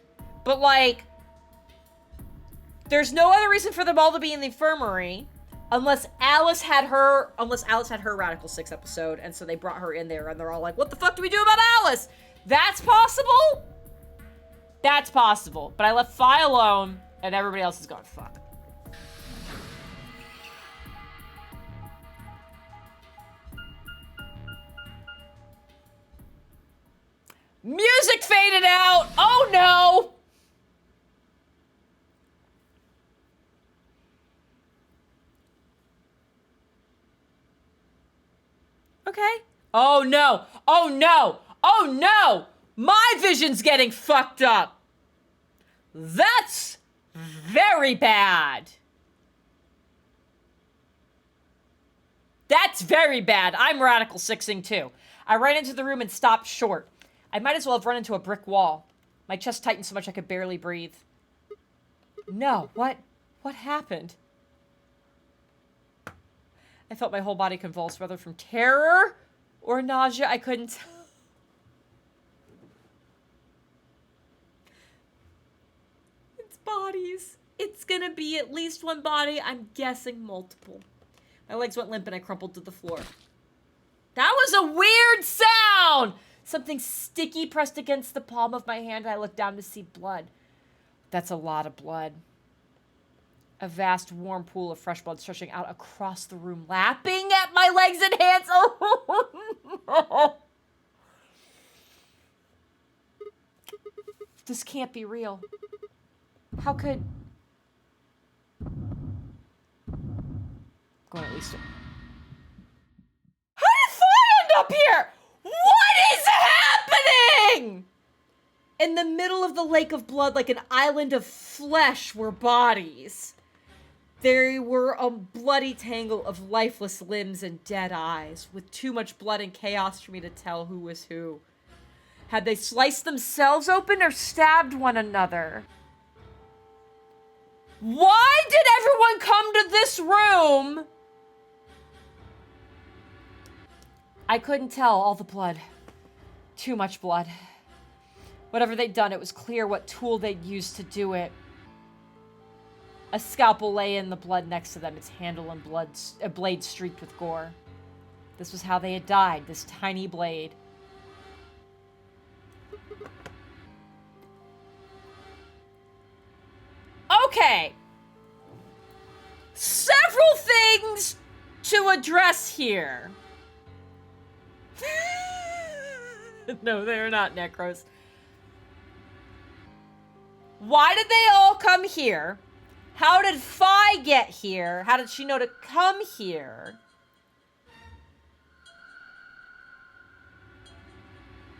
But, like, there's no other reason for them all to be in the infirmary unless Alice had her Radical Six episode, and so they brought her in there, and they're all like, what the fuck do we do about Alice? That's possible? That's possible. But I left Phi alone, and everybody else is gone. Fuck. Music faded out! Oh no! Okay. Oh no! Oh no! Oh no! My vision's getting fucked up! That's very bad! That's very bad. I'm Radical Sixing too. I ran into the room and stopped short. I might as well have run into a brick wall. My chest tightened so much I could barely breathe. No, what happened? I felt my whole body convulse, whether from terror or nausea, I couldn't tell. It's bodies. It's gonna be at least one body. I'm guessing multiple. My legs went limp and I crumpled to the floor. That was a weird sound! Something sticky pressed against the palm of my hand, and I looked down to see blood. That's a lot of blood. A vast, warm pool of fresh blood stretching out across the room, lapping at my legs and hands. Oh, no. This can't be real. How could... Going at least... How did Phi end up here? What is happening? In the middle of the lake of blood, like an island of flesh, were bodies. There were a bloody tangle of lifeless limbs and dead eyes, with too much blood and chaos for me to tell who was who. Had they sliced themselves open or stabbed one another? Why did everyone come to this room? I couldn't tell all the blood. Too much blood. Whatever they'd done, it was clear what tool they'd used to do it. A scalpel lay in the blood next to them, its handle and a blade streaked with gore. This was how they had died, this tiny blade. Okay. Several things to address here. No, they're not necros. Why did they all come here? How did Phi get here? How did she know to come here?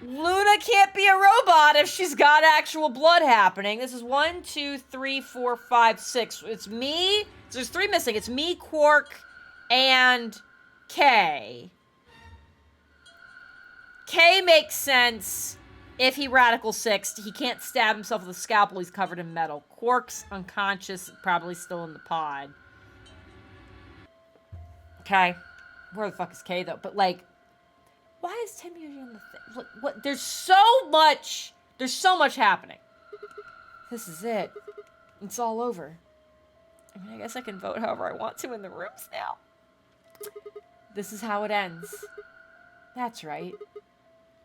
Luna can't be a robot if she's got actual blood happening. This is 1, 2, 3, 4, 5, 6. It's me. So there's 3 missing. It's me, Quark, and Kay. Kay makes sense if he radical sixed. He can't stab himself with a scalpel. He's covered in metal. Quark's unconscious, probably still in the pod. Okay. Where the fuck is Kay, though? But, like, why is Tenmyuji on the thing? Look, what? There's so much happening. This is it. It's all over. I mean, I guess I can vote however I want to in the rooms now. This is how it ends. That's right.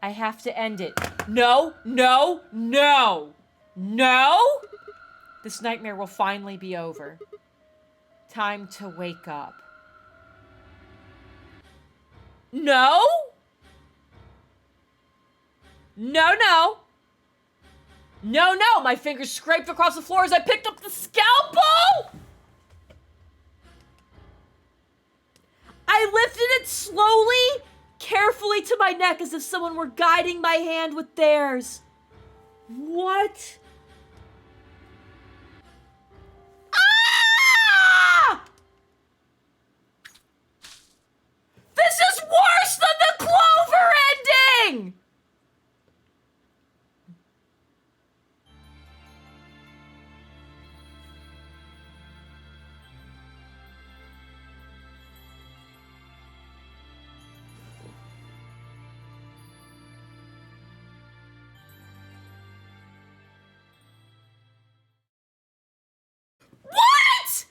I have to end it. No, no, no, no! This nightmare will finally be over. Time to wake up. No? No, no. No, no! My fingers scraped across the floor as I picked up the scalpel! I lifted it slowly, carefully to my neck as if someone were guiding my hand with theirs. What? Ah! This is worse than the Clover ending! What?!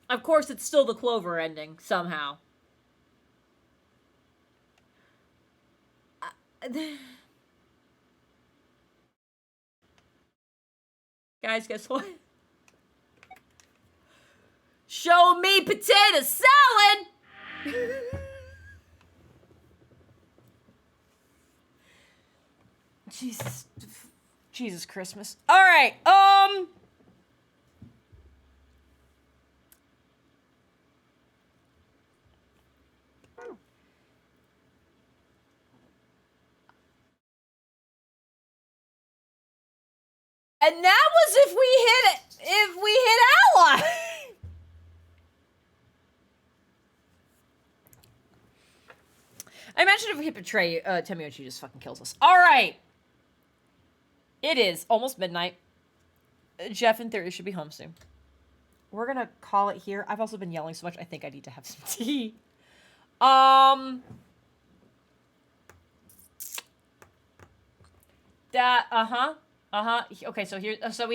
Of course, it's still the Clover ending, somehow. Guys, guess what? Show me potato salad! Jesus Christmas. All right, and that was if we hit Ally. I imagine if we hit Betray, Tenmyuji just fucking kills us. All right. It is almost midnight. Jeff, in theory, should be home soon. We're gonna call it here. I've also been yelling so much, I think I need to have some tea. Okay, so here, so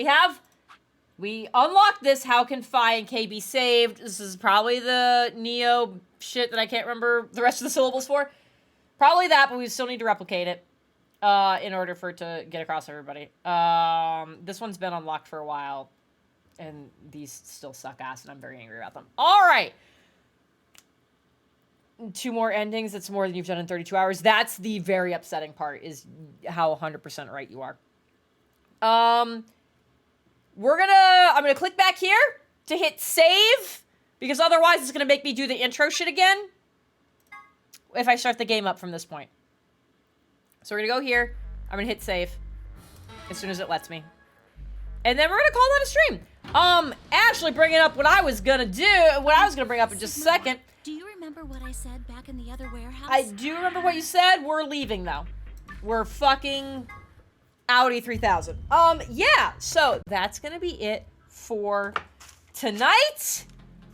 we unlocked this. How can Phi and K be saved? This is probably the Neo shit that I can't remember the rest of the syllables for. Probably that, but we still need to replicate it in order for it to get across everybody. This one's been unlocked for a while, and these still suck ass, and I'm very angry about them. All right. 2 more endings. That's more than you've done in 32 hours. That's the very upsetting part, is how 100% right you are. I'm gonna click back here to hit save, because otherwise it's gonna make me do the intro shit again if I start the game up from this point. So we're gonna go here. I'm gonna hit save as soon as it lets me. And then we're gonna call that a stream. Actually bringing up what I was gonna bring up in just a second. Do you remember what I said back in the other warehouse? I do remember what you said. We're leaving, though. We're fucking Audi 3000. Yeah, so that's gonna be it for tonight.